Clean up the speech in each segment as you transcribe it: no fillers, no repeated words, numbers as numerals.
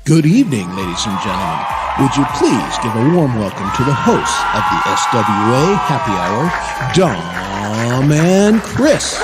Good evening, ladies and gentlemen. Would you please give a warm welcome to the hosts of the SWA Happy Hour, Dom and Chris.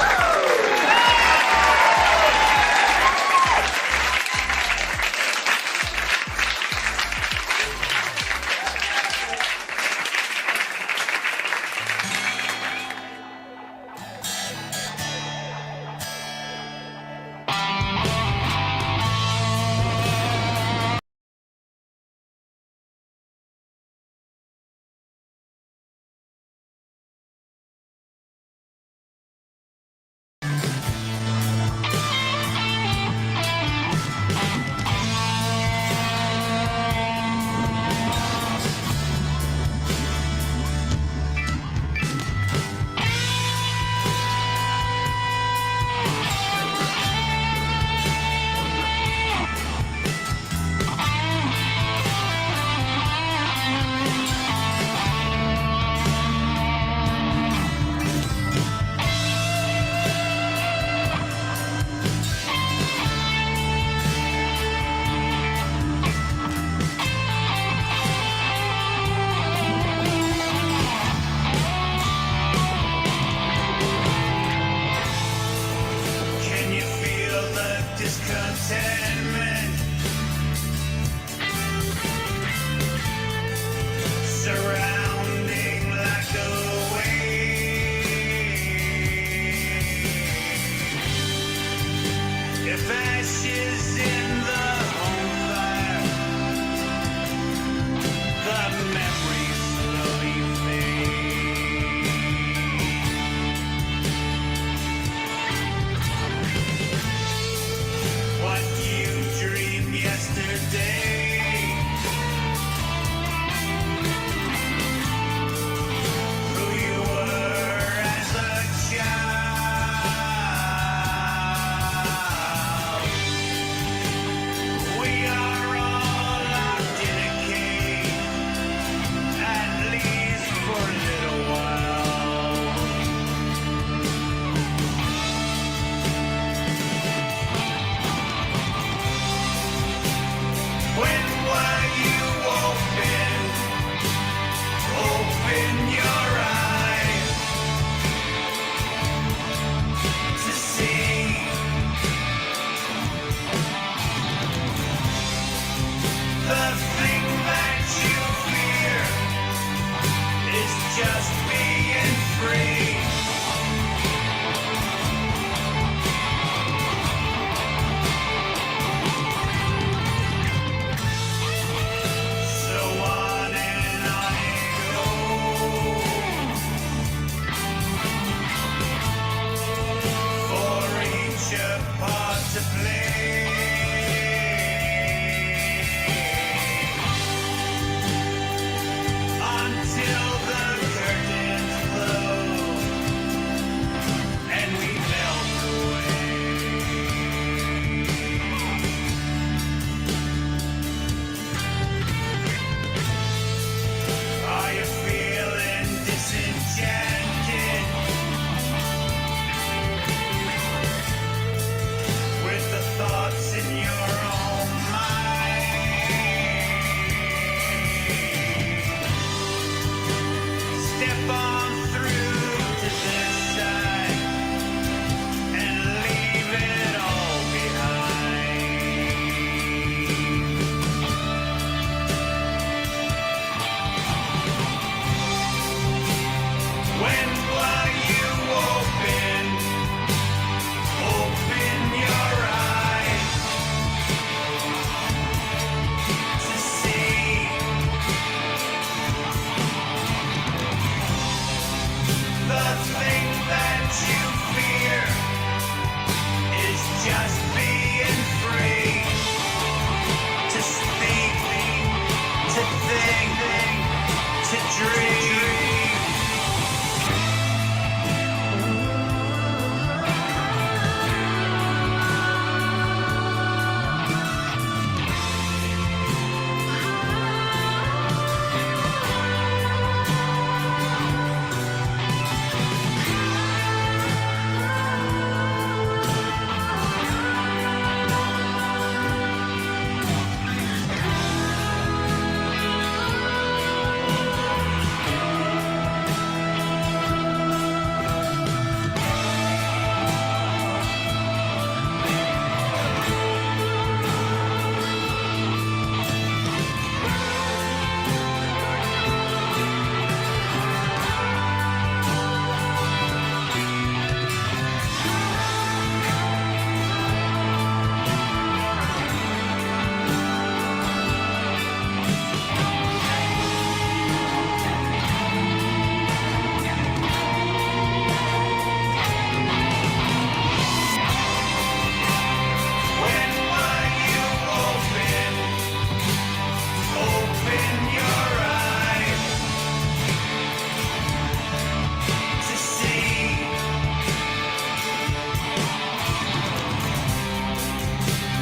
What you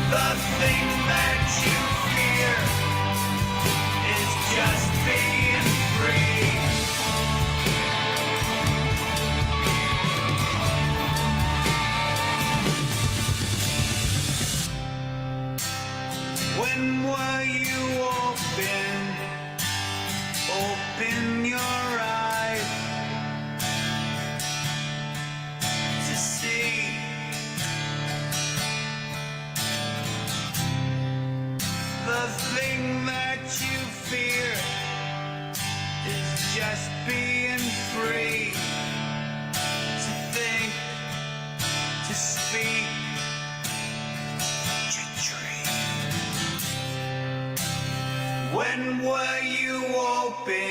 The thing that you fear is just being free. When were you open your eyes to see the thing that you fear is just being free to think, to speak, to dream. When were you open?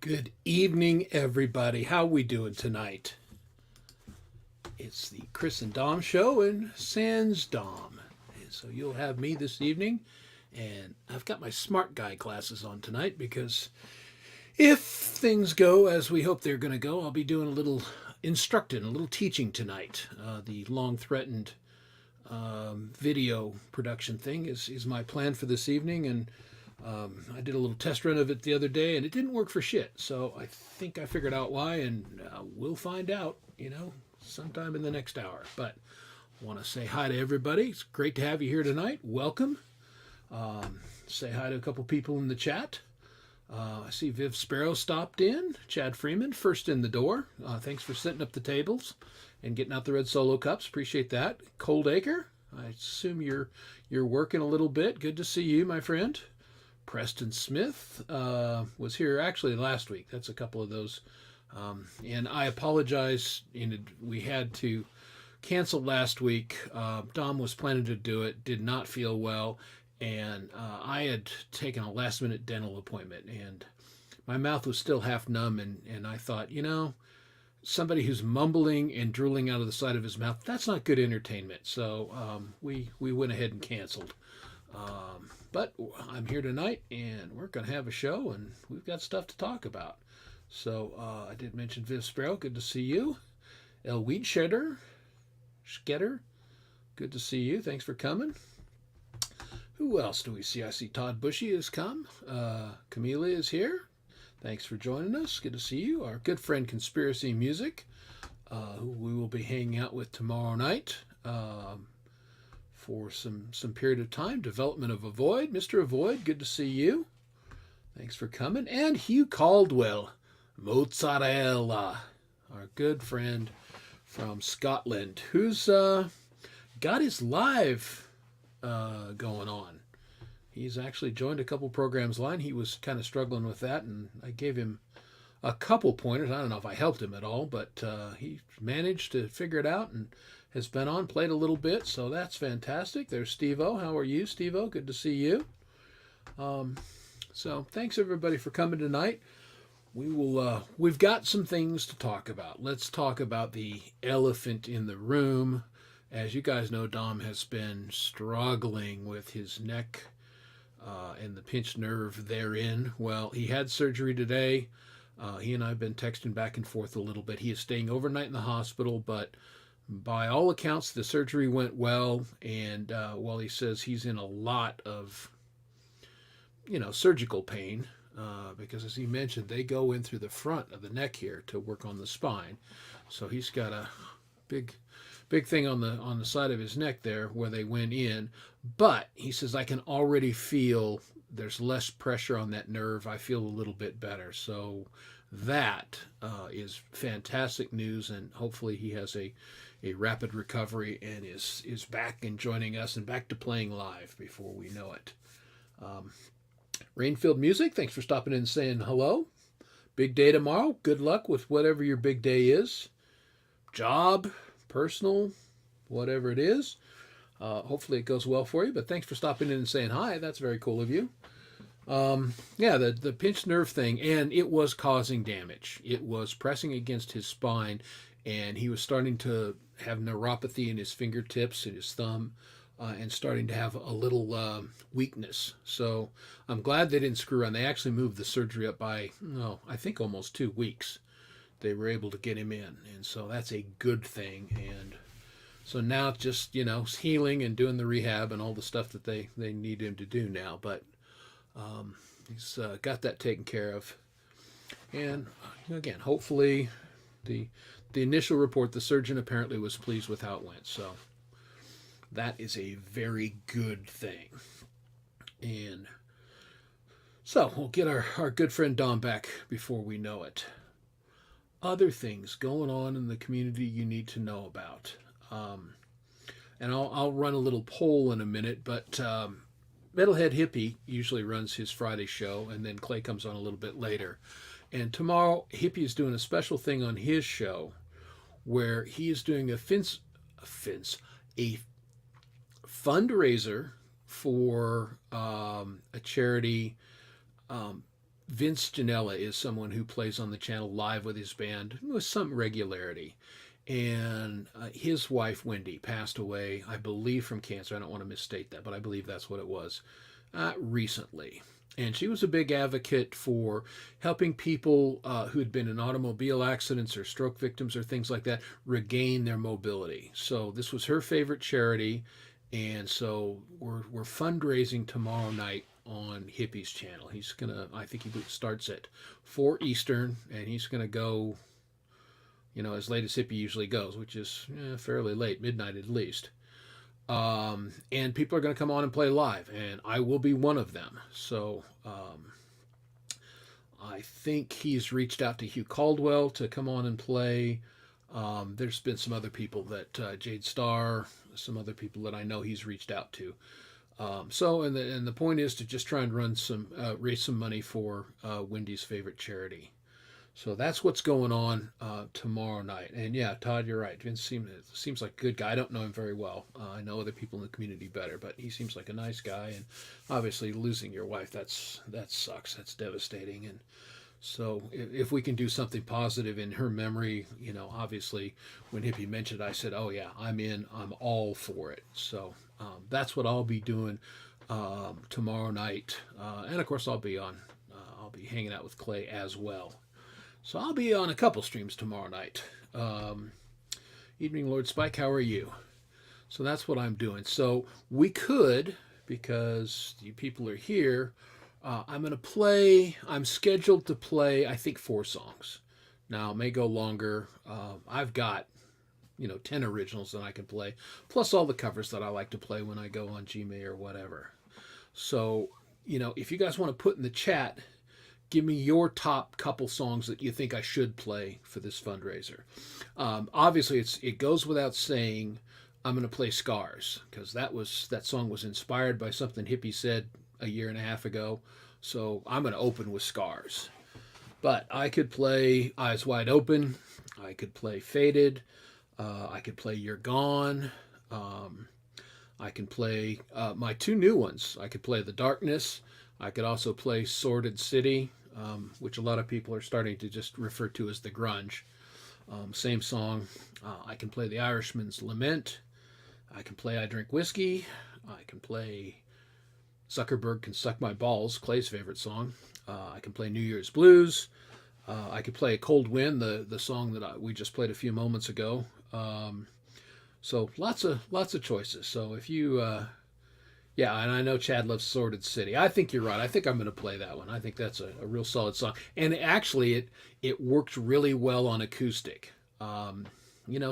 Good evening, everybody. How we doing tonight? It's the Chris and Dom show and Sans Dom. And so you'll have me this evening, and I've got my smart guy glasses on tonight because if things go as we hope they're going to go, I'll be doing a little instructing, a little teaching tonight. The long-threatened video production thing is my plan for this evening, and I did a little test run of it the other day, and it didn't work for shit. So I think I figured out why, and we'll find out, sometime in the next hour. But I want to say hi to everybody. It's great to have you here tonight. Welcome. Say hi to a couple people in the chat. I see Viv Sparrow stopped in. Chad Freeman, first in the door. Thanks for setting up the tables and getting out the red solo cups. Appreciate that. Cold Acre, I assume you're working a little bit. Good to see you, my friend. Preston Smith was here actually last week. That's a couple of those. And I apologize. We had to cancel last week. Dom was planning to do it, did not feel well. And I had taken a last-minute dental appointment. And my mouth was still half numb. And I thought, somebody who's mumbling and drooling out of the side of his mouth, that's not good entertainment. So we went ahead and canceled. But I'm here tonight, and we're going to have a show, and we've got stuff to talk about. So I did mention Viv Sparrow. Good to see you. El Weed Shedder, good to see you. Thanks for coming. Who else do we see? I see Todd Bushy has come. Camila is here. Thanks for joining us. Good to see you. Our good friend Conspiracy Music, who we will be hanging out with tomorrow night. For some period of time. Development of Avoid. Mr. Avoid, good to see you. Thanks for coming. And Hugh Caldwell, Mozzarella, our good friend from Scotland, who's got his live going on. He's actually joined a couple programs live. He was kind of struggling with that, and I gave him a couple pointers. I don't know if I helped him at all, but he managed to figure it out and has been on, played a little bit, so that's fantastic. There's Steve-O. How are you, Steve-O? Good to see you. So thanks everybody for coming tonight. We've got some things to talk about. Let's talk about the elephant in the room. As you guys know, Dom has been struggling with his neck and the pinched nerve therein. Well, he had surgery today. He and I have been texting back and forth a little bit. He is staying overnight in the hospital, but by all accounts, the surgery went well, and while he says he's in a lot of, surgical pain, because as he mentioned, they go in through the front of the neck here to work on the spine. So he's got a big thing on the side of his neck there where they went in. But he says, I can already feel there's less pressure on that nerve. I feel a little bit better. So that is fantastic news, and hopefully he has a rapid recovery and is back and joining us and back to playing live before we know it. Rainfield Music, thanks for stopping in and saying hello. Big day tomorrow. Good luck with whatever your big day is. Job, personal, whatever it is. Hopefully it goes well for you, but thanks for stopping in and saying hi. That's very cool of you. The pinched nerve thing, and it was causing damage. It was pressing against his spine, and he was starting to have neuropathy in his fingertips and his thumb, and starting to have a little weakness. So I'm glad they didn't screw around. They actually moved the surgery up by, I think almost 2 weeks. They were able to get him in, and so that's a good thing. And so now it's just, healing and doing the rehab and all the stuff that they need him to do now. But he's got that taken care of. And again, hopefully the initial report, the surgeon apparently was pleased with how it went. So that is a very good thing. And so we'll get our good friend Dom back before we know it. Other things going on in the community you need to know about. And I'll run a little poll in a minute, but Metalhead Hippie usually runs his Friday show, and then Clay comes on a little bit later. And tomorrow, Hippie is doing a special thing on his show where he is doing a fundraiser for a charity Vince Janella is someone who plays on the channel live with his band with some regularity. And his wife, Wendy, passed away, I believe, from cancer. I don't want to misstate that, but I believe that's what it was, recently. And she was a big advocate for helping people who had been in automobile accidents or stroke victims or things like that regain their mobility. So this was her favorite charity. And so we're fundraising tomorrow night on Hippie's channel. He's gonna, I think he starts at 4 Eastern, and he's gonna go, as late as Hippie usually goes, which is fairly late, midnight at least. And people are going to come on and play live, and I will be one of them. So I think he's reached out to Hugh Caldwell to come on and play. There's been some other people that Jade Starr, some other people that I know he's reached out to. And the point is to just try and raise some money for Wendy's favorite charity. So that's what's going on tomorrow night. And yeah, Todd, you're right. Vince seems like a good guy. I don't know him very well. I know other people in the community better, but he seems like a nice guy. And obviously, losing your wife, that sucks. That's devastating. And so if we can do something positive in her memory, obviously, when Hippie mentioned it, I said, oh yeah, I'm in. I'm all for it. So that's what I'll be doing tomorrow night. And of course, I'll be hanging out with Clay as well. So I'll be on a couple streams tomorrow night. Evening, Lord Spike, how are you? So that's what I'm doing. So we could, because you people are here, I'm scheduled to play, I think, 4 songs. Now, it may go longer. I've got, 10 originals that I can play, plus all the covers that I like to play when I go on Gmail or whatever. So, if you guys want to put in the chat, give me your top couple songs that you think I should play for this fundraiser. Obviously, it goes without saying I'm going to play Scars, because that song was inspired by something Hippie said a year and a half ago. So I'm going to open with Scars. But I could play Eyes Wide Open. I could play Faded. I could play You're Gone. I can play my 2 new ones. I could play The Darkness. I could also play Sordid City, which a lot of people are starting to just refer to as the grunge. Same song. I can play The Irishman's Lament. I can play I Drink Whiskey. I can play Zuckerberg Can Suck My Balls, Clay's favorite song. I can play New Year's Blues. I could play Cold Wind, the song that we just played a few moments ago. So lots of choices. So if you yeah, and I know Chad loves Sordid City. I think you're right. I think I'm going to play that one. I think that's a real solid song. And actually, it works really well on acoustic.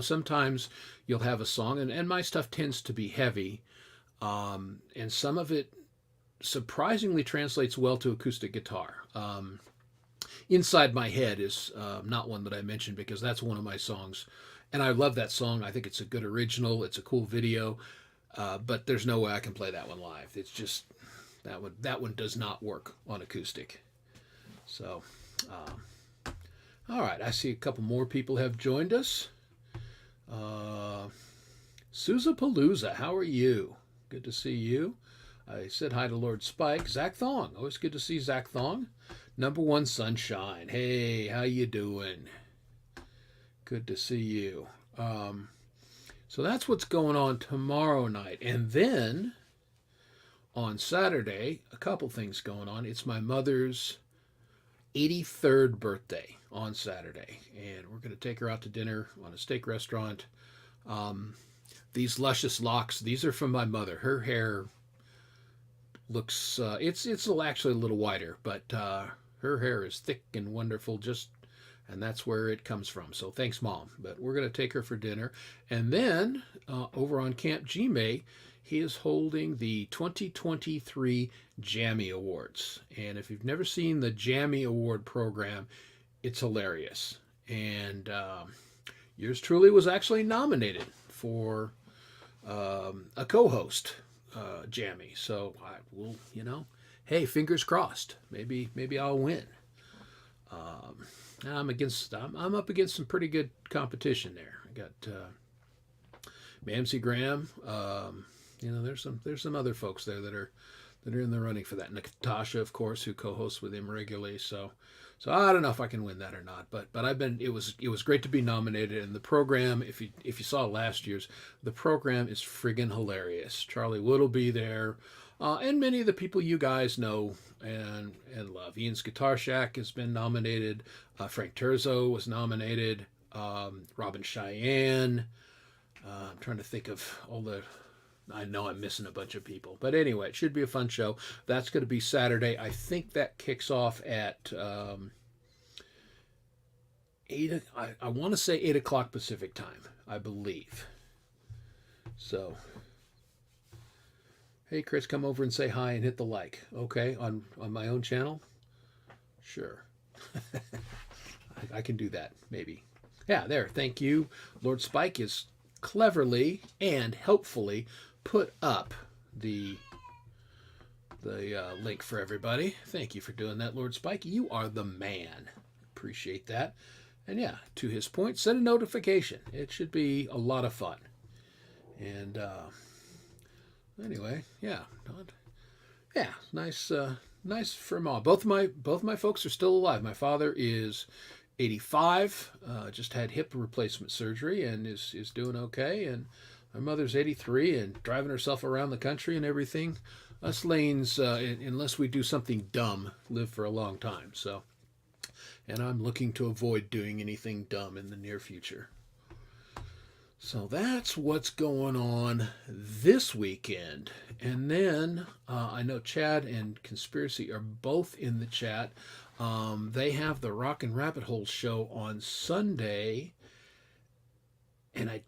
Sometimes you'll have a song, and my stuff tends to be heavy, and some of it surprisingly translates well to acoustic guitar. Inside My Head is not one that I mentioned, because that's one of my songs. And I love that song. I think it's a good original. It's a cool video. But there's no way I can play that one live. It's just that one does not work on acoustic. So, all right. I see a couple more people have joined us. Sousa Palooza, how are you? Good to see you. I said hi to Lord Spike. Zach Thong, always good to see Zach Thong. Number One Sunshine, hey, how you doing? Good to see you. So that's what's going on tomorrow night. And then on Saturday, a couple things going on. It's my mother's 83rd birthday on Saturday. And we're going to take her out to dinner on a steak restaurant. These luscious locks, these are from my mother. Her hair looks, it's actually a little whiter, but her hair is thick and wonderful, and that's where it comes from. So thanks, Mom. But we're going to take her for dinner. And then over on Camp Gmail, he is holding the 2023 Jammy Awards. And if you've never seen the Jammy Award program, it's hilarious. And yours truly was actually nominated for a co-host Jammy. So I will, hey, fingers crossed. Maybe I'll win. I'm up against some pretty good competition there. I got Mamsie Graham. There's some other folks there that that are in the running for that. Natasha, of course, who co-hosts with him regularly. So I don't know if I can win that or not. But I've been. It was great to be nominated. And the program, if you saw last year's, the program is friggin' hilarious. Charlie Wood will be there. And many of the people you guys know and love. Ian's Guitar Shack has been nominated. Frank Terzo was nominated. Robin Cheyenne. I'm trying to think of all the. I know I'm missing a bunch of people. But anyway, it should be a fun show. That's going to be Saturday. I think that kicks off at 8. I want to say 8 o'clock Pacific time, I believe. So, hey, Chris, come over and say hi and hit the like. Okay, on my own channel? Sure. I can do that, maybe. Yeah, there. Thank you. Lord Spike is cleverly and helpfully put up the link for everybody. Thank you for doing that, Lord Spike. You are the man. Appreciate that. And yeah, to his point, set a notification. It should be a lot of fun. And anyway, yeah, nice for mom. Both my folks are still alive. My father is 85, just had hip replacement surgery and is doing okay. And my mother's 83 and driving herself around the country and everything. Us lanes, unless we do something dumb, live for a long time. So, and I'm looking to avoid doing anything dumb in the near future. So that's what's going on this weekend. And then I know Chad and Conspiracy are both in the chat. They have the Rock and Rabbit Hole show on Sunday. And I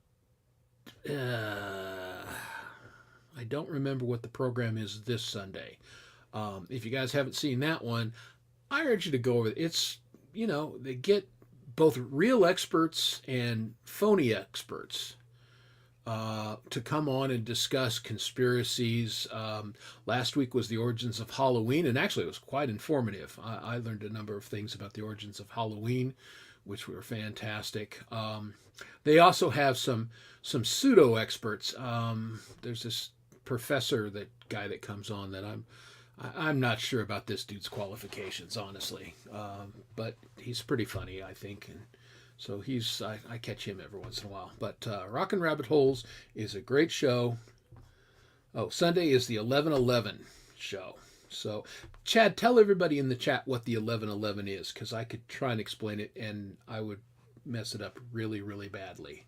don't remember what the program is this Sunday. If you guys haven't seen that one, I urge you to go over it. It's, they get both real experts and phony experts to come on and discuss conspiracies. Last week was the origins of Halloween, and actually it was quite informative. I learned a number of things about the origins of Halloween, which were fantastic. They also have some pseudo experts. There's this professor, that guy that comes on, that I'm not sure about this dude's qualifications, honestly. But he's pretty funny, I think. And so I catch him every once in a while. But Rockin' Rabbit Holes is a great show. Oh, Sunday is the 11/11 show. So, Chad, tell everybody in the chat what the 11/11 is, because I could try and explain it, and I would mess it up really, really badly.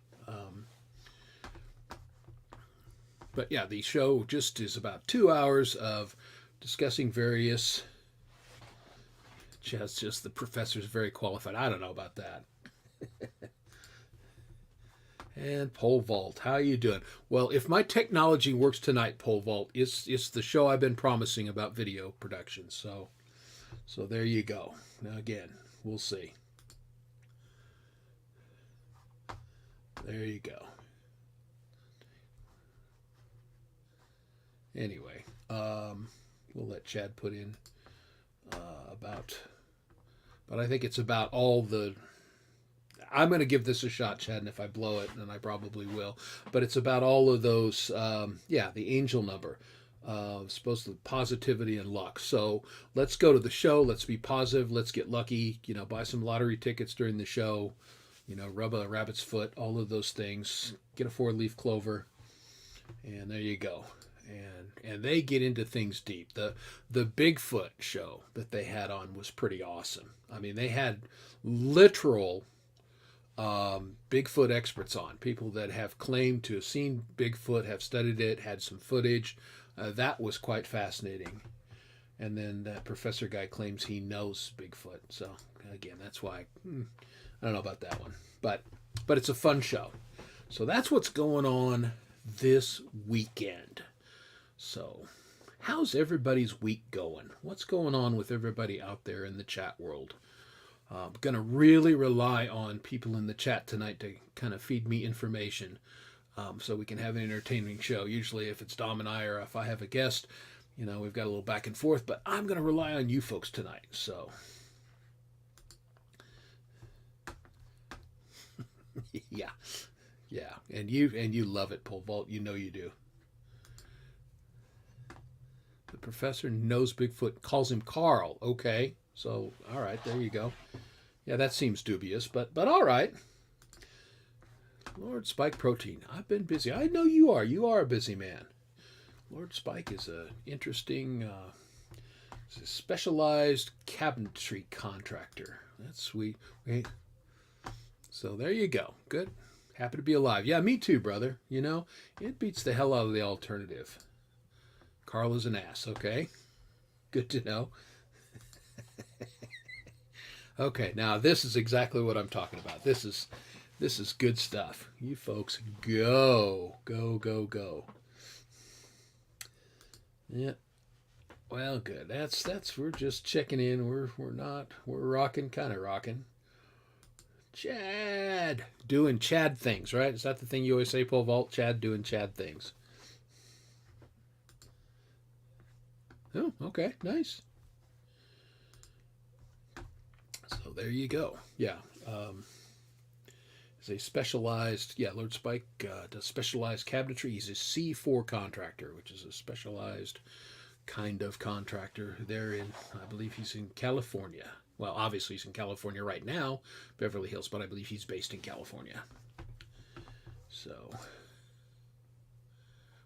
But yeah, the show just is about 2 hours of discussing various. Just the professor's very qualified. I don't know about that. And Pole Vault, how you doing? Well, if my technology works tonight, Pole Vault, it's the show I've been promising about video production. So there you go. Now again, we'll see. There you go. Anyway, we'll let Chad put in but I think it's about all the. I'm going to give this a shot, Chad, and if I blow it, and I probably will, but it's about all of those, the angel number, supposed to positivity and luck. So let's go to the show. Let's be positive. Let's get lucky. Buy some lottery tickets during the show. Rub a rabbit's foot. All of those things. Get a 4-leaf clover, and there you go. And they get into things deep. The Bigfoot show that they had on was pretty awesome. I mean, they had literal Bigfoot experts on, people that have claimed to have seen Bigfoot, have studied it, had some footage. That was quite fascinating. And then that professor guy claims he knows Bigfoot. So again, that's why I don't know about that one, but it's a fun show. So that's what's going on this weekend. So how's everybody's week going? What's going on with everybody out there in the chat world? I'm going to really rely on people in the chat tonight to kind of feed me information, so we can have an entertaining show. Usually if it's Dom and I, or if I have a guest, we've got a little back and forth, but I'm going to rely on you folks tonight. So yeah. And you love it, Pole Vault. You do. The Professor knows Bigfoot, calls him Carl. Okay, so all right, there you go. Yeah, that seems dubious, but all right. Lord Spike Protein, I've been busy. I know you are. You are a busy man. Lord Spike is a interesting, specialized cabinetry contractor. That's sweet. Wait. So there you go. Good. Happy to be alive. Yeah, me too, brother. You know, it beats the hell out of the alternative. Carl is an ass, okay? Good to know. Okay, now this is exactly what I'm talking about. This is good stuff. You folks go. Go, go, go. Yeah. Well, good. That's we're just checking in. We're rocking, kind of rocking. Chad doing Chad things, right? Is that the thing you always say, Pole Vault? Chad doing Chad things. Oh, okay, nice. So there you go. Yeah. Is a specialized, Lord Spike does specialized cabinetry. He's a C4 contractor, which is a specialized kind of contractor. There in, I believe he's in California. Well, obviously he's in California right now, Beverly Hills, but I believe he's based in California. So,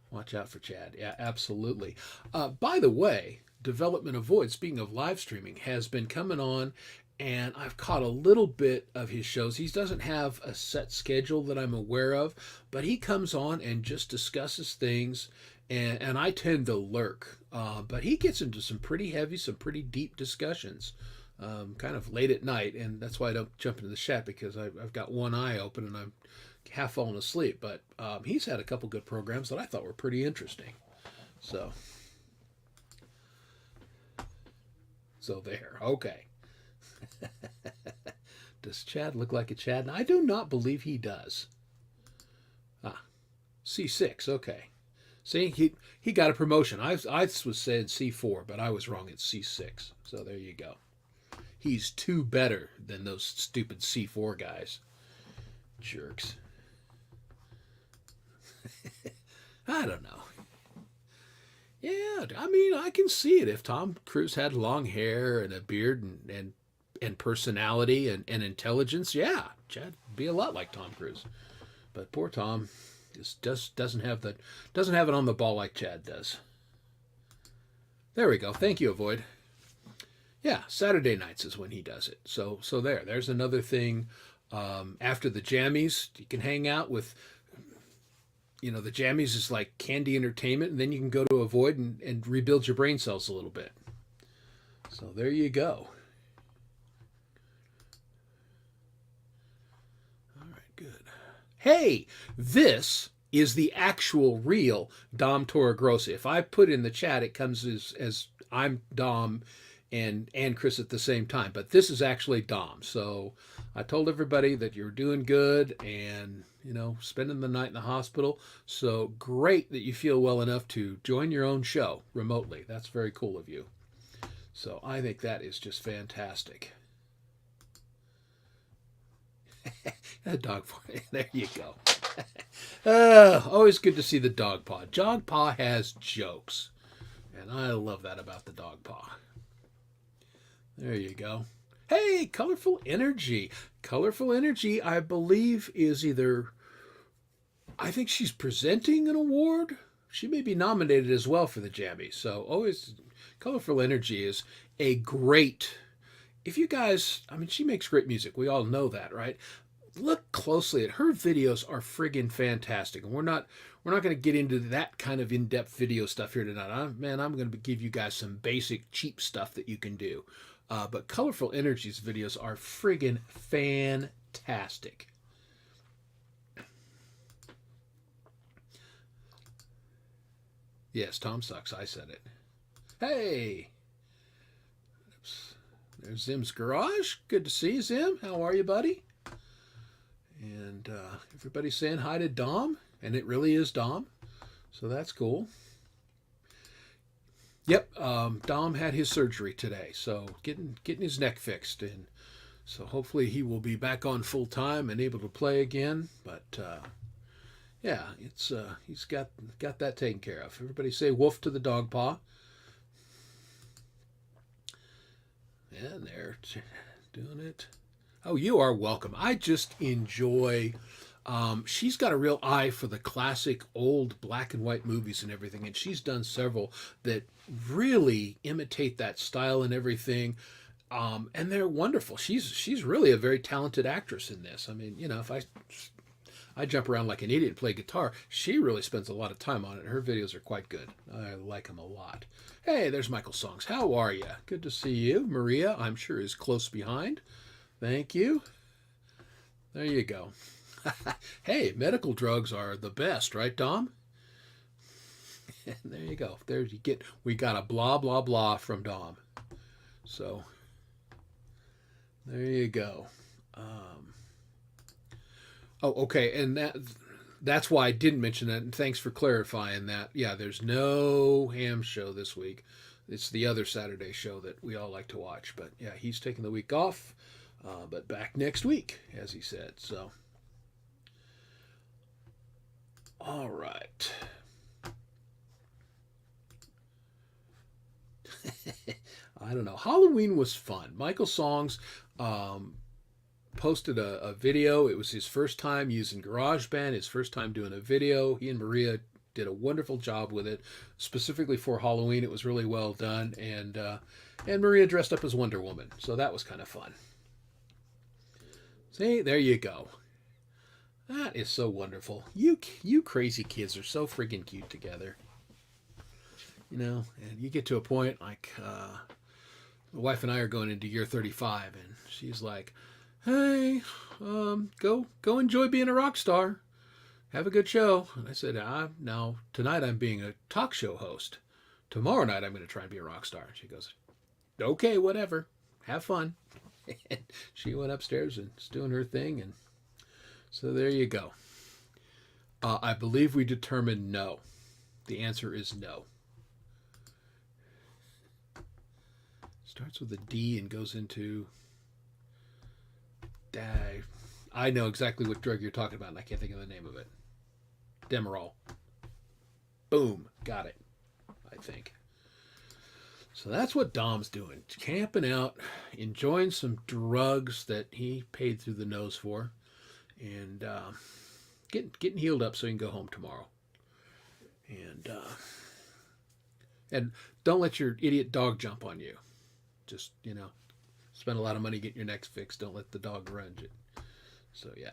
watch out for Chad. Yeah, absolutely. By the way, Development Avoid, speaking of live streaming, has been coming on, and I've caught a little bit of his shows. He doesn't have a set schedule that I'm aware of, but he comes on and just discusses things, and I tend to lurk. But he gets into some pretty heavy, some pretty deep discussions. Kind of late at night, and that's why I don't jump into the chat, because I've got one eye open and I'm half falling asleep. But he's had a couple good programs that I thought were pretty interesting. So there. Okay. Does Chad look like a Chad? And I do not believe he does. C6. Okay. See, he got a promotion. I was saying C4, but I was wrong. It's C6. So there you go. He's two better than those stupid C4 guys. Jerks. I don't know. Yeah, I mean, I can see it. If Tom Cruise had long hair and a beard and personality and intelligence, yeah, Chad would be a lot like Tom Cruise. But poor Tom just doesn't have it on the ball like Chad does. There we go. Thank you, Avoid. Yeah, Saturday nights is when he does it. So there's another thing. After the jammies, you can hang out with, the jammies is like candy entertainment, and then you can go to Avoid and rebuild your brain cells a little bit. So there you go. All right, good. Hey, this is the actual real Dom Torregrossa. If I put in the chat, it comes as I'm Dom and Chris at the same time, but this is actually Dom. So I told everybody that you're doing good and spending the night in the hospital. So great that you feel well enough to join your own show remotely. That's very cool of you. So I think that is just fantastic. Dog paw. There you go. Always good to see the dog paw. Dog paw has jokes, and I love that about the dog paw. There you go. Hey, Colorful Energy. Colorful Energy, I believe, is I think she's presenting an award. She may be nominated as well for the Jammies. So always, Colorful Energy is a great, if you guys, she makes great music. We all know that, right? Look closely at her videos. Are friggin' fantastic. And we're not going to get into that kind of in-depth video stuff here tonight. I'm going to give you guys some basic cheap stuff that you can do. But Colorful Energy's videos are friggin' fantastic. Yes, Tom sucks. I said it. Hey! Oops. There's Zim's Garage. Good to see you, Zim. How are you, buddy? And everybody's saying hi to Dom. And it really is Dom. So that's cool. Yep, Dom had his surgery today, so getting his neck fixed, and so hopefully he will be back on full time and able to play again. But yeah, it's he's got that taken care of. Everybody say woof to the dog paw. And they're doing it. Oh, you are welcome. I just enjoy. She's got a real eye for the classic old black and white movies and everything, and she's done several that really imitate that style and everything. And they're wonderful. She's really a very talented actress in this. I mean, if I jump around like an idiot and play guitar, she really spends a lot of time on it. Her videos are quite good. I like them a lot. Hey, there's Michael Songs. How are you? Good to see you. Maria, I'm sure, is close behind. Thank you. There you go. Hey, medical drugs are the best, right, Dom? There you go. There you get. We got a blah blah blah from Dom. So there you go. Oh, okay, and that's why I didn't mention that. And thanks for clarifying that. Yeah, there's no ham show this week. It's the other Saturday show that we all like to watch. But yeah, he's taking the week off, but back next week, as he said. So, all right. I don't know. Halloween was fun. Michael Songs posted a video. It was his first time using GarageBand, his first time doing a video. He and Maria did a wonderful job with it, specifically for Halloween. It was really well done, and Maria dressed up as Wonder Woman, so that was kind of fun. See, there you go. That is so wonderful. You crazy kids are so friggin' cute together. And you get to a point like my wife and I are going into year 35, and she's like, "Hey, go enjoy being a rock star. Have a good show." And I said, "Now tonight I'm being a talk show host. Tomorrow night I'm going to try and be a rock star." And she goes, "Okay, whatever. Have fun." And she went upstairs and is doing her thing, and so there you go. I believe we determined no. The answer is no. Starts with a D and goes into. I know exactly what drug you're talking about, and I can't think of the name of it. Demerol. Boom. Got it. I think. So that's what Dom's doing. Camping out, enjoying some drugs that he paid through the nose for, and getting healed up so he can go home tomorrow. And don't let your idiot dog jump on you. Just, spend a lot of money getting your neck fixed. Don't let the dog range it. So, yeah,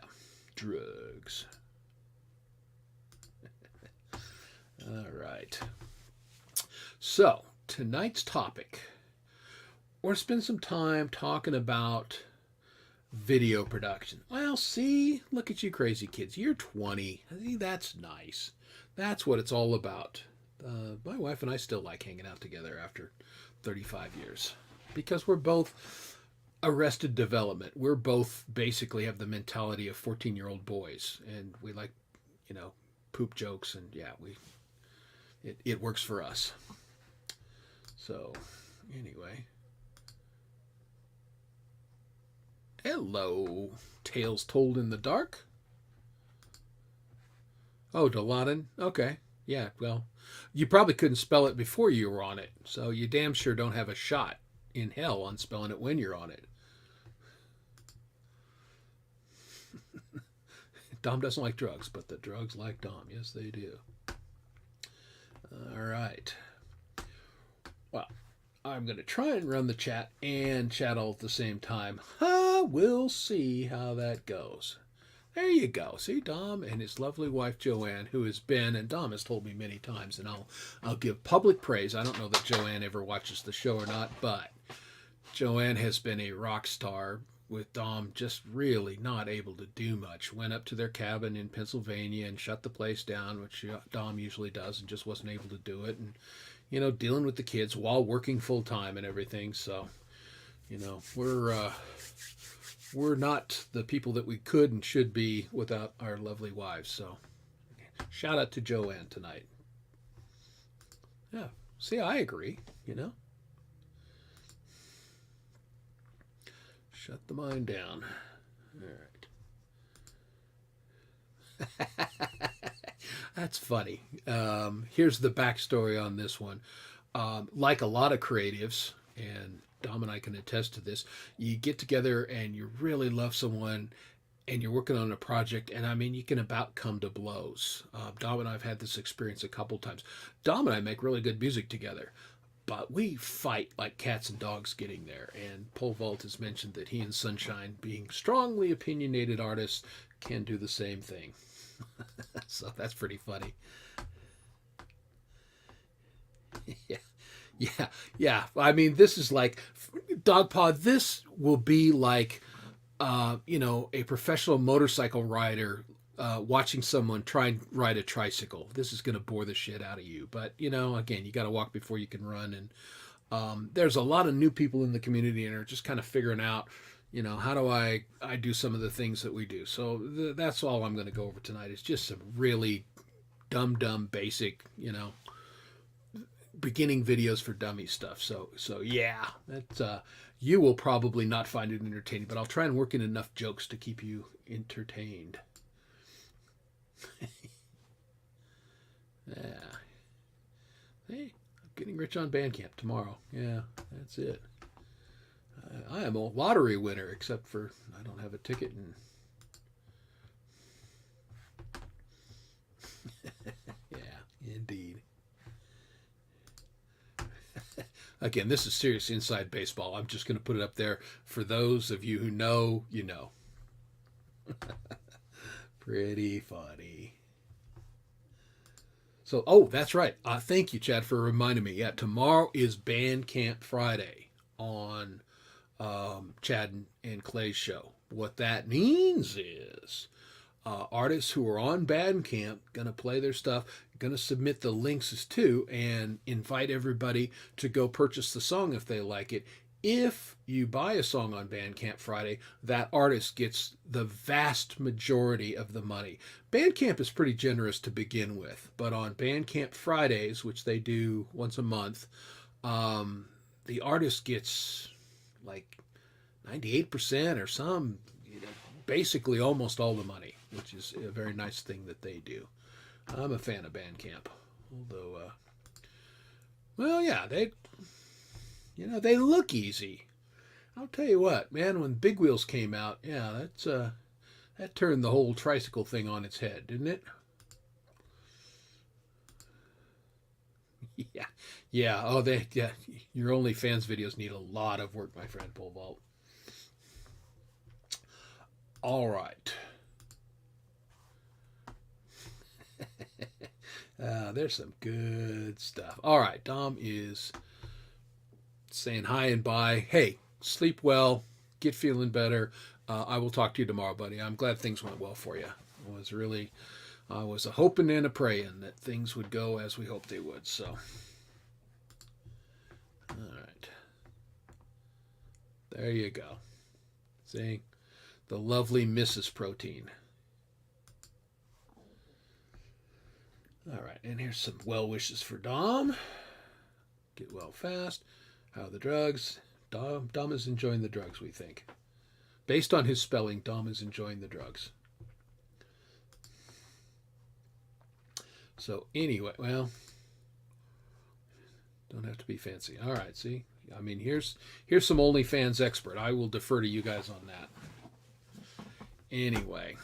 drugs. All right. So, tonight's topic, we're going to spend some time talking about video production. Well, see, look at you crazy kids. You're 20. See, that's nice. That's what it's all about. My wife and I still like hanging out together after 35 years. Because we're both Arrested Development. We're both basically have the mentality of 14-year-old boys, and we like, poop jokes, and yeah, it works for us. So, anyway, hello, Tales Told in the Dark. Oh, Deladen. Okay, yeah. Well, you probably couldn't spell it before you were on it, so you damn sure don't have a shot in hell on spelling it when you're on it. Dom doesn't like drugs, but the drugs like Dom. Yes, they do. All right. Well, I'm going to try and run the chat and chat all at the same time. We'll see how that goes. There you go. See, Dom and his lovely wife, Joanne, who has been, and Dom has told me many times, and I'll give public praise. I don't know that Joanne ever watches the show or not, but Joanne has been a rock star with Dom just really not able to do much. Went up to their cabin in Pennsylvania and shut the place down, which Dom usually does, and just wasn't able to do it. And, dealing with the kids while working full time and everything. So, we're not the people that we could and should be without our lovely wives. So, shout out to Joanne tonight. Yeah, see, I agree, Shut the mind down. All right. That's funny. Here's the backstory on this one. Like a lot of creatives, and Dom and I can attest to this. You get together and you really love someone and you're working on a project, and I mean, you can about come to blows. Dom and I have had this experience a couple times. Dom and I make really good music together, but we fight like cats and dogs getting there. And Pole Vault has mentioned that he and Sunshine, being strongly opinionated artists, can do the same thing. So that's pretty funny. Yeah. Yeah. I mean, this is like Dogpaw. This will be like, a professional motorcycle rider watching someone try and ride a tricycle. This is going to bore the shit out of you. But again, you got to walk before you can run. And there's a lot of new people in the community and are just kind of figuring out, how do I do some of the things that we do. So that's all I'm going to go over tonight. Is just some really dumb, basic, beginning videos for dummy stuff. So yeah, that's you will probably not find it entertaining, but I'll try and work in enough jokes to keep you entertained. Yeah. Hey, I'm getting rich on Bandcamp tomorrow. Yeah, that's it. I am a lottery winner, except for I don't have a ticket and yeah, indeed. Again, this is serious inside baseball. I'm just going to put it up there for those of you who know, you know. Pretty funny. So, that's right. Thank you, Chad, for reminding me. Yeah, tomorrow is Bandcamp Friday on Chad and Clay's show. What that means is artists who are on Bandcamp going to play their stuff, going to submit the links too, and invite everybody to go purchase the song if they like it. If you buy a song on Bandcamp Friday, that artist gets the vast majority of the money. Bandcamp is pretty generous to begin with, but on Bandcamp Fridays, which they do once a month, the artist gets like 98% or some, basically almost all the money, which is a very nice thing that they do. I'm a fan of Bandcamp, although, well, yeah, they look easy. I'll tell you what, man, when Big Wheels came out, yeah, that turned the whole tricycle thing on its head, didn't it? Yeah, yeah. Oh, your OnlyFans videos need a lot of work, my friend Pole Vault. All right. There's some good stuff. All right, Dom is saying hi and bye. Hey, sleep well, get feeling better. I will talk to you tomorrow, buddy. I'm glad things went well for you. I was a hoping and a praying that things would go as we hoped they would. So, all right, there you go. See, the lovely Mrs. Protein. All right, and here's some well wishes for Dom. Get well fast. How are the drugs? Dom is enjoying the drugs, we think. Based on his spelling, Dom is enjoying the drugs. So anyway, well, don't have to be fancy. All right, see? I mean, here's some OnlyFans expert. I will defer to you guys on that. Anyway,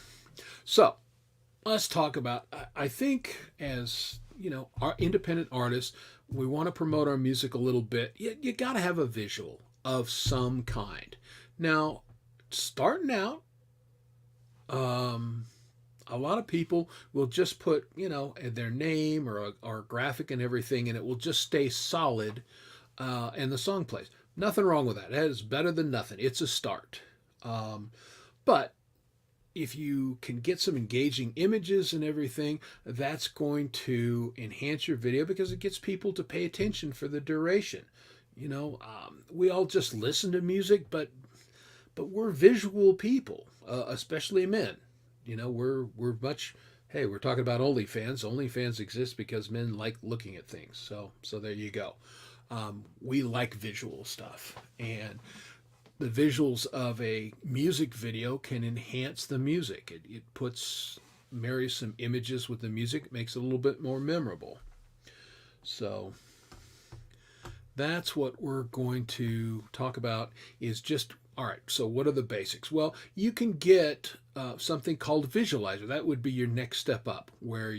so let's talk about, I think as, our independent artists, we want to promote our music a little bit. You got to have a visual of some kind. Now, starting out, a lot of people will just put, their name or a graphic and everything, and it will just stay solid, and the song plays. Nothing wrong with that. That is better than nothing. It's a start. But if you can get some engaging images and everything, that's going to enhance your video because it gets people to pay attention for the duration. We all just listen to music, but we're visual people, especially men. We're much. Hey, we're talking about OnlyFans. OnlyFans exists because men like looking at things. So there you go. We like visual stuff, and the visuals of a music video can enhance the music. It marries some images with the music, makes it a little bit more memorable. So that's what we're going to talk about is just, all right, so what are the basics? Well, you can get something called Visualizer. That would be your next step up, where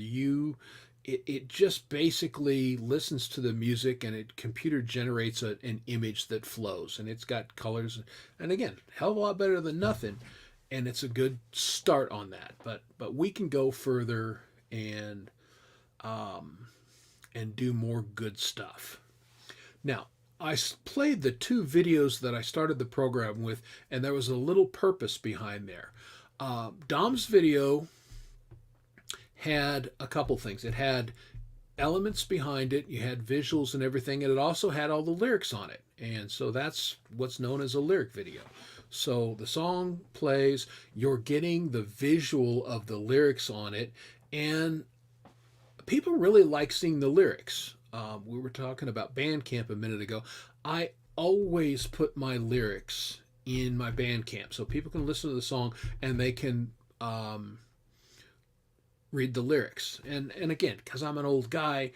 it just basically listens to the music and it computer generates an image that flows, and it's got colors, and again, hell of a lot better than nothing, and it's a good start on that. But we can go further and do more good stuff. Now, I played the two videos that I started the program with, and there was a little purpose behind there. Dom's video had a couple things. It had elements behind it, you had visuals and everything, and it also had all the lyrics on it. And so that's what's known as a lyric video. So the song plays, you're getting the visual of the lyrics on it, and people really like seeing the lyrics. We were talking about Bandcamp a minute ago. I always put my lyrics in my Bandcamp so people can listen to the song and they can read the lyrics. And again, because I'm an old guy,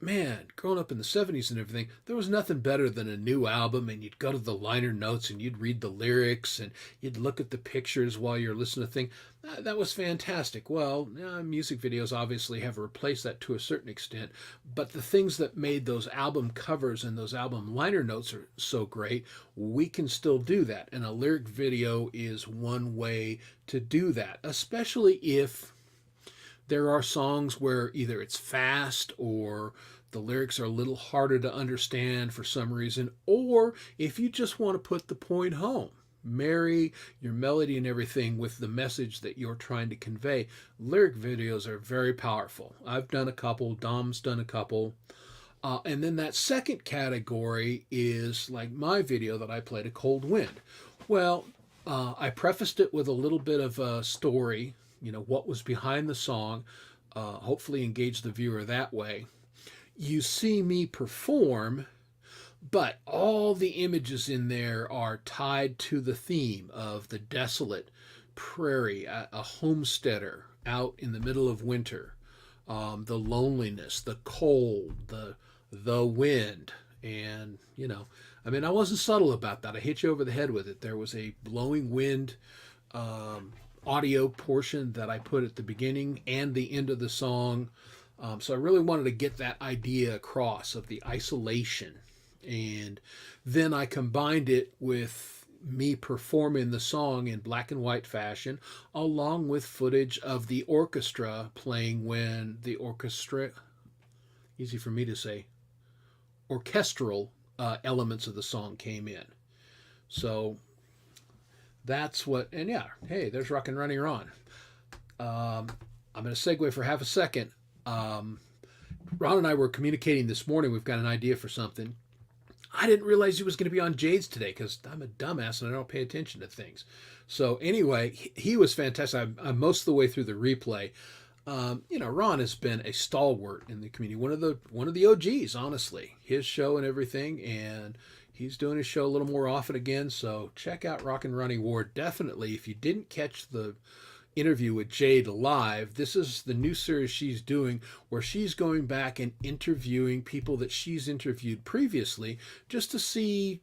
man, growing up in the 70s and everything, there was nothing better than a new album, and you'd go to the liner notes and you'd read the lyrics and you'd look at the pictures while you're listening to things. That was fantastic. Well, music videos obviously have replaced that to a certain extent, but the things that made those album covers and those album liner notes are so great, we can still do that. And a lyric video is one way to do that, especially if there are songs where either it's fast or the lyrics are a little harder to understand for some reason, or if you just want to put the point home, marry your melody and everything with the message that you're trying to convey. Lyric videos are very powerful. I've done a couple, Dom's done a couple. And then that second category is like my video that I played, A Cold Wind. Well, I prefaced it with a little bit of a story, what was behind the song, hopefully engage the viewer that way. You see me perform, but all the images in there are tied to the theme of the desolate prairie, a homesteader out in the middle of winter, the loneliness, the cold, the wind, and I wasn't subtle about that. I hit you over the head with it. There was a blowing wind audio portion that I put at the beginning and the end of the song. So I really wanted to get that idea across of the isolation. And then I combined it with me performing the song in black and white fashion, along with footage of the orchestra playing when the orchestra, easy for me to say, orchestral elements of the song came in. So that's what, and yeah, hey, there's Rock and Running Ron. I'm going to segue for half a second. Ron and I were communicating this morning. We've got an idea for something. I didn't realize he was going to be on Jade's today because I'm a dumbass and I don't pay attention to things. So anyway, he was fantastic. I'm most of the way through the replay. Ron has been a stalwart in the community, one of the OGs, honestly. His show and everything, and he's doing his show a little more often again, so check out Rock and Running Ward. Definitely, if you didn't catch the interview with Jade live, this is the new series she's doing where she's going back and interviewing people that she's interviewed previously just to see,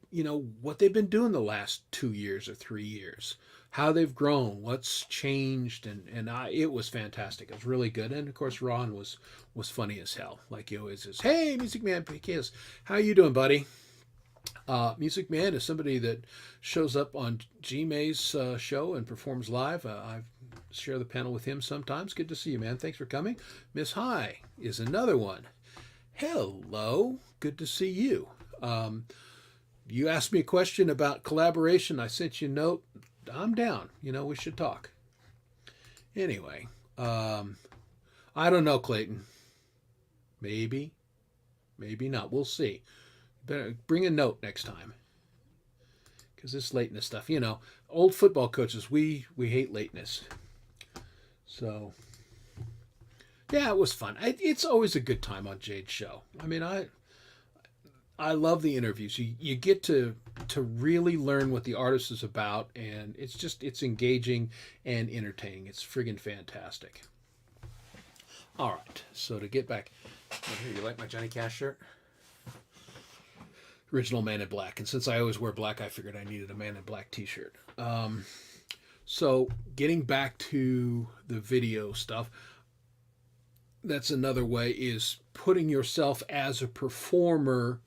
what they've been doing the last 2 years or 3 years, how they've grown, what's changed, and it was fantastic. It was really good, and of course Ron was funny as hell, like he always is. Hey, Music Man Kiss, how you doing, buddy? Music Man is somebody that shows up on G-May's show and performs live. I share the panel with him sometimes. Good to see you, man. Thanks for coming. Miss High is another one. Hello. Good to see you. You asked me a question about collaboration. I sent you a note. I'm down. We should talk. Anyway, I don't know, Clayton. Maybe not. We'll see. Better bring a note next time, because this lateness stuff, old football coaches, we hate lateness. So yeah, it was fun. It's always a good time on Jade's show. I love the interviews. You get to really learn what the artist is about, and it's engaging and entertaining. It's friggin' fantastic. All right, so to get back, here, you like my Johnny Cash shirt? Original Man in Black. And since I always wear black, I figured I needed a Man in Black t-shirt. So getting back to the video stuff, that's another way, is putting yourself as a performer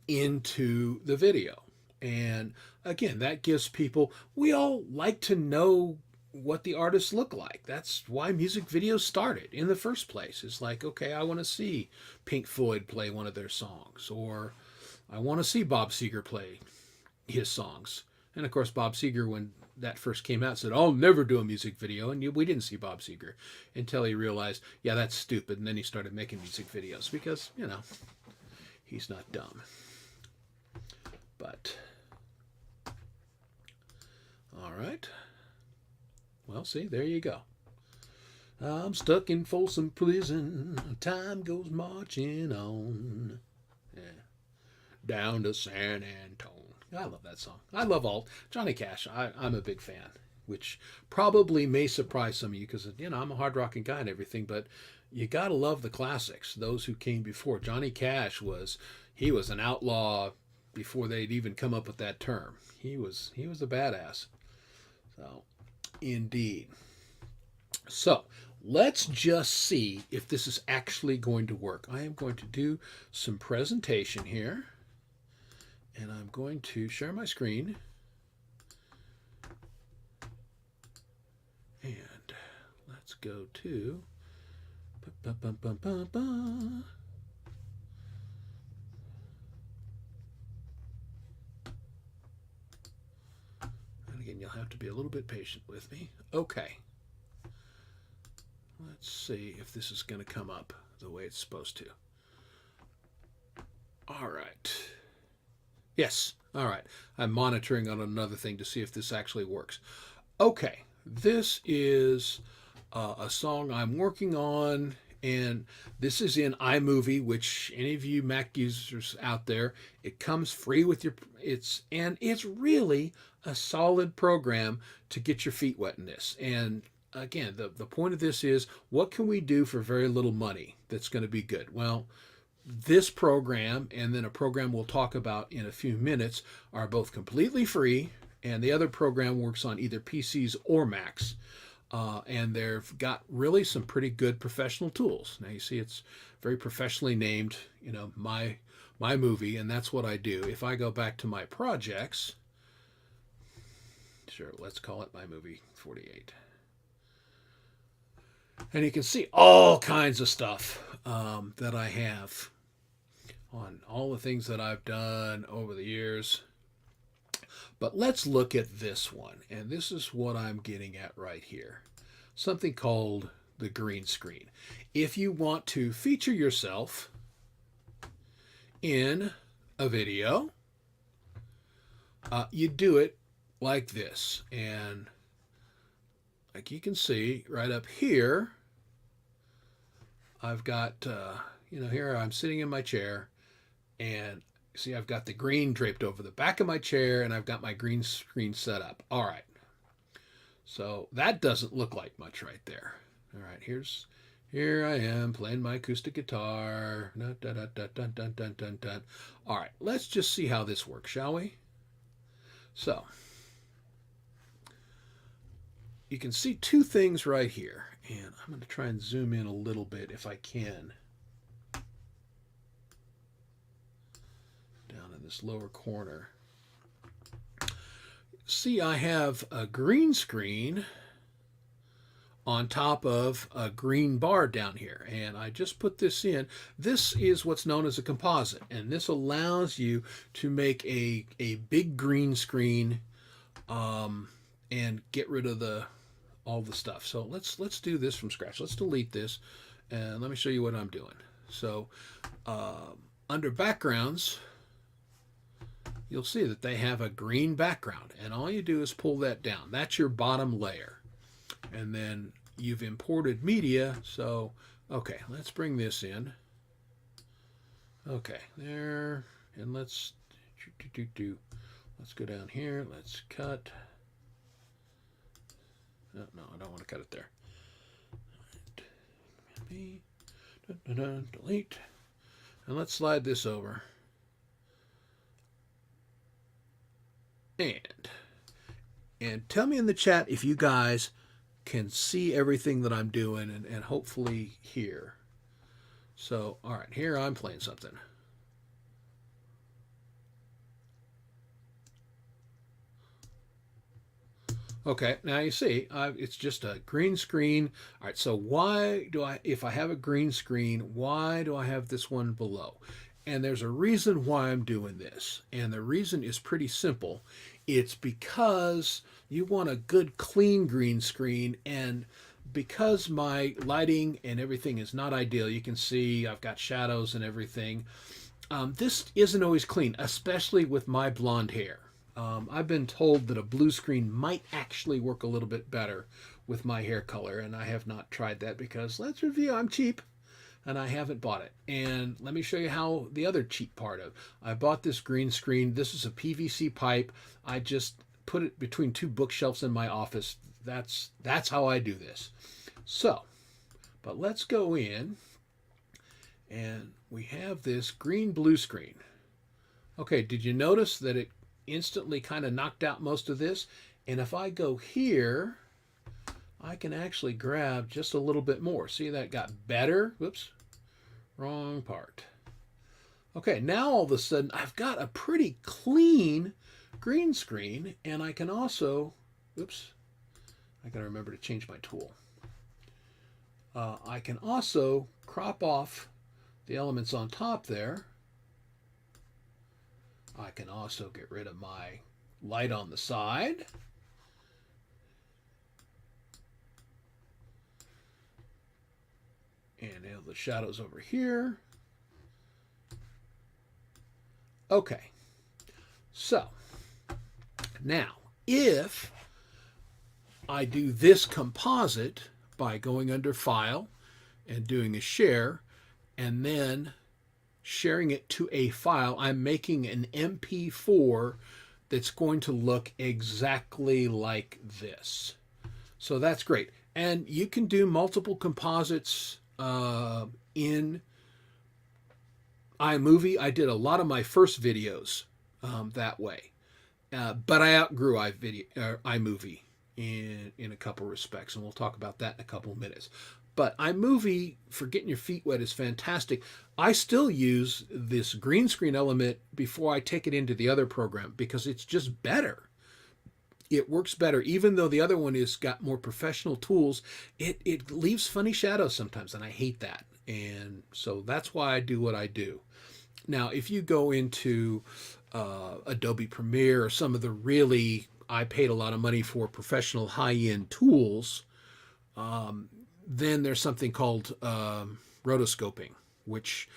into the video. And again, that gives people, we all like to know what the artists look like. That's why music videos started in the first place. It's like, okay, I want to see Pink Floyd play one of their songs, or I want to see Bob Seger play his songs. And of course, Bob Seger, when that first came out, said, I'll never do a music video. And we didn't see Bob Seger until he realized, yeah, that's stupid. And then he started making music videos because, he's not dumb. But, all right. Well, see, there you go. I'm stuck in Folsom Prison. Time goes marching on. Yeah. Down to San Antone. I love that song. I love all Johnny Cash. I'm a big fan, which probably may surprise some of you because, I'm a hard rocking guy and everything, but you got to love the classics, those who came before. Johnny Cash was an outlaw before they'd even come up with that term. He was a badass. So, indeed. So, let's just see if this is actually going to work. I am going to do some presentation here. And I'm going to share my screen. And let's go to... And again, you'll have to be a little bit patient with me. Okay. Let's see if this is going to come up the way it's supposed to. All right. Yes. All right. I'm monitoring on another thing to see if this actually works. Okay. This is a song I'm working on, and this is in iMovie, which any of you Mac users out there, it comes free with it's really a solid program to get your feet wet in this. And again, the point of this is, what can we do for very little money that's going to be good? Well, this program and then a program we'll talk about in a few minutes are both completely free, and the other program works on either PCs or Macs. And they've got really some pretty good professional tools. Now you see it's very professionally named, my movie, and that's what I do. If I go back to my projects, sure, let's call it My Movie 48. And you can see all kinds of stuff that I have on all the things that I've done over the years. But let's look at this one. And this is what I'm getting at right here. Something called the green screen. If you want to feature yourself in a video, you do it like this. And like you can see right up here, I've got, here I'm sitting in my chair, and see I've got the green draped over the back of my chair, and I've got my green screen set up. All right. So that doesn't look like much right there. All right, here I am playing my acoustic guitar. Dun, dun, dun, dun, dun, dun, dun, dun, dun. All right, let's just see how this works, shall we? So you can see two things right here, and I'm going to try and zoom in a little bit if I can. Down in this lower corner. See, I have a green screen on top of a green bar down here, and I just put this in. This is what's known as a composite, and this allows you to make a big green screen and get rid of all the stuff. So let's do this from scratch. Let's delete this, and let me show you what I'm doing. So under backgrounds, you'll see that they have a green background, and all you do is pull that down. That's your bottom layer. And then you've imported media. So, okay, let's bring this in. Okay, there. And let's go down here. Let's cut. No, I don't want to cut it there. Delete. And let's slide this over. And tell me in the chat if you guys can see everything that I'm doing and hopefully hear. So, all right, here I'm playing something. Okay, now you see, it's just a green screen. All right, so why do if I have a green screen, why do I have this one below? And there's a reason why I'm doing this. And the reason is pretty simple. It's because you want a good, clean green screen. And because my lighting and everything is not ideal, you can see I've got shadows and everything. This isn't always clean, especially with my blonde hair. I've been told that a blue screen might actually work a little bit better with my hair color, and I have not tried that because, let's review, I'm cheap and I haven't bought it. And let me show you how the other cheap part of. I bought this green screen. This is a PVC pipe. I just put it between two bookshelves in my office. That's how I do this. So, but let's go in, and we have this green blue screen. Okay, did you notice that it instantly kind of knocked out most of this? And if I go here, I can actually grab just a little bit more. See, that got better. Whoops, wrong part. Okay, now all of a sudden I've got a pretty clean green screen, and I can also, whoops, I gotta remember to change my tool. I can also crop off the elements on top there. I can also get rid of my light on the side. And now the shadows over here. Okay, so now if I do this composite by going under File and doing a share and then sharing it to a file, I'm making an MP4 that's going to look exactly like this. So that's great. And you can do multiple composites in iMovie. I did a lot of my first videos that way. But I outgrew iMovie in a couple respects, and we'll talk about that in a couple of minutes. But iMovie for getting your feet wet is fantastic. I still use this green screen element before I take it into the other program because it's just better. It works better. Even though the other one has got more professional tools, it leaves funny shadows sometimes, and I hate that. And so that's why I do what I do. Now, if you go into Adobe Premiere or some of the really, I paid a lot of money for professional high-end tools, then there's something called rotoscoping, which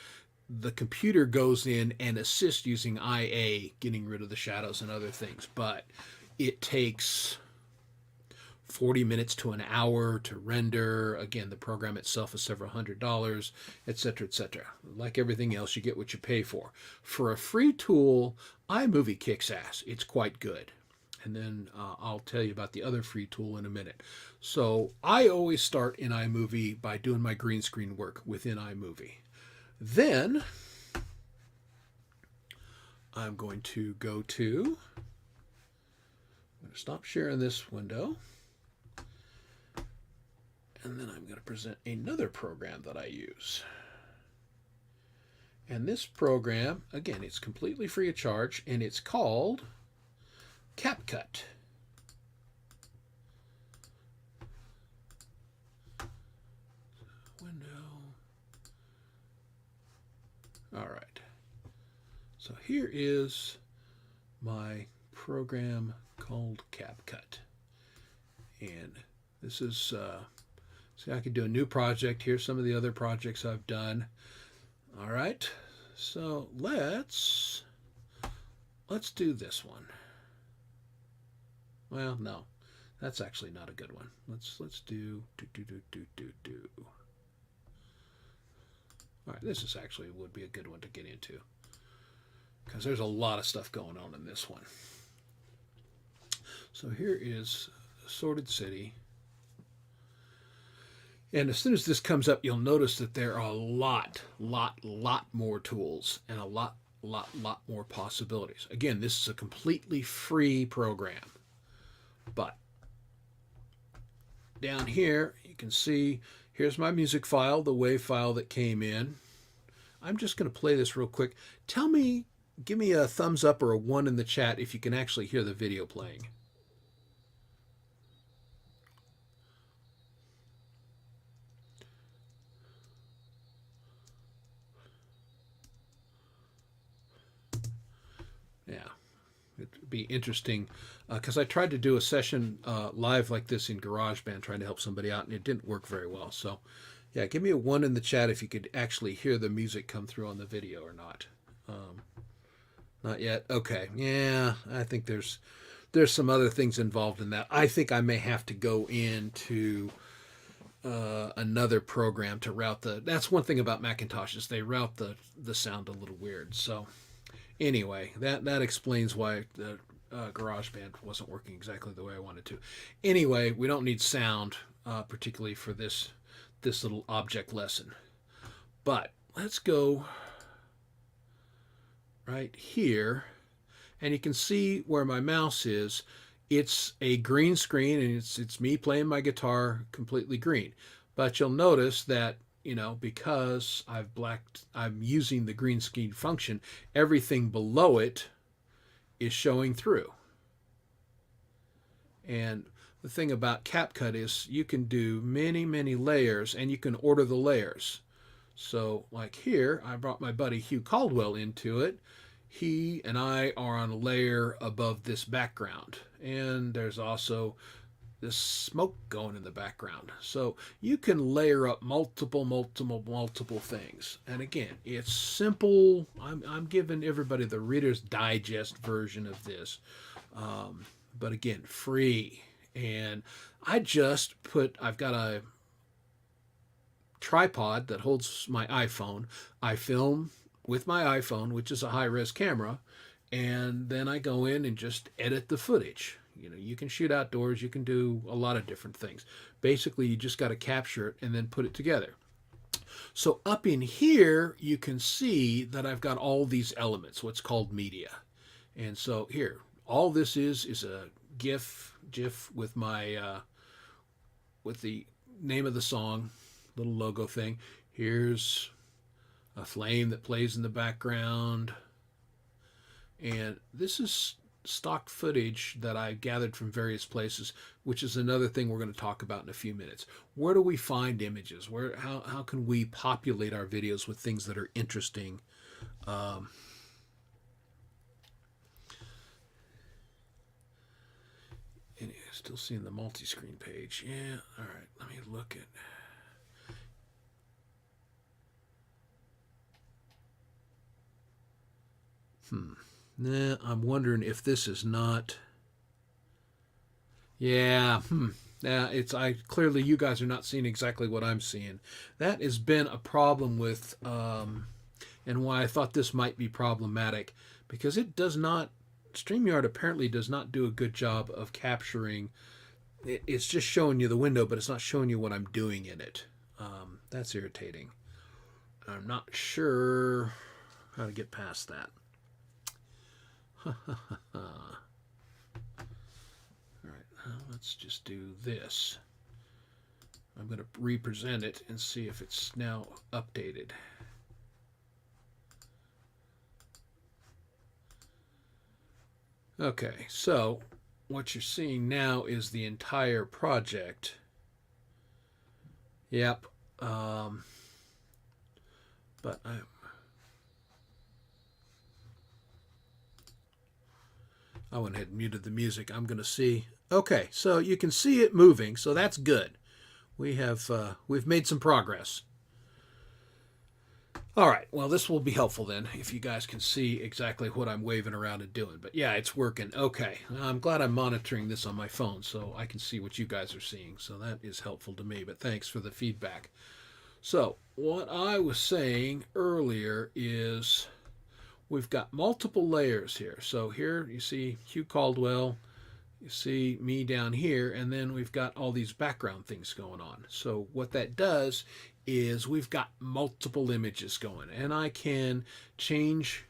the computer goes in and assists using IA, getting rid of the shadows and other things. But it takes 40 minutes to an hour to render. Again, the program itself is several $100s, etc., etc. Like everything else, you get what you pay for. For a free tool, iMovie kicks ass. It's quite good. And then I'll tell you about the other free tool in a minute. So I always start in iMovie by doing my green screen work within iMovie. Then I'm going to go to, I'm going to stop sharing this window. And then I'm going to present another program that I use. And this program, again, it's completely free of charge, and it's called CapCut. Window. All right. So here is my program called CapCut. And this is, see, I could do a new project. Here's some of the other projects I've done. All right. So let's do this one. Well, no, that's actually not a good one. Let's do. All right, this is actually would be a good one to get into because there's a lot of stuff going on in this one. So here is Sorted City. And as soon as this comes up, you'll notice that there are a lot more tools and a lot lot more possibilities. Again, this is a completely free program, but down here you can see here's my music file, the WAV file that came in. I'm just going to play this real quick. Tell me, give me a thumbs up or a 1 in the chat if you can actually hear the video playing. Yeah, it'd be interesting because I tried to do a session live like this in GarageBand trying to help somebody out, and it didn't work very well. So, yeah, give me a 1 in the chat if you could actually hear the music come through on the video or not. Not yet. Okay. Yeah, I think there's some other things involved in that. I think I may have to go into another program to route the. That's one thing about Macintosh is they route the sound a little weird. So anyway, that explains why the GarageBand wasn't working exactly the way I wanted to. Anyway, we don't need sound particularly for this little object lesson. But let's go right here, and you can see where my mouse is. It's a green screen, and it's me playing my guitar completely green. But you'll notice that, you know, because I'm using the green screen function, everything below it is showing through. And the thing about CapCut is you can do many layers, and you can order the layers. So like here, I brought my buddy Hugh Caldwell into it. He and I are on a layer above this background. And there's also this smoke going in the background. So you can layer up multiple things. And again, it's simple. I'm giving everybody the Reader's Digest version of this. But again, free. And I've got a tripod that holds my iPhone. I film with my iPhone, which is a high-res camera, and then I go in and just edit the footage. You know, you can shoot outdoors, you can do a lot of different things. Basically, you just got to capture it and then put it together. So up in here, you can see that I've got all these elements, what's called media. And so here, all this is a GIF with my with the name of the song, little logo thing. Here's a flame that plays in the background. And this is stock footage that I gathered from various places, which is another thing we're going to talk about in a few minutes. Where do we find images? How can we populate our videos with things that are interesting? And still seeing the multi-screen page. Yeah, all right, let me look at. Nah, I'm wondering if this is not. Yeah, Yeah, clearly you guys are not seeing exactly what I'm seeing. That has been a problem with, and why I thought this might be problematic, because it does not. StreamYard apparently does not do a good job of capturing. It's just showing you the window, but it's not showing you what I'm doing in it. That's irritating. I'm not sure how to get past that. All right, let's just do this. I'm going to represent it and see if it's now updated. Okay, so what you're seeing now is the entire project. Yep. But I went ahead and muted the music. I'm going to see. Okay, so you can see it moving, so that's good. We've made some progress. All right, well, this will be helpful then if you guys can see exactly what I'm waving around and doing. But yeah, it's working. Okay, I'm glad I'm monitoring this on my phone so I can see what you guys are seeing. So that is helpful to me, but thanks for the feedback. So what I was saying earlier is we've got multiple layers here. So here you see Hugh Caldwell, you see me down here, and then we've got all these background things going on. So what that does is we've got multiple images going, and I can change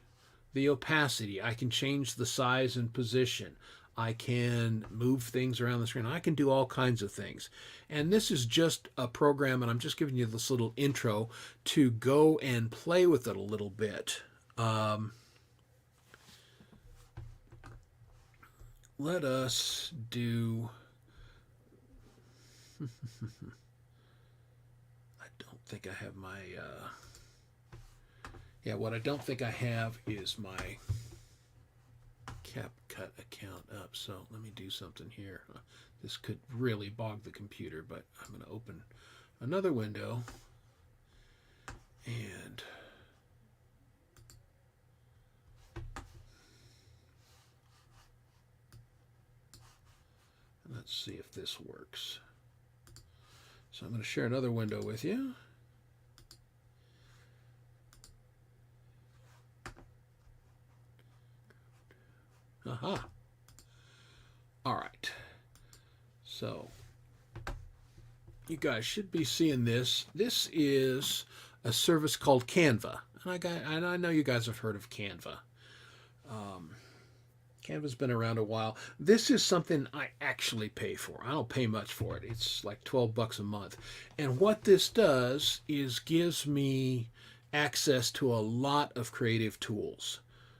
the opacity. I can change the size and position. I can move things around the screen. I can do all kinds of things. And this is just a program, and I'm just giving you this little intro to go and play with it a little bit. Let us do... I don't think I have my... Yeah, what I don't think I have is my CapCut account up. So let me do something here. This could really bog the computer, but I'm going to open another window and let's see if this works. So I'm going to share another window with you. Aha. All right. So you guys should be seeing this. This is a service called Canva. And I know you guys have heard of Canva. Canva's been around a while. This is something I actually pay for. I don't pay much for it. It's like $12 a month. And what this does is gives me access to a lot of creative tools.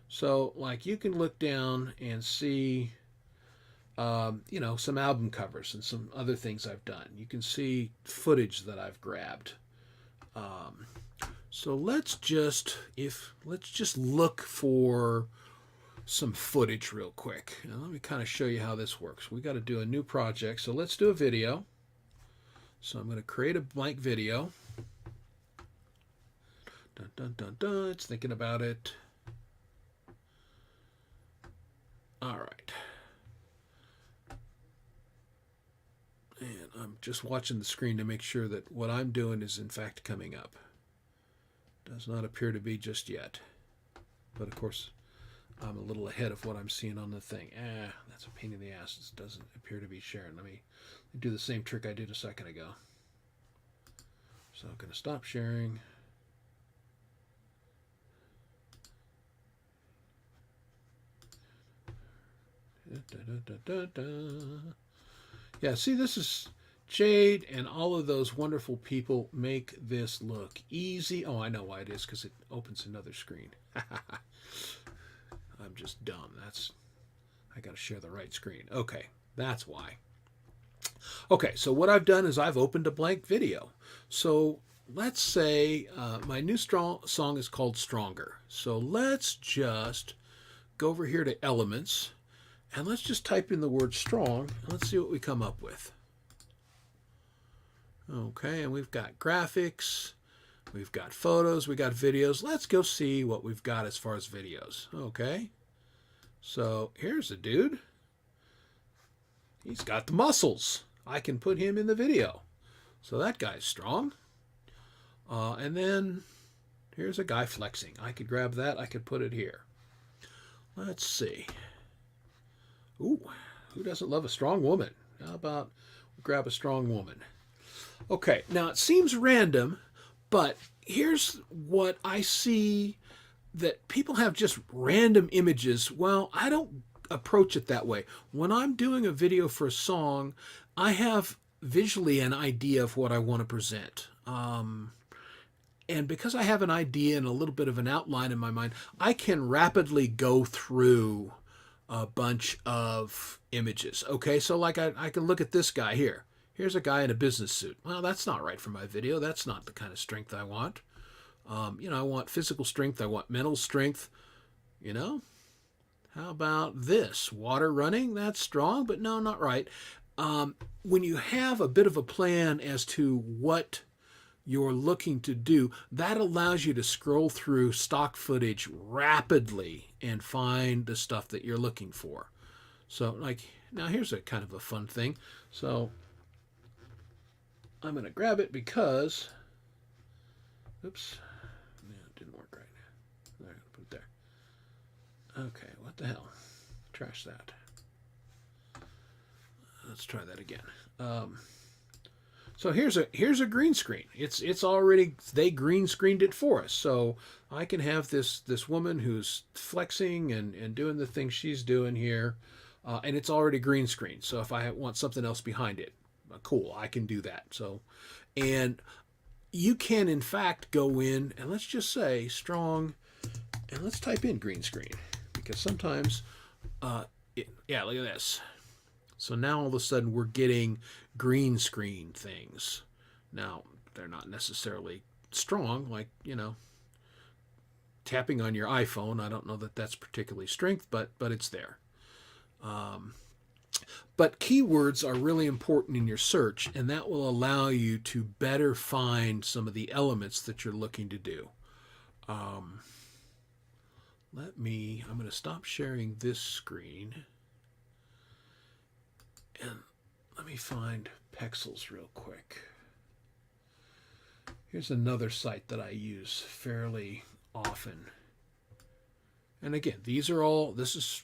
So, like, you can look down and see, you know, some album covers and some other things I've done. You can see footage that I've grabbed. So let's just look for some footage real quick. Now, let me kind of show you how this works. We got to do a new project. So let's do a video. So I'm going to create a blank video. Dun, dun, dun, dun. It's thinking about it. All right. And I'm just watching the screen to make sure that what I'm doing is in fact coming up. Does not appear to be just yet. But of course, I'm a little ahead of what I'm seeing on the thing. That's a pain in the ass. This doesn't appear to be sharing. Let me do the same trick I did a second ago. So I'm going to stop sharing. Yeah, see, this is Jade and all of those wonderful people make this look easy. Oh, I know why it is, because it opens another screen. I'm just dumb. I got to share the right screen. Okay, that's why. Okay, so what I've done is I've opened a blank video. So let's say my new song is called Stronger. So let's just go over here to Elements. And let's just type in the word strong, and let's see what we come up with. Okay, and we've got graphics, we've got photos, we got videos. Let's go see what we've got as far as videos. Okay, so here's a dude. He's got the muscles. I can put him in the video. So that guy's strong. And then here's a guy flexing. I could grab that, I could put it here. Let's see. Ooh, who doesn't love a strong woman? How about we grab a strong woman? Okay, now it seems random, but here's what I see, that people have just random images. Well, I don't approach it that way. When I'm doing a video for a song, I have visually an idea of what I want to present. And because I have an idea and a little bit of an outline in my mind, I can rapidly go through a bunch of images. Okay, so like I can look at this guy here. Here's a guy in a business suit. Well, that's not right for my video. That's not the kind of strength I want. You know, I want physical strength. I want mental strength. You know, how about this? Water running, that's strong, but no, not right. When you have a bit of a plan as to what you're looking to do, that allows you to scroll through stock footage rapidly and find the stuff that you're looking for. So, like, now here's a kind of a fun thing. So I'm going to grab it because, oops, no, it didn't work right. There, I'm going to put it there. Okay, what the hell? Trash that. Let's try that again. So here's a green screen. It's already, they green screened it for us. So I can have this woman who's flexing and doing the thing she's doing here, and it's already green screen. So if I want something else behind it, cool, I can do that. So, and you can in fact go in and let's just say strong, and let's type in green screen because sometimes, yeah, look at this. So now all of a sudden we're getting green screen things. Now, they're not necessarily strong, like, tapping on your iPhone. I don't know that that's particularly strength, but it's there. But keywords are really important in your search, and that will allow you to better find some of the elements that you're looking to do. I'm going to stop sharing this screen. And let me find Pexels real quick. Here's another site that I use fairly often. And again, this is,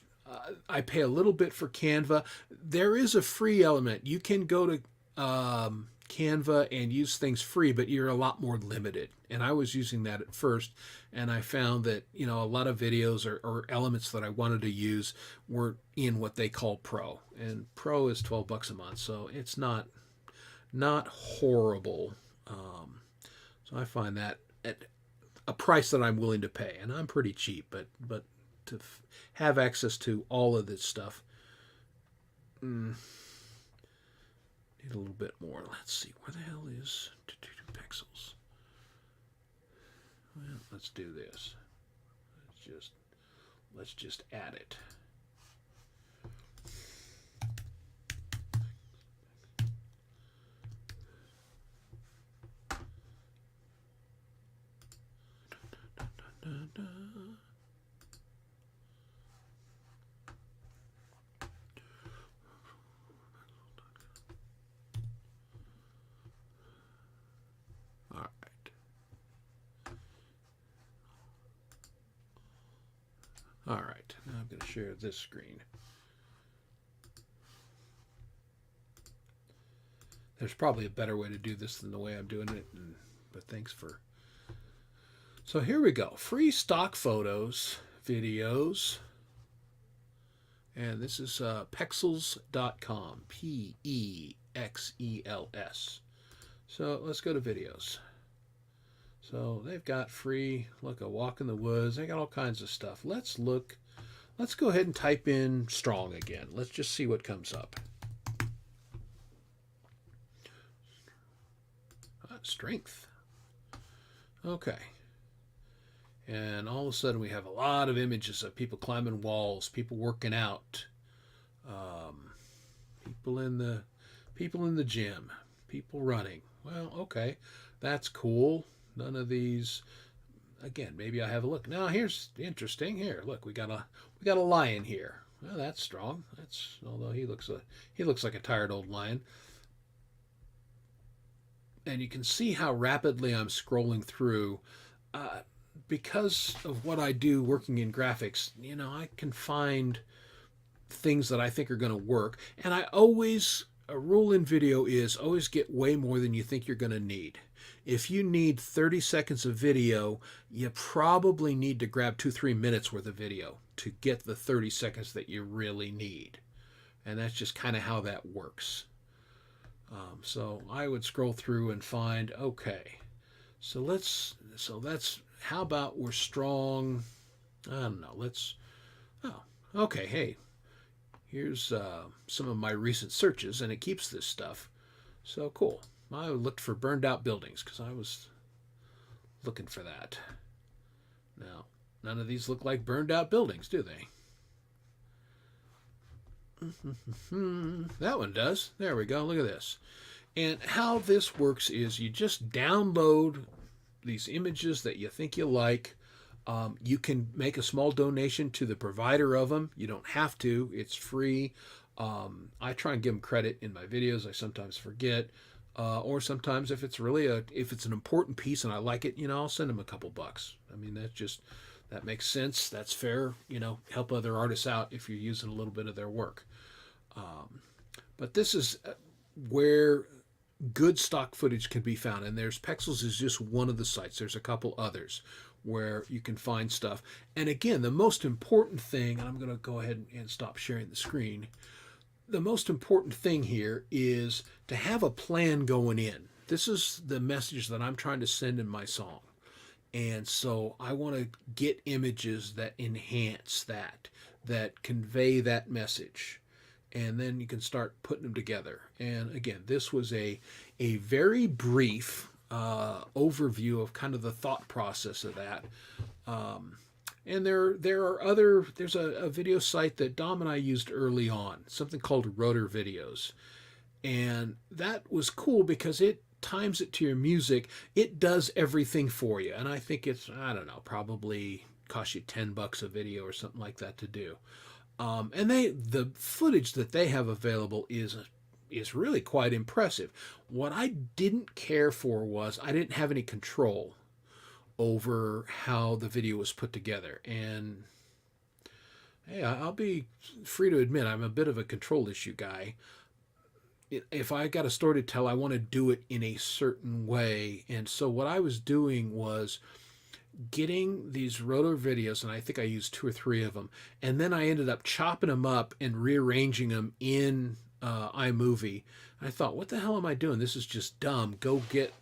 I pay a little bit for Canva. There is a free element. You can go to Canva and use things free, but you're a lot more limited. And I was using that at first, and I found that, a lot of videos or elements that I wanted to use weren't in what they call Pro. And Pro is $12 a month, so it's not horrible. So I find that at a price that I'm willing to pay, and I'm pretty cheap, but to have access to all of this stuff, need a little bit more. Let's see, where the hell is Pexels? Well, let's do this. Let's just add it. All right, now I'm going to share this screen. There's probably a better way to do this than the way I'm doing it, but thanks for... So here we go. Free stock photos, videos, and this is pexels.com, P-E-X-E-L-S. So let's go to videos. So they've got free, look, a walk in the woods. They got all kinds of stuff. Let's go ahead and type in strong again. Let's just see what comes up. Strength. Okay. And all of a sudden we have a lot of images of people climbing walls, people working out, people in the gym, people running. Well, okay, that's cool. None of these. Again, maybe I have a look. Now here's interesting. Here, look, we got a lion here. Well, that's strong. Although he looks like a tired old lion. And you can see how rapidly I'm scrolling through. Because of what I do working in graphics, I can find things that I think are going to work. And a rule in video is always get way more than you think you're going to need. If you need 30 seconds of video, you probably need to grab 2-3 minutes worth of video to get the 30 seconds that you really need. And that's just kind of how that works. So I would scroll through and find, okay, how about we're strong? I don't know. Okay, hey, here's some of my recent searches, and it keeps this stuff. So cool. I looked for burned out buildings because I was looking for that. Now, none of these look like burned out buildings, do they? That one does. There we go. Look at this. And how this works is you just download these images that you think you like. You can make a small donation to the provider of them. You don't have to. It's free. I try and give them credit in my videos. I sometimes forget. Or sometimes if it's an important piece and I like it, I'll send them a couple bucks. I mean, that makes sense. That's fair. Help other artists out if you're using a little bit of their work. But this is where good stock footage can be found, and there's Pexels is just one of the sites. There's a couple others where you can find stuff. And again, the most important thing, and I'm going to go ahead and stop sharing the screen. The most important thing here is to have a plan going in. This is the message that I'm trying to send in my song. And so I want to get images that enhance that convey that message. And then you can start putting them together. And again, this was a very brief overview of kind of the thought process of that. And there's a video site that Dom and I used early on, something called Rotor Videos. And that was cool because it times it to your music. It does everything for you. And I think it's, I don't know, probably cost you $10 a video or something like that to do. And the footage that they have available is really quite impressive. What I didn't care for was I didn't have any control over how the video was put together. And hey, I'll be free to admit I'm a bit of a control issue guy. If I got a story to tell, I want to do it in a certain way. And so what I was doing was getting these rotor videos, and I think I used 2 or 3 of them, and then I ended up chopping them up and rearranging them in iMovie. And I thought, what the hell am I doing? This is just dumb. Go get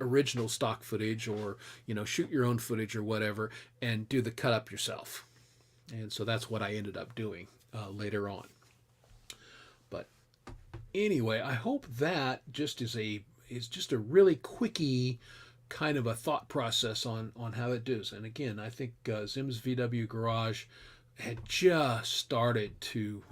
original stock footage, or shoot your own footage or whatever, and do the cut up yourself. And so that's what I ended up doing later on. But anyway, I hope that just is just a really quickie kind of a thought process on how it does. And again, I think Zim's VW Garage had just started to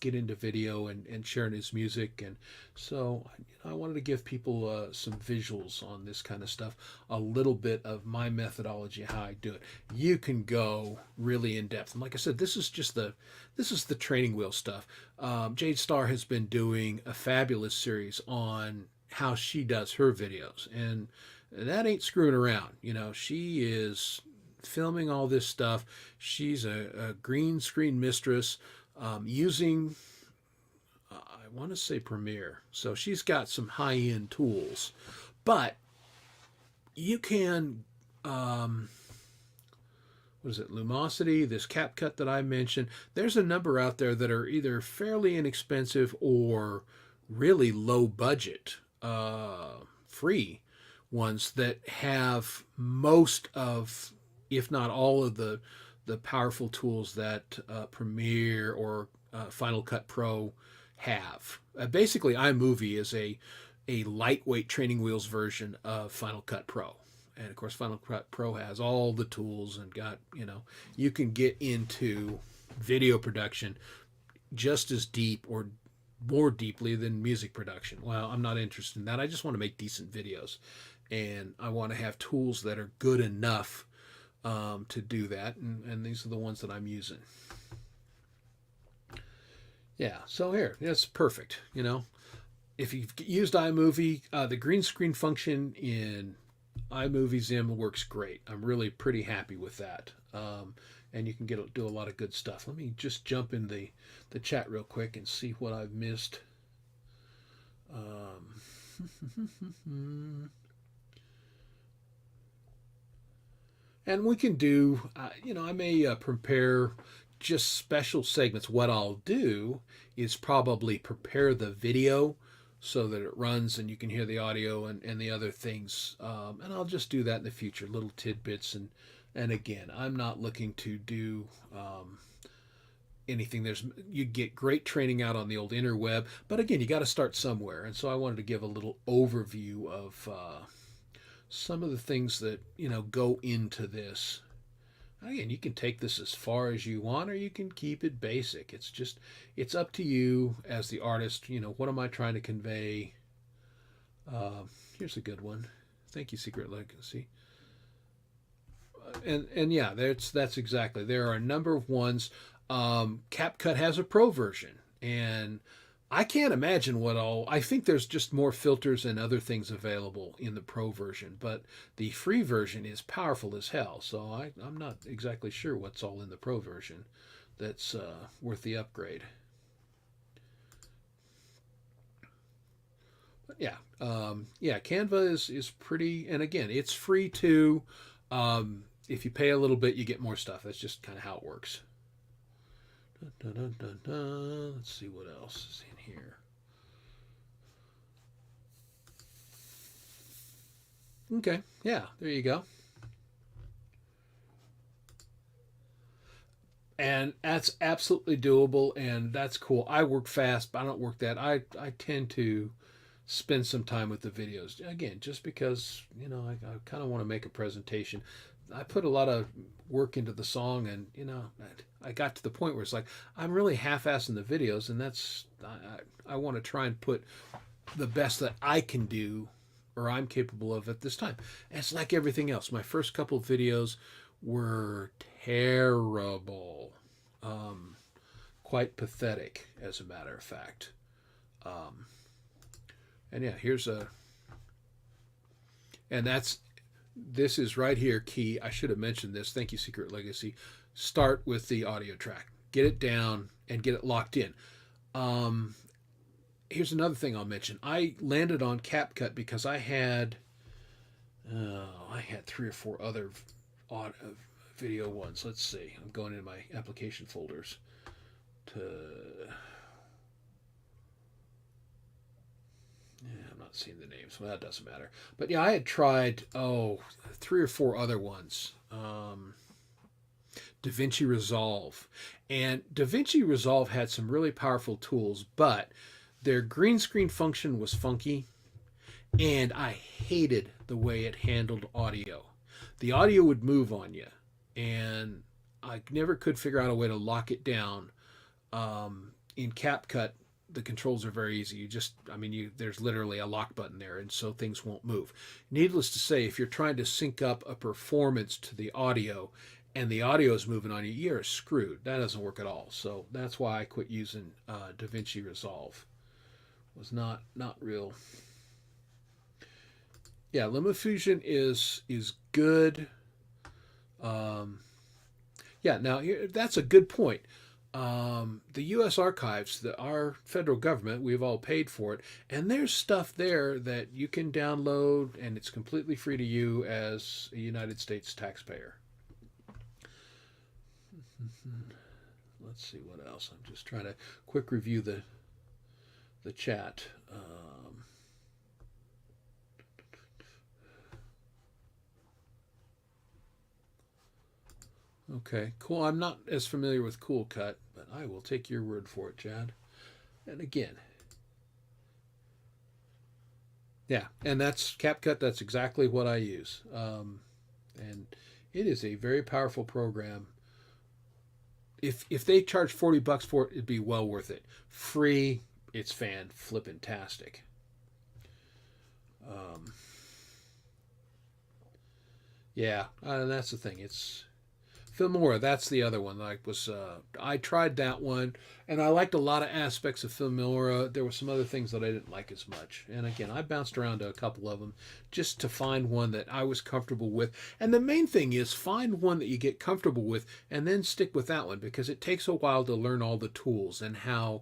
get into video and sharing his music, and so I wanted to give people some visuals on this kind of stuff, a little bit of my methodology, how I do it. You can go really in depth, and like I said, this is the training wheel stuff. Jade Starr has been doing a fabulous series on how she does her videos, and that ain't screwing around. She is filming all this stuff. She's a green screen mistress, using I want to say Premiere. So she's got some high-end tools, but you can what is it, Lumosity, this CapCut that I mentioned. There's a number out there that are either fairly inexpensive or really low budget, free ones that have most of, if not all of the powerful tools that Premiere or Final Cut Pro have. Basically, iMovie is a lightweight training wheels version of Final Cut Pro. And of course, Final Cut Pro has all the tools and got, you can get into video production just as deep or more deeply than music production. Well, I'm not interested in that. I just want to make decent videos. And I want to have tools that are good enough to do that. And these are the ones that I'm using. Yeah, so here, that's perfect. If you've used iMovie, the green screen function in iMovie Zim works great. I'm really pretty happy with that. And you can do a lot of good stuff. Let me just jump in the chat real quick and see what I've missed. And we can do, I may prepare just special segments. What I'll do is probably prepare the video so that it runs and you can hear the audio and the other things. And I'll just do that in the future, little tidbits. And again, I'm not looking to do anything. You get great training out on the old interweb, but again, you got to start somewhere. And so I wanted to give a little overview of some of the things that go into this. Again, you can take this as far as you want, or you can keep it basic. It's up to you as the artist. What am I trying to convey? Here's a good one. Thank you, Secret Legacy. And yeah, that's exactly. There are a number of ones. CapCut has a pro version, and I can't imagine I think there's just more filters and other things available in the pro version, but the free version is powerful as hell. So I'm not exactly sure what's all in the pro version that's worth the upgrade. Yeah, yeah. Canva is pretty, and again, it's free too. If you pay a little bit, you get more stuff. That's just kind of how it works. Dun, dun, dun, dun. Let's see what else is in here. Okay, yeah, there you go. And that's absolutely doable, and that's cool. I work fast, but I don't work that. I tend to spend some time with the videos again, just because I kind of want to make a presentation. I put a lot of work into the song, and I got to the point where it's like I'm really half-assing the videos, and that's I want to try and put the best that I can do or I'm capable of at this time. And it's like everything else. My first couple of videos were terrible, um, quite pathetic, as a matter of fact. Um, and yeah, here's a, and that's this is right here key. I should have mentioned this. Thank you, Secret Legacy. Start with the audio track, get it down, and get it locked in. Um, Here's another thing I'll mention. I landed on CapCut because I had three or four other odd video ones. Let's see. I'm going into my application folders to. Yeah, I'm not seeing the names. Well, that doesn't matter. But yeah, I had tried three or four other ones. DaVinci Resolve, and DaVinci Resolve had some really powerful tools, but their green screen function was funky, and I hated the way it handled audio. The audio would move on you, and I never could figure out a way to lock it down. In CapCut, the controls are very easy. There's literally a lock button there, and so things won't move. Needless to say, if you're trying to sync up a performance to the audio, and the audio is moving on you, you're screwed. That doesn't work at all. So that's why I quit using DaVinci Resolve. It was not real. Yeah, LumaFusion is good. Um, yeah, now that's a good point. The U.S. Archives, our federal government, we've all paid for it, and there's stuff there that you can download, and it's completely free to you as a United States taxpayer. Let's see what else. I'm just trying to quick review the chat. Okay, cool. I'm not as familiar with Cool Cut, but I will take your word for it, Chad. And again, yeah, and that's CapCut. That's exactly what I use, and it is a very powerful program. If they charge $40 for it, it'd be well worth it. Free, it's fan flippin' tastic. Um, yeah, that's the thing. It's Filmora. That's the other one. I tried that one, and I liked a lot of aspects of Filmora. There were some other things that I didn't like as much. And again, I bounced around to a couple of them just to find one that I was comfortable with. And the main thing is find one that you get comfortable with, and then stick with that one, because it takes a while to learn all the tools and how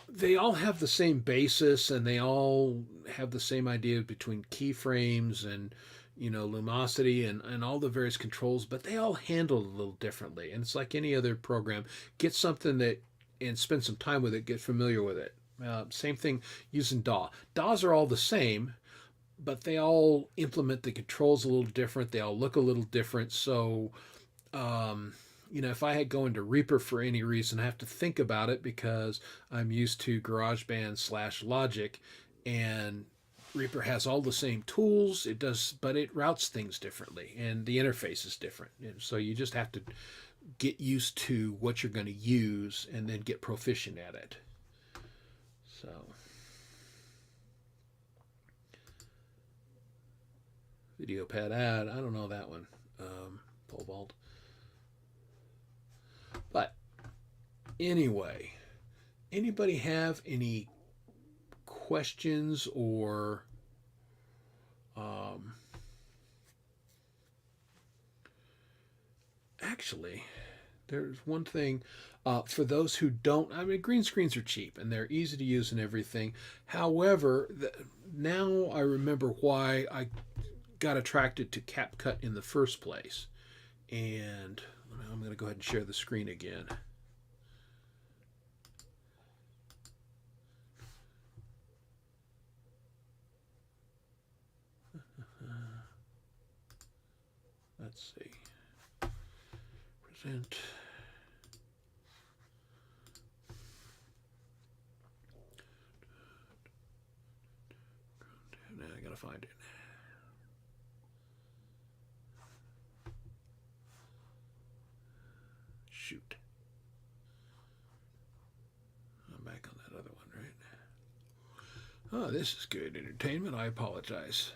they all have the same basis, and they all have the same idea between keyframes and lumosity and all the various controls, but they all handle it a little differently. And it's like any other program. Get something that and spend some time with it, get familiar with it. Same thing using DAW. DAWs are all the same, but they all implement the controls a little different. They all look a little different. So if I had go into Reaper for any reason, I have to think about it, because I'm used to GarageBand / Logic, and Reaper has all the same tools. It does, but it routes things differently, and the interface is different. And so you just have to get used to what you're going to use, and then get proficient at it. So, video pad ad. I don't know that one. Pole vault. But anyway, anybody have any questions or actually There's one thing for those who don't. I mean, green screens are cheap and they're easy to use and everything. However, now I remember why I got attracted to CapCut in the first place. And I'm going to go ahead and share the screen again. Let's see. Present. Now I gotta find it. Shoot. I'm back on that other one, right? Oh, this is good entertainment. I apologize.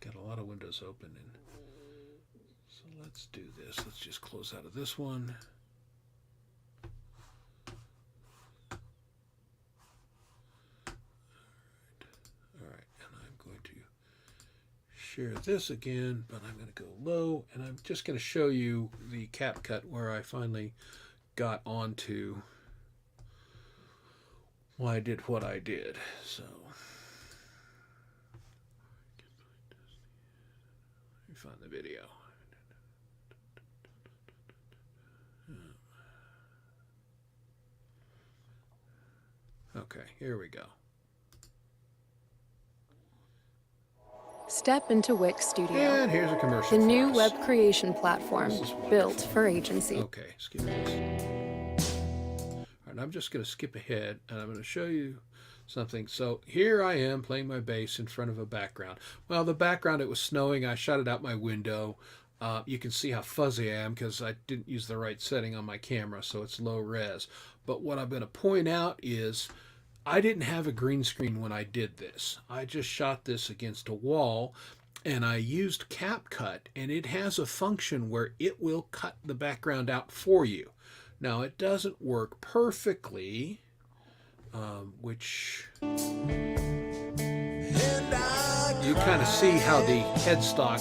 Got a lot of windows open, and so let's do this. Let's just close out of this one. All right, and I'm going to share this again, but I'm going to go low, and I'm just going to show you the CapCut where I finally got onto why I did what I did. So let me find the video. Okay, here we go. Step into Wix Studio, And here's a commercial. the for new us. web creation platform This is wonderful. built for agency. Okay, skip this. All right, I'm just going to skip ahead and I'm going to show you something. So here I am playing my bass in front of a background. Well, the background, it was snowing. I shot it out my window. You can see how fuzzy I am because I didn't use the right setting on my camera, so it's low res. But what I'm going to point out is I didn't have a green screen when I did this. I just shot this against a wall and I used CapCut, and it has a function where it will cut the background out for you. Now, it doesn't work perfectly, which you kind of see how the headstock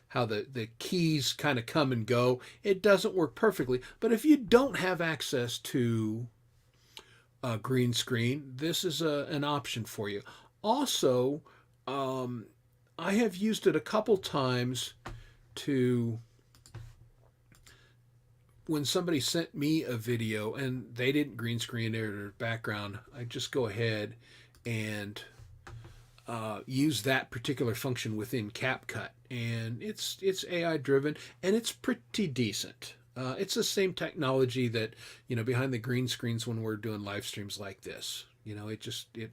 how the keys kind of come and go. It doesn't work perfectly, but if you don't have access to a green screen, this is an option for you. Also, I have used it a couple times to when somebody sent me a video and they didn't green screen their background, I just go ahead and use that particular function within CapCut, and it's AI driven and it's pretty decent. It's the same technology that behind the green screens when we're doing live streams like this. It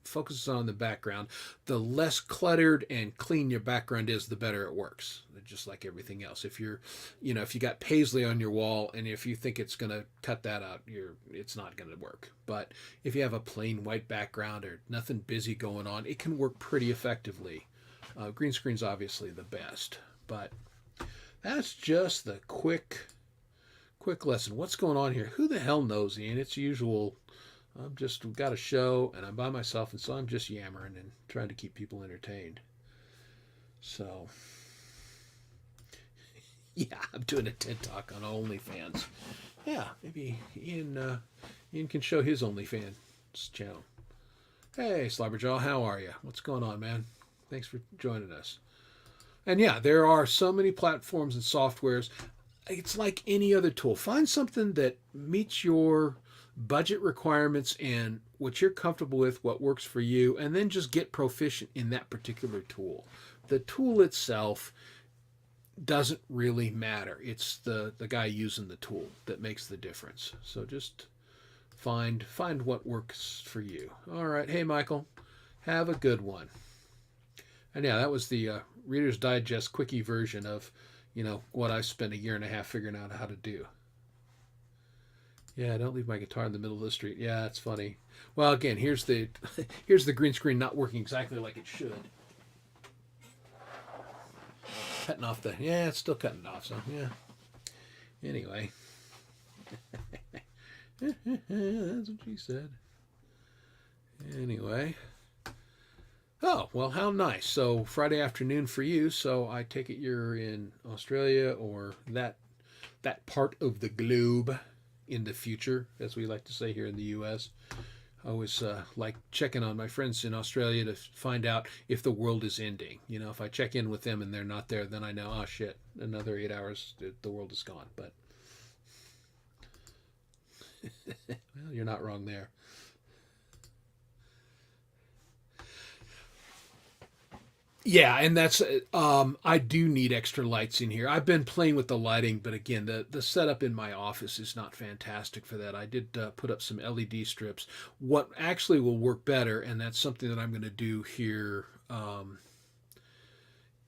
focuses on the background. The less cluttered and clean your background is, the better it works. Just like everything else. If you're, if you got paisley on your wall and if you think it's going to cut that out, it's not going to work. But if you have a plain white background or nothing busy going on, it can work pretty effectively. Green screen's obviously the best, but that's just the quick lesson. What's going on here? Who the hell knows, Ian? It's usual. We've got a show and I'm by myself, and so I'm just yammering and trying to keep people entertained. So, yeah, I'm doing a TED Talk on OnlyFans. Yeah, maybe Ian can show his OnlyFans channel. Hey, Slobberjaw, how are you? What's going on, man? Thanks for joining us. And yeah, there are so many platforms and softwares. It's like any other tool. Find something that meets your budget requirements and what you're comfortable with, what works for you, and then just get proficient in that particular tool. The tool itself doesn't really matter. It's the guy using the tool that makes the difference. So just find what works for you. All right. Hey, Michael, have a good one. And yeah, that was the Reader's Digest quickie version of, what I spent a year and a half figuring out how to do. Yeah, don't leave my guitar in the middle of the street. Yeah, it's funny. Well, again, here's the green screen not working exactly like it should. Cutting off it's still cutting it off, so yeah. Anyway. That's what she said. Anyway. Oh, well, how nice. So Friday afternoon for you. So I take it you're in Australia or that part of the globe in the future, as we like to say here in the U.S. I always like checking on my friends in Australia to find out if the world is ending. You know, if I check in with them and they're not there, then I know, oh shit, another 8 hours, the world is gone. But well, you're not wrong there. Yeah, and that's I do need extra lights in here. I've been playing with the lighting, but again, the setup in my office is not fantastic for that. I did put up some LED strips. What actually will work better, and that's something that I'm going to do here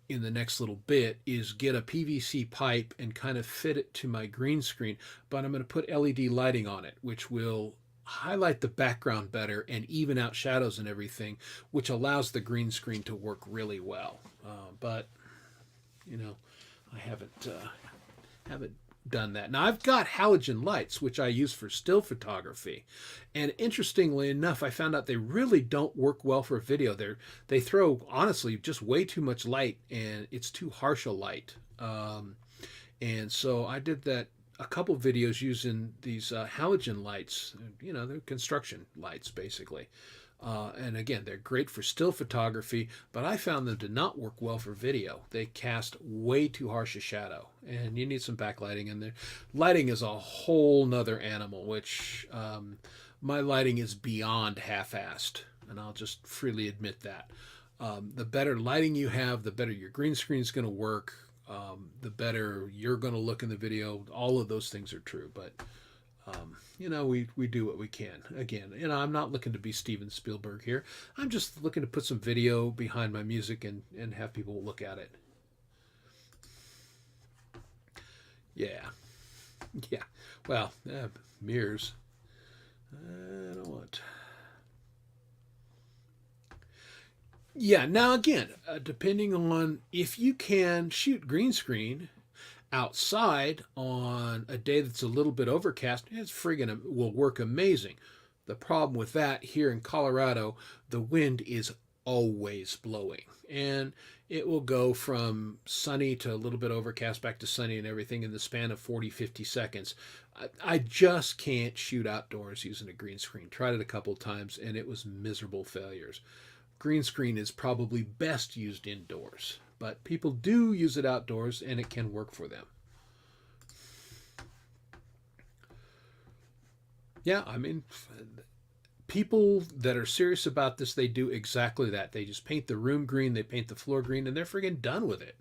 in the next little bit, is get a PVC pipe and kind of fit it to my green screen. But I'm going to put LED lighting on it, which will highlight the background better and even out shadows and everything, which allows the green screen to work really well. But you know, I haven't done that. Now I've got halogen lights, which I use for still photography, and interestingly enough, I found out they really don't work well for video. They throw honestly just way too much light, and it's too harsh a light. And so I did that a couple videos using these halogen lights. You know, they're construction lights basically. And again, they're great for still photography, but I found them to not work well for video. They cast way too harsh a shadow, and you need some backlighting in there. Lighting is a whole nother animal, which my lighting is beyond half-assed, and I'll just freely admit that. The better lighting you have, the better your green screen is going to work, the better you're going to look in the video. All of those things are true, but you know, we do what we can. Again, you know, I'm not looking to be Steven Spielberg here. I'm just looking to put some video behind my music and have people look at it. Yeah. Yeah. Well, mirrors. I don't want. Yeah, now again, depending on if you can shoot green screen outside on a day that's a little bit overcast, it's friggin' will work amazing. The problem with that here in Colorado, the wind is always blowing, and it will go from sunny to a little bit overcast back to sunny and everything in the span of 40, 50 seconds. I just can't shoot outdoors using a green screen. Tried it a couple of times and it was miserable failures. Green screen is probably best used indoors, but people do use it outdoors and it can work for them. Yeah, I mean, people that are serious about this, they do exactly that. They just paint the room green, they paint the floor green, and they're friggin' done with it.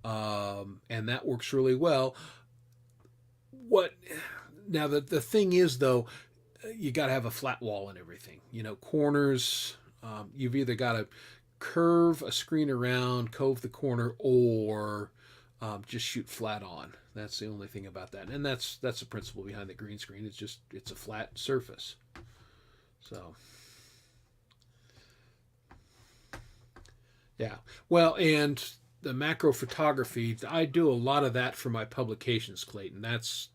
And that works really well. What now? The thing is, though, you got to have a flat wall and everything. You know, corners. You've either got to curve a screen around, cove the corner, or just shoot flat on. That's the only thing about that, and that's the principle behind the green screen. It's a flat surface. So yeah, well, and the macro photography, I do a lot of that for my publications, Clayton. That's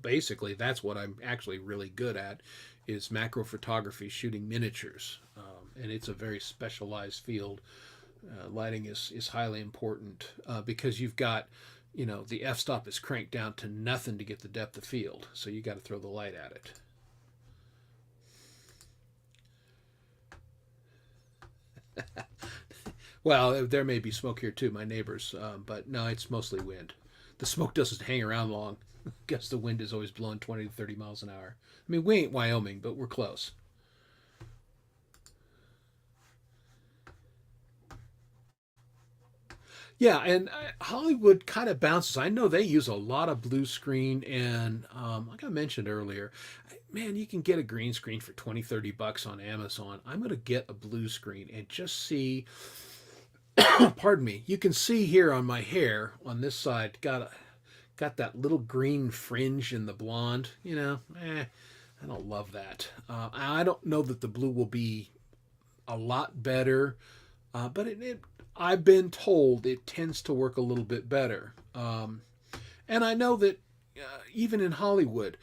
basically that's what I'm actually really good at, is macro photography, shooting miniatures, and it's a very specialized field. Lighting is highly important because you've got, you know, the f-stop is cranked down to nothing to get the depth of field, so you got to throw the light at it. Well, there may be smoke here too, my neighbors, but no, it's mostly wind. The smoke doesn't hang around long. I guess the wind is always blowing 20 to 30 miles an hour. I mean, we ain't Wyoming, but we're close. Yeah, and Hollywood kind of bounces. I know they use a lot of blue screen, and like I mentioned earlier, man, you can get a green screen for 20, $30 on Amazon. I'm going to get a blue screen and just see, pardon me, you can see here on my hair on this side, got that little green fringe in the blonde, you know, I don't love that. I don't know that the blue will be a lot better, but I've been told it tends to work a little bit better. And I know that even in Hollywood,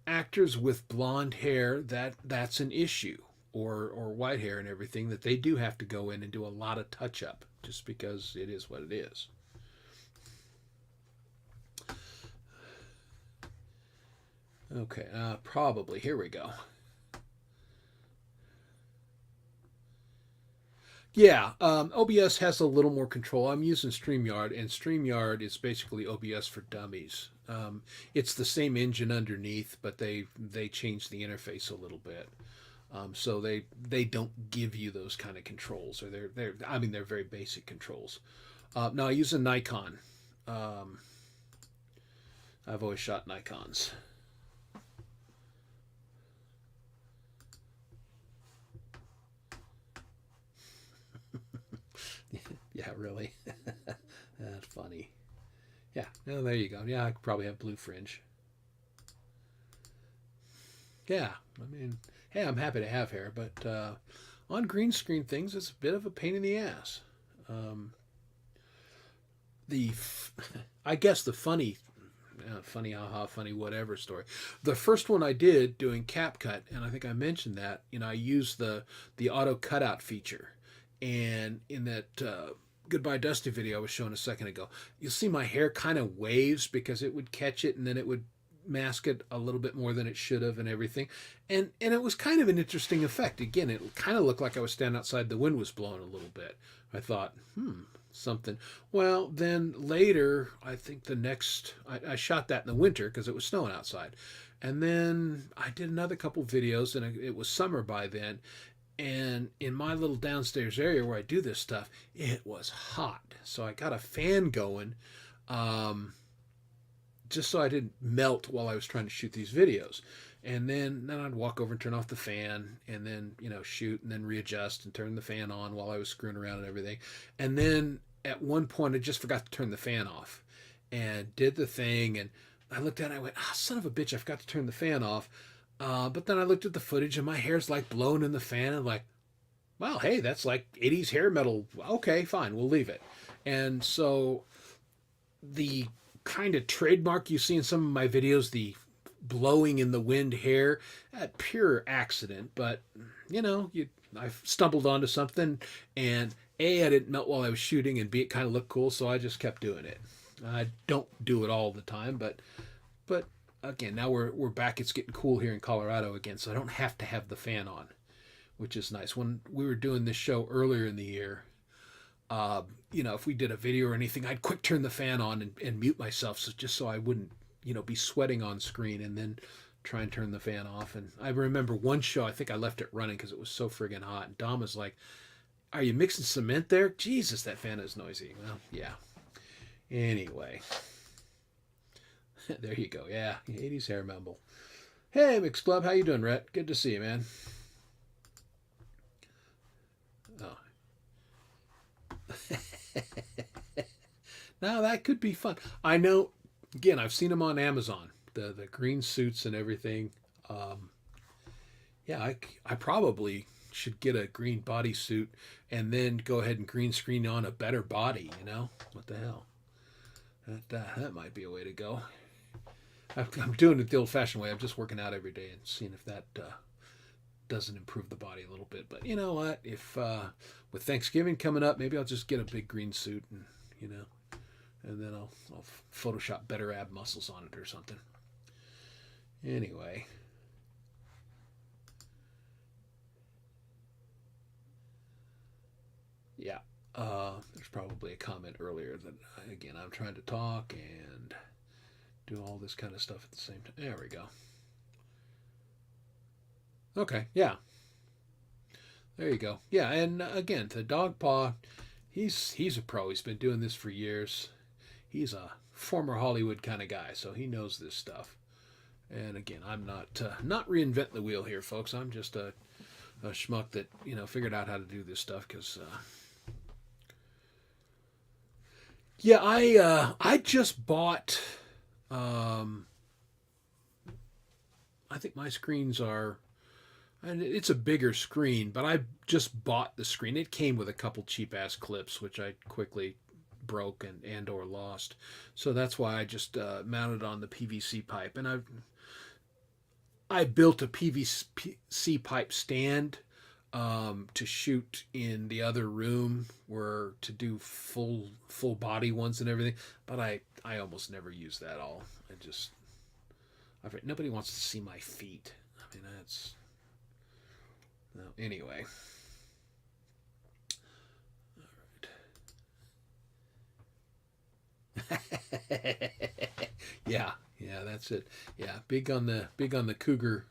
actors with blonde hair, that's an issue. or white hair and everything, that they do have to go in and do a lot of touch up just because it is what it is. Okay, probably. Here we go. Yeah, OBS has a little more control. I'm using StreamYard, and StreamYard is basically OBS for dummies. It's the same engine underneath, but they changed the interface a little bit. So they don't give you those kind of controls, or they're very basic controls. Now I use a Nikon. I've always shot Nikons. Yeah, really. That's funny. Yeah, well, there you go. Yeah, I could probably have blue fringe. Yeah, I mean, hey, I'm happy to have hair, but on green screen things, it's a bit of a pain in the ass. Um, the, I guess the funny haha, funny whatever story. The first one I did doing CapCut, and I think I mentioned that, I used the auto cutout feature, and in that Goodbye Dusty video I was showing a second ago, you'll see my hair kind of waves because it would catch it and then it would mask it a little bit more than it should have and everything. And it was kind of an interesting effect. Again, it kind of looked like I was standing outside, the wind was blowing a little bit. I thought, something. Well, then later, I think I shot that in the winter because it was snowing outside. And then I did another couple videos, and it was summer by then. And in my little downstairs area where I do this stuff, it was hot. So I got a fan going, just so I didn't melt while I was trying to shoot these videos. And then I'd walk over and turn off the fan, and then, shoot, and then readjust and turn the fan on while I was screwing around and everything. And then at one point, I just forgot to turn the fan off and did the thing. And I looked at it and I went, son of a bitch, I forgot to turn the fan off. But then I looked at the footage and my hair's like blowing in the fan, and like, well, hey, that's like 80s hair metal. Okay, fine, we'll leave it. And so the kind of trademark you see in some of my videos, the blowing in the wind hair, pure accident. But, I stumbled onto something, and A, I didn't melt while I was shooting, and B, it kind of looked cool, so I just kept doing it. I don't do it all the time, but again, now we're back. It's getting cool here in Colorado again, so I don't have to have the fan on, which is nice. When we were doing this show earlier in the year, if we did a video or anything, I'd quick turn the fan on and mute myself, so I wouldn't, be sweating on screen, and then try and turn the fan off. And I remember one show, I think I left it running because it was so friggin' hot. And Dom was like, "Are you mixing cement there? Jesus, that fan is noisy." Well, yeah. Anyway. There you go. Yeah, 80s hair mumble. Hey, Mixed Club, how you doing, Rhett? Good to see you, man. Oh. Now that could be fun. I know. Again, I've seen them on Amazon. The green suits and everything. Yeah, I probably should get a green bodysuit and then go ahead and green screen on a better body. What the hell? That might be a way to go. I'm doing it the old-fashioned way. I'm just working out every day and seeing if that doesn't improve the body a little bit. But you know what? If with Thanksgiving coming up, maybe I'll just get a big green suit and and then I'll Photoshop better ab muscles on it or something. Anyway. Yeah. There's probably a comment earlier that, again, I'm trying to talk and do all this kind of stuff at the same time. There we go. Okay, yeah. There you go. Yeah, and again, the dog paw, he's a pro. He's been doing this for years. He's a former Hollywood kind of guy, so he knows this stuff. And again, I'm not reinventing the wheel here, folks. I'm just a schmuck that figured out how to do this stuff because. Yeah, I just bought. I think my screens are, and it's a bigger screen, but I just bought the screen. It came with a couple cheap ass clips, which I quickly broke and or lost. So that's why I just mounted on the PVC pipe, and I built a PVC pipe stand to shoot in the other room, where to do full body ones and everything. But I almost never use that all. Nobody wants to see my feet. I mean, that's no. Anyway. All right. Yeah, that's it. Yeah, big on the cougar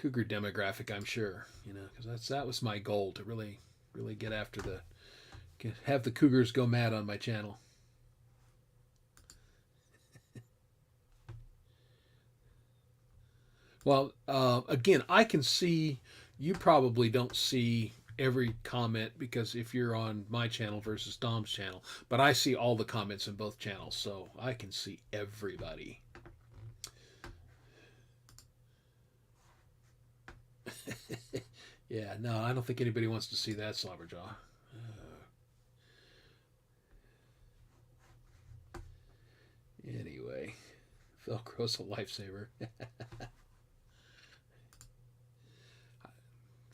demographic, I'm sure. Because that was my goal, to really get after have the cougars go mad on my channel. Well, again, I can see, you probably don't see every comment, because if you're on my channel versus Dom's channel, but I see all the comments in both channels, so I can see everybody. Yeah, no, I don't think anybody wants to see that slobberjaw. Anyway, Velcro's a lifesaver.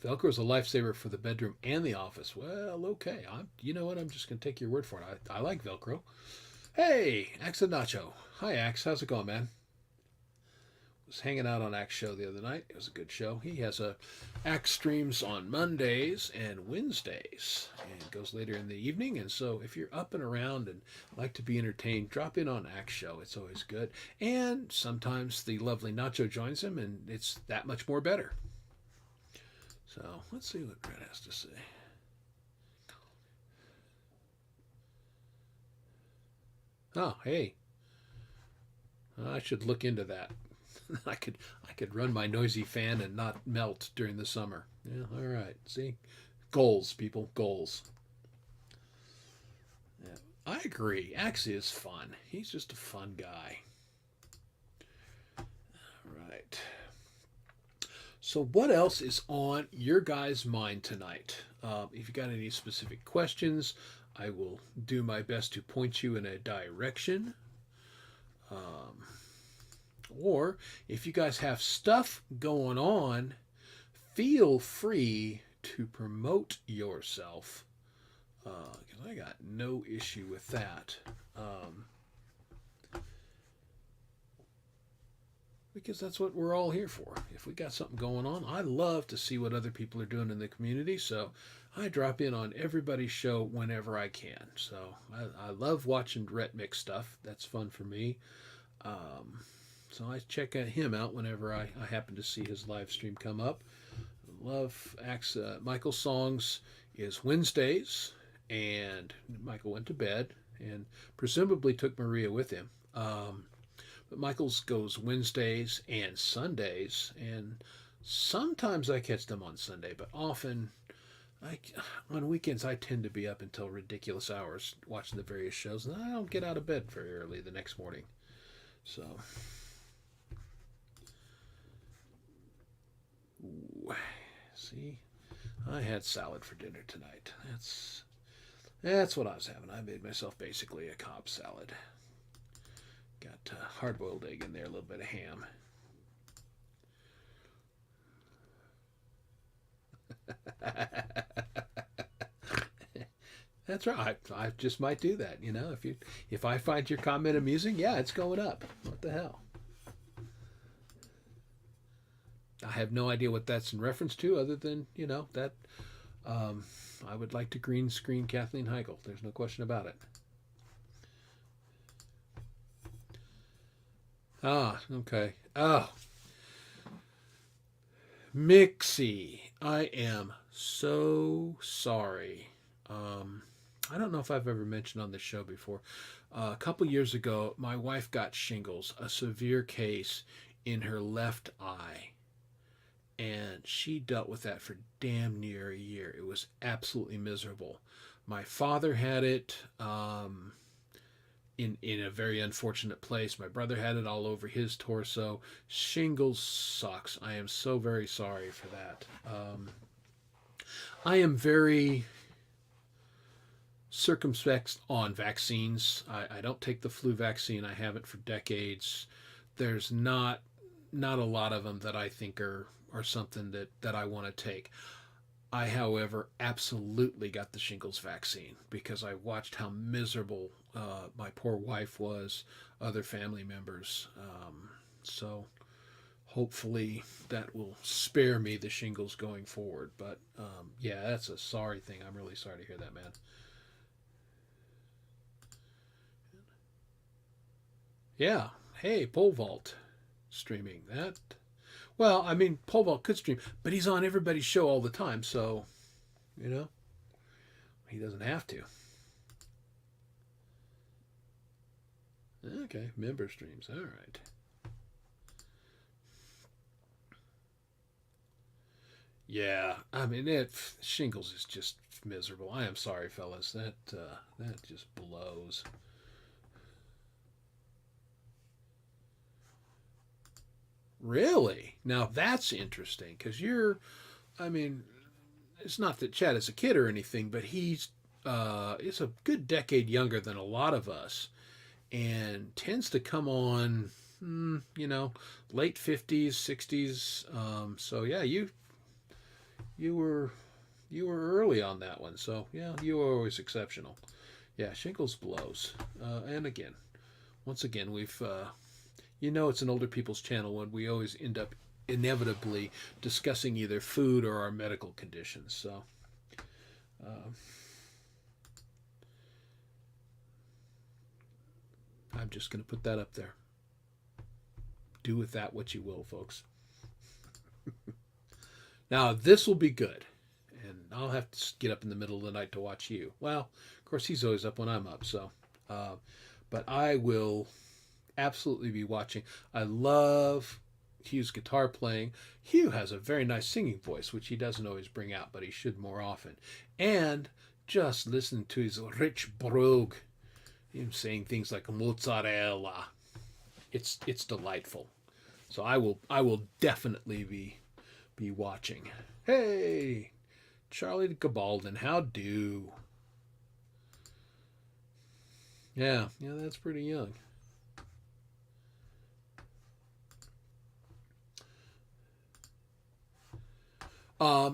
Velcro's a lifesaver for the bedroom and the office. Well, okay. You know what? I'm just going to take your word for it. I like Velcro. Hey, Axe and Nacho. Hi, Axe. How's it going, man? Was hanging out on Axe show the other night. It was a good show. He has Axe streams on Mondays and Wednesdays, and goes later in the evening. And so if you're up and around and like to be entertained, drop in on Axe show. It's always good. And sometimes the lovely Nacho joins him, and it's that much more better. So let's see what Brett has to say. Oh, hey. I should look into that. I could run my noisy fan and not melt during the summer. Yeah, all right. See? Goals, people. Goals. Yeah, I agree. Axe is fun. He's just a fun guy. All right. So what else is on your guys' mind tonight? If you got any specific questions, I will do my best to point you in a direction. Or if you guys have stuff going on, feel free to promote yourself. Because I got no issue with that. Because that's what we're all here for. If we got something going on, I love to see what other people are doing in the community, so I drop in on everybody's show whenever I can. So I love watching Rhett mix stuff. That's fun for me. So I check him out whenever I happen to see his live stream come up. Love Michael's songs is Wednesdays, and Michael went to bed and presumably took Maria with him. But Michael's goes Wednesdays and Sundays, and sometimes I catch them on Sunday, but often on weekends I tend to be up until ridiculous hours watching the various shows, and I don't get out of bed very early the next morning. So, ooh, see, I had salad for dinner tonight. That's what I was having. I made myself basically a Cobb salad. Got hard-boiled egg in there, a little bit of ham. That's right. I just might do that. If I find your comment amusing, yeah, it's going up. What the hell? I have no idea what that's in reference to, other than that. I would like to green screen Kathleen Heigl. There's no question about it. Ah, okay. Oh. Mixie, I am so sorry. I don't know if I've ever mentioned on the show before. A couple years ago, my wife got shingles, a severe case in her left eye. And she dealt with that for damn near a year. It was absolutely miserable. My father had it. In a very unfortunate place. My brother had it all over his torso. Shingles sucks. I am so very sorry for that. I am very circumspect on vaccines. I don't take the flu vaccine. I haven't for decades. There's not a lot of them that I think are something that I want to take. I, however, absolutely got the shingles vaccine because I watched how miserable my poor wife was, other family members. So hopefully that will spare me the shingles going forward. But yeah, that's a sorry thing. I'm really sorry to hear that, man. Yeah. Hey, pole vault streaming that. Well, I mean, pole vault could stream, but he's on everybody's show all the time, so you know he doesn't have to. Okay, member streams. All right. Yeah, I mean, shingles is just miserable. I am sorry, fellas. That just blows. Really? Now that's interesting because I mean, it's not that Chad is a kid or anything, but is a good decade younger than a lot of us, and tends to come on, you know, late 50s, 60s. So yeah, you were you were early on that one. So yeah, you were always exceptional. Yeah, shingles blows. And again, once again, it's an older people's channel when we always end up inevitably discussing either food or our medical conditions. So, uh, I'm just going to put that up there. Do with that what you will, folks. Now, this will be good. And I'll have to get up in the middle of the night to watch you. Well, of course, he's always up when I'm up. So, but I will absolutely be watching. I love Hugh's guitar playing. Hugh has a very nice singing voice, which he doesn't always bring out, but he should more often. And just listen to his rich brogue, him saying things like mozzarella. It's delightful. So I will definitely be watching. Hey, Charlie the Gabaldon, how do? Yeah, that's pretty young.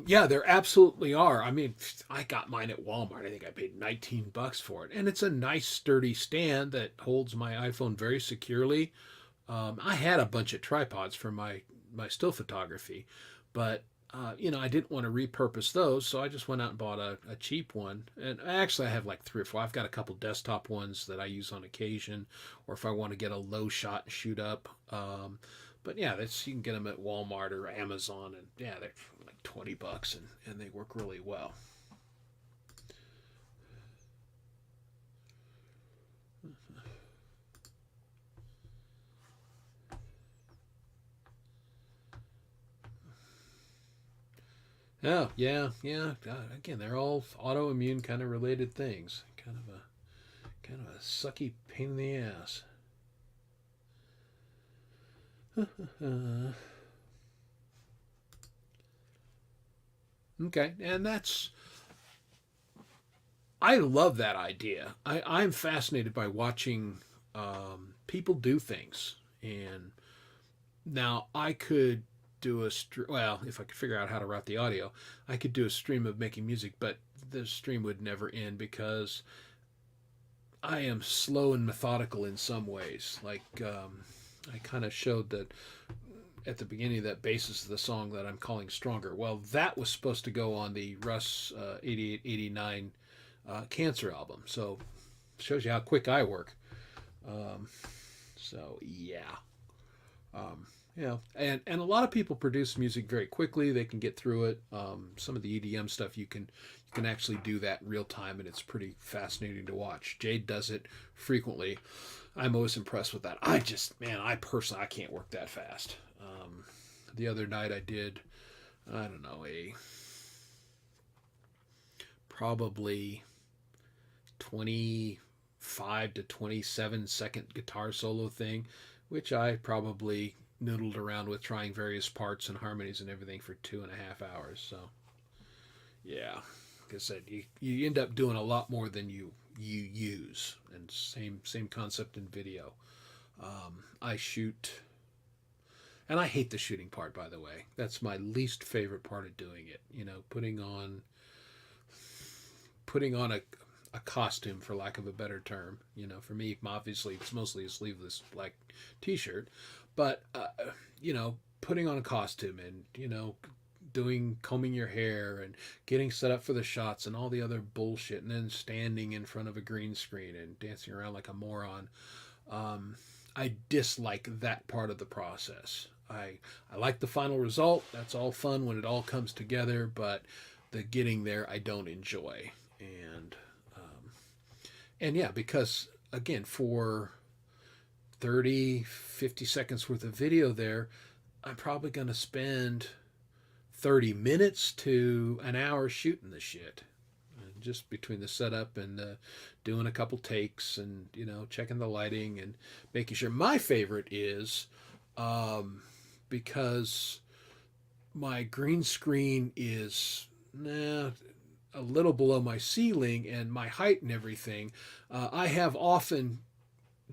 Yeah, there absolutely are. I mean, I got mine at Walmart. I think I paid $19 for it, and it's a nice, sturdy stand that holds my iPhone very securely. I had a bunch of tripods for my still photography, but I didn't want to repurpose those, so I just went out and bought a cheap one. And actually, I have like three or four. I've got a couple desktop ones that I use on occasion, or if I want to get a low shot and shoot up. But yeah, you can get them at Walmart or Amazon, and yeah, they're like $20, and they work really well. Yeah. Again, they're all autoimmune kind of related things. Kind of a sucky pain in the ass. Okay, and I love that idea. I'm fascinated by watching people do things. And now I could do well, if I could figure out how to route the audio, I could do a stream of making music, but the stream would never end because I am slow and methodical in some ways. Like, I kind of showed that at the beginning of that basis of the song that I'm calling Stronger. Well, that was supposed to go on the Russ 8889 Cancer album. So shows you how quick I work. So yeah. And a lot of people produce music very quickly. They can get through it. Some of the EDM stuff you can actually do that in real time, and it's pretty fascinating to watch. Jade does it frequently. I'm always impressed with that. I personally, I can't work that fast. The other night I did, I don't know, probably 25 to 27-second guitar solo thing, which I probably noodled around with trying various parts and harmonies and everything for 2.5 hours. So, yeah, like I said, you end up doing a lot more than you use, and same concept in video. I shoot. And I hate the shooting part, by the way. That's my least favorite part of doing it. You know, putting on a costume, for lack of a better term. You know, for me, obviously, it's mostly a sleeveless black T-shirt, but you know, putting on a costume and combing your hair and getting set up for the shots and all the other bullshit, and then standing in front of a green screen and dancing around like a moron. I dislike that part of the process. I like the final result. That's all fun when it all comes together, but the getting there I don't enjoy. And yeah, because again, for 30, 50 seconds worth of video there, I'm probably going to spend 30 minutes to an hour shooting the shit. Just between the setup and doing a couple takes and, checking the lighting and making sure. My favorite is because my green screen is a little below my ceiling and my height and everything. I have often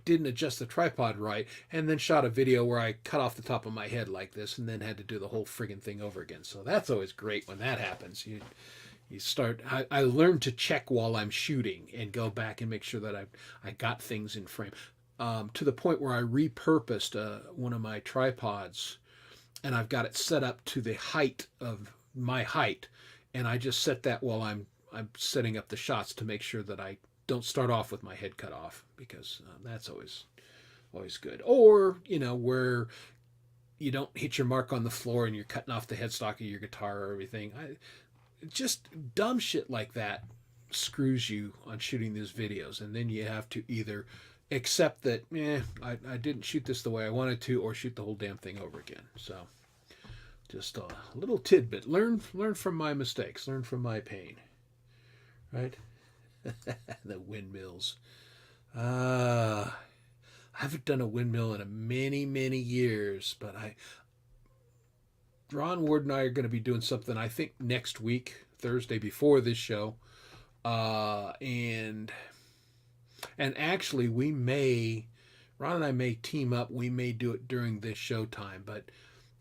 didn't adjust the tripod right and then shot a video where I cut off the top of my head like this and then had to do the whole friggin' thing over again. So that's always great when that happens. You start. I learned to check while I'm shooting and go back and make sure that I got things in frame. To the point where I repurposed one of my tripods, and I've got it set up to the height of my height, and I just set that while I'm setting up the shots to make sure that I don't start off with my head cut off, because that's always good. Or where you don't hit your mark on the floor and you're cutting off the headstock of your guitar or everything. Just dumb shit like that screws you on shooting these videos, and then you have to either accept that I didn't shoot this the way I wanted to, or shoot the whole damn thing over again. So just a little tidbit. Learn from my mistakes, learn from my pain, right? The windmills. I haven't done a windmill in many years, but Ron Ward and I are going to be doing something, I think, next week, Thursday before this show. And actually, Ron and I may team up. We may do it during this show time, but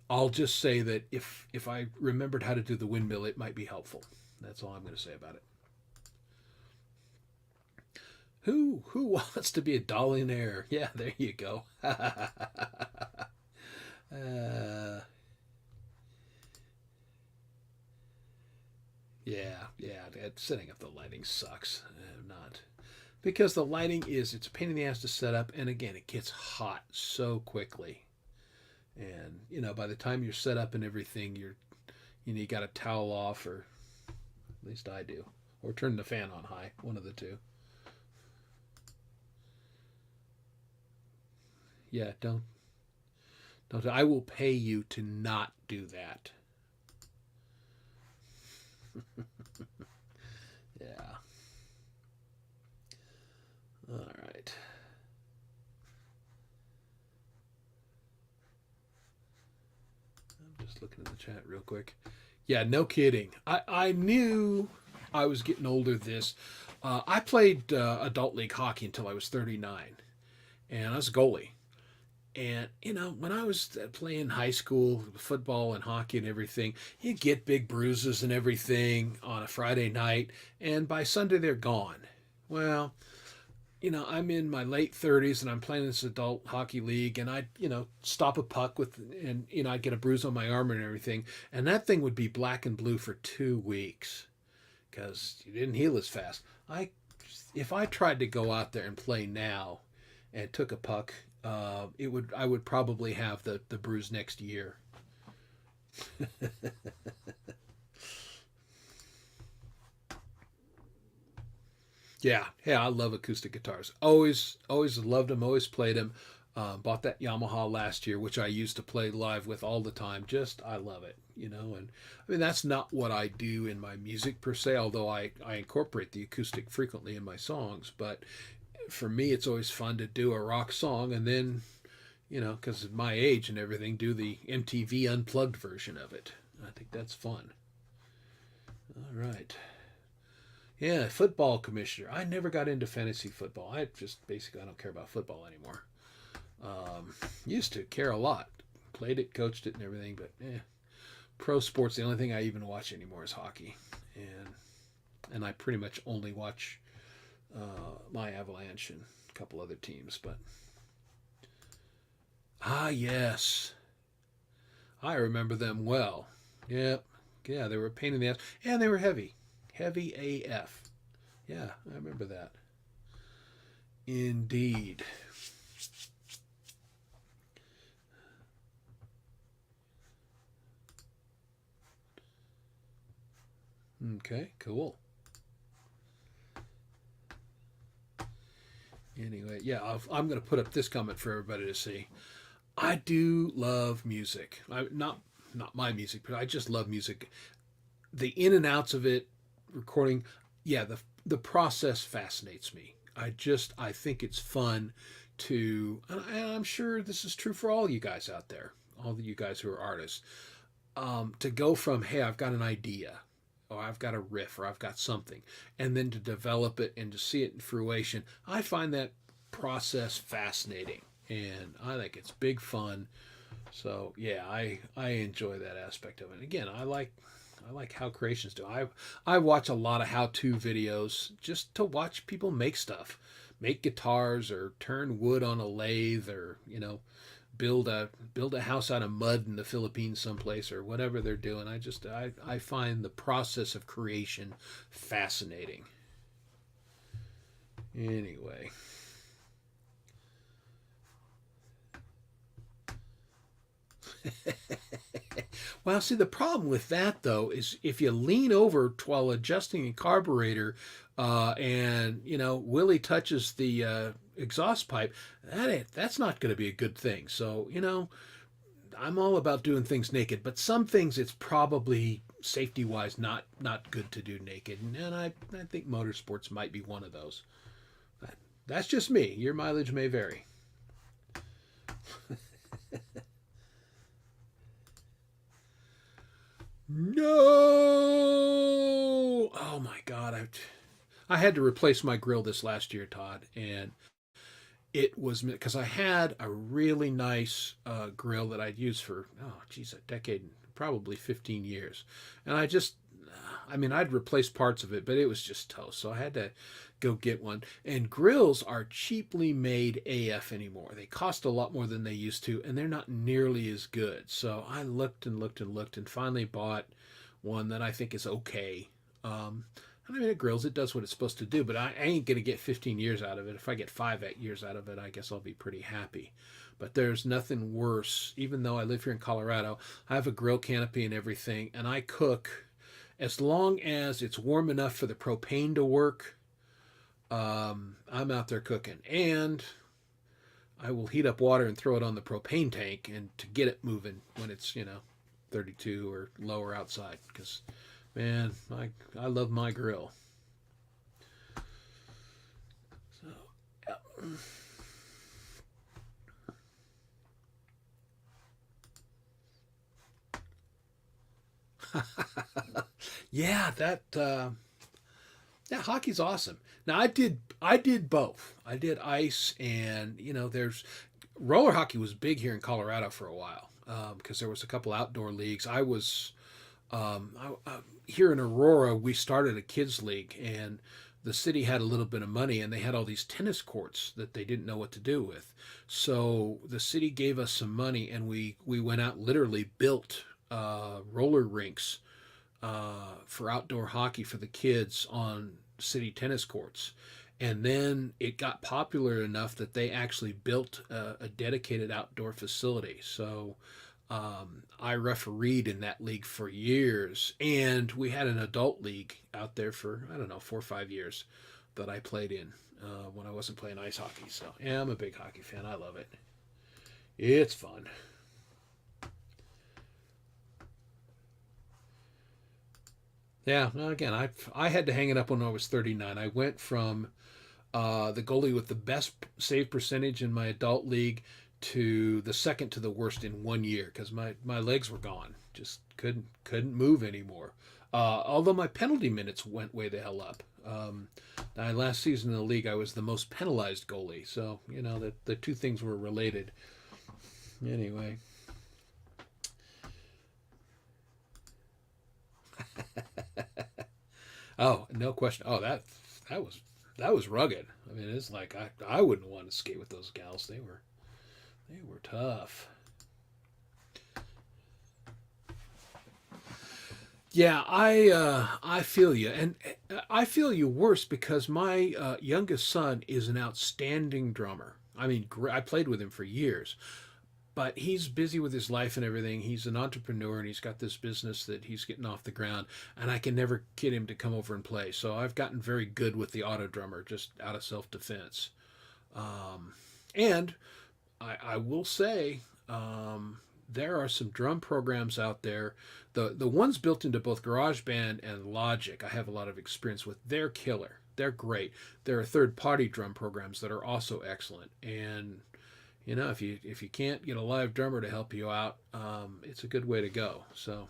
I'll just say that if I remembered how to do the windmill, it might be helpful. That's all I'm going to say about it. Who wants to be a dollionaire? Yeah, there you go. Yeah, setting up the lighting sucks. Not because the lighting it's a pain in the ass to set up, and again, it gets hot so quickly. And by the time you're set up and everything, you got to towel off, or at least I do, or turn the fan on high, one of the two. Yeah, don't. I will pay you to not do that. Yeah. All right. I'm just looking at the chat real quick. Yeah, no kidding. I knew I was getting older I played adult league hockey until I was 39, and I was a goalie. And, when I was playing high school football and hockey and everything, you get big bruises and everything on a Friday night, and by Sunday they're gone. Well, I'm in my late 30s and I'm playing this adult hockey league, and I'd, stop a puck and I'd get a bruise on my arm and everything, and that thing would be black and blue for 2 weeks because you didn't heal as fast. If I tried to go out there and play now and took a puck, I would probably have the bruise next year. Yeah, I love acoustic guitars. Always loved them. Always played them. Bought that Yamaha last year, which I used to play live with all the time. I love it, And I mean, that's not what I do in my music per se, although I incorporate the acoustic frequently in my songs. But for me, it's always fun to do a rock song and then, because of my age and everything, do the MTV unplugged version of it. I think that's fun. All right. Yeah, football commissioner. I never got into fantasy football. I don't care about football anymore. Used to care a lot. played it, coached it, and everything. But pro sports, the only thing I even watch anymore is hockey, and I pretty much only watch my Avalanche and a couple other teams. But yes, I remember them well. Yep, yeah, they were a pain in the ass, and they were heavy AF. Yeah, I remember that. Indeed. Okay, cool. Anyway, yeah, I'm going to put up this comment for everybody to see. I do love music. Not my music, but I just love music. The in and outs of it, recording, yeah, the process fascinates me. I think it's fun to, and I'm sure this is true for all you guys out there, all of you guys who are artists, to go from, hey, I've got an idea, or I've got a riff, or I've got something, and then to develop it and to see it in fruition. I find that process fascinating, and I think it's big fun. So yeah, I enjoy that aspect of it. Again, I like how creations do. I watch a lot of how-to videos just to watch people make stuff, make guitars or turn wood on a lathe, or build a house out of mud in the Philippines someplace, or whatever they're doing. I find the process of creation fascinating. Anyway. Well, see, the problem with that, though, is if you lean over while adjusting a carburetor, and Willie touches the exhaust pipe, that's not going to be a good thing. So I'm all about doing things naked, but some things it's probably safety wise not good to do naked, and I think motorsports might be one of those. That's just me. Your mileage may vary. No! Oh my God! I had to replace my grill this last year, Todd, and it was because I had a really nice grill that I'd used for a decade, probably 15 years, and I'd replaced parts of it, but it was just toast, so I had to go get one. And grills are cheaply made AF anymore. They cost a lot more than they used to, and they're not nearly as good. So I looked and looked and looked, and finally bought one that I think is okay. It grills, it does what it's supposed to do, but I ain't going to get 15 years out of it. If I get 5 years out of it, I guess I'll be pretty happy. But there's nothing worse. Even though I live here in Colorado, I have a grill canopy and everything, and I cook as long as it's warm enough for the propane to work. I'm out there cooking, and I will heat up water and throw it on the propane tank and to get it moving when it's 32 or lower outside, because man, I love my grill. So yeah, hockey's awesome. Now I did both. I did ice, and there's roller hockey was big here in Colorado for a while, because there was a couple outdoor leagues. I was here in Aurora. We started a kids league, and the city had a little bit of money, and they had all these tennis courts that they didn't know what to do with. So the city gave us some money, and we went out, literally built roller rinks for outdoor hockey for the kids on city tennis courts. And then it got popular enough that they actually built a dedicated outdoor facility. So I refereed in that league for years, and we had an adult league out there for 4 or 5 years that I played in when I wasn't playing ice hockey. So yeah, I'm a big hockey fan. I love it. It's fun. Yeah, well, again, I had to hang it up when I was 39. I went from the goalie with the best save percentage in my adult league to the second to the worst in 1 year, because my legs were gone. Just couldn't move anymore. Although my penalty minutes went way the hell up. Last season in the league, I was the most penalized goalie. So the two things were related. Anyway. Oh, no question. Oh, that was that was rugged. I mean, it's like I wouldn't want to skate with those gals. They were tough. Yeah, I feel you, and I feel you worse because my youngest son is an outstanding drummer. I mean, I played with him for years, but he's busy with his life and everything. He's an entrepreneur and he's got this business that he's getting off the ground, and I can never get him to come over and play. So I've gotten very good with the auto drummer just out of self defense. And I will say, there are some drum programs out there. The ones built into both GarageBand and Logic, I have a lot of experience with. They're killer. They're great. There are third party drum programs that are also excellent. And if you can't get a live drummer to help you out, it's a good way to go. So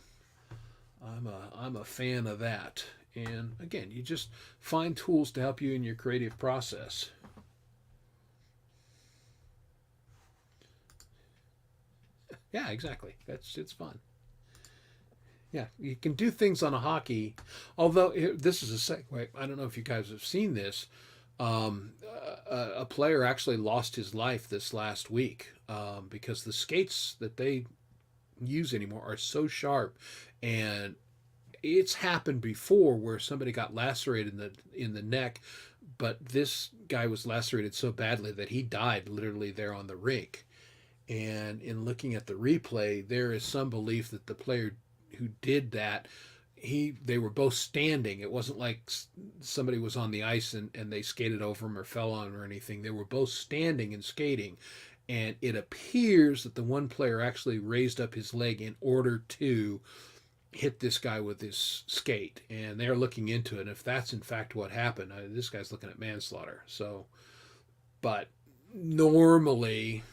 I'm a fan of that. And again, you just find tools to help you in your creative process. Yeah, exactly. It's fun. Yeah, you can do things on a hockey. Although this is a segue. I don't know if you guys have seen this. A player actually lost his life this last week because the skates that they use anymore are so sharp, and it's happened before where somebody got lacerated in the neck, but this guy was lacerated so badly that he died literally there on the rink. And in looking at the replay, there is some belief that the player who did that, they were both standing. It wasn't like somebody was on the ice and they skated over him or fell on him or anything. They were both standing and skating. And it appears that the one player actually raised up his leg in order to hit this guy with his skate. And they're looking into it. And if that's in fact what happened, this guy's looking at manslaughter. So, but normally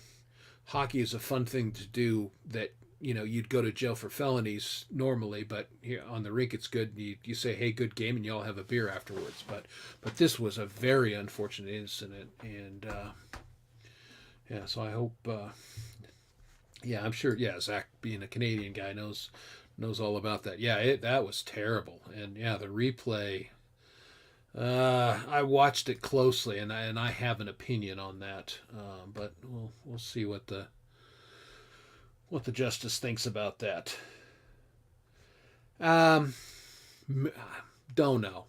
hockey is a fun thing to do that you'd go to jail for felonies normally, but here on the rink it's good. You say, hey, good game, and you all have a beer afterwards. But this was a very unfortunate incident, and yeah, so I hope yeah, I'm sure, yeah, Zach being a Canadian guy knows all about that. Yeah, that was terrible. And yeah, the replay, I watched it closely, and I have an opinion on that. But we'll see what the justice thinks about that. Um, don't know.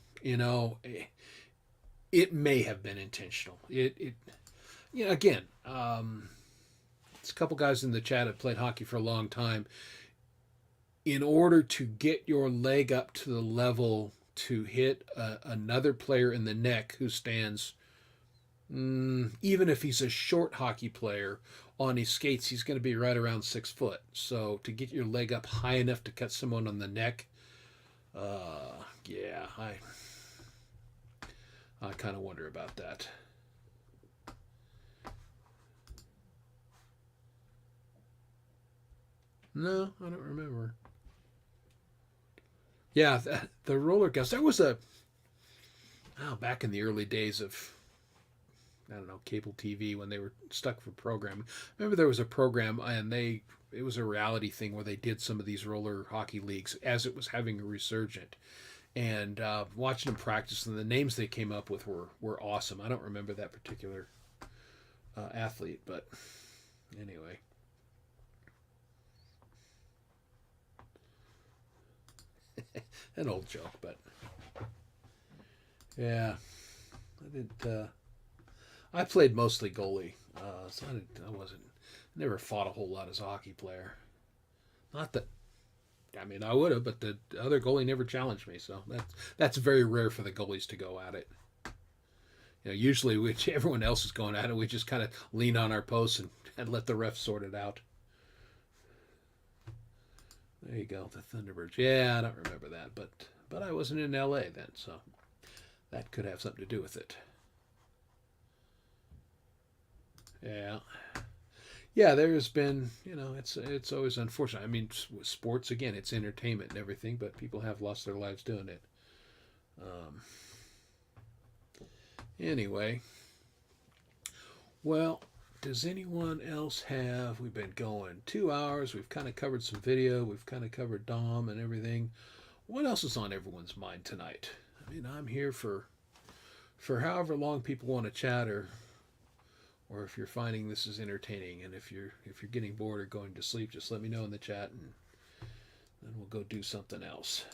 It may have been intentional. Again, it's a couple guys in the chat have played hockey for a long time. In order to get your leg up to the level to hit another player in the neck who stands, even if he's a short hockey player, on his skates, he's going to be right around 6 foot. So to get your leg up high enough to cut someone on the neck, yeah, I kind of wonder about that. No, I don't remember. Yeah, the roller coaster. There was back in the early days of, I don't know, cable TV when they were stuck for programming. Remember there was a program and it was a reality thing where they did some of these roller hockey leagues as it was having a resurgent. And watching them practice, and the names they came up with were awesome. I don't remember that particular athlete, but anyway. An old joke, but yeah, I didn't. I played mostly goalie, so I wasn't. Never fought a whole lot as a hockey player. Not that. I mean, I would have, but the other goalie never challenged me, so that's very rare for the goalies to go at it. Usually, everyone else is going at it. We just kind of lean on our posts and let the ref sort it out. There you go, the Thunderbirds. Yeah, I don't remember that, but I wasn't in L.A. then, so that could have something to do with it. Yeah. Yeah, there's been, it's always unfortunate. I mean, sports, again, it's entertainment and everything, but people have lost their lives doing it. Anyway, well, does anyone else have, we've been going 2 hours, we've kind of covered some video, we've kind of covered Dom and everything. what else is on everyone's mind tonight? I mean, I'm here for however long people want to chat, or if you're finding this is entertaining, and if you're getting bored or going to sleep, just let me know in the chat, and then we'll go do something else.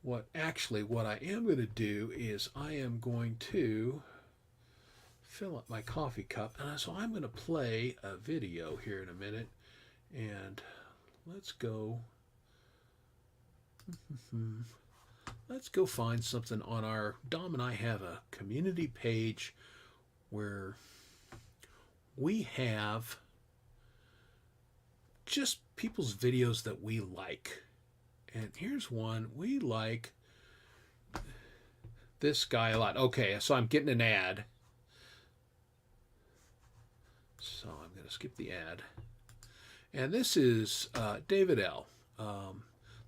What I am going to do is I am going to fill up my coffee cup, and so I'm going to play a video here in a minute, and let's go find something on our Dom and I have a community page where we have just people's videos that we like. And here's one. We like this guy a lot. Okay, so I'm getting an ad. So I'm going to skip the ad. And this is David L., the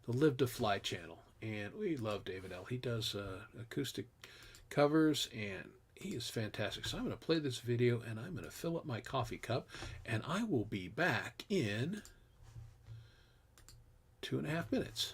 Live to Fly channel. And we love David L. He does acoustic covers, and he is fantastic. So I'm going to play this video, and I'm going to fill up my coffee cup, and I will be back in 2.5 minutes.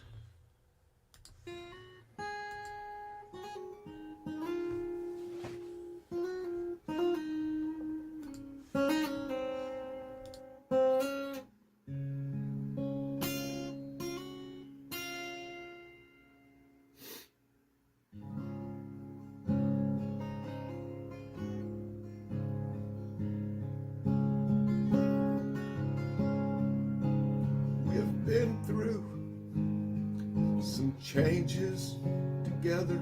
Been through some changes together,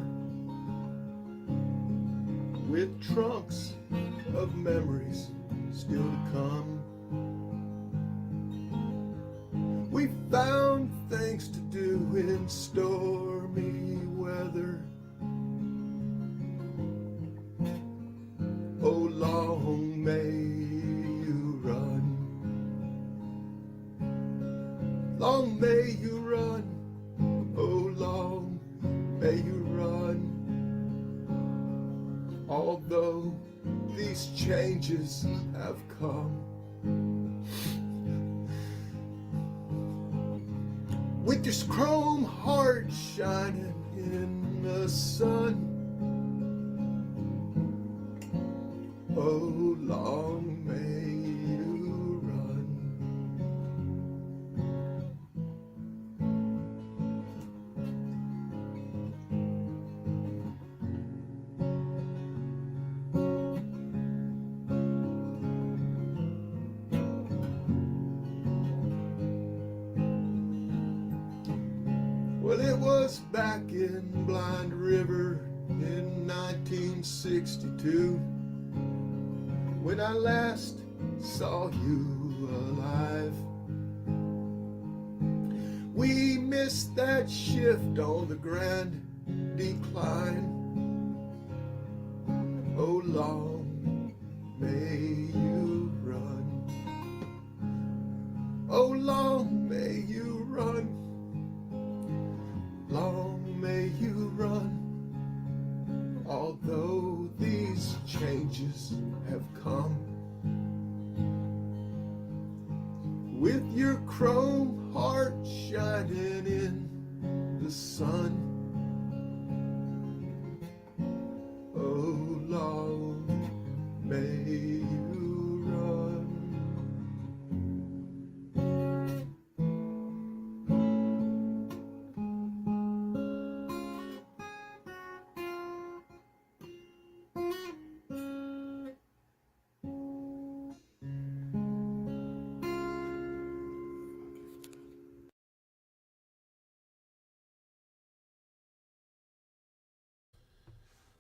with trunks of memories still to come. We found things to do in stormy weather. Oh, long may you run. Long may you run, oh long may you run. Although these changes have come, with your chrome heart shining in the sun. Oh, long may you run. Well, it was back in Blind River in 1962 when I last saw you alive. We missed that shift on the Grand Decline. Oh, long may you run. Oh, long may you run. Long may you run. Although these changes have come, with your chrome heart shining in the sun. Oh, long may you run.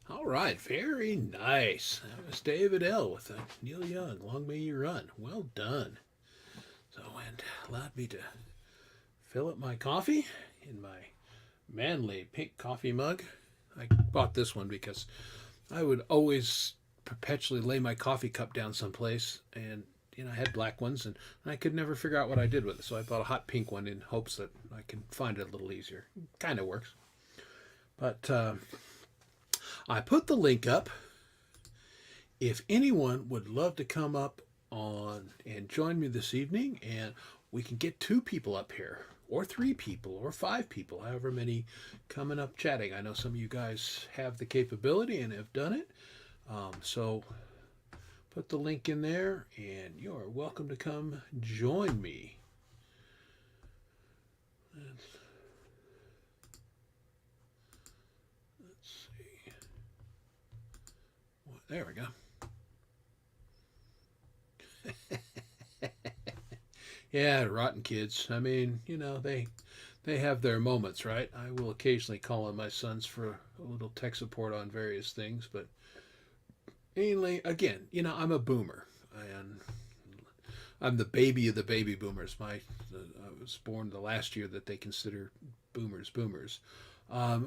All right, very nice. That was David L. with Neil Young, Long May You Run. Well done. So, and allowed me to fill up my coffee in my manly pink coffee mug. I bought this one because I would always perpetually lay my coffee cup down someplace, and I had black ones, and I could never figure out what I did with it. So I bought a hot pink one in hopes that I can find it a little easier. Kind of works. But I put the link up. If anyone would love to come up on and join me this evening, and we can get 2 people up here. or 3 people, or 5 people, however many coming up chatting. I know some of you guys have the capability and have done it. So put the link in there, and you're welcome to come join me. Let's see. There we go. Yeah, rotten kids. I mean, they have their moments, right? I will occasionally call on my sons for a little tech support on various things, but mainly, again, I'm a boomer, and I'm the baby of the baby boomers. I was born the last year that they consider boomers.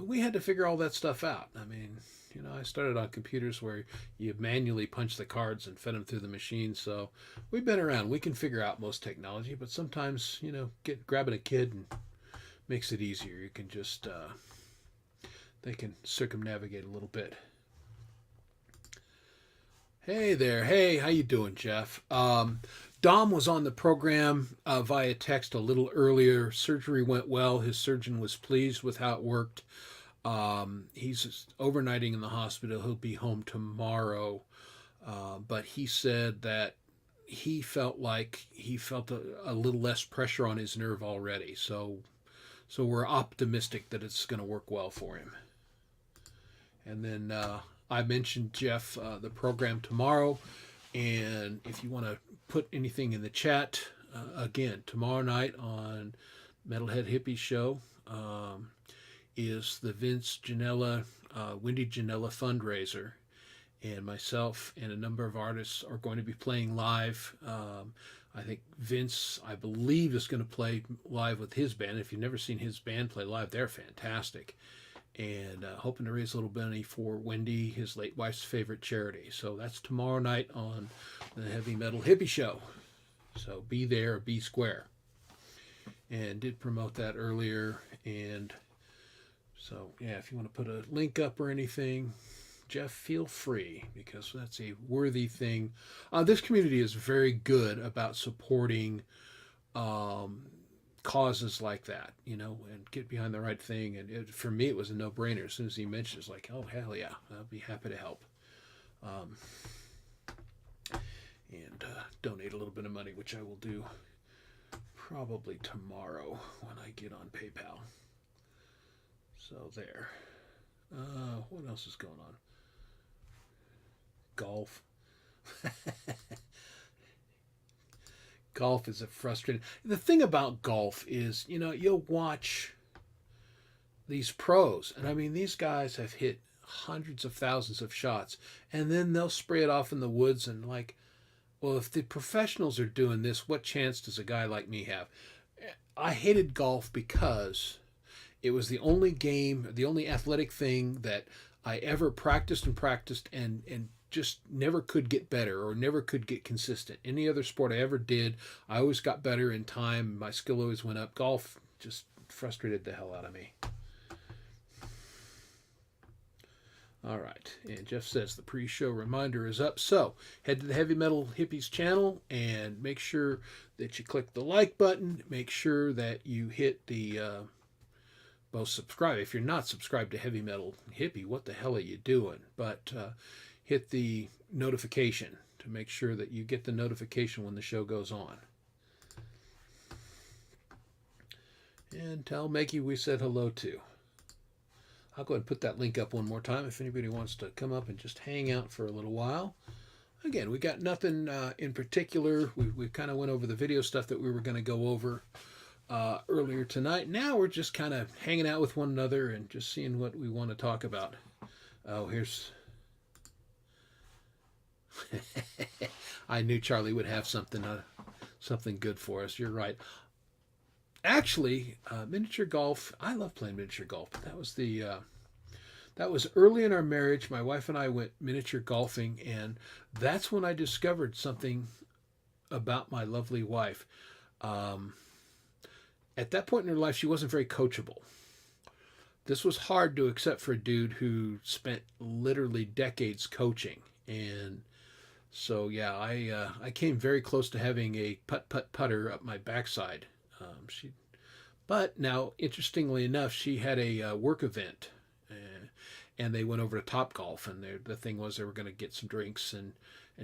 We had to figure all that stuff out. I mean, I started on computers where you manually punch the cards and fed them through the machine. So we've been around. We can figure out most technology, but sometimes, grabbing a kid and makes it easier. You can just, they can circumnavigate a little bit. Hey there. Hey, how you doing, Jeff? Dom was on the program via text a little earlier. Surgery went well. His surgeon was pleased with how it worked. He's overnighting in the hospital. He'll be home tomorrow. But he said that he felt a little less pressure on his nerve already. So we're optimistic that it's going to work well for him. And then I mentioned, Jeff, the program tomorrow. And if you want to put anything in the chat, again, tomorrow night on Metalhead Hippie Show is the Vince Janella, Wendy Janella fundraiser. And myself and a number of artists are going to be playing live. I think Vince, I believe, is going to play live with his band. If you've never seen his band play live, they're fantastic. And hoping to raise a little money for Wendy, his late wife's favorite charity. So that's tomorrow night on the Heavy Metal Hippie Show. So be there, be square. And did promote that earlier. And so, yeah, if you want to put a link up or anything, Jeff, feel free, because that's a worthy thing. This community is very good about supporting causes like that, and get behind the right thing. And for me, it was a no-brainer. As soon as he mentioned it, it's like, oh, hell yeah, I'll be happy to help. And donate a little bit of money, which I will do probably tomorrow when I get on PayPal. So there. What else is going on? Golf. Golf is a frustrating. The thing about golf is, you'll watch these pros, and I mean, these guys have hit hundreds of thousands of shots, and then they'll spray it off in the woods, and like, well, if the professionals are doing this, what chance does a guy like me have? I hated golf because it was the only game, the only athletic thing that I ever practiced and just never could get better or never could get consistent. Any other sport I ever did, I always got better in time. My skill always went up. Golf just frustrated the hell out of me. All right. And Jeff says the pre-show reminder is up. So head to the Heavy Metal Hippies channel and make sure that you click the like button. Make sure that you hit the both subscribe. If you're not subscribed to Heavy Metal Hippie, what the hell are you doing? But hit the notification to make sure that you get the notification when the show goes on. And tell Makey we said hello too. I'll go ahead and put that link up one more time if anybody wants to come up and just hang out for a little while. Again, we got nothing in particular. We kind of went over the video stuff that we were going to go over earlier tonight. Now we're just kind of hanging out with one another and just seeing what we want to talk about. Oh, here's... I knew Charlie would have something good for us. You're right. Actually, miniature golf. I love playing miniature golf. That was early in our marriage. My wife and I went miniature golfing, and that's when I discovered something about my lovely wife. At that point in her life, she wasn't very coachable. This was hard to accept for a dude who spent literally decades coaching. And so, yeah, I came very close to having a putter up my backside. She'd But now, interestingly enough, she had a work event, and they went over to Top Golf, and the thing was they were going to get some drinks, and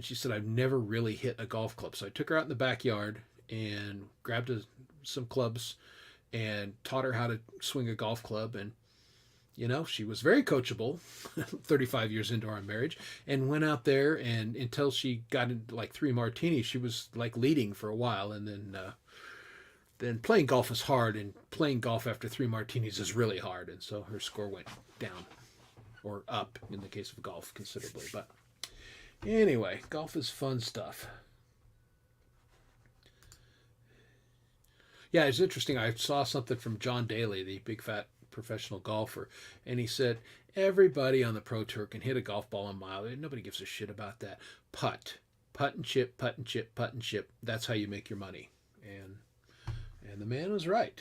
she said, I've never really hit a golf club. So I took her out in the backyard and grabbed some clubs and taught her how to swing a golf club. And, she was very coachable 35 years into our marriage, and went out there, and until she got into like 3 martinis, she was like leading for a while. And then playing golf is hard, and playing golf after 3 martinis is really hard. And so her score went down, or up in the case of golf, considerably. But anyway, golf is fun stuff. Yeah, it's interesting. I saw something from John Daly, the big fat professional golfer, and he said everybody on the pro tour can hit a golf ball a mile. Nobody gives a shit about that. Putt and chip, putt and chip, putt and chip. That's how you make your money. And the man was right.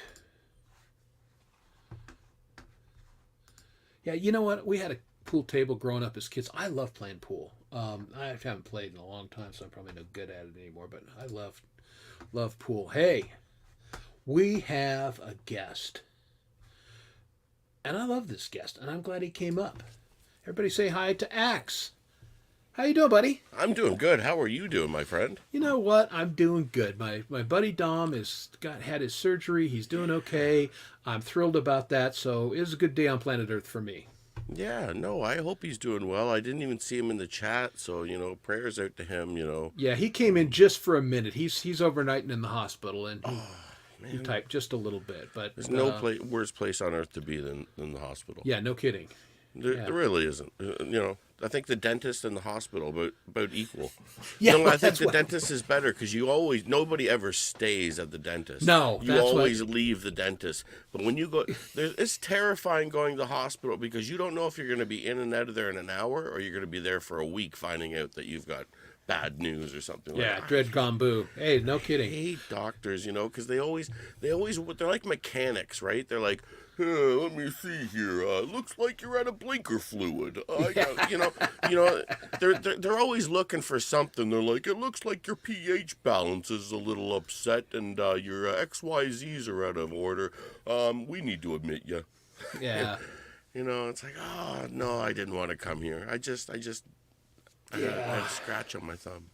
Yeah, you know what? We had a pool table growing up as kids. I love playing pool. I haven't played in a long time, so I'm probably no good at it anymore. But I love pool. Hey, we have a guest. And I love this guest, and I'm glad he came up. Everybody say hi to Axe. How you doing, buddy? I'm doing good. How are you doing, my friend? You know what? I'm doing good. My buddy Dom had his surgery. He's doing okay. I'm thrilled about that. So it was a good day on planet Earth for me. Yeah, no, I hope he's doing well. I didn't even see him in the chat, so, prayers out to him, Yeah, he came in just for a minute. He's overnighting in the hospital, and he typed just a little bit. But there's no worse place on earth to be than the hospital. Yeah, no kidding. There really isn't. I think the dentist and the hospital about equal. Yeah, I think the dentist is better because nobody ever stays at the dentist. No, you always leave the dentist. But when you go, it's terrifying going to the hospital because you don't know if you're going to be in and out of there in an hour or you're going to be there for a week, finding out that you've got bad news or something like that. Yeah, dread gombu. Hey, no kidding. I hate doctors, because they're like mechanics, right? They're like, let me see here. Looks like you're out of blinker fluid. They're always looking for something. They're like, it looks like your pH balance is a little upset and your XYZs are out of order. We need to admit you. Yeah. It's like, oh no, I didn't want to come here. I had a scratch on my thumb.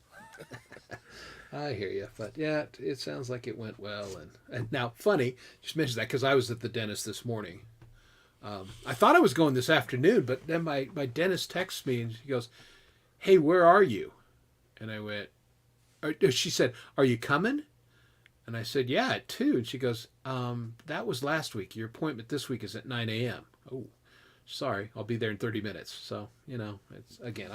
I hear you, but yeah, it sounds like it went well. And now, funny, just mentioned that because I was at the dentist this morning. I thought I was going this afternoon, but then my dentist texts me and she goes, "Hey, where are you?" And I went, she said, "Are you coming?" And I said, "Yeah, at 2." And she goes, "That was last week. Your appointment this week is at 9 a.m. Oh, sorry, I'll be there in 30 minutes. So, it's again,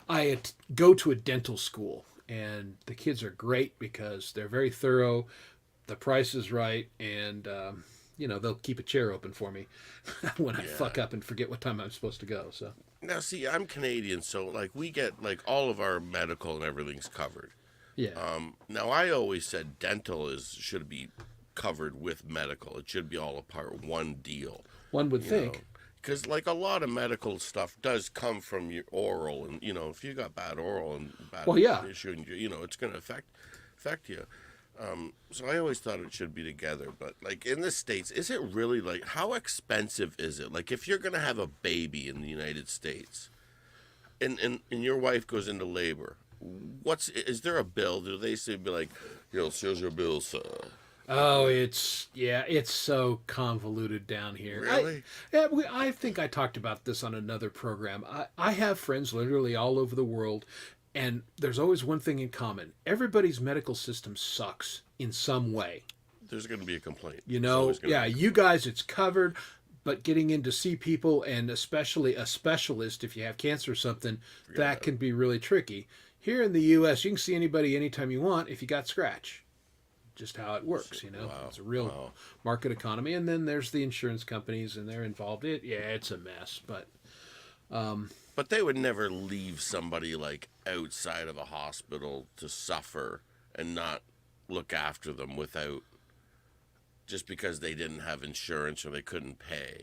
I go to a dental school, and the kids are great because they're very thorough. The price is right, and, they'll keep a chair open for me when I fuck up and forget what time I'm supposed to go. So now, see, I'm Canadian, so we get all of our medical and everything's covered. Yeah. Now I always said dental should be covered with medical. It should be all a part one deal. One would think. Because a lot of medical stuff does come from your oral, and if you got bad oral and bad issue, and it's going to affect you. So I always thought it should be together. But in the States, is it really how expensive is it? If you're going to have a baby in the United States, and your wife goes into labor, is there a bill? Do they say here's your bill, sir? Oh, it's so convoluted down here. Really? I think I talked about this on another program. I have friends literally all over the world, and there's always one thing in common. Everybody's medical system sucks in some way. There's going to be a complaint. You guys, it's covered, but getting in to see people, and especially a specialist, if you have cancer or something, that can be really tricky. Here in the U.S., you can see anybody anytime you want if you got scratch. Just how it works, Wow. It's a real market economy, and then there's the insurance companies, and they're involved. It's a mess, but they would never leave somebody outside of a hospital to suffer and not look after them just because they didn't have insurance or they couldn't pay.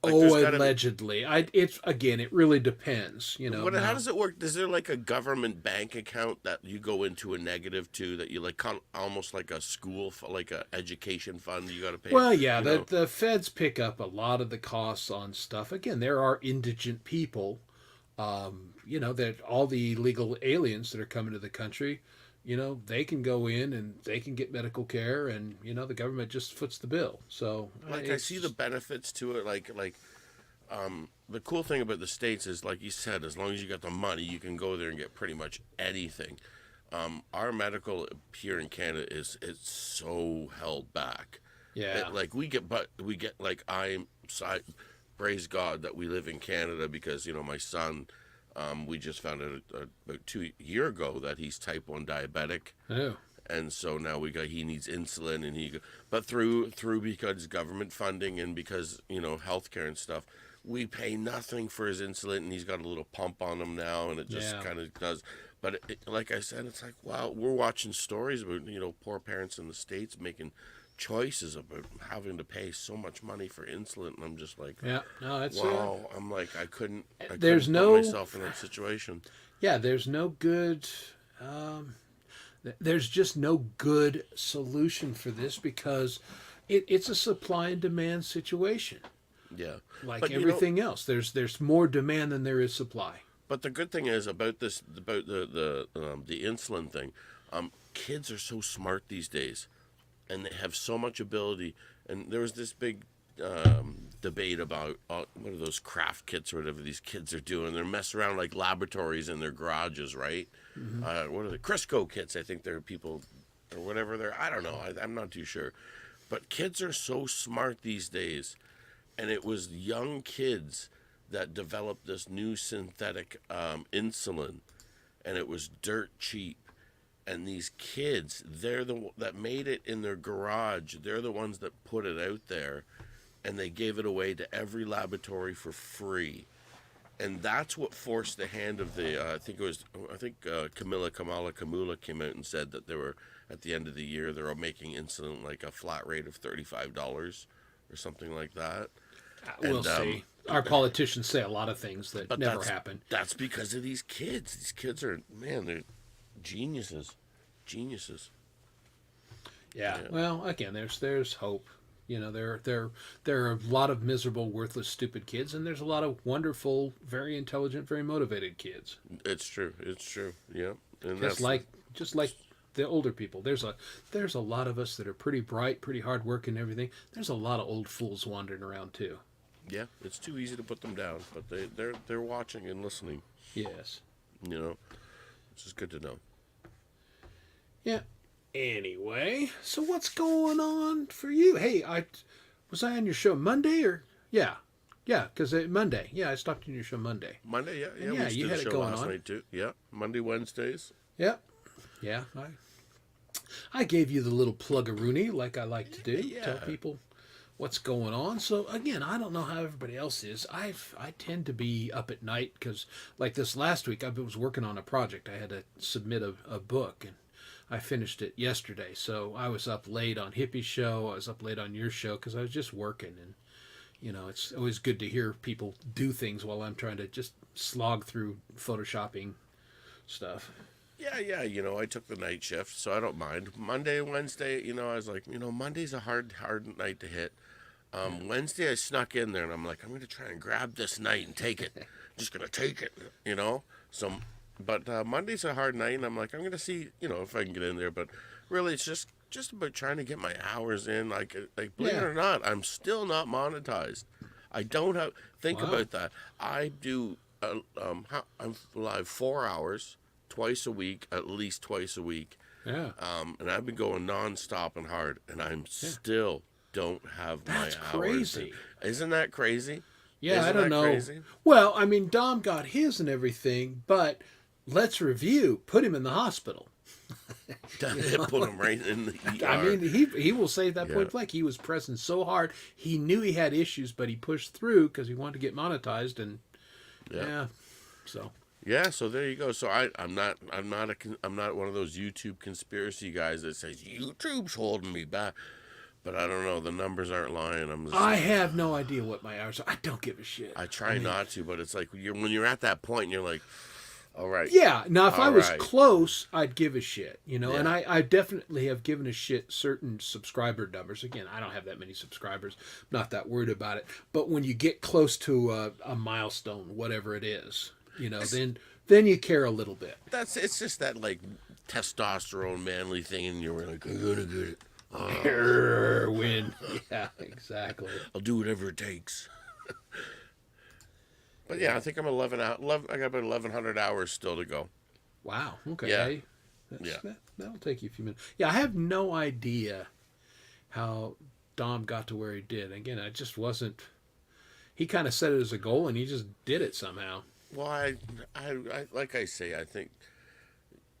Like, Oh, there's gotta be- allegedly. It really depends. You know, But how now. does it work? Is there like a government bank account that you go into a negative to, that you like almost like a school, like a education fund you got to pay? Well, yeah, you know? the feds pick up a lot of the costs on stuff. Again, there are indigent people, that all the illegal aliens that are coming to the country, they can go in and they can get medical care, and the government just foots the bill. So Like, I see the benefits to it. The cool thing about the States is, like you said, as long as you got the money, you can go there and get pretty much anything. Our medical here in Canada it's so held back. Yeah. I praise God that we live in Canada, because my son, we just found out about 2 years ago that he's type 1 diabetic. Oh. And so now he needs insulin, and but through because government funding and because healthcare and stuff, we pay nothing for his insulin, and he's got a little pump on him now, and it just kind of does. But like I said, it's like, wow, we're watching stories about poor parents in the States making choices about having to pay so much money for insulin, and I'm just like, Yeah, no, that's wow. I'm like, I couldn't There's put no- myself in that situation. Yeah, there's no good. There's just no good solution for this, because it's a supply and demand situation. Yeah, Like but, everything else, there's more demand than there is supply. But the good thing is about this, about the insulin thing, kids are so smart these days, and they have so much ability. And there was this big debate about what are those craft kits or whatever these kids are doing. They're messing around like laboratories in their garages, right? Mm-hmm. What are the Crisco kits? I think they're people or whatever they're. I don't know. I'm not too sure. But kids are so smart these days, and it was young kids that developed this new synthetic insulin, and it was dirt cheap. And these kids, they're that made it in their garage. They're the ones that put it out there, and they gave it away to every laboratory for free. And that's what forced the hand of the. I think Kamala Kamula came out and said that they were, at the end of the year, they were making insulin like a flat rate of $35 or something like that. We'll see. Our politicians say a lot of things that never happen. That's because of these kids. These kids are, man, they're geniuses. Yeah. Well, again, there's hope. There are a lot of miserable, worthless, stupid kids, and there's a lot of wonderful, very intelligent, very motivated kids. It's true. Yeah. And just like the older people. There's a lot of us that are pretty bright, pretty hard working, and everything. There's a lot of old fools wandering around too. Yeah, it's too easy to put them down, but they're watching and listening. Yes. Which is good to know. Yeah. Anyway, so what's going on for you? Hey, was I on your show Monday or yeah, because Monday. Yeah, I stopped in your show Monday. Monday, yeah. Yeah, we you did had a it show going last on. night too. Yeah, Monday, Wednesdays. Yep. Yeah. I gave you the little plug-a-rooney like I like to do. Yeah. Tell people what's going on. So again, I don't know how everybody else is. I tend to be up at night because, like this last week, I was working on a project. I had to submit a book, and I finished it yesterday. So I was up late on Hippie's show. I was up late on your show because I was just working. And it's always good to hear people do things while I'm trying to just slog through photoshopping stuff. Yeah. I took the night shift, so I don't mind. Monday, Wednesday, I was like, Monday's a hard night to hit. Wednesday, I snuck in there, and I'm like, I'm going to try and grab this night and take it. I'm just going to take it, So, but Monday's a hard night, and I'm like, I'm going to see, if I can get in there. But really, it's just about trying to get my hours in. Like believe it or not, I'm still not monetized. I don't have. Think about that. I do. I'm live 4 hours. Twice a week, at least twice a week. Yeah. And I've been going nonstop and hard, and I'm still don't have my hours. That's crazy. Isn't that crazy? Yeah, I Isn't don't that know. Crazy? Well, I mean, Dom got his and everything, but let's review. Put him in the hospital. Put him right in the ER. I mean, he will say that point blank. He was pressing so hard. He knew he had issues, but he pushed through because he wanted to get monetized, and so. Yeah, so there you go. So I'm not one of those YouTube conspiracy guys that says YouTube's holding me back. But I don't know. The numbers aren't lying. I have no idea what my hours are. I don't give a shit. I try not to, but it's like when you're at that point, you're like, all right. Yeah. Now, if I was right. close, I'd give a shit, you know. Yeah. And I definitely have given a shit certain subscriber numbers. Again, I don't have that many subscribers. I'm not that worried about it. But when you get close to a milestone, whatever it is, you know, then you care a little bit. It's just that like testosterone manly thing, and you're like, I'm gonna get it. Win. Yeah, exactly. I'll do whatever it takes. But yeah, I think I'm 11 out. I got about 1,100 hours still to go. Wow. Okay. Yeah. That'll take you a few minutes. Yeah, I have no idea how Dom got to where he did. Again, I just wasn't. He kind of set it as a goal, and he just did it somehow. Well, I like I say, I think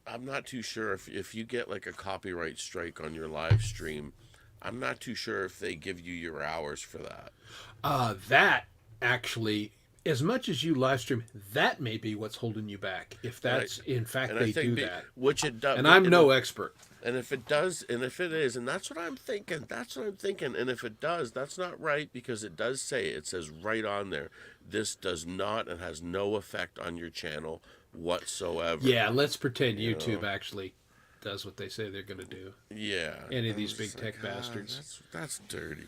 I'm not too sure if you get like a copyright strike on your live stream. I'm not too sure if they give you your hours for that. That actually, as much as you live stream, that may be what's holding you back. If that's in fact they do that, which it does, and I'm no expert. And if it does, and if it is, and that's what I'm thinking. And if it does, that's not right, because it does say, it says right on there, this does not and has no effect on your channel whatsoever. Yeah, let's pretend YouTube actually does what they say they're going to do. Yeah. Any of these big tech bastards. That's dirty.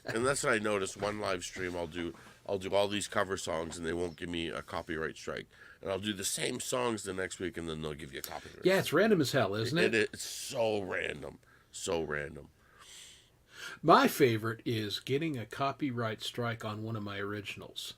And that's what I noticed. One live stream, I'll do all these cover songs, and they won't give me a copyright strike. And I'll do the same songs the next week, and then they'll give you a copyright. Yeah, it's random as hell, isn't it? It's so random. So random. My favorite is getting a copyright strike on one of my originals.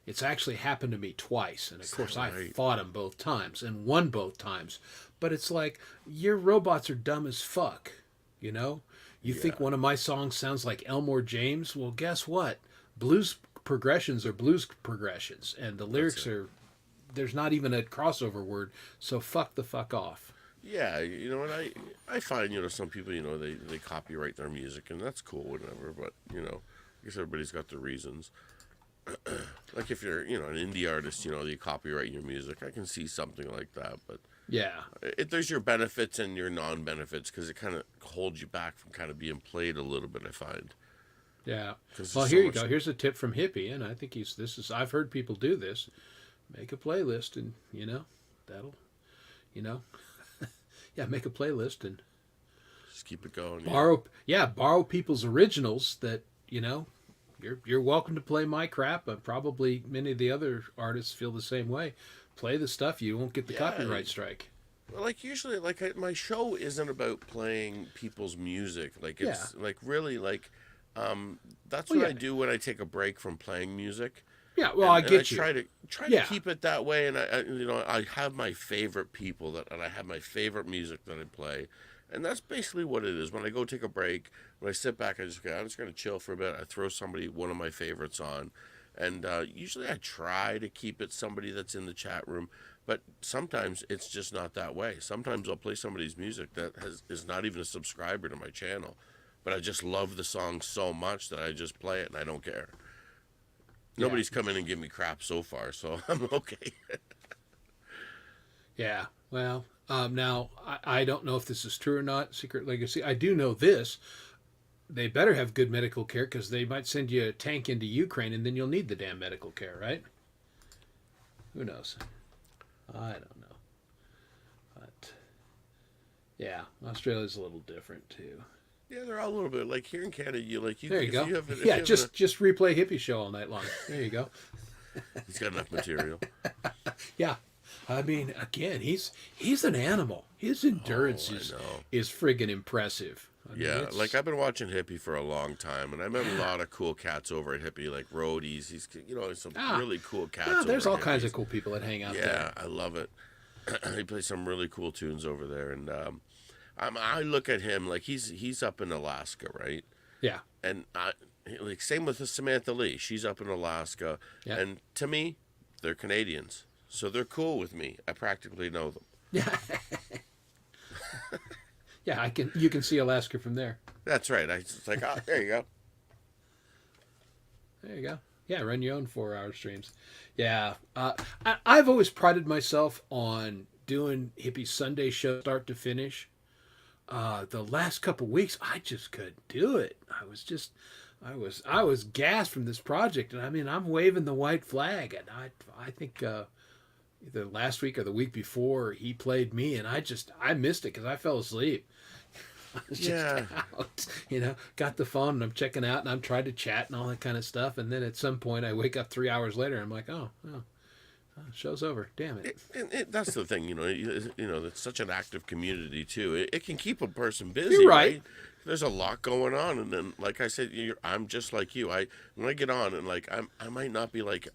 It's actually happened to me twice, and of course I fought him both times and won both times. But it's like, your robots are dumb as fuck, you know? You think one of my songs sounds like Elmore James? Well, guess what? Blues progressions are blues progressions, and the lyrics are, there's not even a crossover word, so fuck the fuck off. Yeah, you know, and I find, you know, some people, you know, they copyright their music, and that's cool, whatever, but, you know, I guess everybody's got their reasons. Like if you're, you know, an indie artist, you know, you copyright your music, I can see something like that, but yeah, there's your benefits and your non-benefits, because it kind of holds you back from kind of being played a little bit, I find. Yeah. Well, here you go. Here's a tip from Hippie, and I think I've heard people do this. Make a playlist, and, you know, that'll, you know, yeah, make a playlist and just keep it going. Borrow people's originals that, you know, you're welcome to play my crap, but probably many of the other artists feel the same way. Play the stuff, you won't get the copyright strike. Well, like usually, like my show isn't about playing people's music. Like it's like really like that's what I do when I take a break from playing music. Yeah, well, I get you. Try to keep it that way, and I you know, I have my favorite people and I have my favorite music that I play, and that's basically what it is. When I go take a break, when I sit back, I'm just going to chill for a bit. I throw one of my favorites on, and usually I try to keep it somebody that's in the chat room, but sometimes it's just not that way. Sometimes I'll play somebody's music that is not even a subscriber to my channel, but I just love the song so much that I just play it and I don't care. Nobody's come in and give me crap so far, so I'm okay. Yeah, well, now, I don't know if this is true or not, Secret Legacy. I do know this. They better have good medical care, because they might send you a tank into Ukraine, and then you'll need the damn medical care, right? Who knows? I don't know. But, yeah, Australia's a little different, too. Yeah, they're all a little bit like here in Canada. There you go. Just replay Hippie Show all night long. There you go. He's got enough material. Yeah, I mean, again, he's an animal. His endurance is friggin' impressive. I mean, like I've been watching Hippie for a long time, and I met a lot of cool cats over at Hippie, like roadies. He's, you know, some really cool cats. Yeah, there's all kinds of cool people that hang out there. Yeah, I love it. He plays some really cool tunes over there, and I look at him like he's up in Alaska, right? Yeah. And like same with Samantha Lee. She's up in Alaska, and to me, they're Canadians, so they're cool with me. I practically know them. Yeah. Yeah, you can see Alaska from there. That's right. It's like, oh, there you go. There you go. Yeah, run your own 4-hour streams. Yeah, I've always prided myself on doing Hippie Sunday show start to finish. the last couple weeks, I just couldn't do it. I was gassed from this project, and I mean, I'm waving the white flag, and I think either last week or the week before he played me, and I missed it because I fell asleep. I was just out, got the phone and I'm checking out and I'm trying to chat and all that kind of stuff, and then at some point I wake up 3 hours later and I'm like, oh, show's over. Damn it. That's the thing, it's such an active community too. It can keep a person busy. You're right. There's a lot going on, and then, like I said, I'm just like you. When I get on, and like I might not be like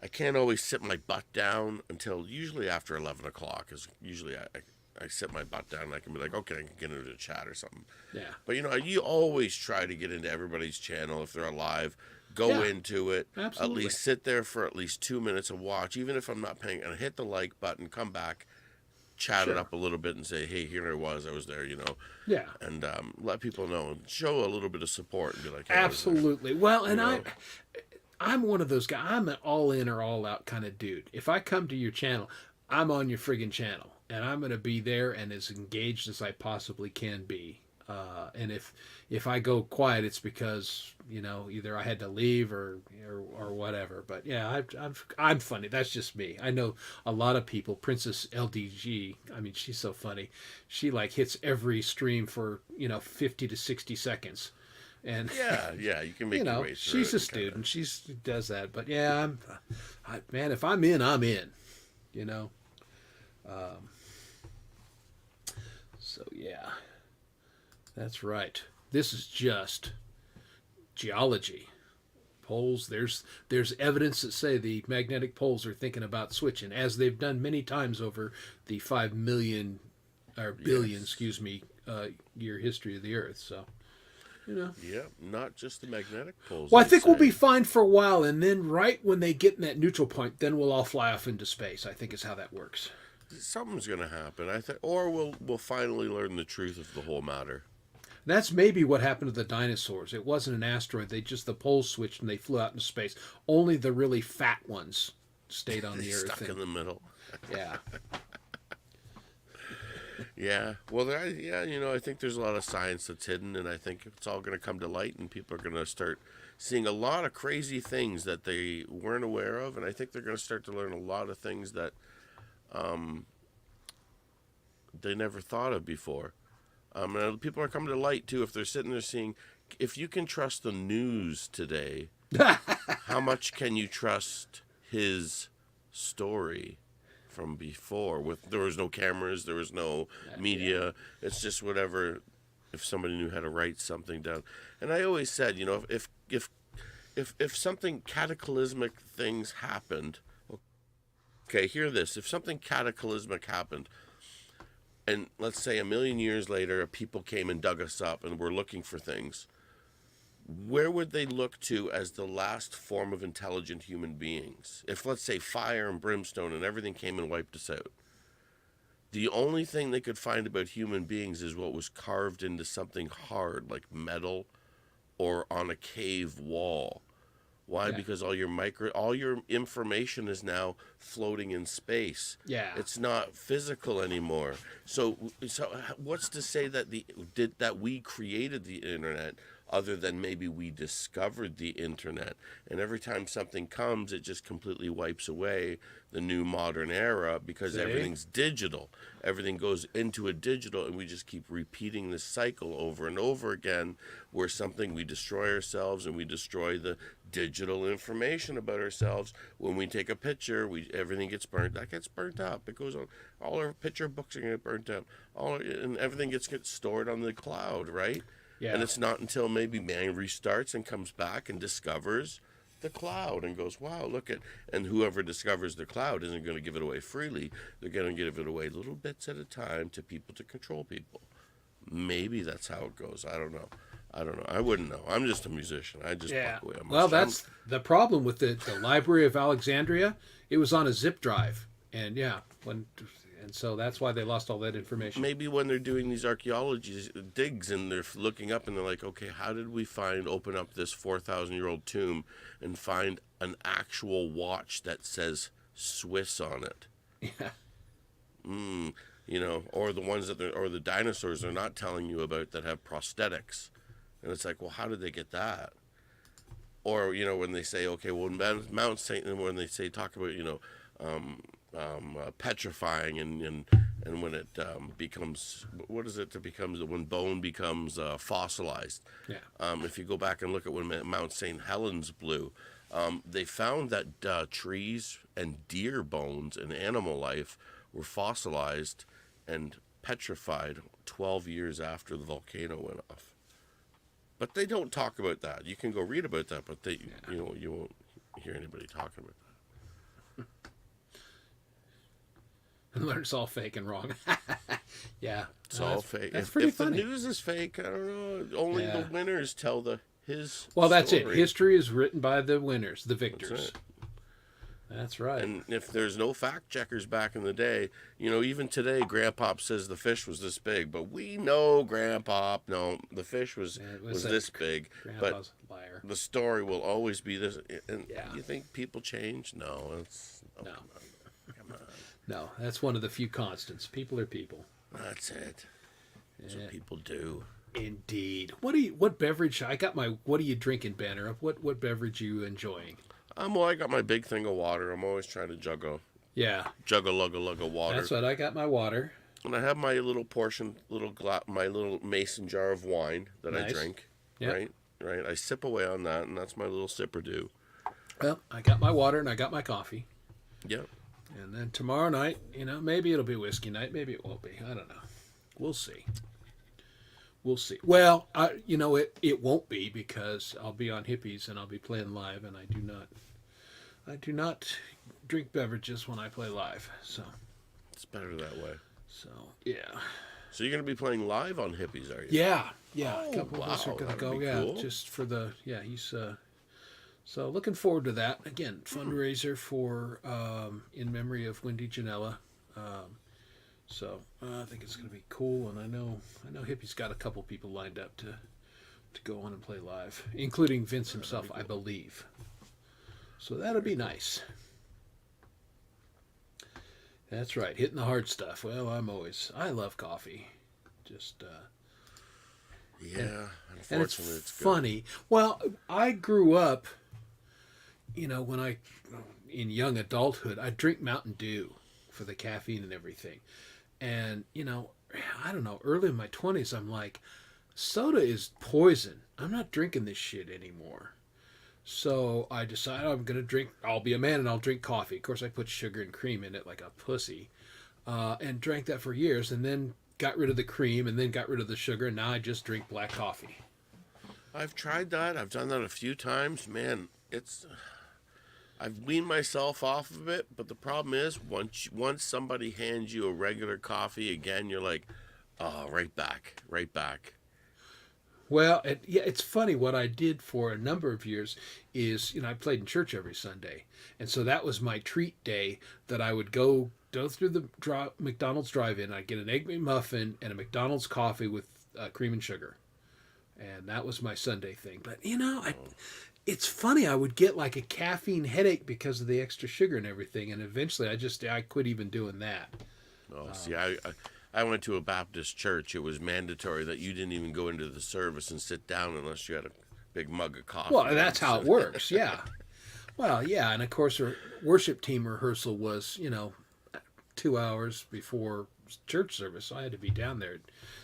I can't always sit my butt down until usually after 11 o'clock. Because usually I sit my butt down and I can be like, okay, I can get into the chat or something. Yeah. But you always try to get into everybody's channel if they're alive. Go into it. Absolutely. At least sit there for at least 2 minutes and watch, even if I'm not paying. And hit the like button, come back, chat it up a little bit, and say, hey, here I was there, Yeah. And let people know and show a little bit of support and be like, hey, absolutely. Well, and I'm one of those guys. I'm an all in or all out kind of dude. If I come to your channel, I'm on your friggin' channel, and I'm going to be there and as engaged as I possibly can be. And if I go quiet, it's because either I had to leave or whatever. But yeah, I'm funny. That's just me. I know a lot of people. Princess LDG. I mean, she's so funny. She like hits every stream for 50 to 60 seconds. And yeah, you can make your way through she's it a student. She does that. But yeah, man, if I'm in, I'm in. So yeah, that's right. This is just geology. Poles. There's evidence that say the magnetic poles are thinking about switching, as they've done many times over the 5 million or billion, year history of the Earth. So. Yeah, not just the magnetic poles. Well, I think we'll be fine for a while, and then right when they get in that neutral point, then we'll all fly off into space. I think is how that works. Something's going to happen, I think, or we'll finally learn the truth of the whole matter. That's maybe what happened to the dinosaurs. It wasn't an asteroid. The poles switched and they flew out into space. Only the really fat ones stayed on the Earth. Stuck in the middle. Yeah. Yeah, well, I think there's a lot of science that's hidden, and I think it's all going to come to light, and people are going to start seeing a lot of crazy things that they weren't aware of, and I think they're going to start to learn a lot of things that they never thought of before. And people are coming to light, too, if they're sitting there seeing, if you can trust the news today, how much can you trust his story from before? There was no cameras, there was no media. It's just whatever. If somebody knew how to write something down, and I always said, if something cataclysmic things happened, okay, hear this: if something cataclysmic happened, and let's say 1 million years later, people came and dug us up, and were looking for things, where would they look to as the last form of intelligent human beings? If, let's say, fire and brimstone and everything came and wiped us out, the only thing they could find about human beings is what was carved into something hard, like metal or on a cave wall. Why? Yeah. Because all your information is now floating in space. Yeah. It's not physical anymore. So what's to say that that we created the internet, other than maybe we discovered the internet? And every time something comes, it just completely wipes away the new modern era, because everything's digital. Everything goes into a digital, and we just keep repeating this cycle over and over again, where we destroy ourselves, and we destroy the digital information about ourselves. When we take a picture, everything gets burnt. That gets burnt up. It goes on. All our picture books are going to get burnt up. And everything gets stored on the cloud, right? Yeah. And it's not until maybe man restarts and comes back and discovers the cloud and goes, wow, look at, and whoever discovers the cloud isn't going to give it away freely. They're going to give it away little bits at a time to people, to control people. Maybe that's how it goes. I don't know. I wouldn't know. I'm just a musician. I just walk away. Well, that's the problem with the Library of Alexandria. It was on a zip drive, and so that's why they lost all that information. Maybe when they're doing these archaeology digs and they're looking up and they're like, okay, how did we open up this 4,000-year-old tomb and find an actual watch that says Swiss on it? Yeah. or the ones or the dinosaurs they're not telling you about that have prosthetics, and it's like, well, how did they get that? Or when they say, okay, well, Mount St. when they say talk about petrifying and when it becomes, what is it that becomes when bone becomes fossilized? Yeah. If you go back and look at when Mount St. Helens blew, they found that trees and deer bones and animal life were fossilized and petrified 12 years after the volcano went off. But they don't talk about that. You can go read about that, but you won't hear anybody talking about that. And learn it's all fake and wrong. Yeah. It's all fake. That's pretty if funny. the news is fake, I don't know. Only the winners tell his Well, that's story. it. History is written by the winners, the victors. That's it. That's right. And if there's no fact checkers back in the day, even today, Grandpop says the fish was this big, but we know Grandpop, no, the fish was this big. Grandpa's But liar. the story will always be this. And Yeah. you think people change? No, No. Come on. No, that's one of the few constants. People are people. That's it. That's what people do. Indeed. What beverage? What are you drinking, Banner? What beverage are you enjoying? Well, I got my big thing of water. I'm always trying to jug a lug of water. That's what I got. My water. And I have my little portion, my little mason jar of wine that I Nice. drink. Yep. Right. I sip away on that, and that's my little sipper do. Well, I got my water and I got my coffee. Yep. And then tomorrow night, maybe it'll be whiskey night. Maybe it won't be. I don't know. We'll see. Well, it won't be because I'll be on Hippies and I'll be playing live, and I do not drink beverages when I play live. So It's better that way. So yeah. So you're going to be playing live on Hippies, are you? Yeah. Oh, A couple of us are wow, gonna that'd go. be Yeah, cool. just for the he's. So looking forward to that. Again, fundraiser for in memory of Wendy Janela. So I think it's going to be cool, and I know Hippie's got a couple people lined up to go on and play live, including Vince himself, I believe. So that'll be nice. That's right, hitting the hard stuff. Well, I love coffee. Just Yeah, and it's unfortunately, it's good. funny. Well, I grew up, when in young adulthood, I drink Mountain Dew for the caffeine and everything. And, I don't know, early in my 20s, I'm like, soda is poison. I'm not drinking this shit anymore. So I decided I'll be a man and I'll drink coffee. Of course, I put sugar and cream in it like a pussy. And drank that for years, and then got rid of the cream, and then got rid of the sugar, and now I just drink black coffee. I've tried that. I've done that a few times. Man, I've weaned myself off of it, but the problem is once somebody hands you a regular coffee again, you're like, oh, right back. Well, it's funny. What I did for a number of years is, I played in church every Sunday, and so that was my treat day. That I would go through the McDonald's drive-in. I'd get an Egg McMuffin and a McDonald's coffee with cream and sugar, and that was my Sunday thing. But it's funny. I would get like a caffeine headache because of the extra sugar and everything, and eventually I quit even doing that. Oh, see, I went to a Baptist church. It was mandatory that you didn't even go into the service and sit down unless you had a big mug of coffee. Well, that's how it works, yeah. Well, yeah, and of course our worship team rehearsal was, 2 hours before church service, so I had to be down there at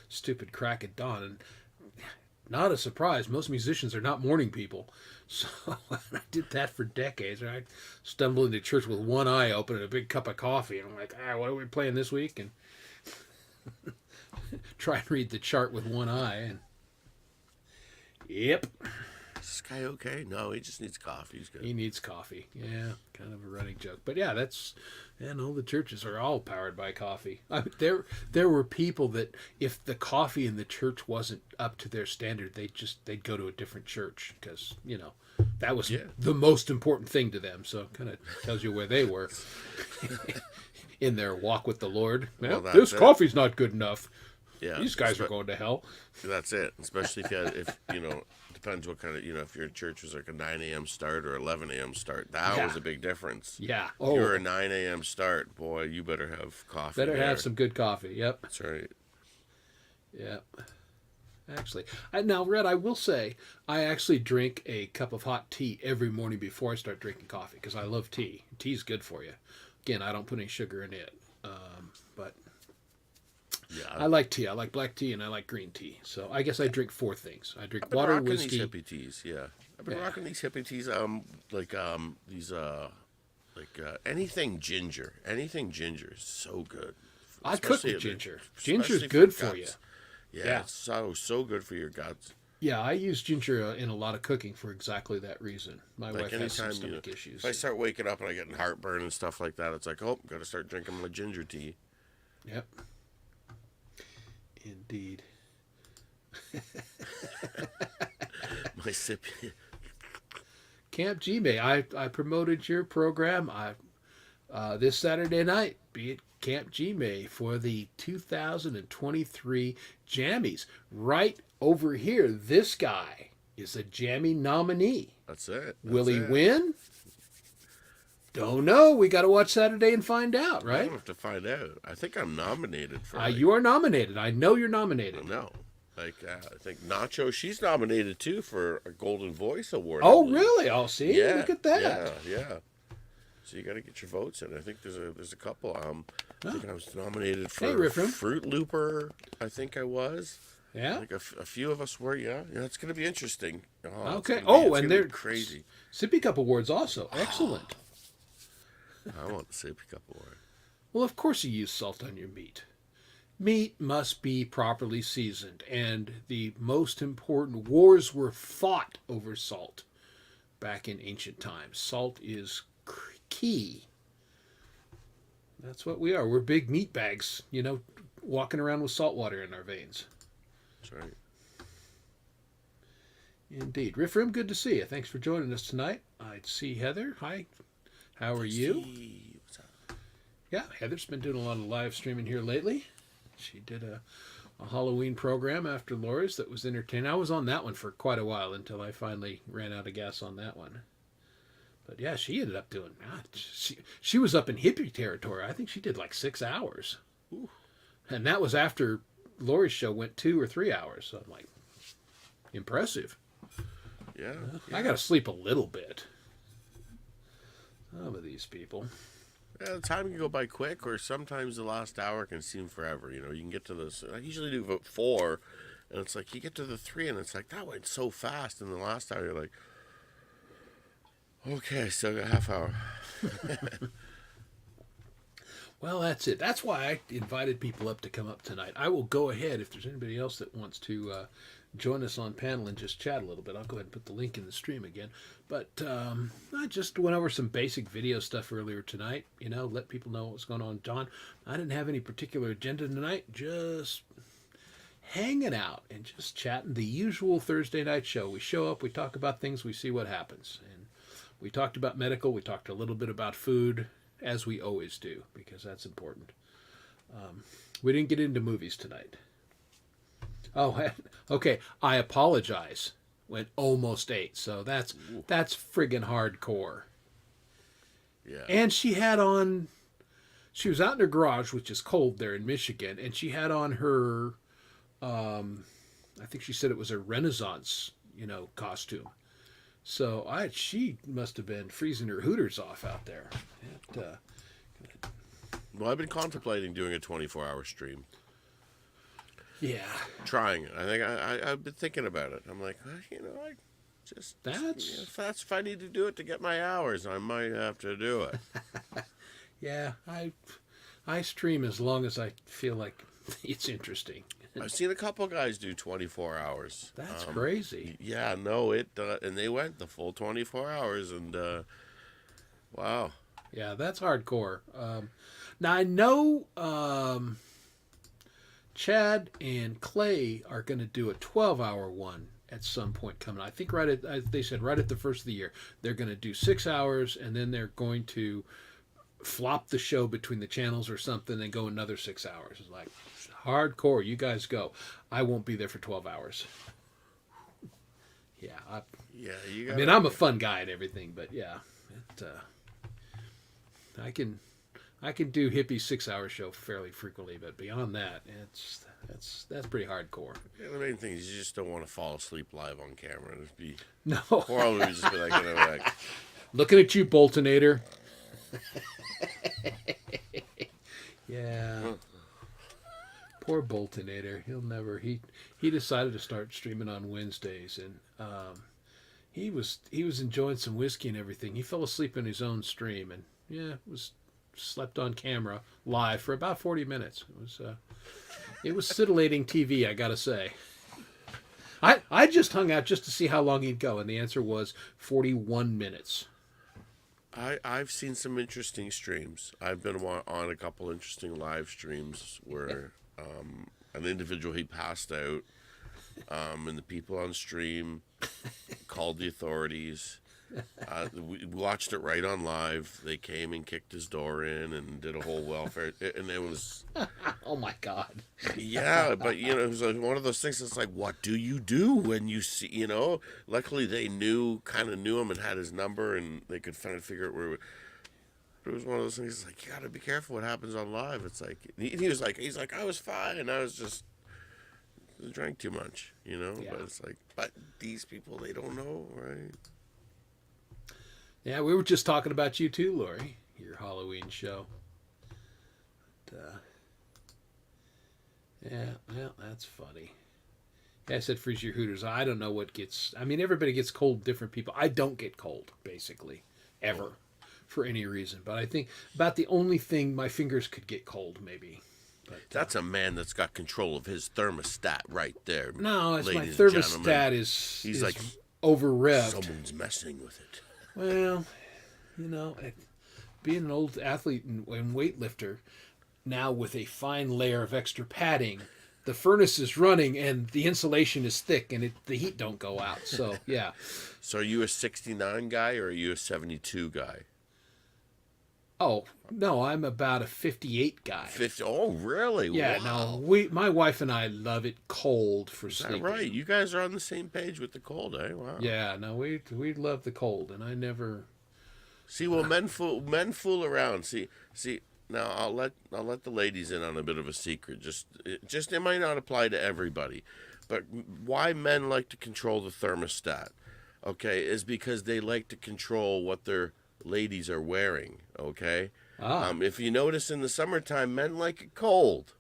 stupid crack at dawn. And not a surprise, most musicians are not morning people. So I did that for decades. I stumbled into church with one eye open and a big cup of coffee, and I'm like, what are we playing this week? And try and read the chart with one eye, and yep. Is this guy okay? No, he just needs coffee. He's good. He needs coffee. Yeah, kind of a running joke. But yeah, all the churches are all powered by coffee. There were people that if the coffee in the church wasn't up to their standard, they'd go to a different church because, that was the most important thing to them. So it kind of tells you where they were in their walk with the Lord. Well, this coffee's not good enough. Yeah, these guys are going to hell. That's it. Especially if depends what kind of, if your church was like a 9 a.m. start or 11 a.m. start. That was a big difference. Yeah. If you're a 9 a.m. start, boy, you better have coffee. Better have some good coffee. Yep. That's right. Yep. Actually, now, Red, I will say, I actually drink a cup of hot tea every morning before I start drinking coffee because I love tea. Tea's good for you. Again, I don't put any sugar in it, but yeah, I like tea. I like black tea and I like green tea. So I guess I drink 4 things. I drink water, whiskey. These hippie teas, yeah. I've been rocking these hippie teas. Anything ginger. Anything ginger is so good. I cook with ginger. Ginger's Especially good for guts. you. Yeah, it's so good for your guts. Yeah, I use ginger in a lot of cooking for exactly that reason. My Like wife has some anytime, stomach issues. if I start waking up and I get heartburn and stuff like that, it's like, oh, got to start drinking my ginger tea. Yep. Indeed. My sip. Camp G-May, I promoted your program this Saturday night, be at Camp G-May for the 2023 Jammies. Right over here, this guy is a Jammy nominee. That's it. Will he win? Don't know. We got to watch Saturday and find out, I right? don't have to find out. I think I'm nominated for. You are nominated. I know you're nominated. No. I think Nacho, she's nominated too for a Golden Voice Award. Oh, really? I'll see. Yeah, Look at that. Yeah. So you got to get your votes in. I think there's a couple. I think I was nominated for Riffram. Fruit Looper. I think I was. Yeah. I think a few of us were. Yeah. It's going to be interesting. Okay. It's And gonna they're be crazy. Sippy Cup Awards also. Excellent. I want the Sippy Cup Award. Well, of course you use salt on your meat. Meat must be properly seasoned, and the most important wars were fought over salt back in ancient times. Salt is key. That's what we are. We're big meat bags, walking around with salt water in our veins. That's right. Indeed. Riffram, good to see you. Thanks for joining us tonight. I see Heather. Hi. How are you? What's up? Yeah, Heather's been doing a lot of live streaming here lately. She did a Halloween program after Laura's that was entertaining. I was on that one for quite a while until I finally ran out of gas on that one. But yeah, she ended up doing she was up in hippie territory. I think she did like 6 hours. Ooh. And that was after Lori's show went 2 or 3 hours. So I'm like, impressive. Yeah. I got to sleep a little bit. Some of these people. Yeah, the time can go by quick, or sometimes the last hour can seem forever. You can get to this. I usually do about 4, and it's like you get to the 3, and it's like that went so fast. And the last hour, you're like, okay, I still got a half hour. Well, that's it. That's why I invited people up to come up tonight. I will go ahead, if there's anybody else that wants to join us on panel and just chat a little bit, I'll go ahead and put the link in the stream again. But I just went over some basic video stuff earlier tonight, let people know what's going on. John, I didn't have any particular agenda tonight, just hanging out and just chatting. The usual Thursday night show. We show up, we talk about things, we see what happens. And we talked about medical, we talked a little bit about food, as we always do, because that's important. We didn't get into movies tonight. Oh, okay. I apologize. Went almost 8, so that's friggin' hardcore. Yeah. And she was out in her garage, which is cold there in Michigan, and she had on her, I think she said it was a Renaissance, costume. So she must have been freezing her hooters off out there. Well, I've been contemplating doing a 24-hour stream. Yeah. Trying it. I think I've been thinking about it. I'm like, I just if I need to do it to get my hours, I might have to do it. Yeah, I stream as long as I feel like it's interesting. I've seen a couple guys do 24 hours. That's crazy. Yeah, no, and they went the full 24 hours, and wow. Yeah, that's hardcore. Now I know Chad and Clay are going to do a 12-hour one at some point coming. I think they said right at the first of the year they're going to do 6 hours, and then they're going to flop the show between the channels or something and go another 6 hours. It's like hardcore. You guys go. I won't be there for 12 hours. Yeah. Yeah, I mean, I'm a fun guy and everything, but yeah, I can do hippie 6-hour show fairly frequently, but beyond that, that's pretty hardcore. Yeah, the main thing is you just don't want to fall asleep live on camera. It'd be No. horrible. Just be like, like, looking at you, Boltonator. Yeah. Poor Boltonator. He'll never. He decided to start streaming on Wednesdays, and he was enjoying some whiskey and everything. He fell asleep in his own stream, and slept on camera live for about 40 minutes. It was titillating TV, I gotta say. I just hung out just to see how long he'd go, and the answer was 41 minutes. I've seen some interesting streams. I've been on a couple interesting live streams where an individual, he passed out, and the people on stream called the authorities. We watched it right on live. They came and kicked his door in and did a whole welfare, and it was oh my God. Yeah, but it was like one of those things. It's like, what do you do when you see, luckily they kind of knew him and had his number, and they could kind of figure out where. But it was one of those things. It's like, you got to be careful what happens on live. It's like he's like I was fine, and I was just drank too much, Yeah. But it's like, but these people, they don't know, right? Yeah, we were just talking about you too, Lori. Your Halloween show. But, yeah, well, that's funny. Yeah, I said freeze your hooters. I don't know what gets. I mean, everybody gets cold. Different people. I don't get cold, basically, ever, for any reason. But I think about the only thing my fingers could get cold, maybe. But, that's a man that's got control of his thermostat right there. No, it's my ladies and gentlemen. thermostat is. He's like over revved. Someone's messing with it. Well, being an old athlete and weightlifter, now with a fine layer of extra padding, the furnace is running and the insulation is thick and the heat don't go out. So, yeah. So are you a 69 guy or are you a 72 guy? Oh, no, I'm about a 58 guy. 50? Oh, really? Yeah, wow. no, my wife and I love it cold for sleeping. Right, you guys are on the same page with the cold, eh? Wow. Yeah, no, we love the cold, and I never. See, well, men fool around. See. Now I'll let the ladies in on a bit of a secret. Just it might not apply to everybody, but why men like to control the thermostat, okay, is because they like to control what their ladies are wearing, okay? If you notice in the summertime, men like it cold,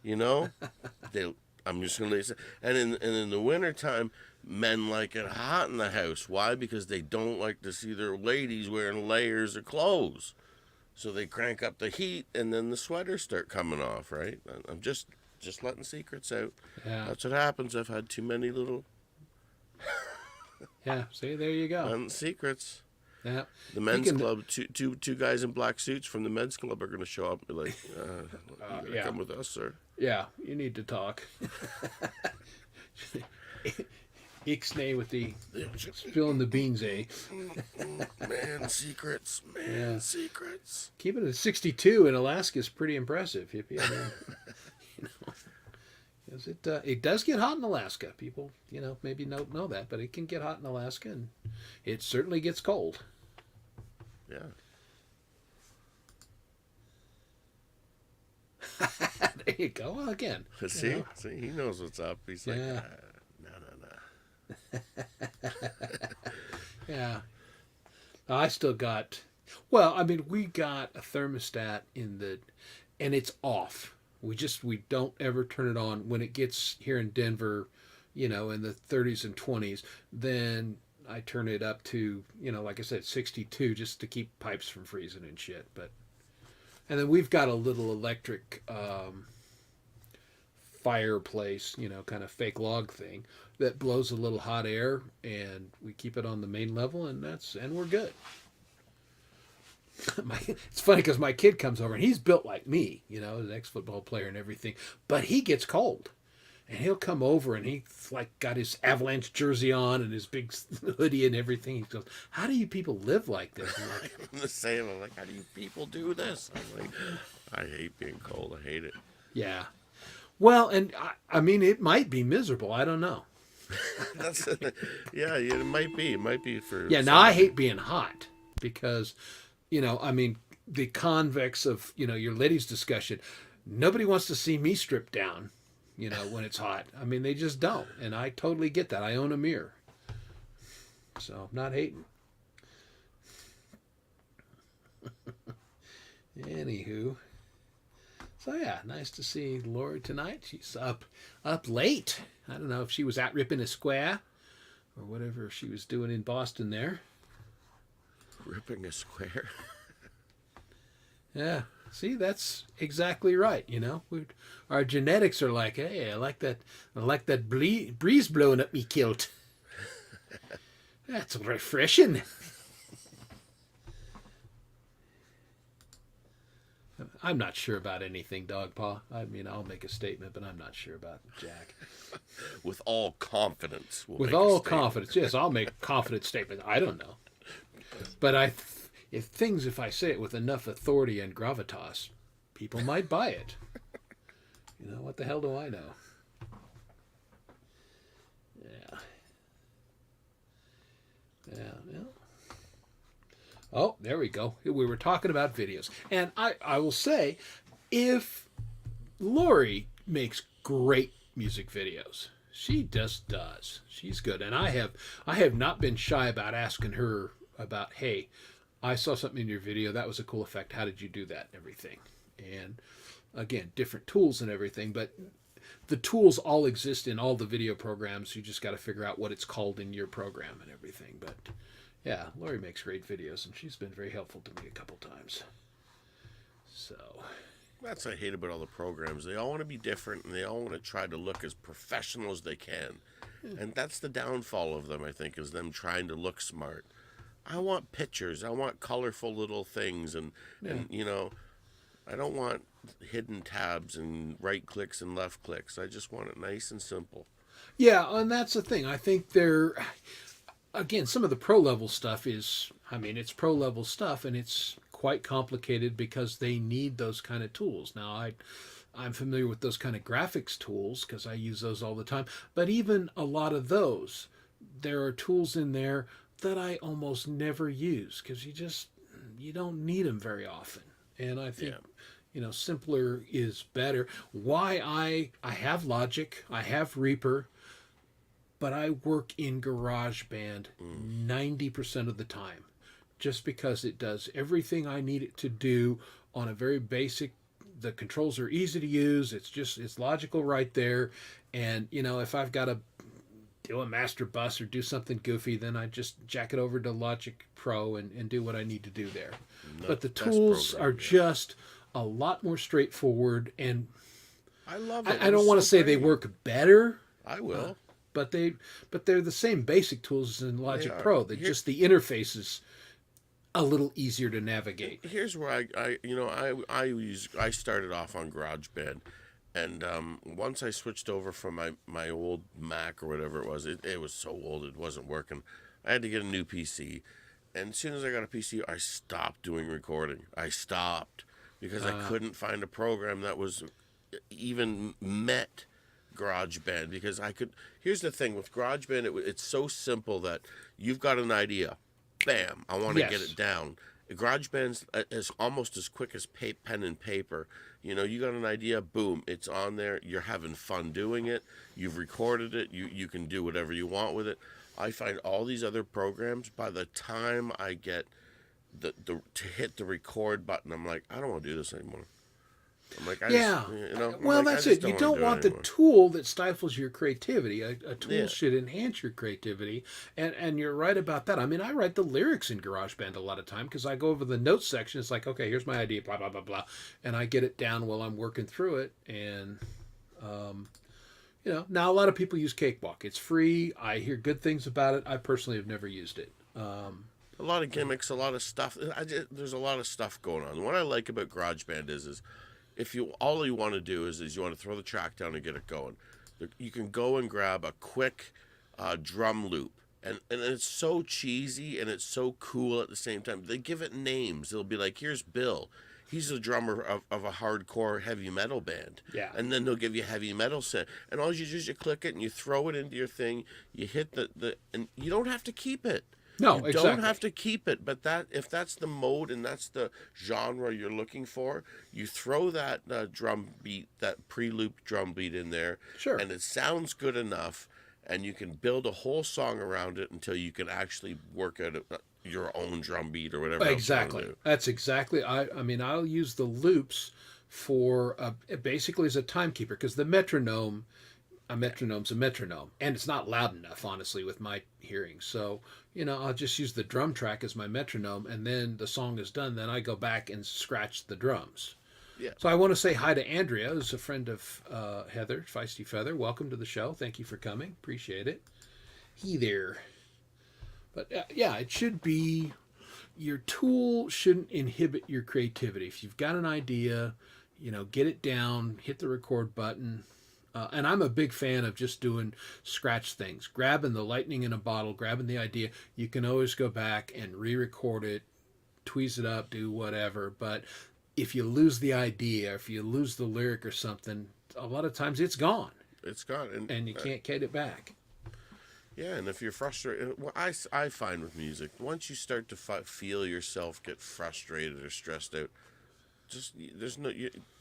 I'm just gonna say, and in the wintertime, men like it hot in the house. Why? Because they don't like to see their ladies wearing layers of clothes, so they crank up the heat, and then the sweaters start coming off. Right? I'm just letting secrets out. Yeah. That's what happens. I've had too many little. Yeah. See, there you go. Secrets. Yeah. The men's club, two guys in black suits from the men's club are going to show up and be like, you gotta come with us, sir. Yeah, you need to talk. Ixnay with the spilling the beans, eh? Man secrets. Secrets. Keeping it at 62 in Alaska is pretty impressive, hippie. I mean, 'cause it does get hot in Alaska. People, maybe don't know that, but it can get hot in Alaska, and it certainly gets cold. Yeah. There you go. Well, again. See, he knows what's up. He's like, no. Yeah. I still got. Well, I mean, we got a thermostat and it's off. We don't ever turn it on when it gets here in Denver, in the 30s and 20s. Then I turn it up to, like I said, 62 just to keep pipes from freezing and shit. And then we've got a little electric fireplace, kind of fake log thing that blows a little hot air, and we keep it on the main level, and we're good. It's funny because my kid comes over and he's built like me, an ex-football player and everything, but he gets cold, and he'll come over and he's like got his Avalanche jersey on and his big hoodie and everything. He goes, "How do you people live like this?" I'm the same. I'm like, how do you people do this? I'm like, I hate being cold. I hate it. Yeah. Well, and I mean, it might be miserable. I don't know. That's yeah, it might be. It might be for Yeah, now I somebody. hate being hot because, I mean, the convex of, your ladies' discussion, nobody wants to see me stripped down, when it's hot. I mean, they just don't. And I totally get that. I own a mirror. So I'm not hating. Anywho. So yeah, nice to see Lori tonight. She's up late. I don't know if she was out ripping a square or whatever she was doing in Boston there. Ripping a square. Yeah. See, that's exactly right. Our genetics are like, hey, I like that breeze blowing up me kilt. That's refreshing. I'm not sure about anything, Dog Paw. I mean, I'll make a statement, but I'm not sure about Jack. With all confidence. With all confidence, yes, I'll make a confident statement. I don't know, but if I say it with enough authority and gravitas, people might buy it. What the hell do I know? Yeah. Oh, there we go. We were talking about videos. And I will say, if Lori makes great music videos, she just does. She's good. And I have not been shy about asking her about, hey, I saw something in your video. That was a cool effect. How did you do that and everything? And again, different tools and everything. But the tools all exist in all the video programs. You just got to figure out what it's called in your program and everything. But yeah, Lori makes great videos, and she's been very helpful to me a couple times. So that's what I hate about all the programs. They all want to be different, and they all want to try to look as professional as they can. And that's the downfall of them, I think, is them trying to look smart. I want pictures. I want colorful little things, and I don't want hidden tabs and right clicks and left clicks. I just want it nice and simple. Yeah, and that's the thing. I think again, some of the pro level stuff it's pro level stuff, and it's quite complicated because they need those kind of tools. Now, I'm familiar with those kind of graphics tools because I use those all the time. But even a lot of those, there are tools in there that I almost never use because you don't need them very often. And I think, simpler is better. Why I have Logic, I have Reaper, but I work in GarageBand 90% of the time just because it does everything I need it to do on a very basic. The controls are easy to use. It's logical right there. And, if I've got to do a master bus or do something goofy, then I just jack it over to Logic Pro and do what I need to do there. But the tools are just a lot more straightforward, and I love it. I don't want to say they work better. I will. But they're the same basic tools as in Logic Pro. Just the interface is a little easier to navigate. Here's where I started off on GarageBand, and once I switched over from my old Mac or whatever it was, it was so old it wasn't working. I had to get a new PC, and as soon as I got a PC, I stopped doing recording. I stopped because I couldn't find a program that was even met GarageBand, because here's the thing with GarageBand, it's so simple that you've got an idea, bam, I want to get it down. GarageBand's is almost as quick as pen and paper. You got an idea, boom, it's on there. You're having fun doing it. You've recorded it. You can do whatever you want with it. I find all these other programs, by the time I get to hit the record button, I'm like, I don't want to do this anymore. I'm like, that's it. You don't want the tool that stifles your creativity. A tool should enhance your creativity, and you're right about that. I mean, I write the lyrics in GarageBand a lot of time because I go over the notes section. It's like, okay, here's my idea, blah blah blah blah, and I get it down while I'm working through it. And now a lot of people use Cakewalk. It's free. I hear good things about it. I personally have never used it. A lot of gimmicks, a lot of stuff. There's a lot of stuff going on. What I like about GarageBand is if all you want to do is you want to throw the track down and get it going, you can go and grab a quick drum loop, and it's so cheesy and it's so cool at the same time. They give it names. They'll be like, here's Bill, he's a drummer of a hardcore heavy metal band. Yeah. And then they'll give you heavy metal set. And all you do is you click it and you throw it into your thing. You hit and you don't have to keep it. No, you exactly. don't have to keep it, but if that's the mode and that's the genre you're looking for, you throw that drum beat, that pre-loop drum beat in there, Sure. and it sounds good enough, and you can build a whole song around it until you can actually work out your own drum beat or whatever. Exactly. That's exactly. I mean, I'll use the loops for basically as a timekeeper, because the metronome's a metronome, and it's not loud enough, honestly, with my hearing. So, I'll just use the drum track as my metronome, and then the song is done. Then I go back and scratch the drums. Yeah. So I want to say hi to Andrea, who's a friend of Heather, Feisty Feather. Welcome to the show. Thank you for coming. Appreciate it. He there. But yeah, it should be, your tool shouldn't inhibit your creativity. If you've got an idea, get it down, hit the record button. And I'm a big fan of just doing scratch things, grabbing the lightning in a bottle, grabbing the idea. You can always go back and re-record it, tweeze it up, do whatever. But if you lose the idea, if you lose the lyric or something, a lot of times it's gone. It's gone. And you can't get it back. Yeah, and if you're frustrated, I find with music, once you start to feel yourself get frustrated or stressed out,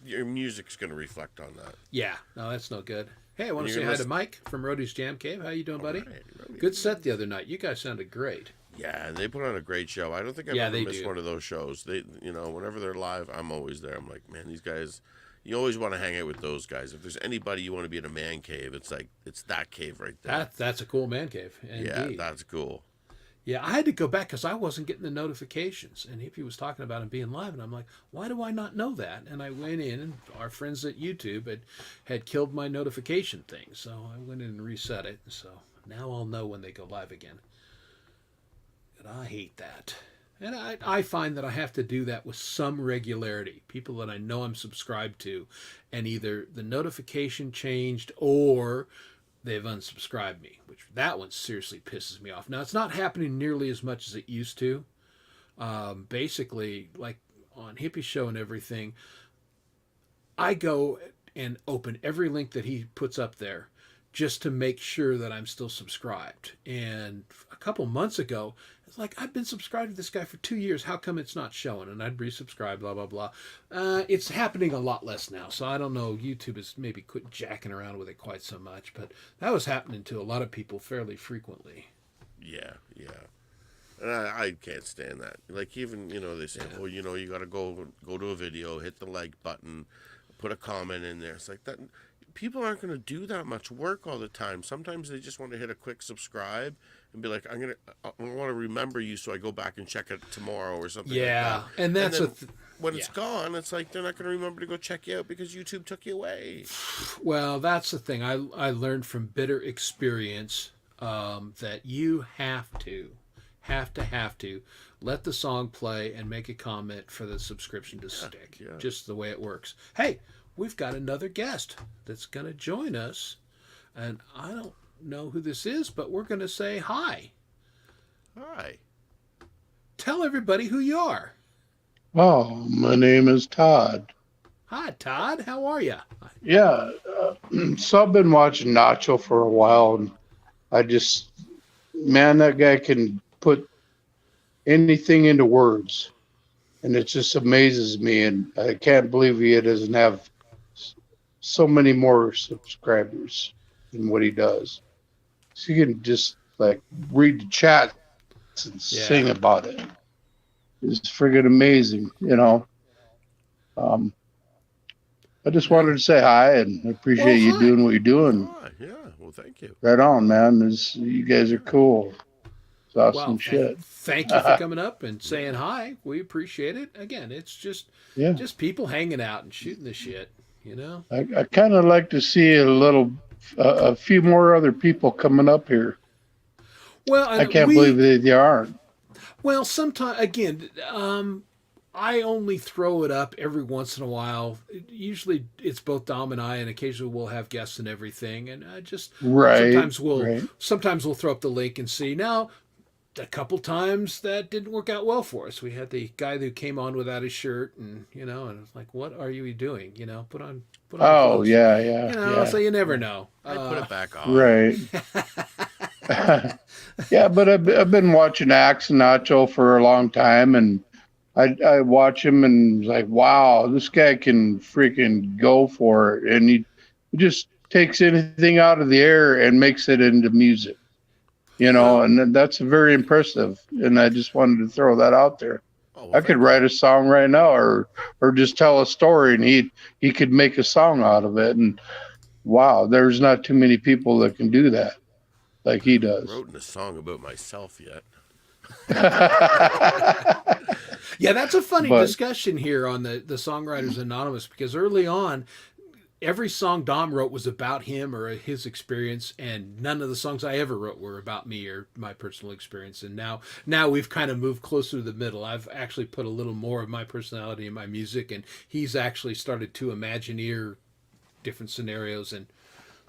your music's going to reflect on that. Yeah, no, that's no good. Hey, I want to say hi to Mike from Rhodey's Jam Cave. How you doing, buddy? Right. Good set the other night. You guys sounded great. Yeah, they put on a great show. I don't think I've ever missed one of those shows. They, whenever they're live, I'm always there. I'm like, man, these guys. You always want to hang out with those guys. If there's anybody you want to be in a man cave, it's that cave right there. That's a cool man cave. Indeed. Yeah, that's cool. Yeah, I had to go back because I wasn't getting the notifications. And Hippie was talking about him being live, and I'm like, why do I not know that? And I went in, and our friends at YouTube had killed my notification thing. So I went in and reset it. So now I'll know when they go live again. And I hate that. And I find that I have to do that with some regularity. People that I know I'm subscribed to, and either the notification changed or they've unsubscribed me, which that one seriously pisses me off. Now, it's not happening nearly as much as it used to. Basically, like on Hippie Show and everything, I go and open every link that he puts up there just to make sure that I'm still subscribed. And a couple months ago, it's like, I've been subscribed to this guy for 2 years. How come it's not showing? And I'd resubscribe, blah, blah, blah. It's happening a lot less now. So I don't know. YouTube has maybe quit jacking around with it quite so much. But that was happening to a lot of people fairly frequently. Yeah. And I can't stand that. Like, even, they say, well, you got to go to a video, hit the like button, put a comment in there. It's like that. People aren't going to do that much work all the time. Sometimes they just want to hit a quick subscribe and be like, I want to remember you, so I go back and check it tomorrow or something. Yeah, like that. And that's when it's gone, it's like they're not going to remember to go check you out because YouTube took you away. Well, that's the thing. I learned from bitter experience that you have to let the song play and make a comment for the subscription to stick. Yeah. Just the way it works. Hey, we've got another guest that's going to join us, and I don't know who this is, but we're going to say hi. Hi. Tell everybody who you are. Oh, my name is Todd. Hi, Todd. How are you? Yeah, so I've been watching Nacho for a while, and that guy can put anything into words, and it just amazes me, and I can't believe he doesn't have so many more subscribers than what he does. So you can just like read the chat and sing about it. It's friggin' amazing, I just wanted to say hi and appreciate you doing what you're doing. Yeah, well, thank you. Right on, man. You guys are cool. It's awesome shit. Thank you for coming up and saying hi. We appreciate it. Again, it's just people hanging out and shooting the shit, I kind of like to see a few more other people coming up here. Well, I can't believe they aren't. Well, sometimes, again, I only throw it up every once in a while. Usually it's both Dom and I, and occasionally we'll have guests and everything. And sometimes we'll throw up the link and see. Now, a couple times that didn't work out well for us. We had the guy who came on without his shirt, and and it was like, what are you doing? Put on Oh, clothes. yeah. So you never know. I put it back on. Right. Yeah, but I've been watching Axe and Nacho for a long time, and I watch him and it's like, wow, this guy can freaking go for it, and he just takes anything out of the air and makes it into music, and that's very impressive. And I just wanted to throw that out there. Oh, I could write a song right now, or just tell a story, and he could make a song out of it. And wow, there's not too many people that can do that like he does. I wrote a song about myself yet. Yeah, that's a funny discussion here on the Songwriters Anonymous, because early on, every song Dom wrote was about him or his experience, and none of the songs I ever wrote were about me or my personal experience. And now we've kind of moved closer to the middle. I've actually put a little more of my personality in my music, and he's actually started to imagineer different scenarios. And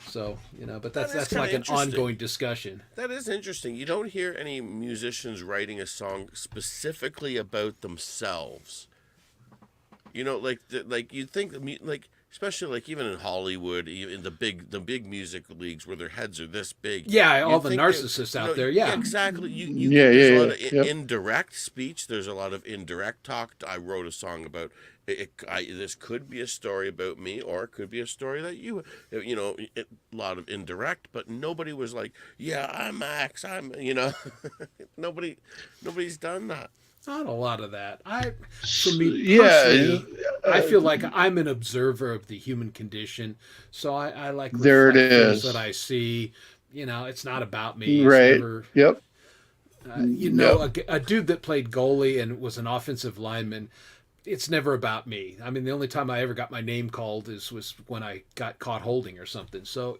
so, but that's like an ongoing discussion. That is interesting. You don't hear any musicians writing a song specifically about themselves. Like you'd think, especially like even in Hollywood, in the big music leagues where their heads are this big. Yeah, all the narcissists out there. Yeah, exactly. There's a lot of indirect speech. There's a lot of indirect talk. I wrote a song about this could be a story about me, or it could be a story that a lot of indirect, but nobody was like, yeah, I'm Max. Nobody's done that. Not a lot of that. For me personally, I feel like I'm an observer of the human condition, so I like there it is that I see. It's not about me. Right. Never, yep. A dude that played goalie and was an offensive lineman. It's never about me. I mean, the only time I ever got my name called was when I got caught holding or something. So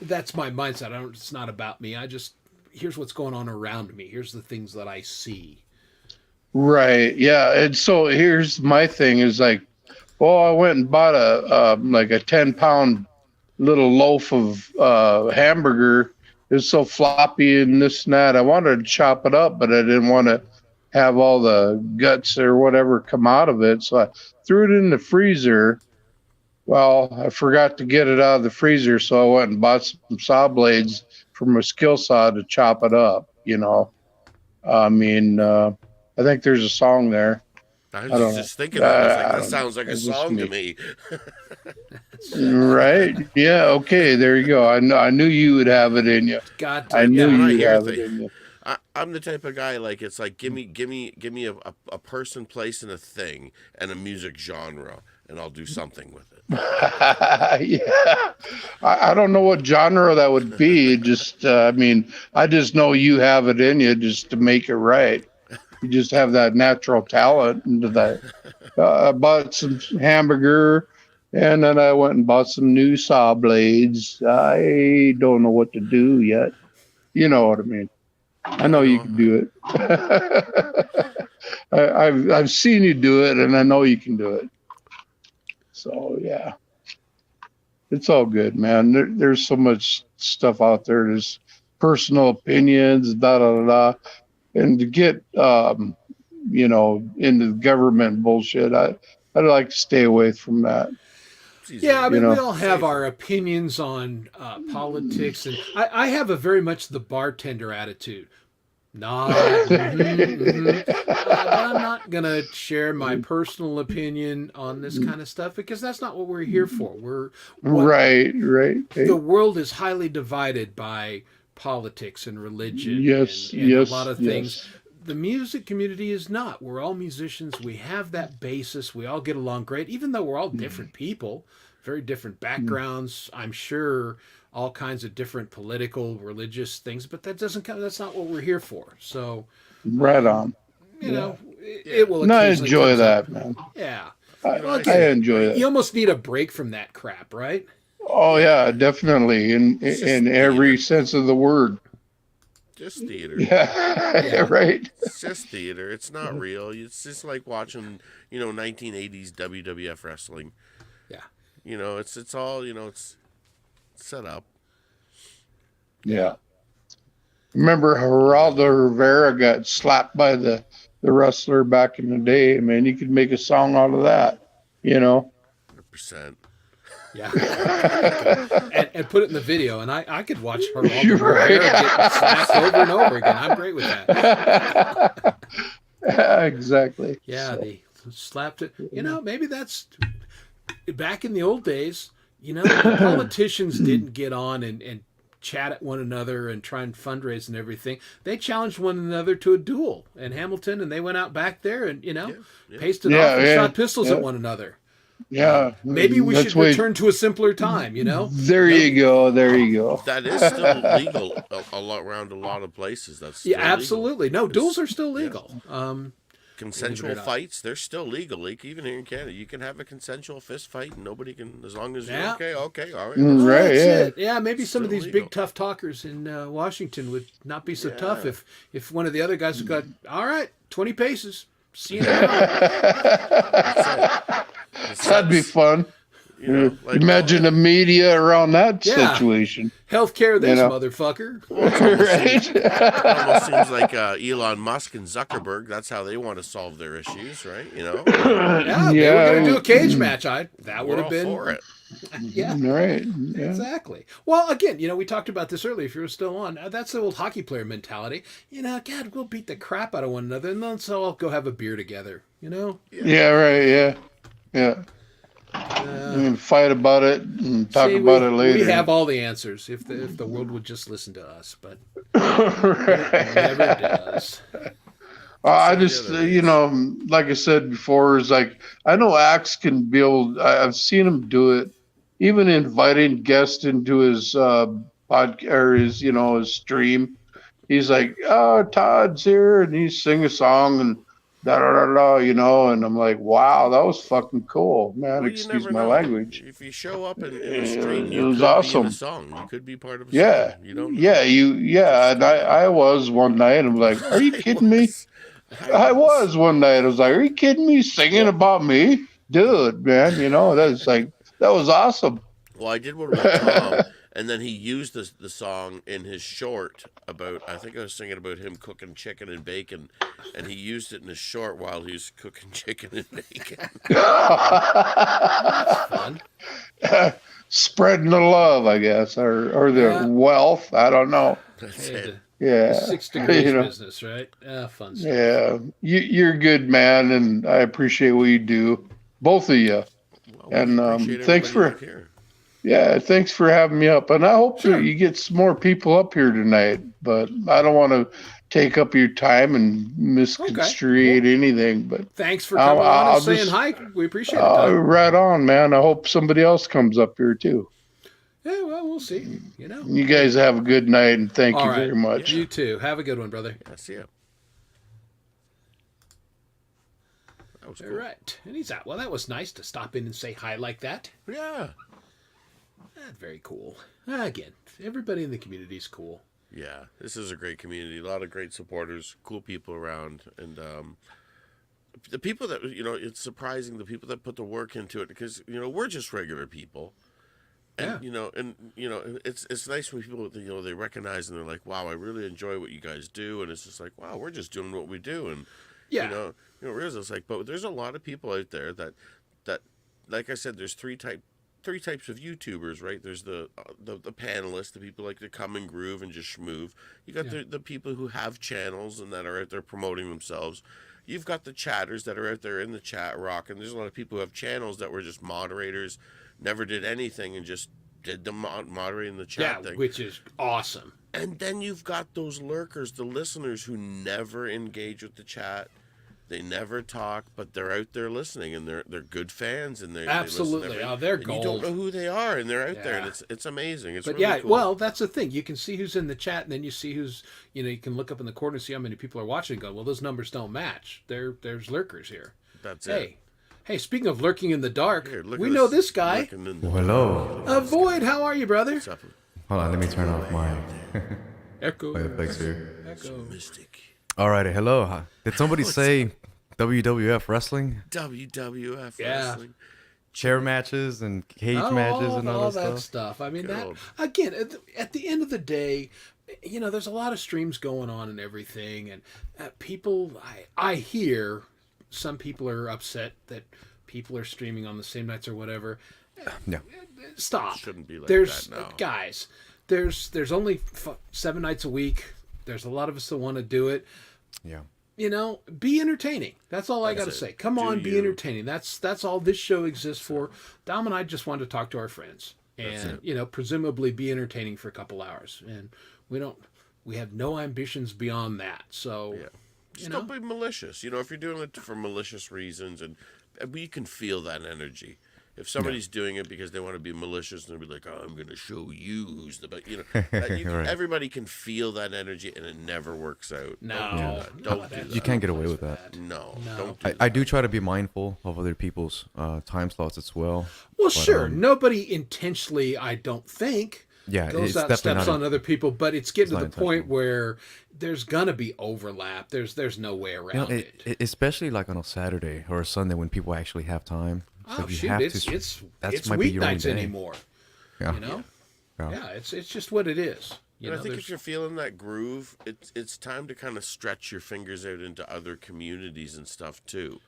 that's my mindset. It's not about me. Here's what's going on around me. Here's the things that I see. Right. Yeah. And so here's my thing is like, I went and bought a 10-pound little loaf of hamburger. It was so floppy and this and that. I wanted to chop it up, but I didn't want to have all the guts or whatever come out of it. So I threw it in the freezer. Well, I forgot to get it out of the freezer, so I went and bought some saw blades from a skill saw to chop it up. I mean, I think there's a song there. I was just thinking that sounds like a song to me. Right? Yeah. Okay. There you go. I knew you would have it in you. I knew you'd have it in you. I'm the type of guy, like, it's like give me a person, place, and a thing, and a music genre, and I'll do something with it. Yeah, I don't know what genre that would be. Just I mean, I just know you have it in you just to make it right. You just have that natural talent into that. I bought some hamburger, and then I went and bought some new saw blades. I don't know what to do yet. You know what I mean? I know you can do it. I've seen you do it, and I know you can do it. So yeah, it's all good, man. There's so much stuff out there. There's personal opinions, da da da da, and to get into the government bullshit, I'd like to stay away from that. Yeah, I mean, we all have our opinions on politics, and I have a very much the bartender attitude. But I'm not going to share my personal opinion on this kind of stuff, because that's not what we're here for. Right. The world is highly divided by politics and religion and a lot of things. Yes. The music community is not. We're all musicians. We have that basis. We all get along great, even though we're all different people, very different backgrounds. I'm sure all kinds of different political, religious things, but that doesn't count. That's not what we're here for. So, right on. It will. No, I enjoy that, man. Yeah, I enjoy it. You almost need a break from that crap, right? Oh yeah, definitely. In every sense of the word. Just theater. Yeah, right. It's just theater. It's not real. It's just like watching, 1980s WWF wrestling. Yeah. It's all, it's set up. Yeah. Remember Geraldo Rivera got slapped by the wrestler back in the day? Man, you could make a song out of that, you know? 100%. Yeah. and put it in the video, and I could watch Geraldo You're Rivera right. get slapped over and over again. I'm great with that. Exactly. Yeah, So, they slapped it. Maybe that's back in the old days. The politicians didn't get on and chat at one another and try and fundraise and everything. They challenged one another to a duel in Hamilton, and they went out back there and pasted off and shot pistols at one another. Yeah. Maybe we should return to a simpler time. There you go. There you go. That is still legal around a lot of places. That's still absolutely. legal. No, duels are still legal. Consensual fights, they're still legal. Like, even here in Canada, you can have a consensual fist fight and nobody can, as long as you're okay, all right. Right, That's yeah. it. Yeah, maybe some of these legal. big tough talkers in Washington would not be so tough if one of the other guys had got, all right, 20 paces. See you now. That'd be fun. Like, imagine the media around that situation. Healthcare this motherfucker. Right? It almost seems like Elon Musk and Zuckerberg, that's how they want to solve their issues, right? They were going to do a cage match. That would We're have all been for it. Yeah. Right. Yeah. Exactly. Well, again, we talked about this earlier. If you're still on, that's the old hockey player mentality. God, we'll beat the crap out of one another, and then so I'll go have a beer together. Yeah. Right. Yeah. Yeah. And fight about it and talk about it later. We have all the answers if the world would just listen to us, but Right. it never does. I just, like I said before, is like, I know Axe can build, I've seen him do it, even inviting guests into his podcast or his stream. He's like, oh, Todd's here, and he sing a song and da da da da, and I'm like, wow, that was fucking cool, man. Well, Excuse my language. If you show up in a stream, It you was could awesome. be in a song. You could be part of a Yeah. song. You don't know. And I was one night. I'm like, are you kidding me? I was one night. I was like, are you kidding me? Singing about me? Dude, man, that was awesome. Well, I did one with Tom, and then he used the song in his short about, I think I was singing about him cooking chicken and bacon, and he used it in his short while he was cooking chicken and bacon. That's fun. Spreading the love, I guess, or the wealth. I don't know. That's it. Yeah. 6 degrees business, right? Fun stuff. Yeah. You're good, man, and I appreciate what you do. Both of you. Well, And appreciate thanks everybody for here. thanks for having me up. And I hope that you get some more people up here tonight, but I don't want to take up your time and misconstrue anything. But Thanks for coming on I'll and saying just- hi. We appreciate it. Doug. right on, man. I hope somebody else comes up here too. Yeah, well, we'll see. You guys have a good night, and thank All you right. very much. You too. Have a good one, brother. Yeah, see ya. That was All cool. right. And he's out. Well, that was nice to stop in and say hi like that. Yeah. Very cool. Again, everybody in the community is cool. Yeah, this is a great community. A lot of great supporters, cool people around, and the people that it's surprising the people that put the work into it, because we're just regular people, and it's nice when people they recognize and they're like, wow, I really enjoy what you guys do, and it's just like, wow, we're just doing what we do, and it's like, but there's a lot of people out there that like I said, there's three types of YouTubers, right? There's the panelists, the people like to come and groove and just schmoove. You got the people who have channels and that are out there promoting themselves. You've got the chatters that are out there in the chat rocking. There's a lot of people who have channels that were just moderators, never did anything, and just did the moderating the chat thing. Which is awesome. And then you've got those lurkers, the listeners who never engage with the chat. They never talk, but they're out there listening, and they're good fans, and absolutely. They're gold. You don't know who they are, and they're out there, and it's amazing. It's but really cool. Well, that's the thing. You can see who's in the chat, and then you see who's you can look up in the corner and see how many people are watching. And go, well, those numbers don't match. There's lurkers here. That's it. Hey, speaking of lurking in the dark, Here, we know this guy. Hello. Void, how are you, brother? Hold on, let me turn off my Echo. effects here. Echo. Mystic. Alrighty, hello. Did somebody say WWF wrestling? WWF Yeah. wrestling. Chair matches and cage matches and all that stuff? I mean, Good that old- again at the end of the day, there's a lot of streams going on and everything, and people, I hear some people are upset that people are streaming on the same nights or whatever. Yeah. Stop. Shouldn't be like There's that now. guys. There's only 7 nights a week. There's a lot of us that want to do it. Yeah. Be entertaining. That's all I got to it. say. Come Do on, be you. entertaining. That's all this show exists for. Dom and I just wanted to talk to our friends and, presumably be entertaining for a couple hours. And we have no ambitions beyond that. So, Yeah. Just don't be malicious. If you're doing it for malicious reasons, and you can feel that energy. If somebody's doing it because they want to be malicious and they'll be like, "Oh, I'm going to show you who's the best," Right. everybody can feel that energy, and it never works out. No. Don't do that. You can't get away with that. No, don't do that. I do try to be mindful of other people's time slots as well. Well, but, sure. Nobody intentionally, I don't think, Yeah, goes it's out and definitely steps not on other people, but it's getting to not the point intentional. where there's going to be overlap. There's no way around it. Especially like on a Saturday or a Sunday when people actually have time. So Oh, if you shoot. have to, It's that might be your only weeknights day. anymore. Yeah. Yeah, it's just what it is. And I think if you're feeling that groove, it's time to kind of stretch your fingers out into other communities and stuff too.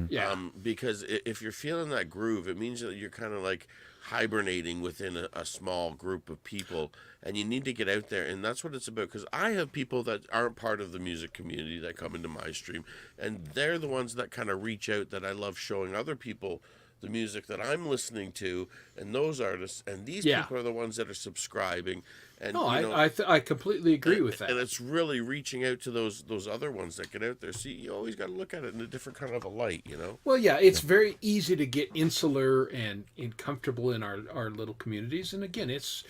yeah. Because if you're feeling that groove, it means that you're kind of like hibernating within a small group of people, and you need to get out there, and that's what it's about. Because I have people that aren't part of the music community that come into my stream, and they're the ones that kind of reach out, that I love showing other people the music that I'm listening to, and those artists, and these people are the ones that are subscribing. And No, I completely agree with that. And it's really reaching out to those other ones that get out there. See, you always got to look at it in a different kind of a light, Well, yeah, it's very easy to get insular and comfortable in our little communities, and again, it's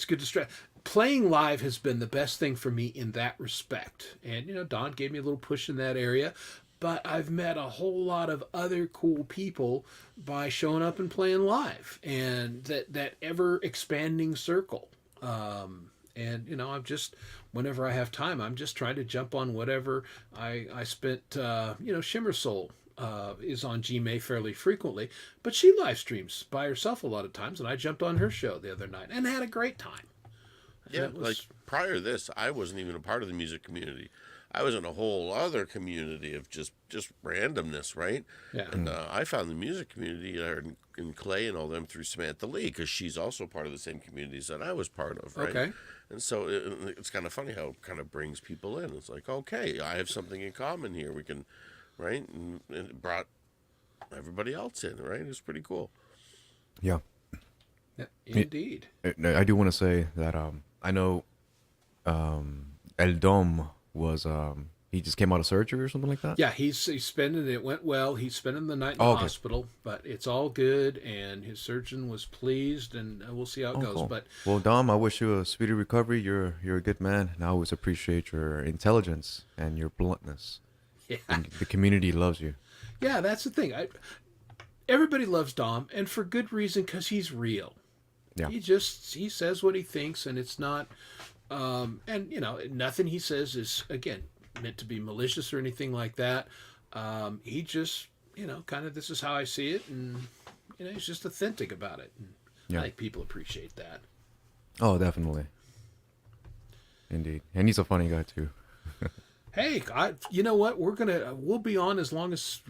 good to stress. Playing live has been the best thing for me in that respect, and Don gave me a little push in that area. But I've met a whole lot of other cool people by showing up and playing live, and that ever expanding circle. And I'm just, whenever I have time, I'm just trying to jump on whatever. I spent Shimmer Soul is on Gmail fairly frequently, but she live streams by herself a lot of times, and I jumped on her show the other night and had a great time. Yeah, like prior to this, I wasn't even a part of the music community. I was in a whole other community of just randomness, right? Yeah. And I found the music community in Clay and all them through Samantha Lee, because she's also part of the same communities that I was part of, right? Okay. And so it's kind of funny how it kind of brings people in. It's like, okay, I have something in common here. We can, right? And it brought everybody else in, right? It was pretty cool. Yeah. Yeah, indeed. I do want to say that I know El Dom was he just came out of surgery or something like that. Yeah, he's spending it went well. He's spending the night in the Okay. hospital, but it's all good, and his surgeon was pleased, and we'll see how it goes. Cool. But Well, Dom, I wish you a speedy recovery. You're a good man, and I always appreciate your intelligence and your bluntness. yeah, And the community loves you. yeah, that's the thing. Everybody loves Dom, and for good reason, because he's real. Yeah. He says what he thinks, and it's not, and nothing he says is again meant to be malicious or anything like that. He just, kind of, this is how I see it, and he's just authentic about it. And Yeah. I think people appreciate that. Oh, definitely. Indeed, and he's a funny guy too. Hey, you know what? We'll be on as long as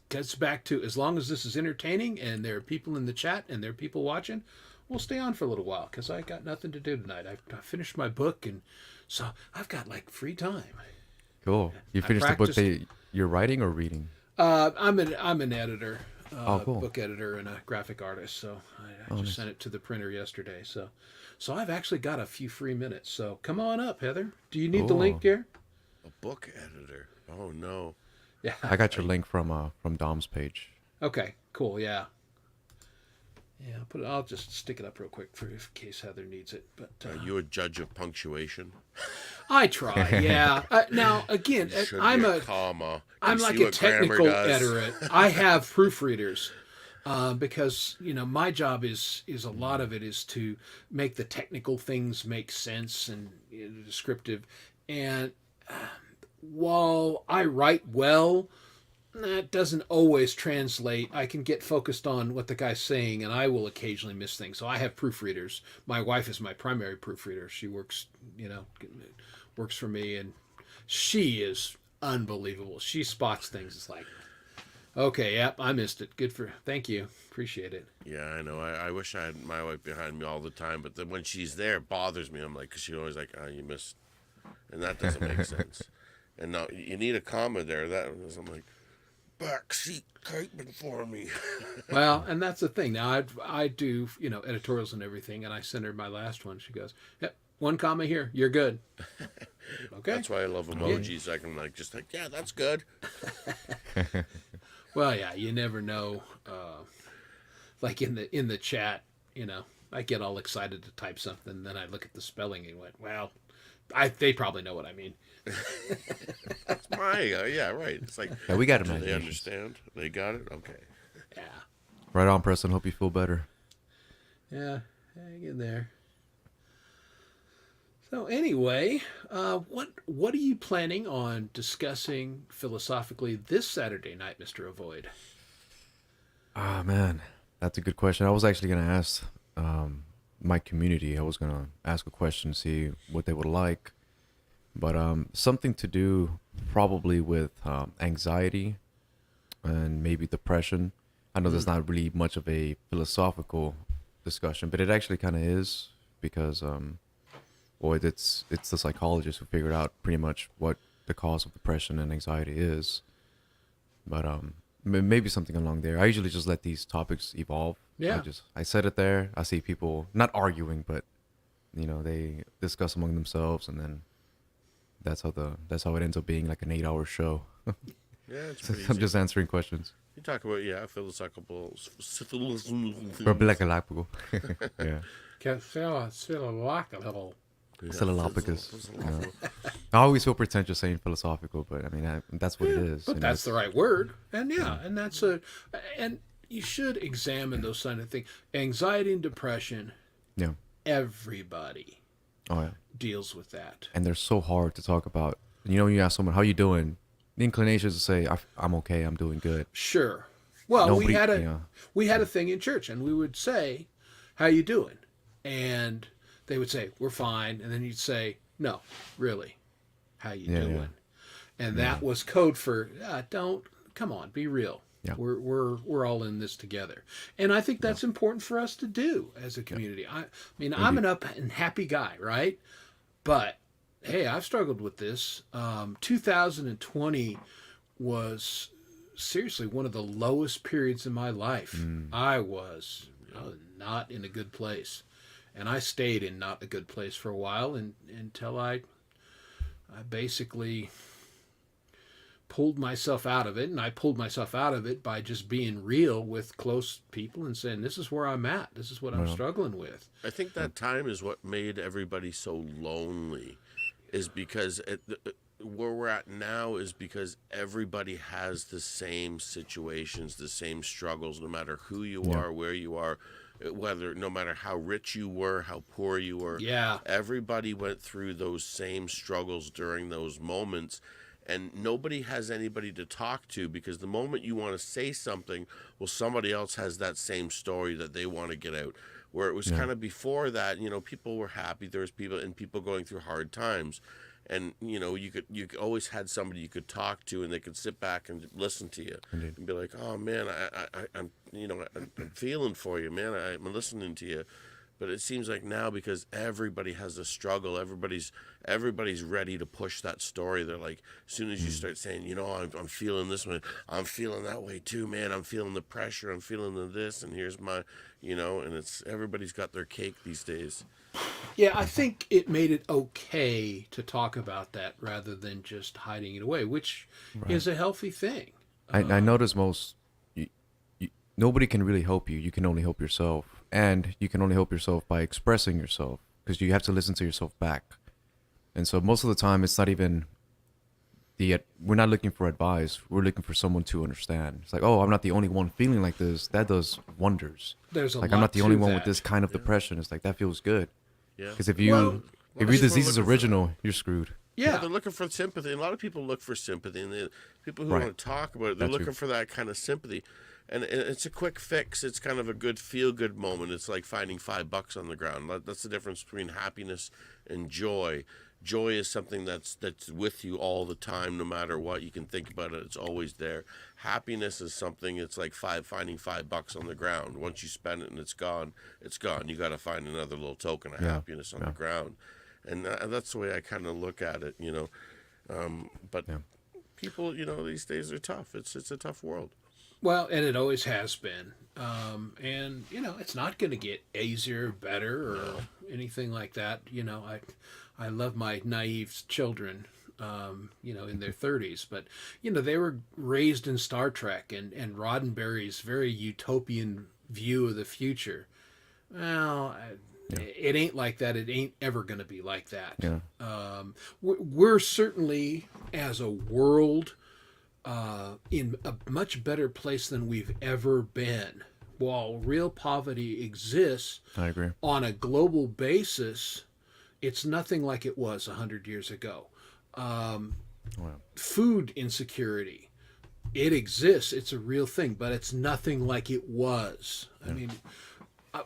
gets back to, as long as this is entertaining and there are people in the chat and there are people watching. We'll stay on for a little while because I got nothing to do tonight. I finished my book, and so I've got like free time. Cool. You I finished the book practiced- that you're writing or reading? I'm an editor, Cool. book editor, and a graphic artist. So I just sent it to the printer yesterday. So I've actually got a few free minutes. So come on up, Heather. Do you need the link, dear? A book editor. Oh no. Yeah. I got your link from Dom's page. Okay. Cool. Yeah. Yeah. I'll just stick it up real quick in case Heather needs it. But Are you a judge of punctuation? I try. Yeah. Now again, Should I'm be a comma. I'm You like see a what grammar technical does? editor. I have proofreaders because my job is a lot of it is to make the technical things make sense and descriptive. And while I write well, that doesn't always translate. I can get focused on what the guy's saying, and I will occasionally miss things. So I have proofreaders. My wife is my primary proofreader. She works, works for me, and she is unbelievable. She spots things. It's like, okay, yep, I missed it. Thank you, appreciate it. Yeah, I know. I wish I had my wife behind me all the time, but then when she's there, it bothers me. I'm like, because she's always like, oh, you missed, and that doesn't make sense. And now you need a comma there. That I'm like, backseat typing for me. Well, and that's the thing. Now I do editorials and everything, and I send her my last one. She goes, "Yep, one comma here, you're good." Okay. That's why I love emojis. I can yeah, that's good. Well, yeah, you never know. Like in the chat, I get all excited to type something, then I look at the spelling and went, well, they probably know what I mean. That's my yeah, right. It's like, yeah, we got do it. They understand? They got it. Okay. Yeah. Right on, Preston. Hope you feel better. Yeah, hang in there. So anyway, what are you planning on discussing philosophically this Saturday night, Mr. Avoid? Ah, man, that's a good question. I was actually gonna ask my community. I was gonna ask a question, see what they would like. But something to do probably with anxiety and maybe depression. I know there's not really much of a philosophical discussion, but it actually kind of is because, it's the psychologists who figured out pretty much what the cause of depression and anxiety is. But maybe something along there. I usually just let these topics evolve. Yeah. I set it there. I see people not arguing, but they discuss among themselves, and then that's how it ends up being like an 8-hour show. Yeah, it's pretty I'm easy. just answering questions. You talk about philosophical. Galactical. Yeah. Philolopicus. I always feel pretentious saying philosophical, but I mean that's what it is. But that's the right word, and and that's and you should examine those kind of things. Anxiety and depression. Yeah. Everybody. Oh yeah. Deals with that, and they're so hard to talk about. When you ask someone how you doing, the inclination is to say I'm okay, I'm doing good. Sure. Well, we had a thing in church, and we would say, "How you doing?" And they would say, "We're fine," and then you'd say, "No, really, how you doing?" Yeah. And that was code for come on, be real. Yeah. We're all in this together, and I think that's important for us to do as a community. Yeah. I mean, I'm an up and happy guy, right? But hey, I've struggled with this. 2020 was seriously one of the lowest periods in my life. I was not in a good place, and I stayed in not a good place for a while, until I basically pulled myself out of it. And I pulled myself out of it by just being real with close people and saying, this is where I'm at. This is what I'm struggling with. I think that time is what made everybody so lonely, is because where we're at now is because everybody has the same situations, the same struggles, no matter who you are, where you are, no matter how rich you were, how poor you were. Yeah. Everybody went through those same struggles during those moments. And nobody has anybody to talk to, because the moment you want to say something, well, somebody else has that same story that they want to get out. Where it was kind of before that, people were happy. There was people going through hard times, and you could always had somebody you could talk to, and they could sit back and listen to you and be like, oh man, I'm feeling for you, man. I'm listening to you. But it seems like now, because everybody has a struggle, everybody's ready to push that story. They're like, as soon as you start saying, I'm feeling this one, I'm feeling that way too, man. I'm feeling the pressure, I'm feeling the this, and here's my, and it's everybody's got their cake these days. Yeah, I think it made it okay to talk about that rather than just hiding it away, which is a healthy thing. I notice nobody can really help you. You can only help yourself. And you can only help yourself by expressing yourself, because you have to listen to yourself back. And so most of the time, it's not even we're not looking for advice. We're looking for someone to understand. It's like, oh, I'm not the only one feeling like this. That does wonders. There's a like, lot I'm not the only to one that. with this kind of depression. It's like, that feels good. Yeah. Because if your disease is original, you're screwed. Yeah. they're looking for sympathy. A lot of people look for sympathy, and people who Right. want to talk about it, they're That's looking for that kind of sympathy. And it's a quick fix. It's kind of a good feel-good moment. It's like finding $5 on the ground. That's the difference between happiness and joy. Joy is something that's with you all the time, no matter what. You can think about it; it's always there. Happiness is something. It's like finding $5 on the ground. Once you spend it and it's gone, it's gone. You got to find another little token of happiness on the ground, and that's the way I kind of look at it. But people, these days are tough. It's a tough world. Well, and it always has been. And, it's not going to get easier, better, or anything like that. I love my naive children, in their 30s. But, they were raised in Star Trek and Roddenberry's very utopian view of the future. Well, it ain't like that. It ain't ever going to be like that. Yeah. We're certainly, as a world, in a much better place than we've ever been. While real poverty exists, I agree. on a global basis, it's nothing like it was 100 years ago. Food insecurity, it exists. It's a real thing, but it's nothing like it was. I mean,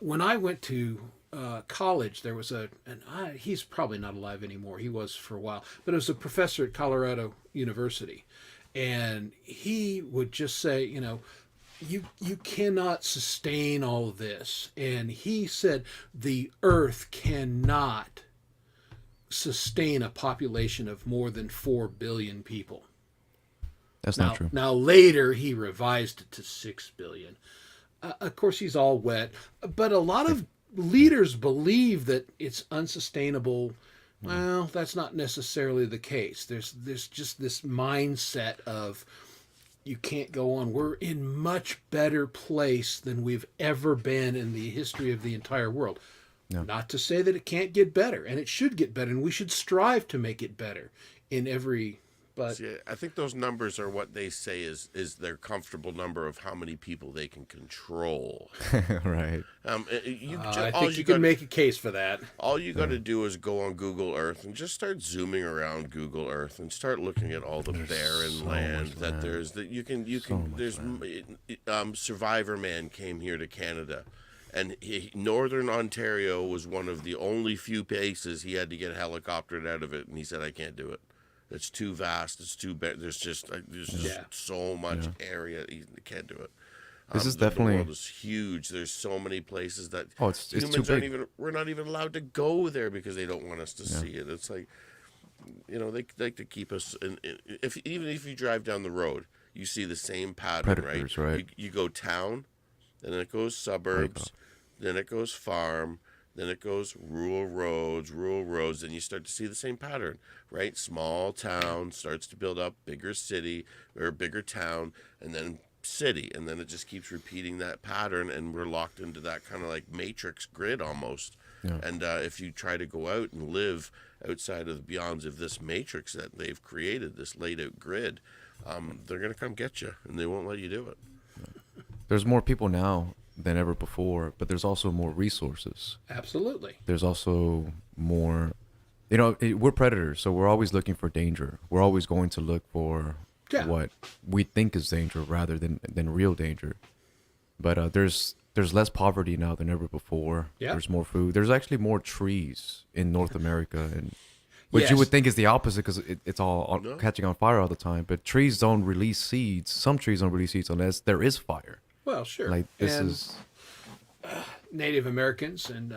when I went to college, there was he's probably not alive anymore. He was for a while, but it was a professor at Colorado University. And he would just say, you cannot sustain all of this. And he said the earth cannot sustain a population of more than 4 billion people. That's not true. Now later he revised it to 6 billion. Of course, he's all wet, but a lot of leaders believe that it's unsustainable. Well, that's not necessarily the case. There's just this mindset of you can't go on. We're in much better place than we've ever been in the history of the entire world. Yeah. Not to say that it can't get better, and it should get better, and we should strive to make it better in every. But see, I think those numbers are what they say is their comfortable number of how many people they can control. Right. I think you can make a case for that. All you got to do is go on Google Earth and just start zooming around Google Earth and start looking at all the barren land that there's. That you can. There's Survivor Man came here to Canada, and Northern Ontario was one of the only few places he had to get helicoptered out of it, and he said, "I can't do it. It's too vast. It's too big. There's just so much area. You can't do it." This is definitely. The world is huge. There's so many places that it's humans too aren't big. even. We're not even allowed to go there because they don't want us to see it. It's like, they like to keep us. Even if you drive down the road, you see the same pattern, Predators, right? You go town, then it goes suburbs, then it goes farm. Then it goes rural roads, and you start to see the same pattern, right? Small town starts to build up, bigger city or bigger town, and then city, and then it just keeps repeating that pattern, and we're locked into that kind of like matrix grid almost. Yeah. And if you try to go out and live outside of the beyonds of this matrix that they've created, this laid out grid, they're going to come get you, and they won't let you do it. There's more people now than ever before, but there's also more resources. Absolutely. There's also more, we're predators, so we're always looking for danger. We're always going to look for what we think is danger rather than real danger. But there's less poverty now than ever before. Yeah. There's more food. There's actually more trees in North America, and which you would think is the opposite because it's all catching on fire all the time. But trees don't release seeds. Some trees don't release seeds unless there is fire. Well, sure. Like is Native Americans and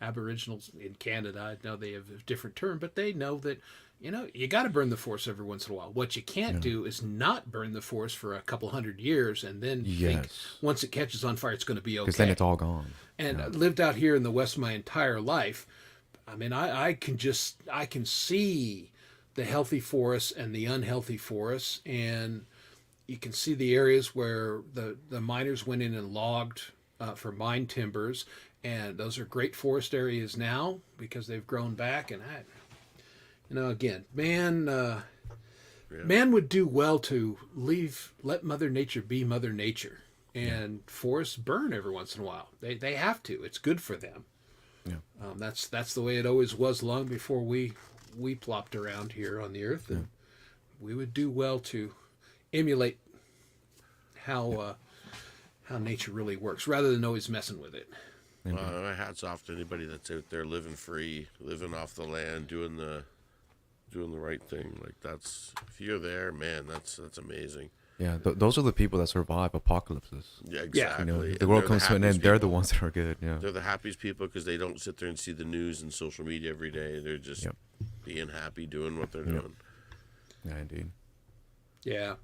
Aboriginals in Canada. I know they have a different term, but they know that you got to burn the forest every once in a while. What you can't do is not burn the forest for a couple hundred years and then think once it catches on fire it's going to be okay. Because then it's all gone. And I lived out here in the West my entire life. I mean, I can see the healthy forests and the unhealthy forests, and you can see the areas where the miners went in and logged for mine timbers, and those are great forest areas now because they've grown back. And again, man would do well to let Mother Nature be Mother Nature, and forests burn every once in a while. They have to. It's good for them. Yeah. That's the way it always was long before we we plopped around here on the earth, and we would do well to emulate how nature really works, rather than always messing with it. My hats off to anybody that's out there living free, living off the land, doing the right thing. Like, that's, if you're there, man, that's amazing. Yeah, those are the people that survive apocalypses. Yeah, exactly. You know, if And the world they're comes to an happiest end, they're the people. ones that are good. Yeah. They're the happiest people because they don't sit there and see the news and social media every day. They're just being happy, doing what they're doing. Yeah, indeed. Yeah,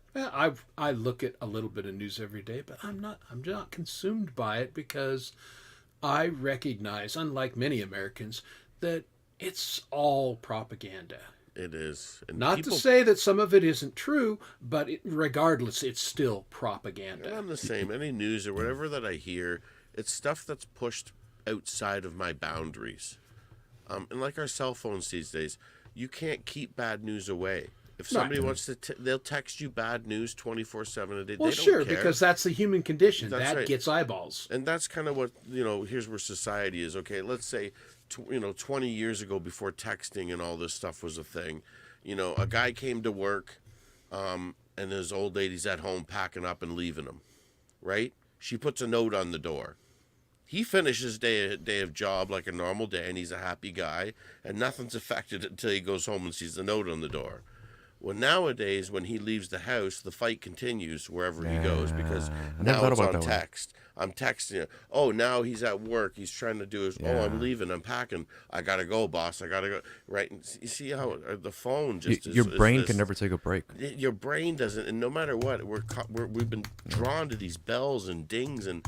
I look at a little bit of news every day, but I'm not consumed by it, because I recognize, unlike many Americans, that it's all propaganda. It is. And Not to say that some of it isn't true, but regardless, it's still propaganda. I'm the same. Any news or whatever that I hear, it's stuff that's pushed outside of my boundaries. And like our cell phones these days, you can't keep bad news away. If somebody wants to, they'll text you bad news 24/7 a day. Well, they don't sure, care. because that's the human condition. That's that right. gets eyeballs. And that's kind of what, here's where society is. Okay, let's say, 20 years ago, before texting and all this stuff was a thing, a guy came to work, and his old lady's at home packing up and leaving him, right? She puts a note on the door. He finishes day of job like a normal day, and he's a happy guy, and nothing's affected until he goes home and sees the note on the door. Well, nowadays, when he leaves the house, the fight continues wherever he goes, because now it's on text. I'm texting you. Oh, now he's at work. He's trying to do his, I'm leaving. I'm packing. I got to go, boss. I got to go. Right? And you see how the phone just Your brain can never take a break. Your brain doesn't. And no matter what, we've been drawn to these bells and dings. And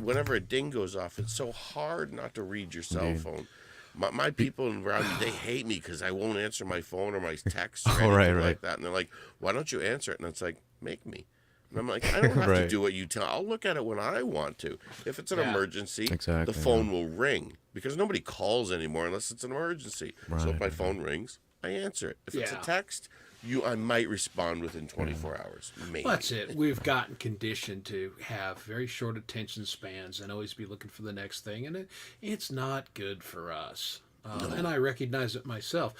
whenever a ding goes off, it's so hard not to read your cell phone. My people around me, they hate me because I won't answer my phone or my texts or anything like that. And they're like, why don't you answer it? And it's like, make me. And I'm like, I don't have to do what you tell. I'll look at it when I want to. If it's an emergency, the phone will ring, because nobody calls anymore unless it's an emergency. So if my phone rings, I answer it. If it's a text, I might respond within 24 hours. Maybe. Well, that's it. We've gotten conditioned to have very short attention spans and always be looking for the next thing, and it's not good for us. And I recognize it myself.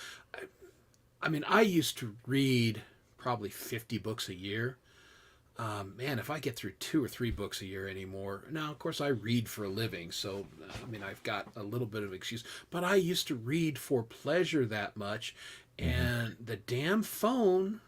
I mean, I used to read probably 50 books a year. Man, if I get through 2 or 3 books a year anymore, now, of course, I read for a living, so, I mean, I've got a little bit of excuse, but I used to read for pleasure that much, and the damn phone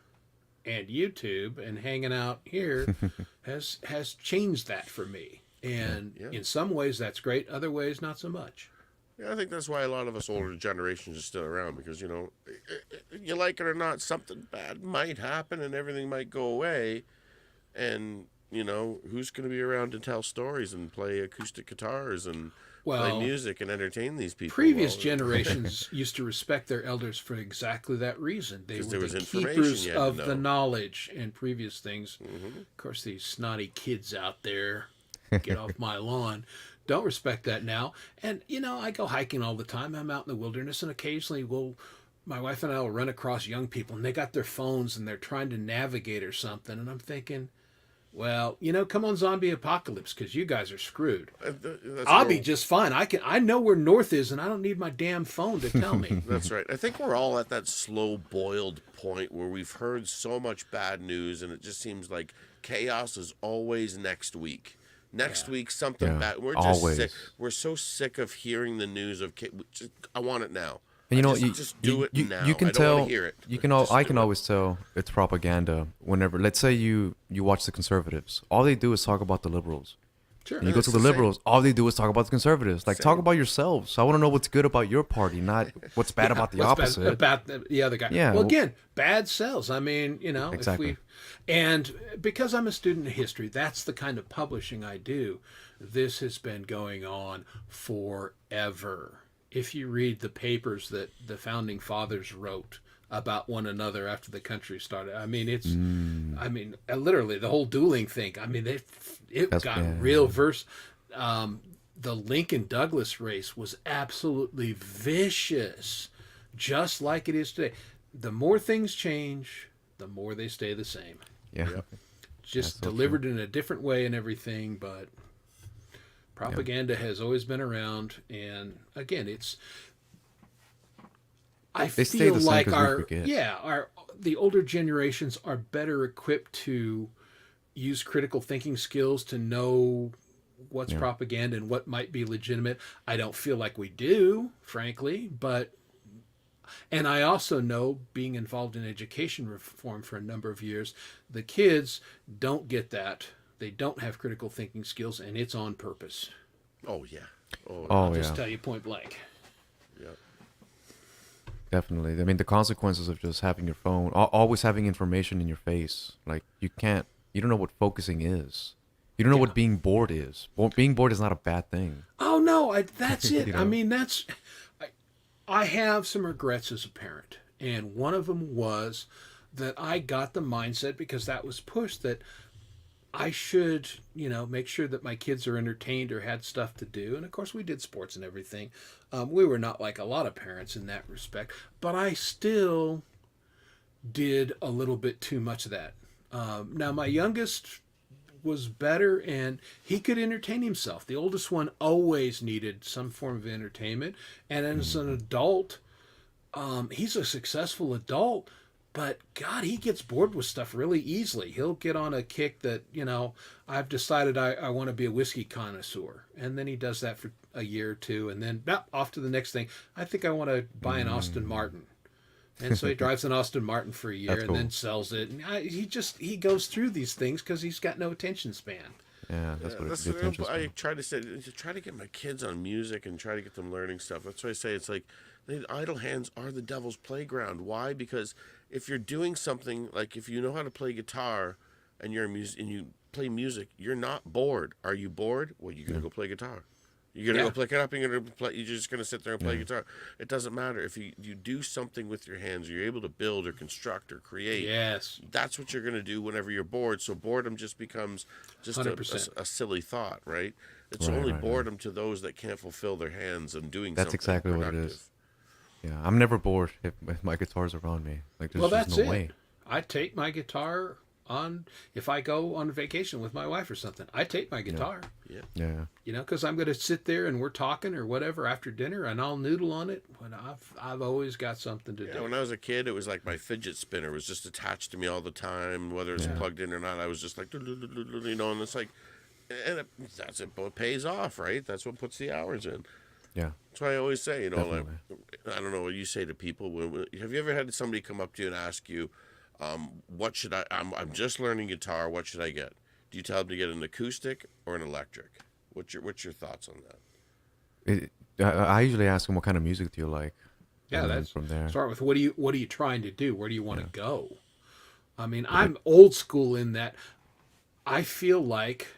and YouTube and hanging out here has changed that for me. And in some ways, that's great. Other ways, not so much. Yeah, I think that's why a lot of us older generations are still around, because, you like it or not, something bad might happen and everything might go away. And, who's going to be around to tell stories and play acoustic guitars and play music and entertain these people? Previous generations used to respect their elders for exactly that reason. They were the keepers of the knowledge and previous things. Of course, these snotty kids out there, get off my lawn, don't respect that now. And, I go hiking all the time. I'm out in the wilderness, and occasionally my wife and I will run across young people, and they got their phones and they're trying to navigate or something. And I'm thinking, well, come on, zombie apocalypse, because you guys are screwed. I'll be just fine. I know where north is, and I don't need my damn phone to tell me. That's right. I think we're all at that slow-boiled point where we've heard so much bad news, and it just seems like chaos is always next week. Next week, something bad. We're just sick. We're so sick of hearing the news of. I want it now. And just do it now. You can I don't tell. want to hear it. I can always tell it's propaganda whenever. Let's say you watch the conservatives. All they do is talk about the liberals. Sure. And you go to the liberals. All they do is talk about the conservatives. Like, talk about yourselves. I want to know what's good about your party, not what's bad about the opposite. About the other guy. Yeah. Well, again, bad sells. I mean, Exactly. And because I'm a student of history, that's the kind of publishing I do. This has been going on forever. If you read the papers that the founding fathers wrote about one another after the country started, I mean, literally the whole dueling thing. I mean, it got real verse. The Lincoln-Douglas race was absolutely vicious, just like it is today. The more things change, the more they stay the same. Yeah. Just delivered in a different way and everything, but propaganda has always been around. And again, I They stay feel the same like 'cause we forget. the older generations are better equipped to use critical thinking skills to know what's propaganda and what might be legitimate. I don't feel like we do, frankly, and I also know, being involved in education reform for a number of years, the kids don't get that. They don't have critical thinking skills, and it's on purpose. Oh yeah. Oh, Oh, Just yeah. tell you point blank. yeah. Definitely. I mean, the consequences of just having your phone, always having information in your face. Like, you don't know what focusing is. You don't know what being bored is. Being bored is not a bad thing. Oh no, that's it. You I know? mean, I have some regrets as a parent, and one of them was that I got the mindset, because that was pushed, that I should, make sure that my kids are entertained or had stuff to do. And of course, we did sports and everything. We were not like a lot of parents in that respect, but I still did a little bit too much of that. Now, my youngest was better, and he could entertain himself. The oldest one always needed some form of entertainment. And as an adult, he's a successful adult, but God, he gets bored with stuff really easily. He'll get on a kick that, I've decided I want to be a whiskey connoisseur. And then he does that for a year or two, and then off to the next thing. I think I want to buy an Aston Martin. And so he drives an Austin Martin for a year. That's and cool. then sells it. And he goes through these things because he's got no attention span. Yeah, that's what That's it is. what I try to say. Try to get my kids on music and try to get them learning stuff. That's why I say it's like idle hands are the devil's playground. Why? Because if you're doing something, like if you know how to play guitar and you're and you play music, you're not bored. Are you bored? Well, you're gonna go play guitar. You're gonna go pick it up. You're gonna play. You're just gonna sit there and play guitar. It doesn't matter if you do something with your hands. You're able to build or construct or create. Yes. That's what you're gonna do whenever you're bored. So boredom just becomes just a silly thought, right? It's only boredom to those that can't fulfill their hands and doing. That's something exactly productive. what it is. Yeah, I'm never bored if my guitar's around me. Like, there's just no way. I take my guitar on, if I go on vacation with my wife or something, I take my guitar. Yeah. Because I'm going to sit there and we're talking or whatever after dinner, and I'll noodle on it. When I've always got something to do. When I was a kid, it was like my fidget spinner was just attached to me all the time, whether it's plugged in or not. I was just like, and it's like, that's it. It pays off, right? That's what puts the hours in. Yeah. That's why I always say, like, Definitely. I don't know what you say to people. Have you ever had somebody come up to you and ask you, what should I'm just learning guitar. What should I get? Do you tell them to get an acoustic or an electric? What's your thoughts on that? I usually ask them, what kind of music do you like? Yeah, And then that's from there. Start with what are you trying to do? Where do you want to go? I mean, I'm old school in that I feel like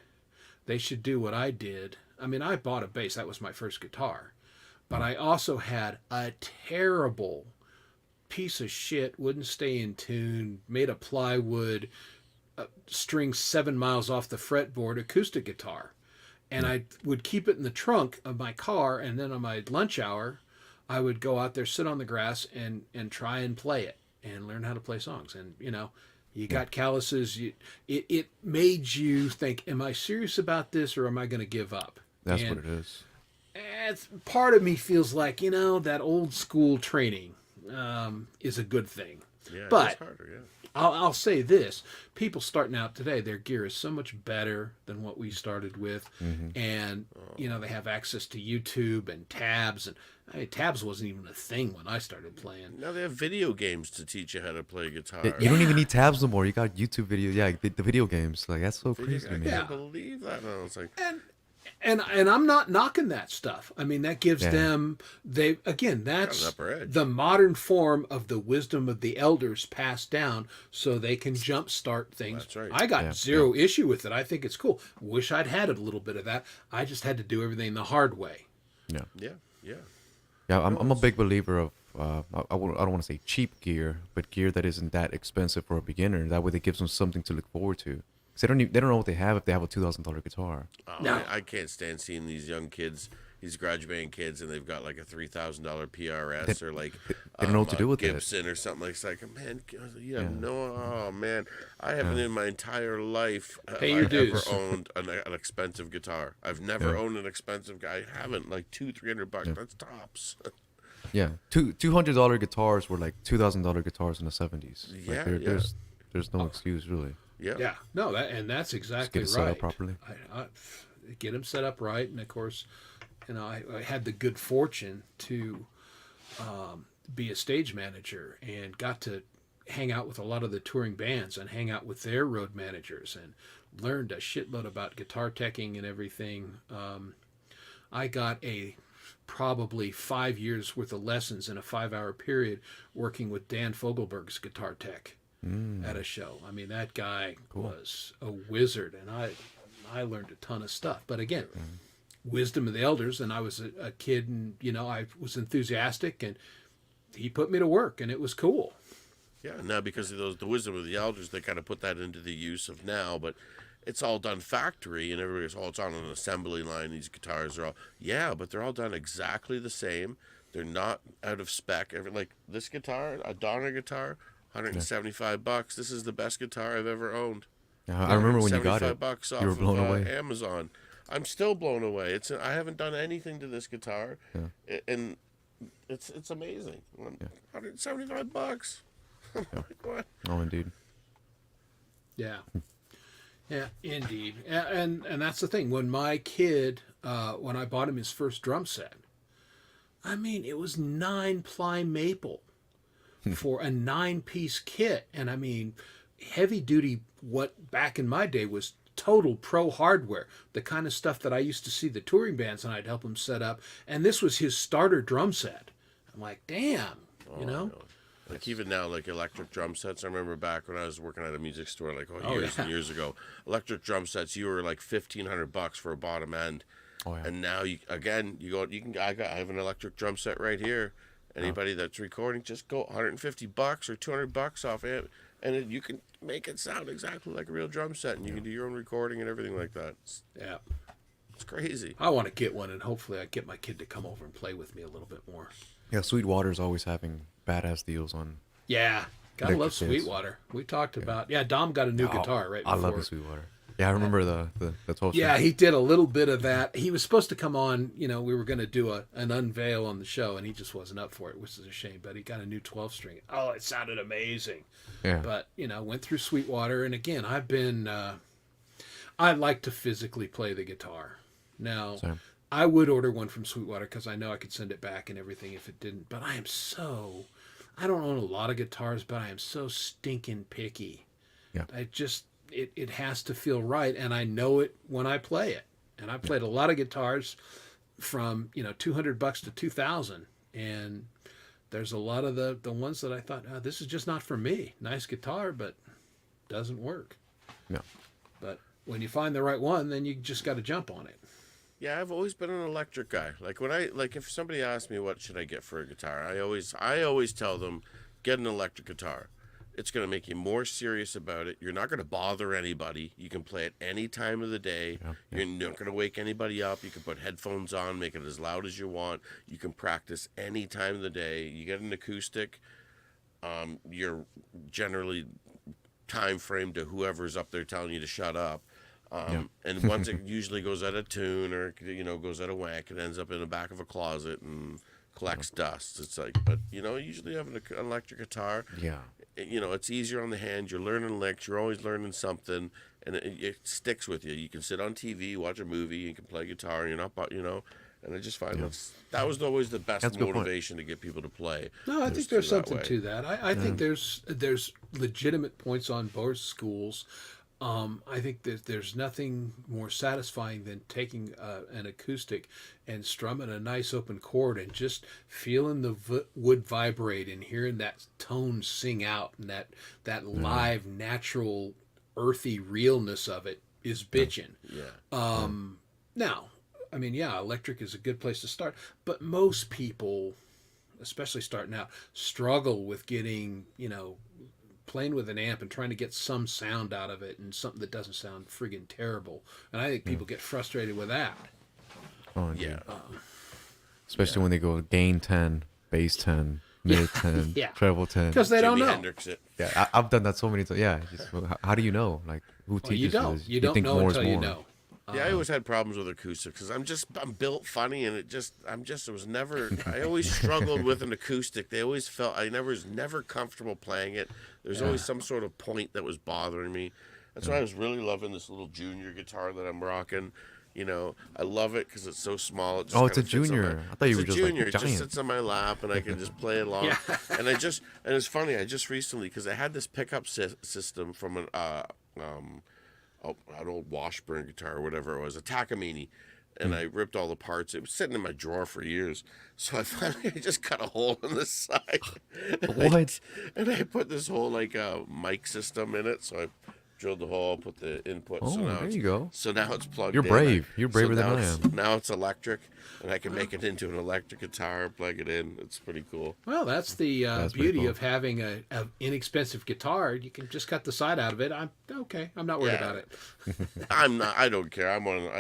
they should do what I did. I mean, I bought a bass. That was my first guitar. But I also had a terrible piece of shit, wouldn't stay in tune, made of plywood, string 7 miles off the fretboard acoustic guitar. And I would keep it in the trunk of my car, and then on my lunch hour, I would go out there, sit on the grass, and try and play it and learn how to play songs. And, you got calluses. It made you think, am I serious about this, or am I going to give up? That's what it is. Part of me feels like, that old school training is a good thing. Yeah, but it's harder, yeah. I'll say this: people starting out today, their gear is so much better than what we started with, and they have access to YouTube and tabs, and tabs wasn't even a thing when I started playing. Now they have video games to teach you how to play guitar. You don't even need tabs no more. You got YouTube videos. Yeah, the video games. Like, that's so crazy to I me. can't believe that. I was like, And I'm not knocking that stuff. I mean, that gives them that's an upper edge. the modern form of the wisdom of the elders passed down, so they can jumpstart things. That's right. I got zero issue with it. I think it's cool. Wish I'd had a little bit of that. I just had to do everything the hard way. Yeah. Yeah, I'm a big believer of, I don't want to say cheap gear, but gear that isn't that expensive for a beginner. That way it gives them something to look forward to. They don't know what they have if they have a $2,000 guitar. No. I can't stand seeing these young kids, these graduating kids, and they've got like a $3,000 PRS or like they don't know what to do with Gibson or something. It's like, man, you have oh man, I haven't in my entire life Pay your dues. ever owned an expensive guitar. I've never owned an expensive guy. I haven't, like $200-300. That's tops. Yeah, $200 guitars were like $2,000 guitars in the 70s. Yeah, Like there's no excuse really. Yeah. Yeah, no, that's exactly Just get it right. set up properly. I get them set up right, and of course, I had the good fortune to be a stage manager and got to hang out with a lot of the touring bands and hang out with their road managers and learned a shitload about guitar teching and everything. I got probably 5 years worth of lessons in a 5-hour period working with Dan Fogelberg's guitar tech at a show. I mean, that guy was a wizard, and I learned a ton of stuff. But again, wisdom of the elders, and I was a kid, and I was enthusiastic, and he put me to work, and it was cool. Yeah, now because of the wisdom of the elders, they kind of put that into the use of now, but it's all done factory, and everybody's, it's on an assembly line, these guitars are all, but they're all done exactly the same. They're not out of spec. Like this guitar, a Donner guitar, $175. This is the best guitar I've ever owned. I remember when you got it, $75 you were blown away. Amazon. I'm still blown away. I haven't done anything to this guitar, and it's amazing. $175. I'm like, what? Oh, indeed. Yeah. Yeah, indeed. And that's the thing. When my kid, when I bought him his first drum set, I mean, it was 9-ply maple for a 9-piece kit. And I mean, heavy duty, what back in my day was total pro hardware, the kind of stuff that I used to see the touring bands and I'd help him set up. And this was his starter drum set. I'm like, damn, Like even now, like electric drum sets. I remember back when I was working at a music store, like years and years ago. Electric drum sets, you were like $1,500 for a bottom end. Oh, yeah. And now I have an electric drum set right here. Anybody that's recording, just go $150 or $200 off it, and you can make it sound exactly like a real drum set, and you can do your own recording and everything like that. It's crazy. I want to get one, and hopefully I get my kid to come over and play with me a little bit more. Yeah, Sweetwater's always having badass deals on. Yeah, gotta love Sweetwater. We talked about Dom got a new guitar right before. I love the Sweetwater. Yeah, I remember the 12 string. Yeah, he did a little bit of that. He was supposed to come on, we were going to do an unveil on the show, and he just wasn't up for it, which is a shame. But he got a new 12 string. Oh, it sounded amazing. Yeah. But went through Sweetwater, and again, I like to physically play the guitar. Now, I would order one from Sweetwater because I know I could send it back and everything if it didn't. But I don't own a lot of guitars, but I am so stinking picky. Yeah. It has to feel right, and I know it when I play it. And I played a lot of guitars from $200 to $2,000, and there's a lot of the ones that I thought, this is just not for me. Nice guitar, but doesn't work. No. But when you find the right one, then you just got to jump on it. Yeah, I've always been an electric guy. Like if somebody asks me what should I get for a guitar, I always tell them, get an electric guitar. It's going to make you more serious about it. You're not going to bother anybody. You can play it any time of the day. You're not going to wake anybody up. You can put headphones on, make it as loud as you want. You can practice any time of the day. You get an acoustic. You're generally time framed to whoever's up there telling you to shut up. And once it usually goes out of tune or goes out of whack, it ends up in the back of a closet and collects dust. It's like, but usually have an electric guitar. Yeah. It's easier on the hand. You're learning licks. You're always learning something, and it sticks with you. You can sit on TV, watch a movie. You can play guitar. You're not, And I just find that was always the best motivation to get people to play. No, I think there's something to that. I think there's legitimate points on both schools. I think that there's nothing more satisfying than taking an acoustic and strumming a nice open chord and just feeling the wood vibrate and hearing that tone sing out, and that live, natural, earthy realness of it is bitchin'. Yeah. Now, I mean, electric is a good place to start, but most people, especially starting out, struggle with getting, playing with an amp and trying to get some sound out of it and something that doesn't sound friggin' terrible. And I think people get frustrated with that. Oh, yeah. Especially when they go gain 10, bass 10, mid 10, treble 10. Because they don't know. I've done that so many times. Yeah. How do you know? Like, who teaches you? You don't know until you know. Yeah, I always had problems with acoustic because I'm built funny, and it was never. I always struggled with an acoustic. They always felt I was never comfortable playing it. There's always some sort of point that was bothering me. That's why I was really loving this little junior guitar that I'm rocking. You know, I love it because it's so small. It just It's a kinda fits on junior. I thought you were it's a just junior. like It just giant. sits on my lap, and I can just play along. And it's funny. I just recently, because I had this pickup system from an old Washburn guitar or whatever it was, a Takamine, and I ripped all the parts. It was sitting in my drawer for years. So I finally just cut a hole in the side. What? And I put this whole mic system in it. So I drilled the hole, put the input. Oh, so now there you go. So now it's plugged You're in. brave. You're braver now than I am. Now it's electric, and I can make it into an electric guitar, plug it in. It's pretty cool. Well, that's the That's pretty beauty cool. of having a inexpensive guitar. You can just cut the side out of it. I'm okay. I'm not worried Yeah. about it. I'm not. I don't care.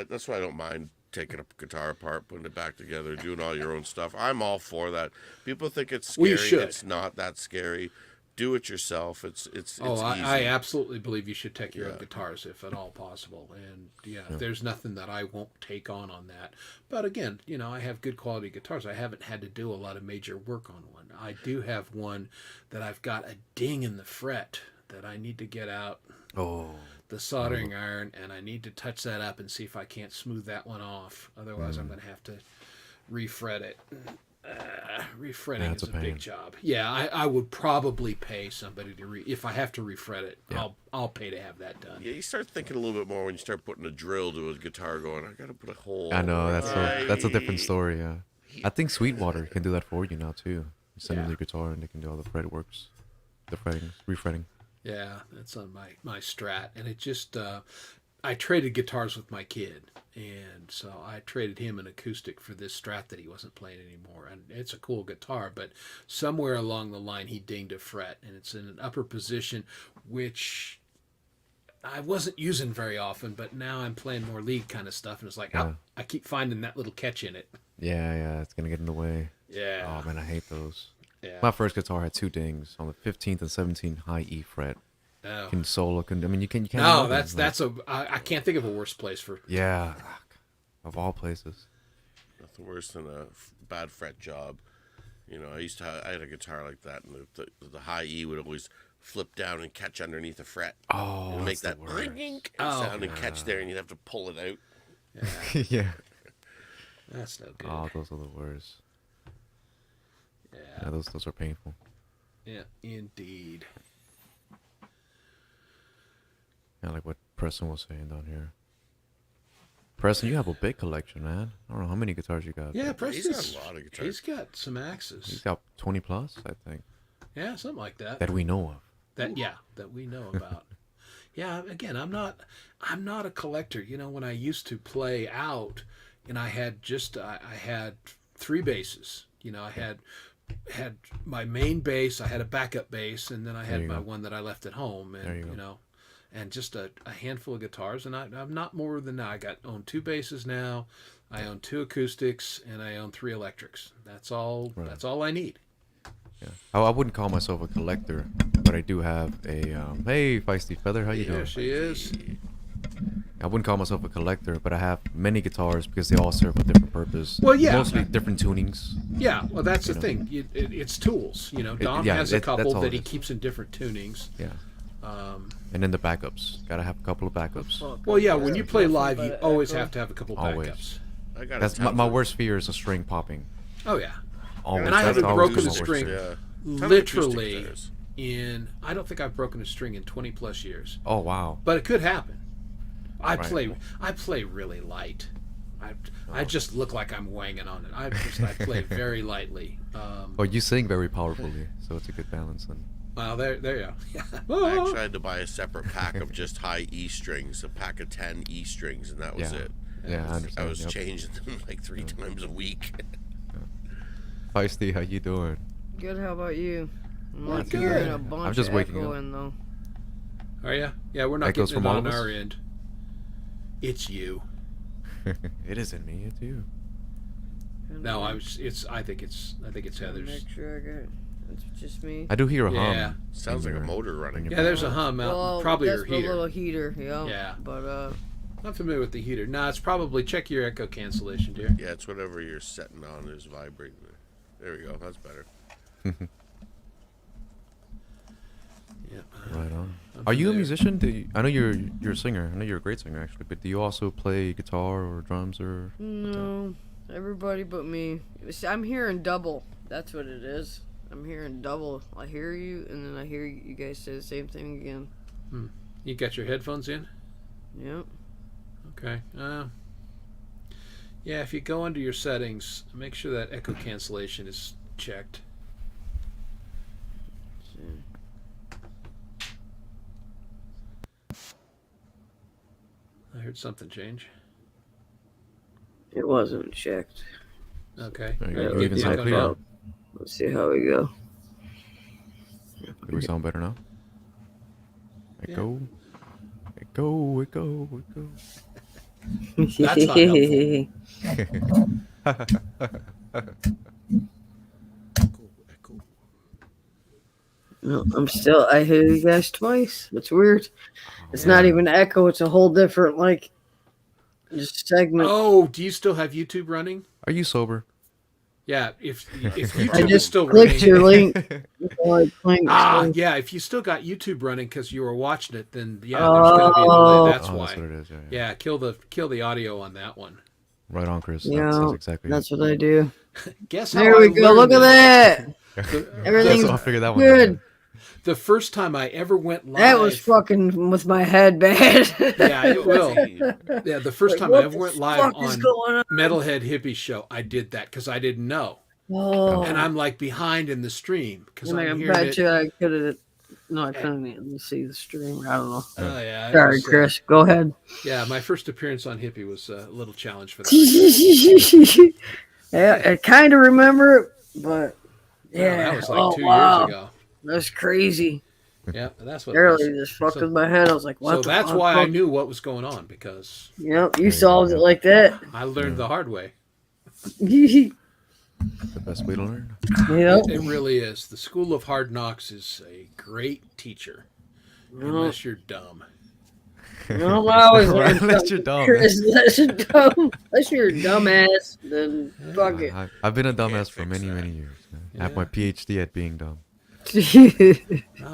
That's why I don't mind taking a guitar apart, putting it back together, doing all your own stuff. I'm all for that. People think it's scary. We should. It's not that scary. Do it yourself. It's Oh, easy. I absolutely believe you should take your own guitars if at all possible. And there's nothing that I won't take on that. But again, I have good quality guitars. I haven't had to do a lot of major work on one. I do have one that I've got a ding in the fret that I need to get out the soldering iron, and I need to touch that up and see if I can't smooth that one off. Otherwise, I'm going to have to refret it. Refretting That's is a a big pain. job. Yeah, I would probably pay somebody to if I have to refret it. Yeah. I'll pay to have that done. Yeah, you start thinking a little bit more when you start putting a drill to a guitar. Going, I got to put a hole. I know that's a different Right. story. Yeah, I think Sweetwater can do that for you now too. You send them Yeah. the guitar and they can do all the fret works, the fretting, refretting. Yeah, that's on my Strat, and it just I traded guitars with my kid, and so I traded him an acoustic for this Strat that he wasn't playing anymore. And it's a cool guitar, but somewhere along the line he dinged a fret, and it's in an upper position, which I wasn't using very often. But now I'm playing more lead kind of stuff, and it's like, Yeah. I keep finding that little catch in it. Yeah, it's gonna get in the way. Yeah. Oh man, I hate those. Yeah. My first guitar had two dings on the 15th and 17th high E fret. No. Can solo? I mean, you can't. No, do that. that's I can't think of a worse place for. Yeah, of all places. Nothing worse than a bad fret job. I had a guitar like that, and the high E would always flip down and catch underneath the fret. Oh, and make that's that the worst. ring Oh, sound and catch there, and you'd have to pull it out. Yeah. That's no good. Oh, those are the worst. Yeah. Yeah, those are painful. Yeah, indeed. Yeah, like what Preston was saying down here. Preston, you have a big collection, man. I don't know how many guitars you got. Yeah, but Preston's He's got a lot of guitars. He's got some he's axes. got 20 plus, I think, Yeah, something like that. that we know of. That we know about. Yeah, again, I'm not a collector. When I used to play out, and I had I had three basses. I had my main bass, I had a backup bass, and then I There had you my go. one that I left at home, There you and go. and just a handful of guitars, and I'm not more than that. I own two basses now, I own two acoustics, and I own three electrics. That's all. Right. That's all I need. Yeah, I wouldn't call myself a collector, but I do have a. Hey, Feisty Feather, how you There doing? she is. I wouldn't call myself a collector, but I have many guitars because they all serve a different purpose. Well, yeah. Mostly different tunings. Yeah, well, that's the thing. It's tools. Dom yeah, has a that's couple all that it he is. keeps in different tunings. Yeah. And then the backups. Gotta have a couple of backups. Well, yeah, when you play live, you always have to have a couple Always. backups. I got That's my worst fear is a string popping. Oh yeah, Always. And I That's haven't always broken my a worst string. fear. Yeah. Ton of literally acoustic guitars. I don't think I've broken a string in 20 plus years, Oh wow. but it could happen. I Right. play really light. I just look like I'm wanging on it. I play very lightly. Well, you sing very powerfully, so it's a good balance. And Well, there you go. I actually had to buy a separate pack of just high E strings, a pack of 10 E strings, and that was Yeah. it. yeah, I I understand. was yep. changing them like 3 times a week. Feisty, how you doing? Good, how about you? I'm not good. hearing a bunch I'm just of waking echo up. in though. Are you? Yeah, we're not Echoes getting from it all on of us? our end. It's you. It isn't me, it's you. No, I think it's Heather's. Make sure I got. It's just me. I do hear a Yeah. hum. Sounds like a motor running. Yeah, there's a hum out. Well, Probably that's your the heater. little heater, yeah. Yeah. But I'm familiar with the heater. No, it's probably, check your echo cancellation, dear. Yeah, it's whatever you're setting on is vibrating. There we go. That's better. Yep. Right on. Are you a musician? I know you're a singer. I know you're a great singer, actually. But do you also play guitar or drums or? No, everybody but me. See, I'm hearing double. That's what it is. I'm hearing double. I hear you, and then I hear you guys say the same thing again. You got your headphones in? Yep. Okay. Yeah, if you go under your settings, make sure that echo cancellation is checked. I heard something change. It wasn't checked. Okay. You even sound going clear. down. Let's see how we go. Do we sound better now? Echo. Echo, echo, echo. That's not helpful. Cool. No, I hear you guys twice. It's weird. It's not even echo. It's a whole different, just segment. Oh, do you still have YouTube running? Are you sober? Yeah, if I YouTube is just still clicked running. your link. Yeah, if you still got YouTube running because you were watching it, then there's going to be a delay. That's why. That's what it is. Yeah. Yeah, kill the audio on that one. Right on, Chris. Yeah, That's exactly. that's what I do. Guess how There I we go. learned Look at this? that. Everything's I'll figure that one good. out. The first time I ever went live. That was fucking with my head bad. Yeah, it will. Yeah, the first time I ever went live fuck is on going on? Metalhead Hippie Show, I did that because I didn't know. Oh, And I'm like behind in the stream because and I'm I hearing bet it. you I could have. No, I couldn't even see the stream. I don't know. Oh, yeah. it Sorry, was, Chris. Go ahead. Yeah, my first appearance on Hippie was a little challenge for that. Yeah, I kind of remember it, but yeah, That was like 2 years ago. That's crazy. Yeah, that's what. Barely it was. just fucked So- with my head. I was like, "What?" So the that's fuck? why I knew what was going on because Yep, you solved it like that. I learned the hard way. Yep. The best way to learn. It really is. The School of Hard Knocks is a great teacher, unless you're dumb. Well, I always learn Unless you're dumb. Unless you're dumb. Unless you're a dumbass, then fuck it. I've been a dumbass for many years. Man. I have my PhD at being dumb.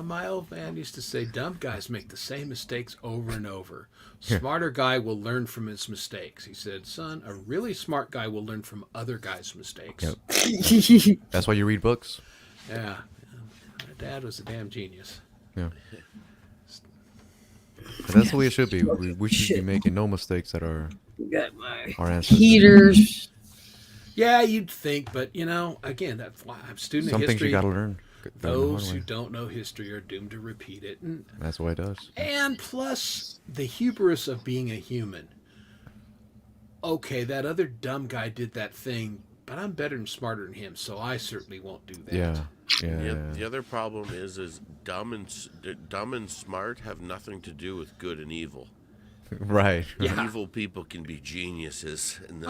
My old man used to say, dumb guys make the same mistakes over and over. Smarter guy will learn from his mistakes. He said, son, a really smart guy will learn from other guys' mistakes. Yep. That's why you read books. Yeah. My dad was a damn genius. Yeah. But that's the way it should be. We should be making no mistakes that are Got my our ancestors. heaters. Yeah, you'd think, but, again, that's why I'm a student Some of things history. you gotta learn. Those who don't know history are doomed to repeat it. And That's what it does. And plus, the hubris of being a human. Okay, that other dumb guy did that thing, but I'm better and smarter than him, so I certainly won't do that. Yeah. The other problem is dumb and smart have nothing to do with good and evil. Right. Yeah. Evil people can be geniuses, and you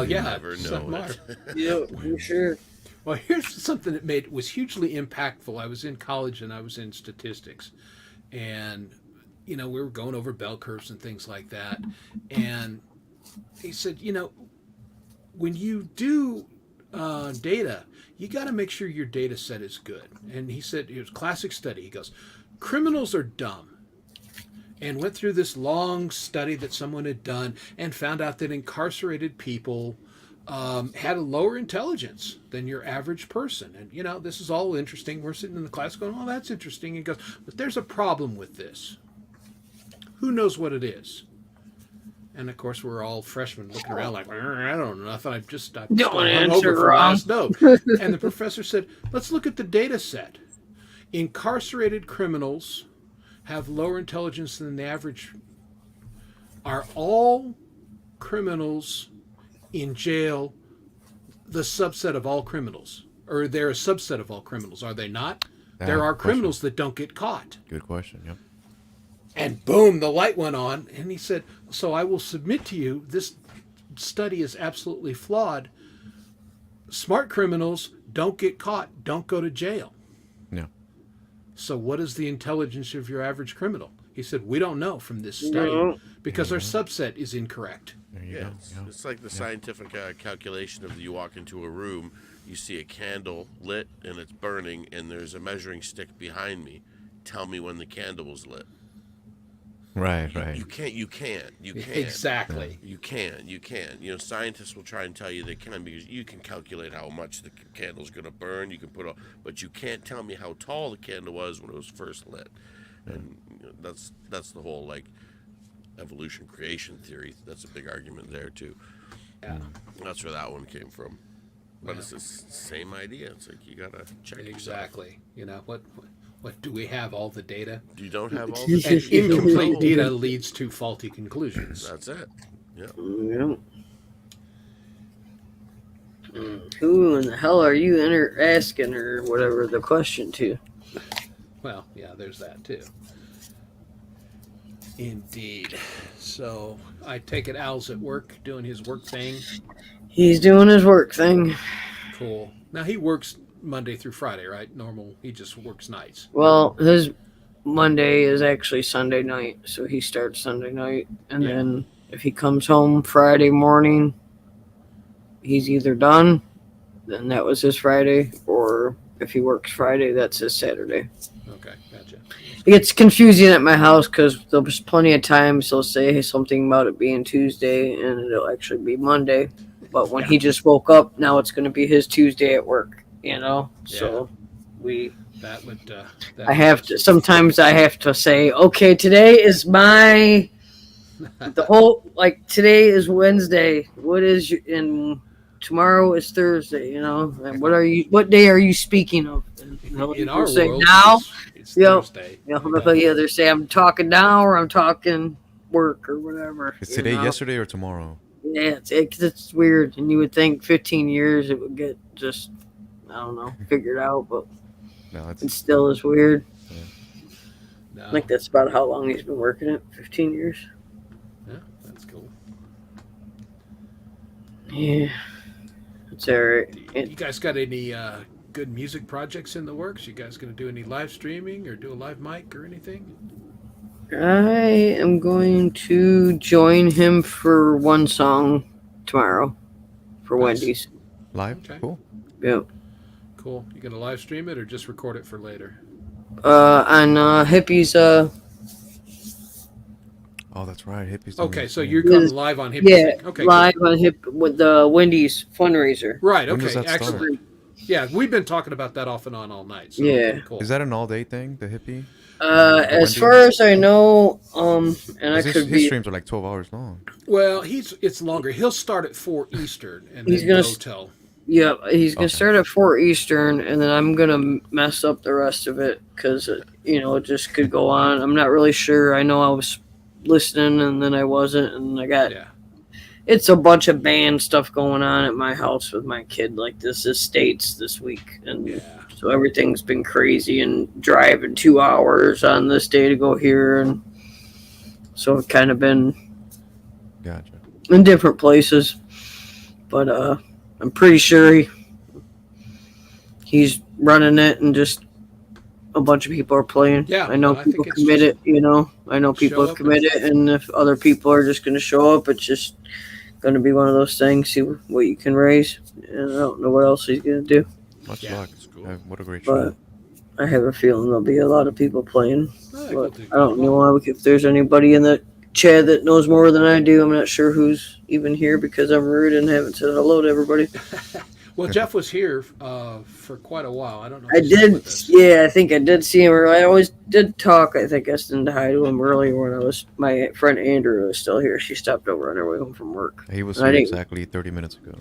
never some know are. it. Yeah, for sure. Well, here's something that was hugely impactful. I was in college and I was in statistics, and we were going over bell curves and things like that. And he said, when you do data, you got to make sure your data set is good. And he said, it was a classic study. He goes, criminals are dumb. And went through this long study that someone had done and found out that incarcerated people had a lower intelligence than your average person. And, this is all interesting. We're sitting in the class going, oh, that's interesting. And he goes, but there's a problem with this. Who knows what it is? And, of course, we're all freshmen looking around like, I don't know nothing. I'm Don't answer over from wrong. last note. And the professor said, let's look at the data set. Incarcerated criminals have lower intelligence than the average. Are all criminals in jail the subset of all criminals? Or they're a subset of all criminals, are they not? There are criminals that don't get caught. Good question, yep. And boom, the light went on, and he said, so I will submit to you, this study is absolutely flawed. Smart criminals don't get caught, don't go to jail. Yeah. So what is the intelligence of your average criminal? He said, we don't know from this study No. because our subset is incorrect. There you Yeah, go. it's like the scientific calculation of you walk into a room, you see a candle lit and it's burning, and there's a measuring stick behind me. Tell me when the candle was lit. Right. You can't. Exactly. You can. You know, scientists will try and tell you they can because you can calculate how much the candle's going to burn. You can but you can't tell me how tall the candle was when it was first lit. And you know, that's the whole like evolution creation theory. That's a big argument there too. Yeah. That's where that one came from. But it's the same idea. It's like you gotta check Exactly. You know what do we have? All the data. You don't have all the And incomplete data leads to faulty conclusions. That's it. Yeah. Yeah. Who in the hell are you asking or whatever the question to? Well, yeah, there's that too. Indeed. So I take it Al's at work doing his work thing. He's doing his work thing. Cool. Now he works Monday through Friday, right? Normal. He just works nights. Well, his Monday is actually Sunday night, so he starts Sunday night, and then if he comes home Friday morning, he's either done, then that was his Friday, or if he works Friday, that's his Saturday. Okay, gotcha. It gets confusing at my house because there's plenty of times they'll say something about it being Tuesday, and it'll actually be Monday. But when he just woke up, now it's going to be his Tuesday at work, you know? So that would I have to, sometimes I have to say, okay, today is the whole, like, today is Wednesday. What is, and tomorrow is Thursday, you know? And what day are you speaking of? in our say world, now, it's Thursday. They'll either say I'm talking now or I'm talking work or whatever. Is today yesterday or tomorrow? Yeah, it's weird, and you would think 15 years it would get just, I don't know, figured out, but No, it still is weird. No. I think that's about how long he's been working it, 15 years. Yeah, that's cool. Yeah, it's all right. You guys got any good music projects in the works? You guys going to do any live streaming or do a live mic or anything? I am going to join him for one song tomorrow for Nice. Wendy's. Live? Okay. Cool. Yep. Cool. You going to live stream it or just record it for later? On Hippie's. Oh, that's right. Hippies. doing Okay, this so thing. you're coming live on Hippie Yeah, Thing. Okay, live cool. on with the Wendy's fundraiser. Right, When okay, does that start? excellent. Yeah, we've been talking about that off and on all night. So, Yeah. okay, cool. Is that an all-day thing, the hippie? As Wendy's? far as I know, and I 'Cause could his be. streams are like 12 hours long. Well, it's longer. He'll start at 4 Eastern and He's then gonna go s- till. Yeah, he's gonna Okay. start at 4 Eastern, and then I'm gonna mess up the rest of it because it just could go on. I'm not really sure. I know I was listening, and then I wasn't, and I got. Yeah. It's a bunch of band stuff going on at my house with my kid. Like this is States this week, and Yeah. so everything's been crazy. And driving 2 hours on this day to go here, and so I've kind of been Gotcha. in different places. But I'm pretty sure he's running it, and just a bunch of people are playing. Yeah, I know I think people it's committed. I know people show have up committed, and if other people are just going to show up, it's just going to be one of those things. See what you can raise. And I don't know what else he's going to do, Much Yeah, luck. that's cool. What a great but show. I have a feeling there'll be a lot of people playing. I think we'll But do I don't good. know if there's anybody in the chat that knows more than I do. I'm not sure who's even here because I'm rude and haven't said hello to everybody. Well, Jeff was here for quite a while. I don't know. I if he's still with did, us. yeah, I think I did see him. I always did talk. I think I said hi to him earlier when my friend Andrew was still here. She stopped over on her way home from work. He was I here didn't- exactly 30 minutes ago.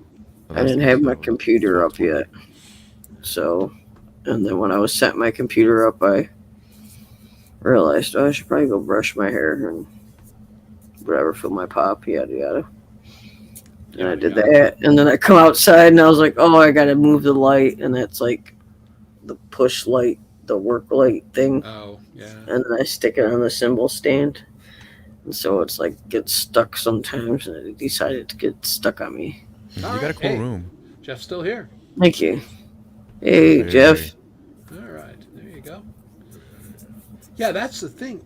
The I last didn't time have he my said was computer up 12:20. yet. So, and then when I was setting my computer up, I realized I should probably go brush my hair and whatever, fill my pop, yada yada. And I did that, and then I come outside, and I was like, "Oh, I gotta move the light," and that's like the push light, the work light thing, Oh, yeah. and then I stick it on the cymbal stand, and so it's like gets stuck sometimes, and it decided to get stuck on me. You All got a right, cool hey. room. Jeff's still here. Thank you. Hey, Hey. Jeff. All right, there you go. Yeah, that's the thing.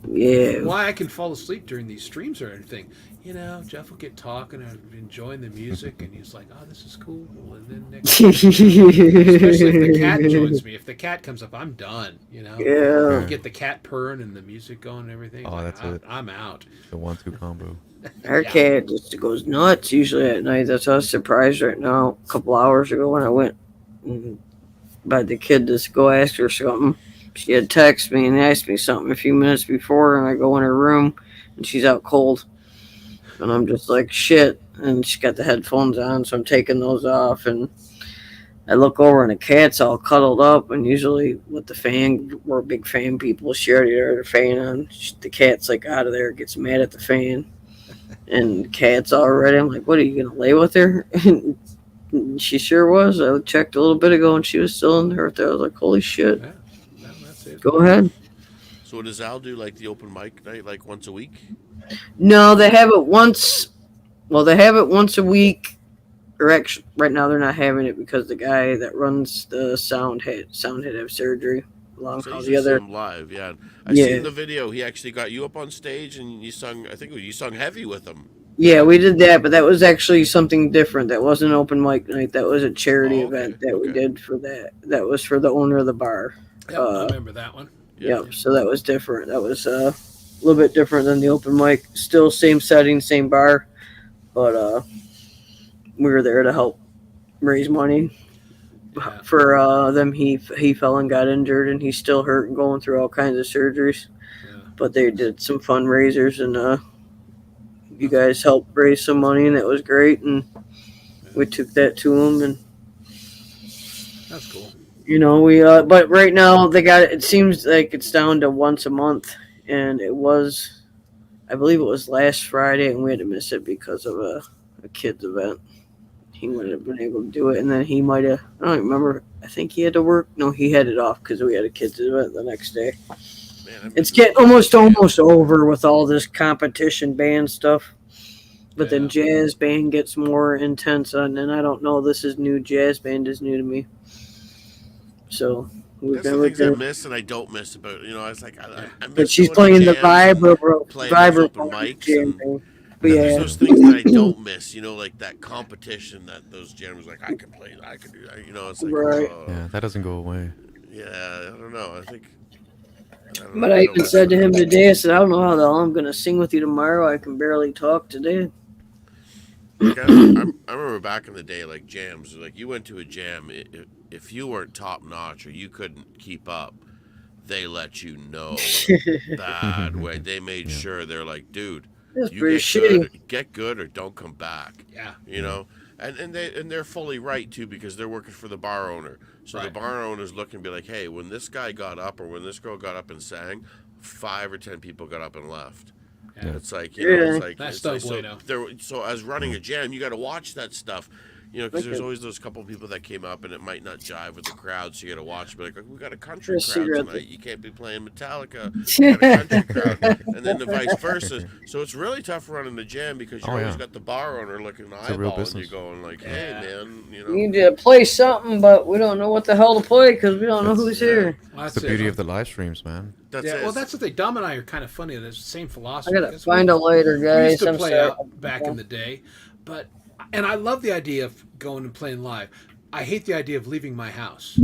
Yeah. why I can fall asleep during these streams or anything. You know, Jeff will get talking and enjoying the music, and he's like, "Oh, this is cool." And then next, especially if the cat joins me, if the cat comes up, I'm done. You know, Yeah. you get the cat purring and the music going and everything. Oh, that's it. I'm out. The 1-2 combo. Our cat just goes nuts usually at night. That's why I was surprised right now. A couple hours ago when I went by the kid to go ask her something, she had texted me and asked me something a few minutes before, and I go in her room and she's out cold. And I'm just like, shit. And she got the headphones on, so I'm taking those off. And I look over and the cat's all cuddled up. And usually with the fan, we're big fan people. She already had her fan on. The cat's like out of there, gets mad at the fan. And the cat's all ready. I'm like, what, are you going to lay with her? And she sure was. I checked a little bit ago and she was still in there. I was like, holy shit. Yeah, that's it. Go ahead. So does Al do like the open mic night like once a week? No, they have it once. Well, they have it once a week. Or actually, right now they're not having it because the guy that runs the sound had to have surgery. Along So all you the just other. him live, yeah. I Yeah. seen the video. He actually got you up on stage and you sung. I think you sung heavy with him. Yeah, we did that, but that was actually something different. That wasn't open mic night. That was a charity Oh, okay, event that we okay. did for that. That was for the owner of the bar. Yep, I remember that one. Yep. So that was different. That was a little bit different than the open mic. Still same setting, same bar, but we were there to help raise money Yeah. for them. He fell and got injured, and he's still hurt and going through all kinds of surgeries. Yeah. But they did some fundraisers, and you guys helped raise some money, and it was great. And we took that to him, and That's cool. you know we. But right now they got it. It seems like it's down to once a month, and it was, I believe it was last Friday, and we had to miss it because of a kid's event. He wouldn't have been able to do it, and then he might have. I don't remember. I think he had to work. No, he had it off because we had a kids event the next day. Man, It's getting almost over with all this competition band stuff. But then jazz band gets more intense, and I don't know. This is new. Jazz band is new to me. So That's the things I miss and I don't miss about. I was like, I miss. But she's going to playing the jams and Vibra playing those open mics. And there's those things that I don't miss. Like that competition that those jams like I can play, I can do that. It's like, Right. Yeah, that doesn't go away. Yeah, I don't know. I don't know. But I even said to him today, I said, I don't know how the hell I'm going to sing with you tomorrow. I can barely talk today. Like I remember back in the day, like jams. Like you went to a jam, if you weren't top notch or you couldn't keep up, they let you know bad way. They made sure they're like, dude, That's you pretty shitty. get good or don't come back. Yeah. And they're fully right too because they're working for the bar owner. So the bar owner's looking to be like, hey, when this guy got up or when this girl got up and sang, 5 or 10 people got up and left. Yeah. It's like That's no bueno. so as running a jam, you got to watch that stuff. Because there's always those couple people that came up and it might not jive with the crowd, so you got to watch. But like, we got a country crowd tonight. You can't be playing Metallica. We got a country crowd, and then the vice versa. So it's really tough running the jam because you always got the bar owner looking eyeballing you, going like, "Hey, man, You need to play something, but we don't know what the hell to play because we don't know who's here." Well, That's the beauty of the live streams, man. That's yeah, it. well, that's the thing. Dom and I are kind of funny. There's the same philosophy. I gotta find out later, We guys. used to I'm play sorry. out back in the day, and I love the idea of going and playing live. I hate the idea of leaving my house.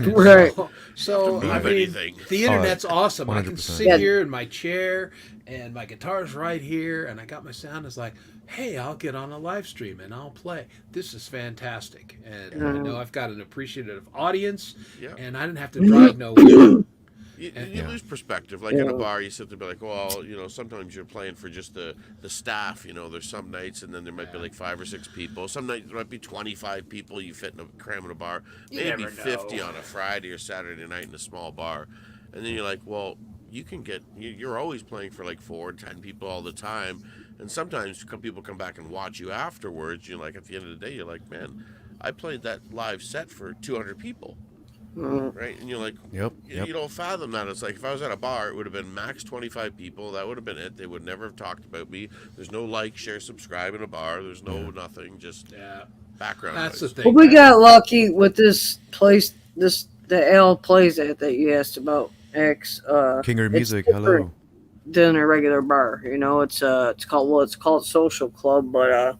Right. So I move mean, anything. the internet's awesome. I can 100%. sit here in my chair, and my guitar's right here, and I got my sound. It's like, hey, I'll get on a live stream and I'll play. This is fantastic, and I know I've got an appreciative audience, and I didn't have to drive nowhere. You lose perspective. Like in a bar, you sit there and be like, well, sometimes you're playing for just the staff. There's some nights, and then there might be like 5 or 6 people. Some nights there might be 25 people. You fit in cram in a bar. Maybe 50 on a Friday or Saturday night in a small bar. And then you're like, well, you can get. You're always playing for like 4 or 10 people all the time. And sometimes people come back and watch you afterwards. You're like, at the end of the day, you're like, man, I played that live set for 200 people. Right, and you're like, Yep. You don't fathom that. It's like if I was at a bar, it would have been max 25 people. That would have been it. They would never have talked about me. There's no like, share, subscribe in a bar. There's no nothing. Just background. That's noise. the Well, thing. we got lucky with this place. The L plays at that you asked about. X. Kinger it's Music, different. hello. than a regular bar. You know, it's called Social Club, but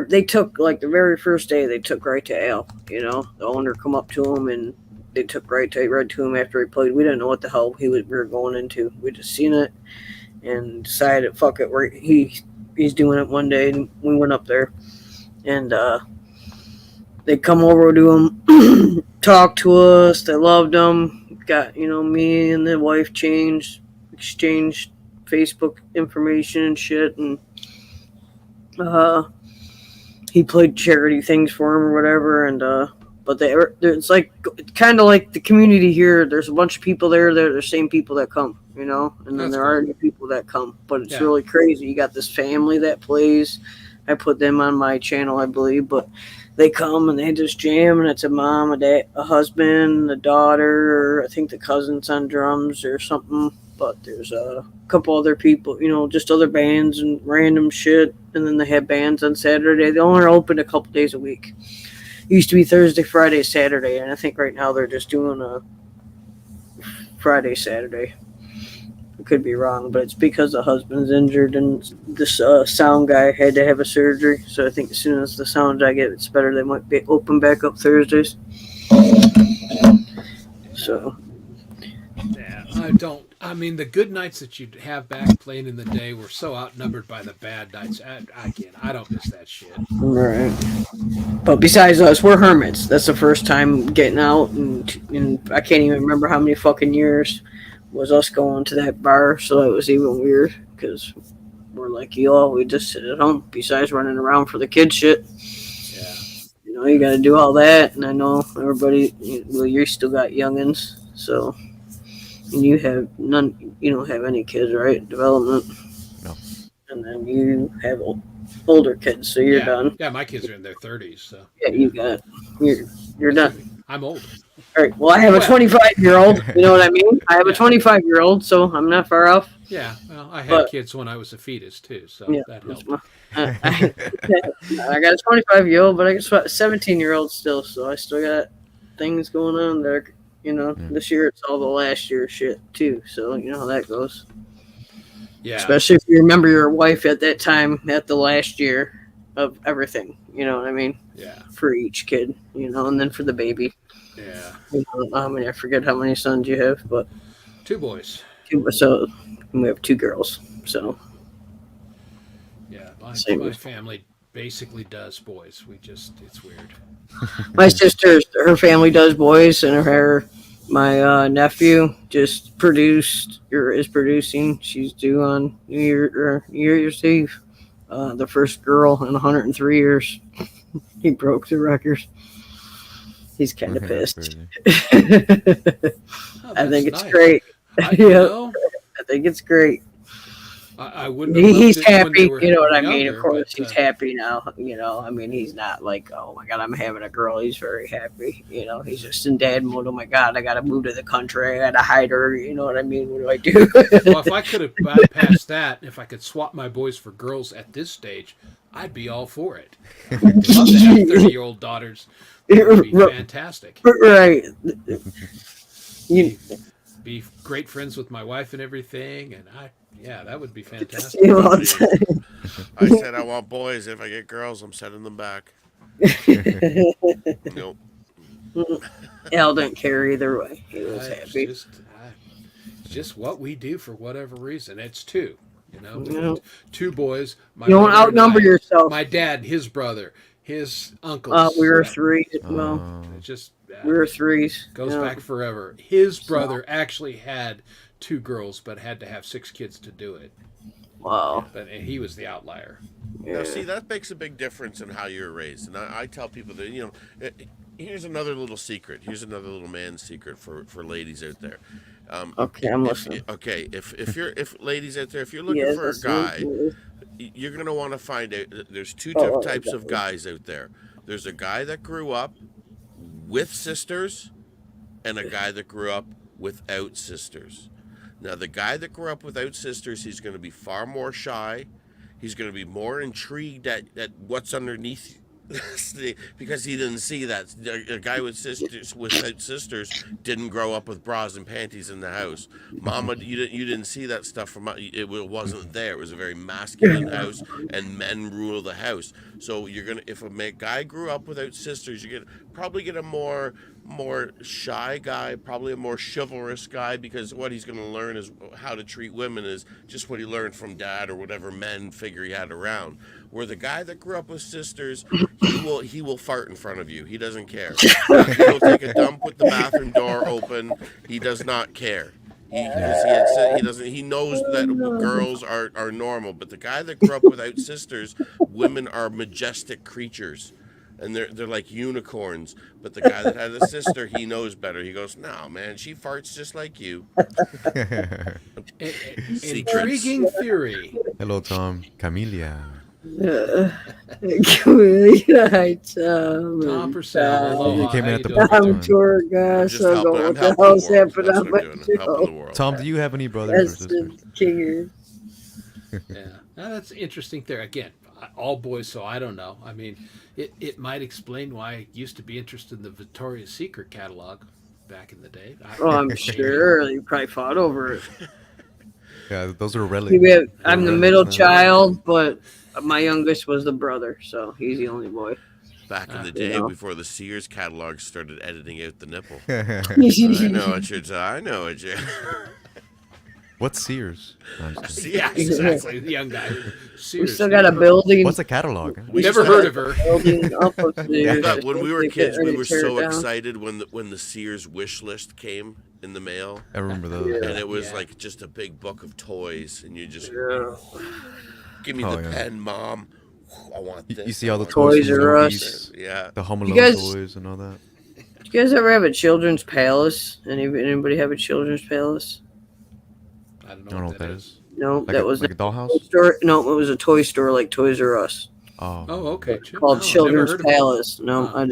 they took like the very first day they took right to Al. You know, the owner come up to him and they took right to him after he played. We didn't know what the hell we were going into. We just seen it and decided, fuck it, he's doing it one day, and we went up there and they come over to him, talk to us. They loved him. Got me and the wife exchanged Facebook information and shit, and he played charity things for him or whatever, and but it's like kind of like the community here. There's a bunch of people there. They're the same people that come, and then That's there cool. are new people that come. But it's really crazy. You got this family that plays. I put them on my channel, I believe, but they come and they just jam, and it's a mom, a dad, a husband, a daughter, or I think the cousin's on drums or something. But there's a couple other people, just other bands and random shit. And then they have bands on Saturday. They only are open a couple days a week. It used to be Thursday, Friday, Saturday, and I think right now they're just doing a Friday, Saturday. I could be wrong, but it's because the husband's injured and this sound guy had to have a surgery. So I think as soon as the sound guy gets better, they might be open back up Thursdays. So. Yeah, I mean, the good nights that you'd have back playing in the day were so outnumbered by the bad nights. I don't miss that shit. Right. But besides us, we're hermits. That's the first time getting out, and I can't even remember how many fucking years was us going to that bar, so it was even weird, because we're like you all, we just sit at home, besides running around for the kid shit. Yeah. You got to do all that, and I know everybody, you still got youngins, so... And you have none. You don't have any kids, right? Development. No. And then you have older kids, so you're done. Yeah, my kids are in their 30s, so. Yeah, you're done. I'm old. All right. Well, I have a 25-year-old. You know what I mean? I have a 25-year-old, so I'm not far off. Yeah. Well, I had kids when I was a fetus too, so that helped. I got a 25-year-old, but I got a 17-year-old still, so I still got things going on there. This year it's all the last year shit too, so you know how that goes. Yeah. Especially if you remember your wife at that time at the last year of everything, you know what I mean? Yeah. For each kid, and then for the baby. Yeah. I forget how many sons you have, but 2 boys. So we have 2 girls. So yeah, my family basically does boys. It's weird. My sister, her family does boys, and my nephew just is producing. She's due on New Year's Eve. The first girl in 103 years. He broke the record. He's kind of pissed. I think it's great. I think it's great. I wouldn't. He's happy, you know what I mean. Younger, of course, he's happy now. I mean, he's not like, oh my god, I'm having a girl. He's very happy. He's just in dad mode. Oh my god, I got to move to the country. I got to hide her. You know what I mean? What do I do? Well, if I could have bypassed that, if I could swap my boys for girls at this stage, I'd be all for it. I'd love to have 30-year-old daughters. It would be fantastic. Right. Be great friends with my wife and everything, and that would be fantastic. I said I want boys. If I get girls, I'm sending them back. Nope. Al didn't care either way. He was happy. It's just what we do for whatever reason. It's 2. 2 boys. You don't outnumber yourself. My dad, his brother, his uncles. We were 3. Well, we were 3s. Goes back forever. His brother actually had 2 girls, but had to have 6 kids to do it. Wow. But he was the outlier. Now, see, that makes a big difference in how you're raised. And I tell people that, here's another little secret. Here's another little man's secret for ladies out there. Okay, I'm listening. If ladies out there, if you're looking for a guy, you're going to want to find out. There's 2 types of guys out there. There's a guy that grew up with sisters and a guy that grew up without sisters. Now, the guy that grew up without sisters, he's going to be far more shy. He's going to be more intrigued at what's underneath Because he didn't see that a guy without sisters didn't grow up with bras and panties in the house. Mama, you didn't see that stuff from it. Wasn't there. It was a very masculine house, and men rule the house. So if a guy grew up without sisters, you probably get a more shy guy, probably a more chivalrous guy, because what he's going to learn is how to treat women is just what he learned from dad or whatever men figure he had around. Where the guy that grew up with sisters, he will fart in front of you. He doesn't care. He'll take a dump with the bathroom door open. He does not care. He knows that girls are normal. But the guy that grew up without sisters, women are majestic creatures. And they're like unicorns. But the guy that had a sister, he knows better. He goes, "No, man, she farts just like you." Intriguing theory. Hello, Tom. Camellia. Tom Purcell. Aloha. You came in How at the you doing? perfect I'm time. tour guy, I'm just so helping, go I'm what the helping hell's the world. happening That's on what my I'm doing. I'm helping the show? world. Tom, do you have any brothers or That's sisters? the king. Yeah, now, that's interesting there. Again, all boys, so I don't know. I mean, it might explain why I used to be interested in the Victoria's Secret catalog back in the day. Oh, I'm sure you probably fought over it. Yeah, those are relics. I'm the middle child, but my youngest was the brother, so he's the only boy. Back in the day, before the Sears catalog started editing out the nipple. Yeah. I know what you're I know what you're What's Sears? No, I'm just kidding. Yeah, exactly. The young guy. We Sears. still got a building. What's a catalog? We Never used to heard have- of her. building up of Sears. But when we were They kids, get we ready were to tear so it down. excited when the Sears wish list came in the mail, I remember those. and it was Yeah. like just a big book of toys, and you just Yeah. give me Oh, the yeah. pen, Mom. I want this. You see all the I want Toys toys, R Us. this. Yeah. the Home You Alone guys- toys and all that. Did you guys ever have a children's palace? Anybody have a children's palace? I don't I don't know what that is. No, Like that was like a a dollhouse. toy store. No, it was a toy store like Toys R Us Oh, Oh, okay. called No, Children's never heard of it. Palace. No, Huh.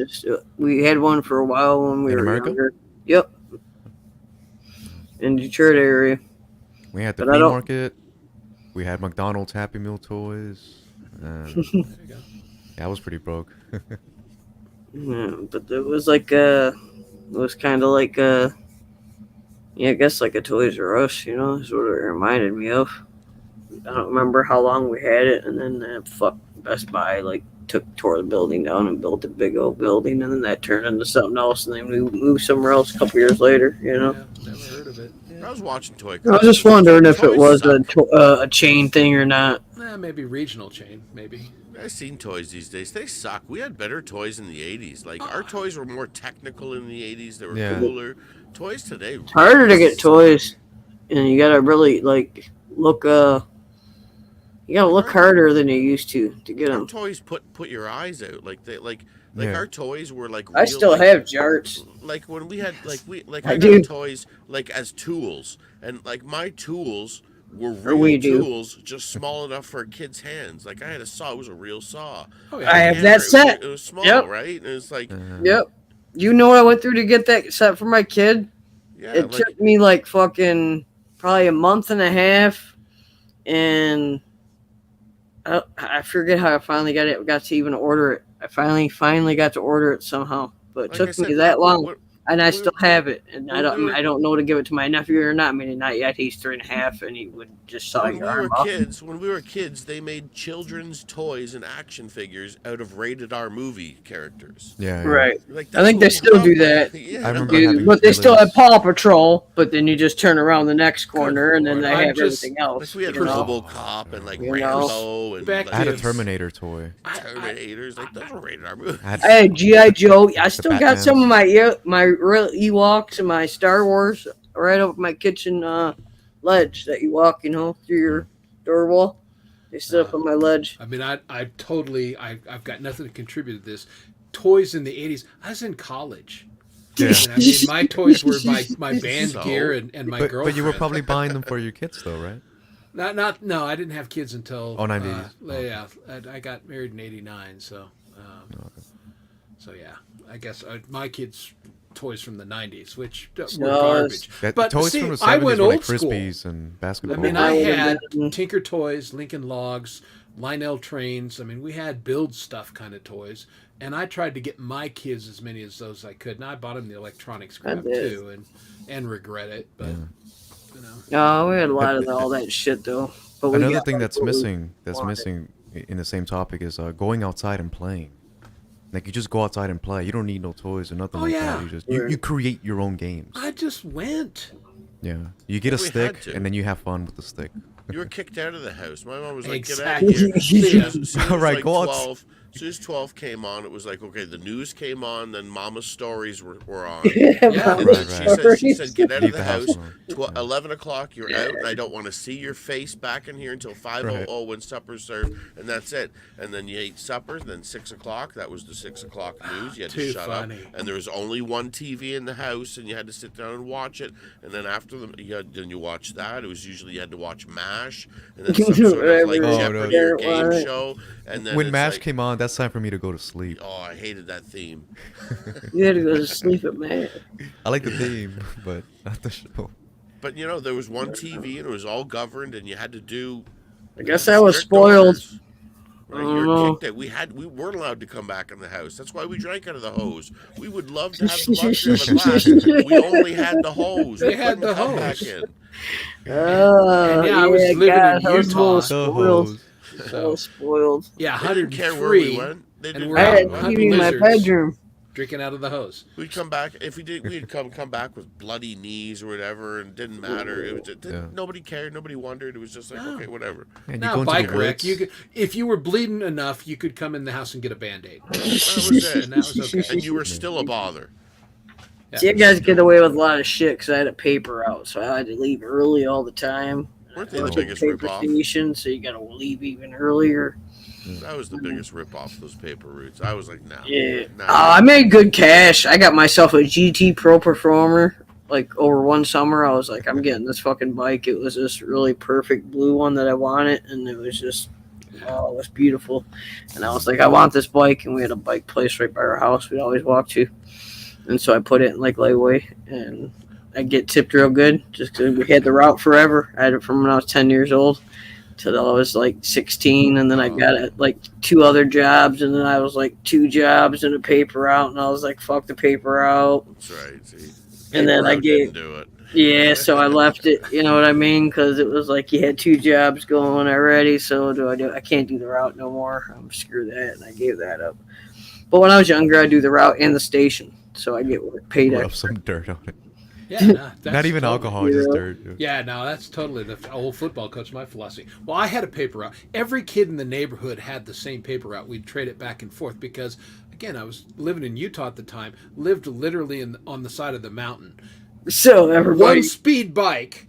we had one for a while when we In were America? younger. Yep, in Detroit area. we had the But I flea don't- market. We had McDonald's Happy Meal toys. There you go. Yeah, I was pretty broke. Yeah, but it was like it was kind of like yeah, I guess like a Toys R Us, you know, is what it reminded me of. I don't remember how long we had it, and then Best Buy like tore the building down and built a big old building, and then that turned into something else, and then we moved somewhere else a couple years later, you know. Yeah, never heard of it. I was watching Toy. I was Crush. just wondering if it Toys was suck. a chain thing or not. Maybe regional chain, maybe. I've seen toys these days. They suck. We had better toys in the 80s. Like, our toys were more technical in the 80s. They were Yeah. cooler. Toys today. It's harder to get toys, and you gotta really like look. You gotta look harder than you used to get Our them. toys put your eyes out. Like, Yeah. our toys were like I real, still like, have jarts. like when we had I I do. got toys like as tools, and like my tools were Or we real do. tools, just small enough for a kid's hands. Like I had a saw, it was a real saw. Oh, I yeah. have Hammer, that it was- set. It was small, Yep. right? And it's like, Yep. You know what I went through to get that set for my kid? yeah, It like, took me like fucking probably a month and a half, and I forget how I finally got to even order it. I finally got to order it somehow, but it like took I said, me that long. what- And I we- still have it, and I we were- don't know to give it to my nephew or not. I mean, not yet. He's 3.5, and he would just saw when your we arm were off. kids, they made children's toys and action figures out of rated R movie characters. Yeah, yeah. Right. Like, I think they that's what still we do grew up that. with. Yeah. I remember Dude, having but they still villains. have Paw Patrol, but then you just turn around the next corner, and then they I'm have just- everything else. Like we had you know? RoboCop and like You know? Rambo and Back like, I had a Yes. Terminator toy. Terminators. Like those were rated R movies. I had Hey, G.I. Joe. I still got Batman. some of my real Ewoks and my Star Wars right up my kitchen ledge that you walk, you know, through your door wall. They sit up on my ledge. I mean, I've got nothing to contribute to this. Toys in the 80s. I was in college. Yeah. And I mean, my toys were my band So? gear and my girlfriend. But you were probably buying them for your kids, though, right? No, I didn't have kids until. Oh, 90s. Yeah, I got married in '89, so. So yeah, I guess my kids' toys from the '90s, which were No, garbage. That, But toys see, from the 70s I went were like old school. Crispies and I basketball. mean, I would've had been- Tinker Toys, Lincoln Logs, Lionel trains. I mean, we had build stuff kind of toys, and I tried to get my kids as many as those I could. And I bought them the electronics crap too, and regret it. But you know, no, we had a lot of all that shit though. But Another thing that's missing in the same topic is going outside and playing. Like you just go outside and play. You don't need no toys or nothing like that. You just you create your own games. I just went. Yeah, you get a stick and then you have fun with the stick. You were kicked out of the house. My mom was like, Exactly. "Get out of here." As soon as, All right, like, go 12, as soon as 12 came on, it was like, okay, the news came on, then Mama's stories were on. Yeah, And she said, get out of Leave the the house. house 11 o'clock, you're out, and I don't want to see your face back in here until 5:00 when supper's served, and that's it. And then you ate supper, then 6 o'clock, that was the 6 o'clock news. You had to shut up. And there was only one TV in the house, and you had to sit down and watch it. And then after then you watched that. It was usually you had to watch MASH, and then some sort of like Jeopardy or game show. And then when MASH came on, that's time for me to go to sleep. Oh, I hated that theme. You had to go to sleep at MASH. I like the theme, but not the show. But you know, there was one TV and it was all governed, and you had to do. I guess I was spoiled. Right, you're kicked out. We weren't allowed to come back in the house. That's why we drank out of the hose. We would love to have the luxury of a glass. We only had the hose. We had the come hose. back in. I was living in Utah. Spoiled. So spoiled. Yeah, They didn't care where 103. we went. They And didn't we're I out had hunting TV in my lizards, bedroom. drinking out of the hose. We'd come back if we did. We'd come back with bloody knees or whatever, and it didn't matter. Nobody cared. Nobody wondered. It was just like okay, whatever. And Now, bike wreck, you could, if you were bleeding enough, you could come in the house and get a Band-Aid. That was it. And that was okay. And you were still a bother. Yeah. See, you guys get away with a lot of shit because I had a paper out, so I had to leave early all the time. Weren't they the Went to biggest paper ripoff? station, so you got to leave even earlier. That was the biggest ripoff. Those paper routes. I was like, nah. Yeah. Nah. I made good cash. I got myself a GT Pro Performer. Like over one summer, I was like, I'm getting this fucking bike. It was this really perfect blue one that I wanted, and it was just, oh, it was beautiful. And I was like, I want this bike, and we had a bike place right by our house we'd always walk to. And so I put it in like layaway, and I get tipped real good just because we had the route forever. I had it from when I was 10 years old till I was like 16, and then I got it like 2 other jobs, and then I was like 2 jobs and a paper route, and I was like, fuck the paper route. That's right. See, And then I gave, didn't do it. yeah, so I left it, you know what I mean? Because it was like you had 2 jobs going already, so I can't do the route no more. I'm screw that, and I gave that up. But when I was younger, I'd do the route and the station, so I get paid Rub extra. some dirt on it. Yeah, no, that's Not even totally, alcohol, just dirt. Yeah, no, that's totally the old football coach, my philosophy. Well, I had a paper route. Every kid in the neighborhood had the same paper route. We'd trade it back and forth because, again, I was living in Utah at the time, lived literally on the side of the mountain. So everybody, One speed bike.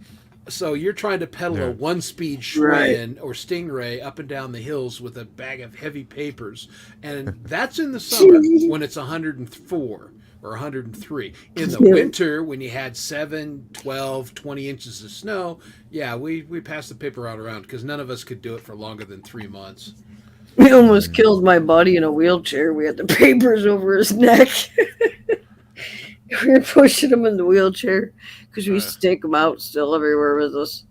So you're trying to pedal a one-speed Schwinn or Stingray up and down the hills with a bag of heavy papers. And that's in the summer when it's 104 or 103. In the winter, when you had 7, 12, 20 inches of snow, yeah, we passed the paper route around because none of us could do it for longer than 3 months. we almost killed my buddy in a wheelchair. We had the papers over his neck. We were pushing him in the wheelchair because we used to take him out still everywhere with us.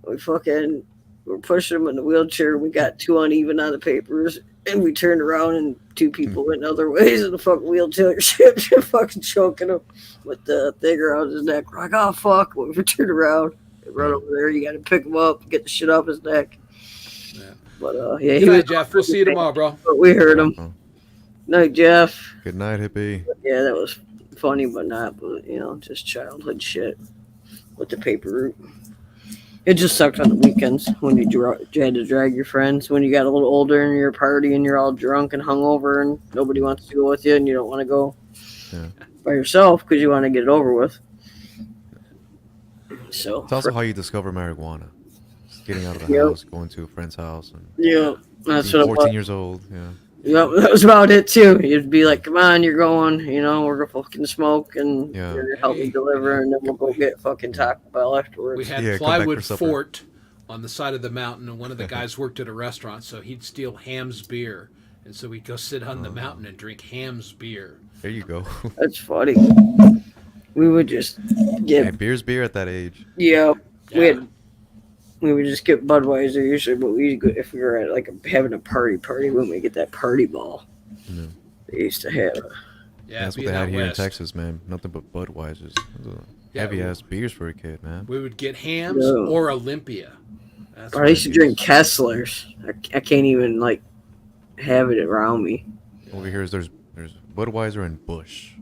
We were pushing him in the wheelchair. We got too uneven on the papers, and we turned around and 2 people went other ways, and the fucking wheelchair fucking choking him with the thing around his neck. We're like, oh fuck! When we turned around, run over there. You got to pick him up, get the shit off his neck. Yeah. But yeah, Good night, Jeff. We'll see you tomorrow, bro. But we heard him. Night, Jeff. Good night, hippie. Yeah, that was funny, but not, but just childhood shit with the paper route. It just sucked on the weekends when you had to drag your friends. When you got a little older and you're a party and you're all drunk and hungover and nobody wants to go with you and you don't want to go by yourself because you want to get it over with. So it's also how you discover marijuana. Just getting out of the house, going to a friend's house, and that's being what 14 years old. Yeah. Yep, that was about it too. You'd be like, "Come on, you're going. We're gonna fucking smoke and you're help me deliver, and then we'll go get fucking Taco Bell afterwards." We had plywood fort on the side of the mountain, and one of the guys worked at a restaurant, so he'd steal Ham's beer, and so we'd go sit on the mountain and drink Ham's beer. There you go. That's funny. We would just get beer's beer at that age. Yeah, we had we would just get Budweiser usually, but we go, if we were at like having a party when we get that party ball. Yeah. They used to have. Yeah, That's what being they had out here in west. Texas, man. Nothing but Budweisers. Yeah, Heavy ass beers for a kid, man. We would get hams No. or Olympia. That's I used to drink Kesslers. I can't even like have it around me. Over here, there's Budweiser and Busch.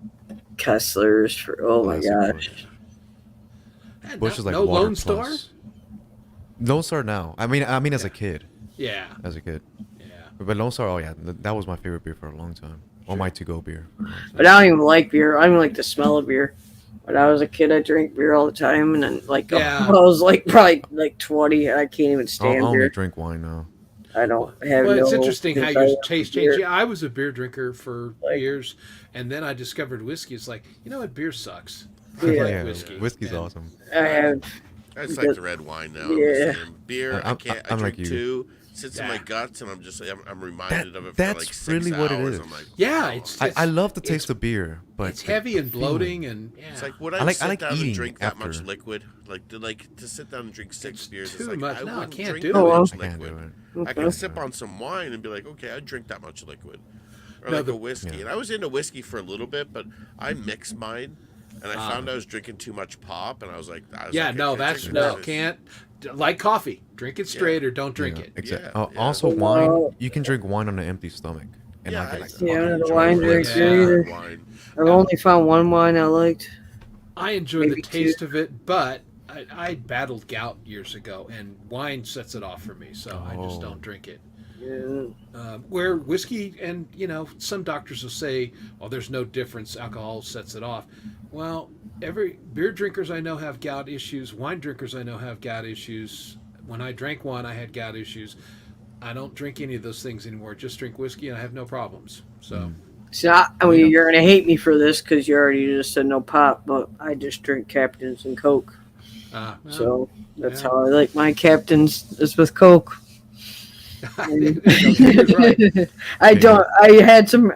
Kesslers for my Classic gosh. Busch. And Busch is like no Water Lone Star. Plus. Lone Star now. I mean, as a kid. Yeah, As a kid. yeah. But Lone Star, oh yeah, that was my favorite beer for a long time. Or my to-go beer. But I don't even like beer. I don't even like the smell of beer. When I was a kid, I drank beer all the time, and then like Yeah. when I was like probably like 20, and I can't even I stand only beer. drink wine now. I don't have. Well, it's no interesting how desire your for taste beer. changed. Yeah, I was a beer drinker for Like- years, and then I discovered whiskey. It's like, you know what, beer sucks. I Yeah. like Yeah, whiskey. whiskey's And- awesome. I have. It's like the red wine now. Yeah. Beer, I I'm can't. I like drink you. two. Sits in my Yeah. guts, and I'm reminded of it for That's like 6 really what it hours. is. I'm like, Yeah, wow. it's I love the taste it's- of beer, but it's heavy and bloating, and yeah. It's like would I I, like- sit I like down eating and drink that much after. liquid? Like to sit down and drink six beers. too It's like much. I No, I wouldn't can't drink do that it. much I can't do liquid. it. I can sip on some wine and be like, okay, I drink that much liquid, or No, like the- a whiskey. Yeah. And I was into whiskey for a little bit, but I mixed mine, and I Ah. found I was drinking too much pop, and I was like, yeah, I no, can't that's drink no, this. can't. Like coffee, drink it straight or don't drink Yeah, it. exactly. Yeah, yeah. Also, wine. You can drink wine on an empty stomach. And Yeah, not get, I- like, Yeah, fucking the drunk wine or drinks anything. Yeah. either. Wine. I've only found one wine I liked. I enjoy Maybe the taste of it, but I battled gout years ago, and wine sets it off for me, so I just Oh. don't drink it. Yeah. Where whiskey, and some doctors will say, "Oh, there's no difference. Alcohol sets it off." Well, every beer drinkers I know have gout issues. Wine drinkers I know have gout issues. When I drank wine, I had gout issues. I don't drink any of those things anymore. Just drink whiskey, and I have no problems. So, So I mean, you're gonna hate me for this because you already just said no pop, but I just drink Captains and Coke. well, So that's yeah. how I like my Captains is with Coke. You're right. I don't. I had some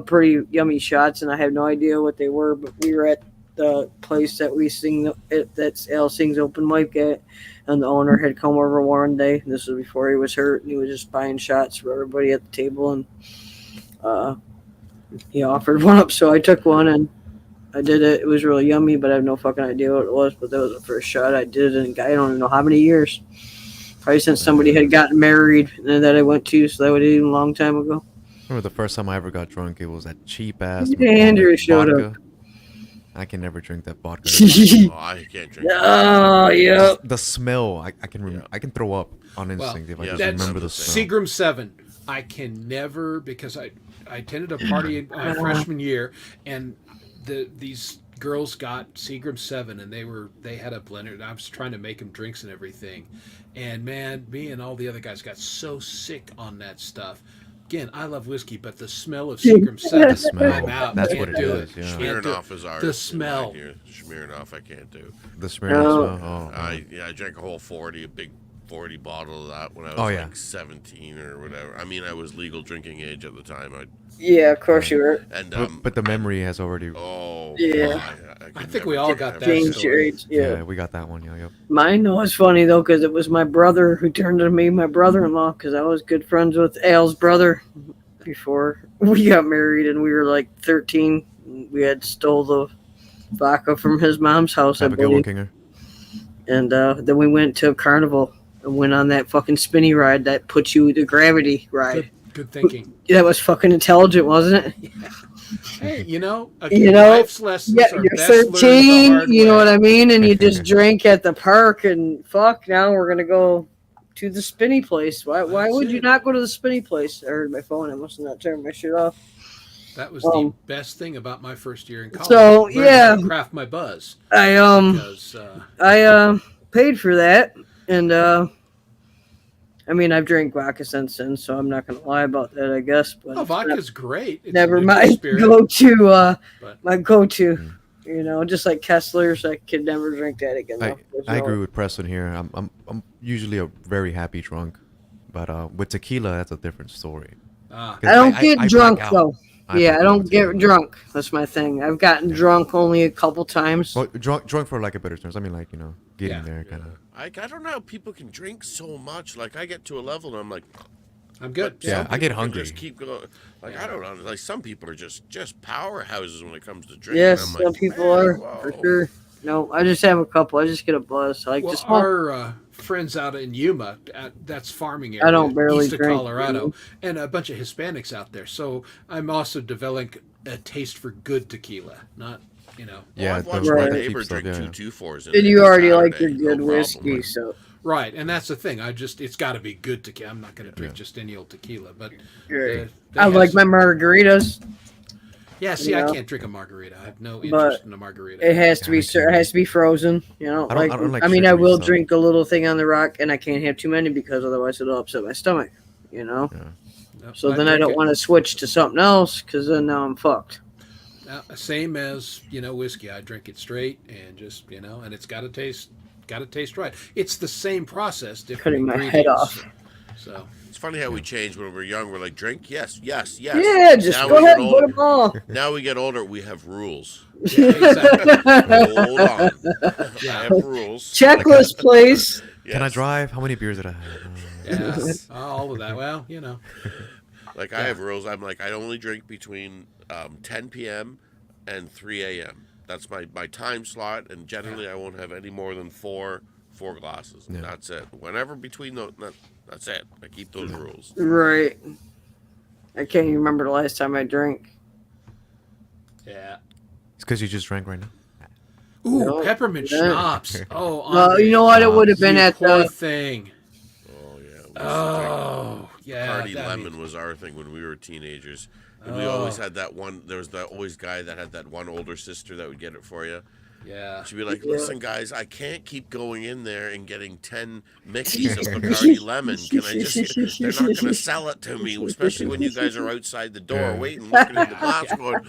pretty yummy shots, and I have no idea what they were. But we were at the place that we sing that's Al sings open mic at, and the owner had come over one day. This was before he was hurt, and he was just buying shots for everybody at the table, and he offered one up, so I took one and I did it. It was really yummy, but I have no fucking idea what it was. But that was the first shot I did in I don't even know how many years. Probably since somebody had gotten married and that I went to, so that would have been a long time ago. Remember the first time I ever got drunk? It was that cheap ass Andrew showed vodka. I can never drink that vodka. Oh, I can't drink. Oh, yeah. The smell, I can throw up on instinct if I yeah, just That's remember the smell. Seagram 7. I can never, because I attended a party in my freshman year, and these girls got Seagram 7, and they had a blender, and I was trying to make them drinks and everything. And man, me and all the other guys got so sick on that stuff. Again, I love whiskey, but the smell of Seagram 7, The smell. I'm out. That's Can't what it do is, yeah. Can't do Smirnoff is ours. The smell. Here. Smirnoff, I can't do. The smell. Oh. Oh, I drank a whole 40, a big 40 bottle of that when I was Oh, yeah. like 17 or whatever. I mean, I was legal drinking age at the time. Yeah, of course you were. but the memory has already. Oh, Yeah. could I think never we all drink got that that Changed story. your age. Yeah. We got that one. Yeah, yep. Mine was funny, though, because it was my brother who turned to me, my brother-in-law, because I was good friends with Al's brother before we got married, and we were like 13. We had stole the vodka from his mom's house, I Have a good one, believe. Kinger. And then we went to a carnival and went on that fucking spinny ride that puts you the gravity ride. Good thinking. That was fucking intelligent, wasn't it? Hey, again, You know, life's lessons Yeah, are you're best learned the 13, hard you know way. what I mean? And you just drink at the park and fuck, now we're going to go to the spinny place. Why That's would you it. not go to the spinny place? I heard my phone. I must have not turned my shit off. That was Um, the best thing about my first year in college. So, Learning how yeah. to craft my buzz. I Because paid for that, and I mean, I've drank vodka since then, so I'm not going to lie about that, I guess. But vodka's great. It's never a neutral mind. spirit, Go-to, but- my go-to. You know, just like Kessler's, I could never drink that again. though. There's I no- agree with Preston here. I'm usually a very happy drunk, but with tequila, that's a different story. 'Cause I don't get I drunk black out. though. Yeah, I don't get drunk. That's my thing. I've gotten drunk only a couple times. Well, drunk for like a better terms. I mean, like, you know, getting there kind of. I don't know how people can drink so much. Like, I get to a level and I'm like, I'm good. Yeah, I get hungry. Just keep going. Like, I don't know. Like, some people are just powerhouses when it comes to drinking. Yes, I'm some like, people are whoa. for sure. No, I just have a couple. I just get a buzz. I like Well, to smoke. our friends out in Yuma, that's farming area, I don't barely east of drink, Colorado, and a bunch of Hispanics out there. So I'm also developing a taste for good tequila, not, you know. Yeah, I've watched the my cheap neighbor stuff, drink yeah. 224s. And you already like your Saturday, good no whiskey, problem. so Right, and that's the thing. It's got to be good tequila. I'm not going to drink just any old tequila, but Great. they I have like my some- margaritas. Yeah, see, you I know. can't drink a margarita. I have no But interest in a margarita. It has to be, me too. it has to be frozen. You know, I don't like I mean, I sugary will stuff. drink a little thing on the rock, and I can't have too many because otherwise it'll upset my stomach. You know. No, So then I drink don't it. want to switch to something else because then now I'm fucked. Same as, you know, whiskey. I drink it straight and just, you know, and it's got to taste right. It's the same process, different Cutting my ingredients. head off. So It's funny how we change when we're young. We're like, drink? Yes, yes, yes. Yeah, just Now go we ahead get and put older. them all. Now we get older, we have rules. yeah, exactly. Hold on. Yeah. I have rules. Checklist, please. Can I Yes. drive? How many beers did I have? Yeah, all of that. Well, you know. Like, I have rules. I'm like, I only drink between 10 p.m. and 3 a.m. That's my time slot, and generally I won't have any more than four glasses. And that's it. Whenever between those, that's it. I keep those rules. Right. I can't even remember the last time I drank. Yeah. It's because you just drank right now. Ooh, No, peppermint yeah. schnapps. Oh, Well, Andre, you know what? It would have been you at poor the. thing. Oh, yeah. We used to drink Oh, yeah. Party that'd be- Lemon was our thing when we were teenagers. And we always had that one. There was that always guy that had that one older sister that would get it for you. Yeah. She'd be like, "Listen, guys, I can't keep going in there and getting 10 Mickeys of Bacardi Lemon. Can I just? They're not going to sell it to me, especially when you guys are outside the door waiting, looking at the glass, going."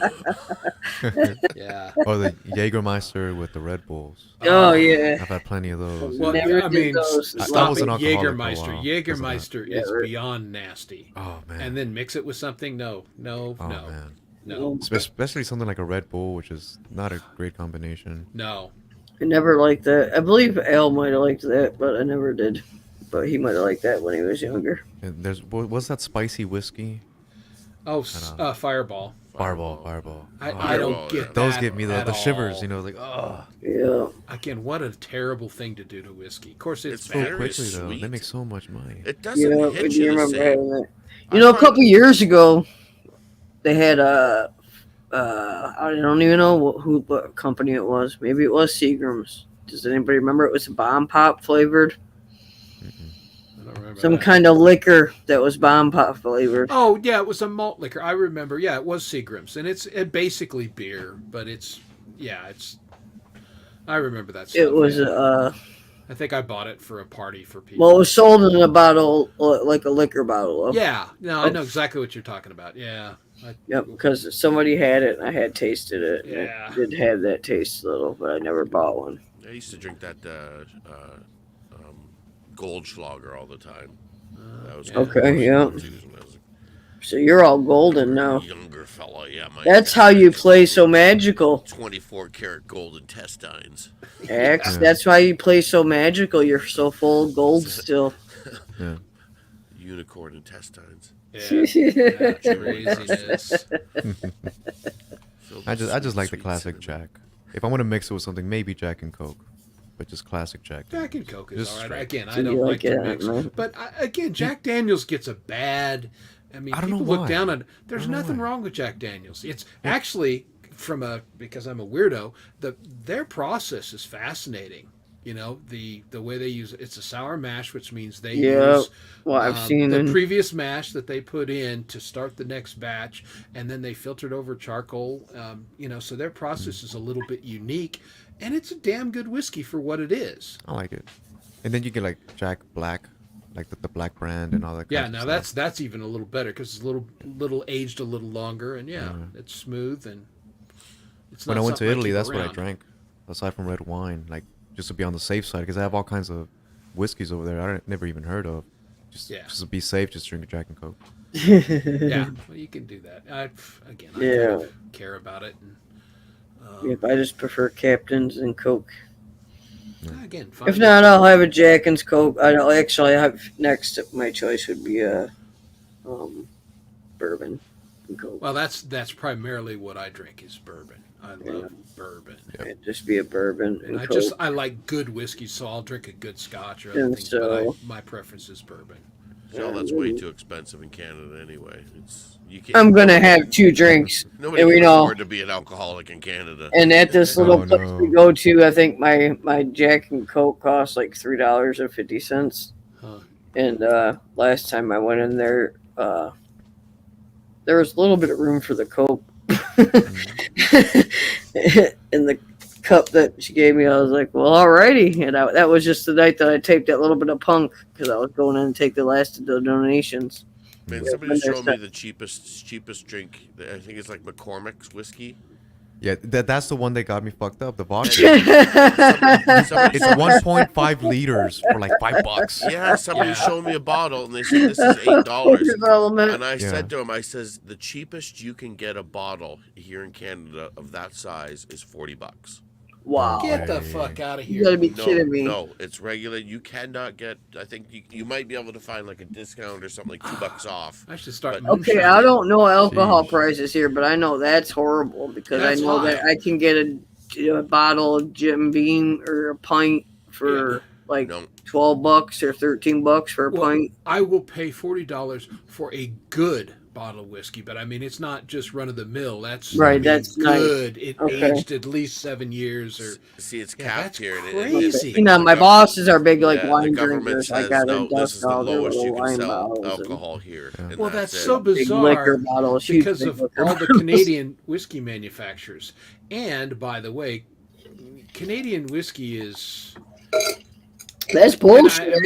Yeah. Or the Jägermeister with the Red Bulls. Oh, yeah. I've had plenty of those. Well, Never I did mean, those. I stop was it. an alcoholic for a Jägermeister. while. Jägermeister is right. beyond nasty. Oh man. And then mix it with something? No. oh man. No. Especially something like a Red Bull, which is not a great combination. No. I never liked that. I believe Al might have liked that, but I never did. But he might have liked that when he was younger. And what's that spicy whiskey? Oh, Fireball. Fireball. I Fireball, don't get Those that give me the at shivers, all. you know, like Yeah. Again, what a terrible thing to do to whiskey. Of course, it's It's so bad. very quickly though. They sweet. make so much money. It doesn't Yeah, hit but you you the remember same. having that. I You know, a find- couple years ago, they had I don't even know what company it was. Maybe it was Seagram's. Does anybody remember? It was Bomb Pop flavored. I don't remember Some that. kind of liquor that was Bomb Pop flavored. Oh yeah, it was a malt liquor. I remember. Yeah, it was Seagram's, and it's basically beer, but it's. I remember that stuff. It was yeah. I think I bought it for a party for people. well, it was sold in a bottle, like a liquor bottle. Yeah, no, I know exactly what you're talking about. Yeah. Yep, because somebody had it and I had tasted it. and Yeah. It did have that taste a little, but I never bought one. I used to drink that Goldschlager all the time. That was Okay, yeah. when I was So you're all golden a now. younger fella, yeah. That's how you play so magical, 24 karat gold intestines. Axe. Yeah. That's why you play so magical. You're so full of gold still. Yeah. Unicorn intestines. Yeah. Craziness. I just like the Sweet classic cinnamon. Jack. If I want to mix it with something, maybe Jack and Coke, but just classic Jack. Jack and Coke is Just all right. straight. Again, I You don't like like to it, mix. man. But again, Jack Daniels gets a bad. I mean, I don't know people look why. down on. I There's don't know nothing why. wrong with Jack Daniels. It's actually because I'm a weirdo. Their process is fascinating. You know, the way they use it's a sour mash, which means they Yeah. use Well, I've seen the it. previous mash that they put in to start the next batch, and then they filtered over charcoal. You know, so their process is a little bit unique, and it's a damn good whiskey for what it is. I like it. And then you get like Jack Black, like the black brand and all that. Yeah, kind of now stuff. that's even a little better because it's a little aged a little longer, and it's smooth and it's When not I went to something Italy, keep that's what I around. drank. Aside from red wine, like just to be on the safe side, because I have all kinds of whiskeys over there I never even heard of. Just to be safe, just drink a Jack and Coke. Yeah, well, you can do that. I kind of care about it. And, Yep, I just prefer Captains and Coke. Again, fine. If not, I'll have a Jack and Coke. I don't actually have next. My choice would be a bourbon and Coke. Well, that's primarily what I drink is bourbon. I love bourbon. It'd just be a bourbon and And Coke. I like good whiskey, so I'll drink a good Scotch or other things. But my preference is bourbon. So that's way too expensive in Canada anyway. You can't. I'm gonna have 2 drinks. Nobody and can afford to be an alcoholic in Canada. And at this little place we go to, I think my Jack and Coke cost like $3.50. Huh. And last time I went in there, there was a little bit of room for the Coke. In the cup that she gave me, I was like, well, alrighty. And that was just the night that I taped that little bit of punk because I was going in and take the last of the donations. Man, somebody showed me the cheapest drink. I think it's like McCormick's whiskey. Yeah, that's the one that got me fucked up. The vodka. Somebody It's 1.5 liters for like $5. Yeah, somebody showed me a bottle and they said this is $8. And I said to him, I says the cheapest you can get a bottle here in Canada of that size is $40. Wow. Get the fuck out of here. You gotta be kidding me. No, it's regulated. You cannot get, I think you might be able to find like a discount or something, like $2 off. I should start. Okay, I don't know alcohol prices here, but I know that's horrible because I know that I can get a bottle of Jim Beam or a pint for like $12 or $13 for a pint. I will pay $40 for a good bottle of whiskey, but I mean it's not just run of the mill. That's right. That's good. Nice. It aged at least 7 years. Or see, it's capped here. Crazy. You know, my bosses are big like wine the government drinkers. says, I got no, this is the lowest you can wine sell bottles alcohol here. And well, that's it. so bizarre liquor bottles, because of liquor all the Canadian whiskey manufacturers. And by the way, Canadian whiskey is. That's bullshit.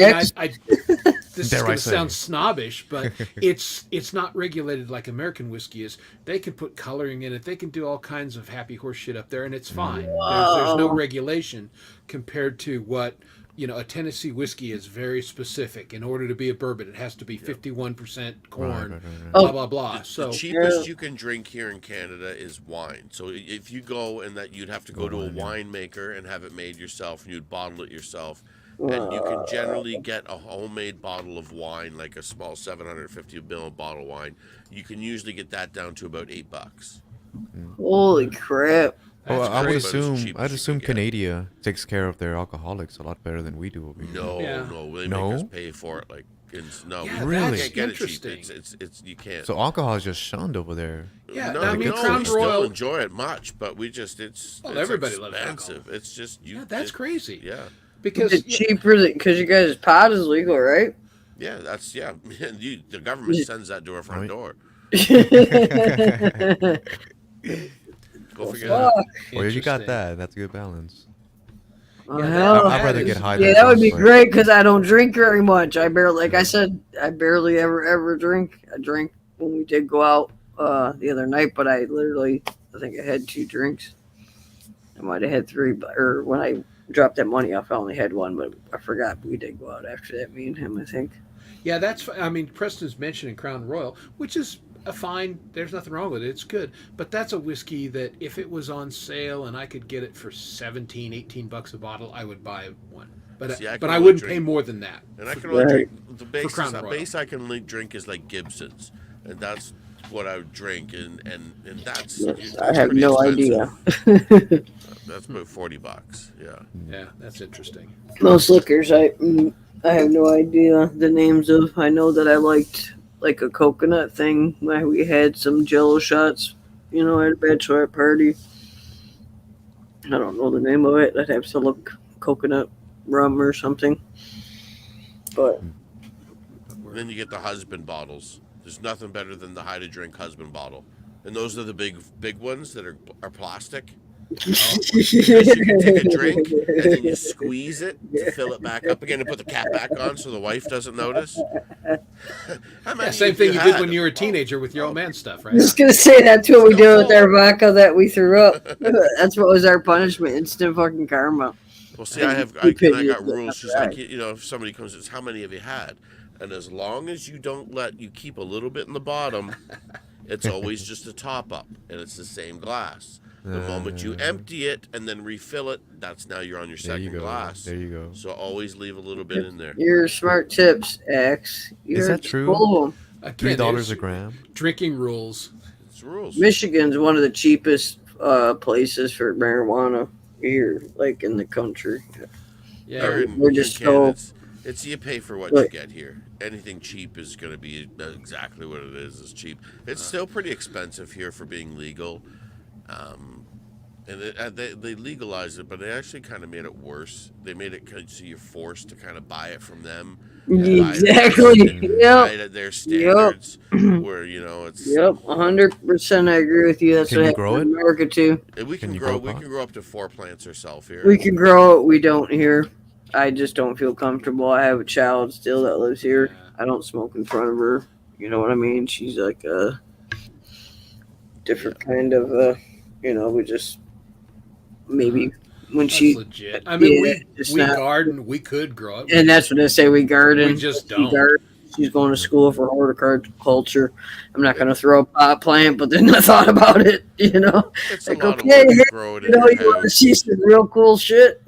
This is going to sound snobbish, but it's not regulated like American whiskey is. They can put coloring in it. They can do all kinds of happy horse shit up there, and it's fine. There's no regulation compared to what, a Tennessee whiskey is very specific. In order to be a bourbon, it has to be 51% corn, blah, blah, blah. The cheapest you can drink here in Canada is wine. So if you go and that you'd have to go to a winemaker and have it made yourself, and you'd bottle it yourself. And you can generally get a homemade bottle of wine, like a small 750 ml bottle of wine. You can usually get that down to about $8. Holy crap! Well, I'd assume Canada takes care of their alcoholics a lot better than we do over here. No, they make us pay for it. Like, no, really? You can't get it cheap. It's you can't. So alcohol is just shunned over there. Yeah, no, I mean, we still enjoy it much, but we just it's everybody expensive. Loves alcohol. It's just that's crazy. Yeah. Because it's cheaper because you guys' pot is legal, right? Yeah, the government sends that to our front door. Go figure that out. Well, you got that. That's a good balance. I'd rather get high. Yeah, that would be great because I don't drink very much. I barely ever drink. I drank when we did go out the other night, but I think I had 2 drinks. I might have had 3, or when I dropped that money off, I only had 1, but I forgot we did go out after that, me and him, I think. Yeah, Preston's mentioning Crown Royal, which is a fine, there's nothing wrong with it, it's good, but that's a whiskey that if it was on sale and I could get it for $17-18 a bottle, I would buy one. But I wouldn't pay more than that. And I can only drink, the base I can only drink is like Gibson's, and that's what I would drink, and that's I have no idea. That's about $40. Yeah, that's interesting. Most liquors, I have no idea the names of. I know that I liked like a coconut thing. We had some Jello shots, at a bachelorette party. I don't know the name of it. I'd have to look coconut rum or something. But then you get the husband bottles. There's nothing better than the High to Drink husband bottle, and those are the big ones that are plastic. You can take a drink and then you squeeze it to fill it back up again and put the cap back on so the wife doesn't notice. Same thing you did when you were a teenager with your old man stuff, right? I was going to say that's what we did with our vodka that we threw up. That's what was our punishment. Instant fucking karma. Well, see, I got rules. She's like, if somebody comes and says, how many have you had? And as long as you keep a little bit in the bottom, it's always just a top up, and it's the same glass. The moment you empty it and then refill it, that's now you're on your second glass. There you go. So always leave a little bit in there. Your smart tips, X. Is that true? $3 a gram. Drinking rules. It's rules. Michigan's one of the cheapest places for marijuana here, like in the country. Yeah, we're just so. It's you pay for what you get here. Anything cheap is going to be exactly what it is. It's cheap. It's still pretty expensive here for being legal. And they legalized it, but they actually kind of made it worse. They made it so you're forced to kind of buy it from them. Exactly. Buy it at their standards, where it's. Yep, 100%. I agree with you. That's Can what you grow happened in America too. We can grow. We can grow up to 4 plants ourselves here. We can grow it. We don't here. I just don't feel comfortable. I have a child still that lives here. I don't smoke in front of her. You know what I mean? She's like a different kind of. We just. Maybe when that's she legit. I mean, we not, garden. We could grow it, and that's what they say. We garden. We just don't. She's going to school for horticulture. I'm not going to throw a pot plant, but then I thought about it. It's like okay, you want to see some real cool shit.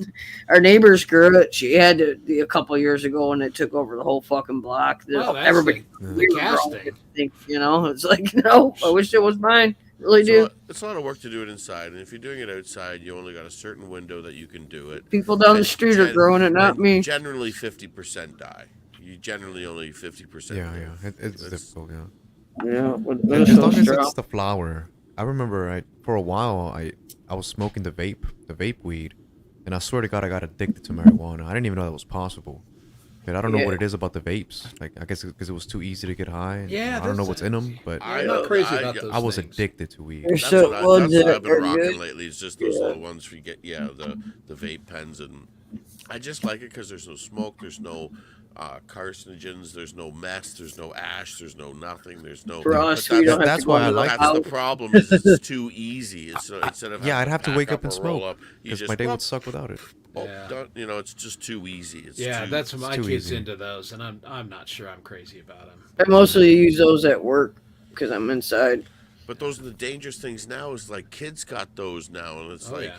Our neighbors grew it. She had to a couple of years ago, and it took over the whole fucking block. Well, everybody, the casting. It's like no. I wish it was mine. Really do. It's a lot of work to do it inside, and if you're doing it outside, you only got a certain window that you can do it. People down the street are growing it, not me. Generally, 50% die. You generally only 50%. Yeah. It's difficult. Yeah. As long as it's the flower. I remember for a while I was smoking the vape weed, and I swear to God I got addicted to marijuana. I didn't even know that was possible. But I don't know what it is about the vapes. Like, I guess because it was too easy to get high. Yeah, I don't know what's in them, but I'm not crazy about those. I was things. addicted to weed. That's what I've been rocking lately. It's just those little ones we get. The vape pens, and I just like it because there's no smoke, there's no carcinogens, there's no mess, there's no ash, there's no nothing, there's no. That's why I like. That's the problem. Is it's too easy. It's instead of I'd have to wake up and smoke up, because my day would suck without it. It's just too easy. That's my kids into those, and I'm not sure I'm crazy about them. I mostly use those at work because I'm inside. But those are the dangerous things now. Is like kids got those now, and it's like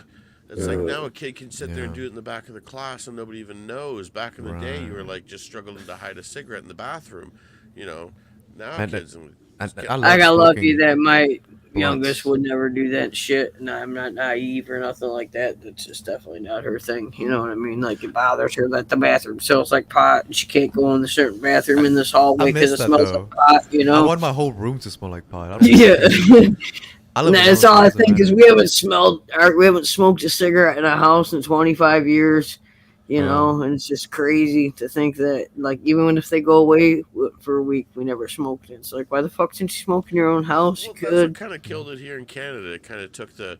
now a kid can sit there and do it in the back of the class, and nobody even knows. Back in the day, you were like just struggling to hide a cigarette in the bathroom. Now kids. I got lucky that my youngest would never do that shit, and I'm not naive or nothing like that. That's just definitely not her thing. You know what I mean? Like, it bothers her that the bathroom smells like pot, and she can't go in the certain bathroom in this hallway because it smells like pot. I want my whole room to smell like pot. That's all I think is we haven't smoked a cigarette in a house in 25 years. And it's just crazy to think that, like, even if they go away for a week, we never smoked it. It's like, why the fuck didn't you smoke in your own house? Well, that's what kind of killed it here in Canada. It kind of took the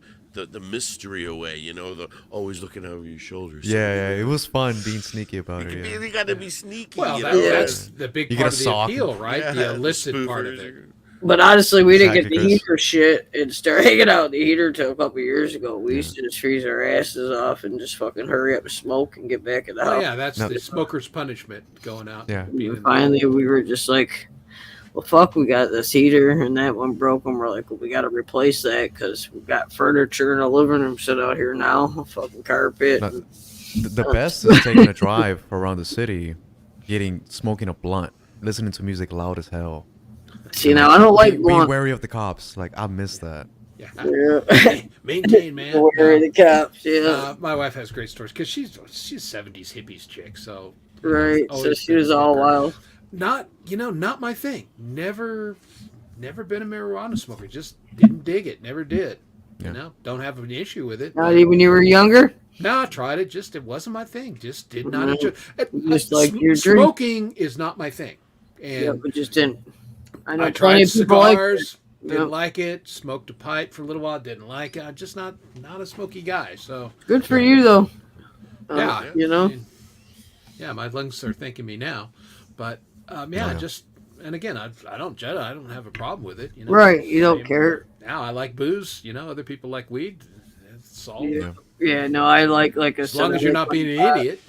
mystery away, the always looking over your shoulders. Yeah, it was fun being sneaky about it. You got to be sneaky. Well, that's the big part of the appeal, right? Yeah, the illicit part of it. But honestly, we didn't get the heater shit and start hanging out the heater until a couple of years ago. We used to just freeze our asses off and just fucking hurry up and smoke and get back in the house. Yeah, that's the smoker's punishment, going out. Yeah. Finally, we were just like, well, fuck, we got this heater and that one broke, and we're like, well, we got to replace that because we've got furniture in the living room set out here now, a fucking carpet. The best is taking a drive around the city, smoking a blunt, listening to music loud as hell. See, now I don't like being wary of the cops. Like, I miss that. Yeah. Maintain, man. Wary of the cops. Yeah. My wife has great stories because she's 70s hippies chick. So right. So she was all wild. Not my thing. Never been a marijuana smoker. Just didn't dig it. Never did. Yeah. Don't have an issue with it. Not even when you were younger. No, I tried it. Just it wasn't my thing. Just did not enjoy. Just like your smoking is not my thing. And but just didn't. I tried cigars, didn't like it. Smoked a pipe for a little while, didn't like it. I'm just not a smoky guy. So good for you, though. Yeah, my lungs are thanking me now. But just and again, I don't have a problem with it. Right, you don't care. Now I like booze. Other people like weed. It's all. Yeah, no, I like as long as you're not being an idiot.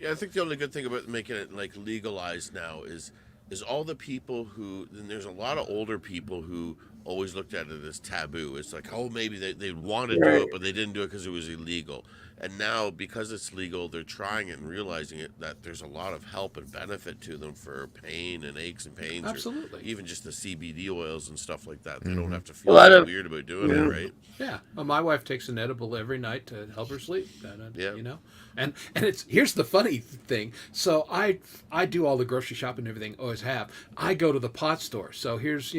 Yeah, I think the only good thing about making it like legalized now is all the people who, and there's a lot of older people who always looked at it as taboo. It's like, oh, maybe they want to do Right. it, but they didn't do it because it was illegal. And now, because it's legal, they're trying it and realizing it that there's a lot of help and benefit to them for pain and aches and pains. Absolutely. Or even just the CBD oils and stuff like that. They Mm-hmm. don't have to A feel lot so of- weird about doing yeah. it, right? Yeah, well, my wife takes an edible every night to help her sleep. Yeah. You know, and it's here's the funny thing. So I do all the grocery shopping and everything. Always have. I go to the pot store. So here's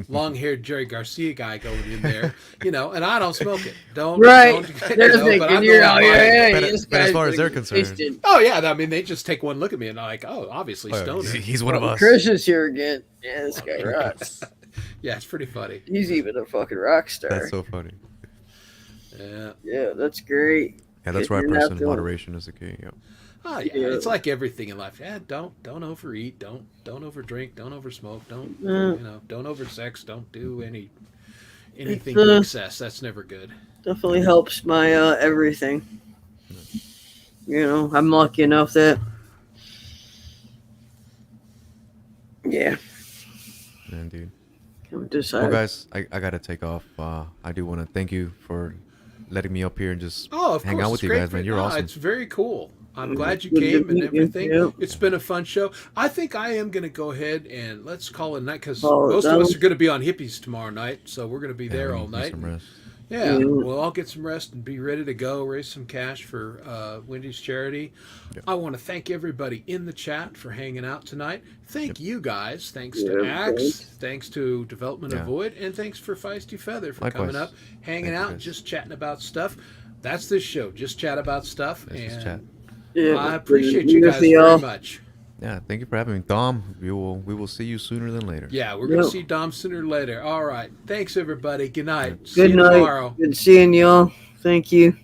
long-haired Jerry Garcia guy going in there. And I don't smoke it. Don't Right. Don't, They're but thinking I'm the you're one out buying it. here. But as far as they're concerned- Oh yeah, I mean they just take one look at me and they're like, oh, obviously Oh, stoner. he's one of us. Chris is here again. Yeah, this guy rocks. Yeah, it's pretty funny. He's even a fucking rock star. That's so funny. Yeah. Yeah, that's great. Yeah, that's right, You're not person. doing- Moderation is the key. Yeah. Oh yeah, Yeah. it's like everything in life. Yeah, don't overeat, don't overdrink, don't oversmoke, don't don't oversex, don't do anything to excess. That's never good. Definitely helps my everything. I'm lucky enough that. Yeah. Indeed. I'm decided. Well, guys, I gotta take off. I do want to thank you for letting me up here and just Oh, of hang course, out it's with you great guys, for- man. You're no, awesome. It's very cool. I'm glad you Good to came and meet you. everything. Yeah. It's been a fun show. I think I am going to go ahead and let's call it a night because Oh, most of that us was- are going to be on Hippies tomorrow night, so we're going to be Yeah, there we all need to get night. some rest. Yeah, Mhm. we'll all get some rest and be ready to go, raise some cash for Wendy's charity. Yep. I want to thank everybody in the chat for hanging out tonight. Thank you guys. Thanks Yeah, to Axe. thanks. Thanks to Development Yeah. of Void. And thanks for Feisty Feather for Likewise. coming up, hanging Thank you, out, guys. just chatting about stuff. That's this show. Just chat about stuff. Let's just and chat. Yeah, I appreciate you good guys for y'all. very much. Yeah, thank you for having me, Dom. We will see you sooner than later. Yeah, we're going to Yep. see Dom sooner or later. All right. Thanks, everybody. Good night. See Good you night. tomorrow. Good seeing y'all. Thank you.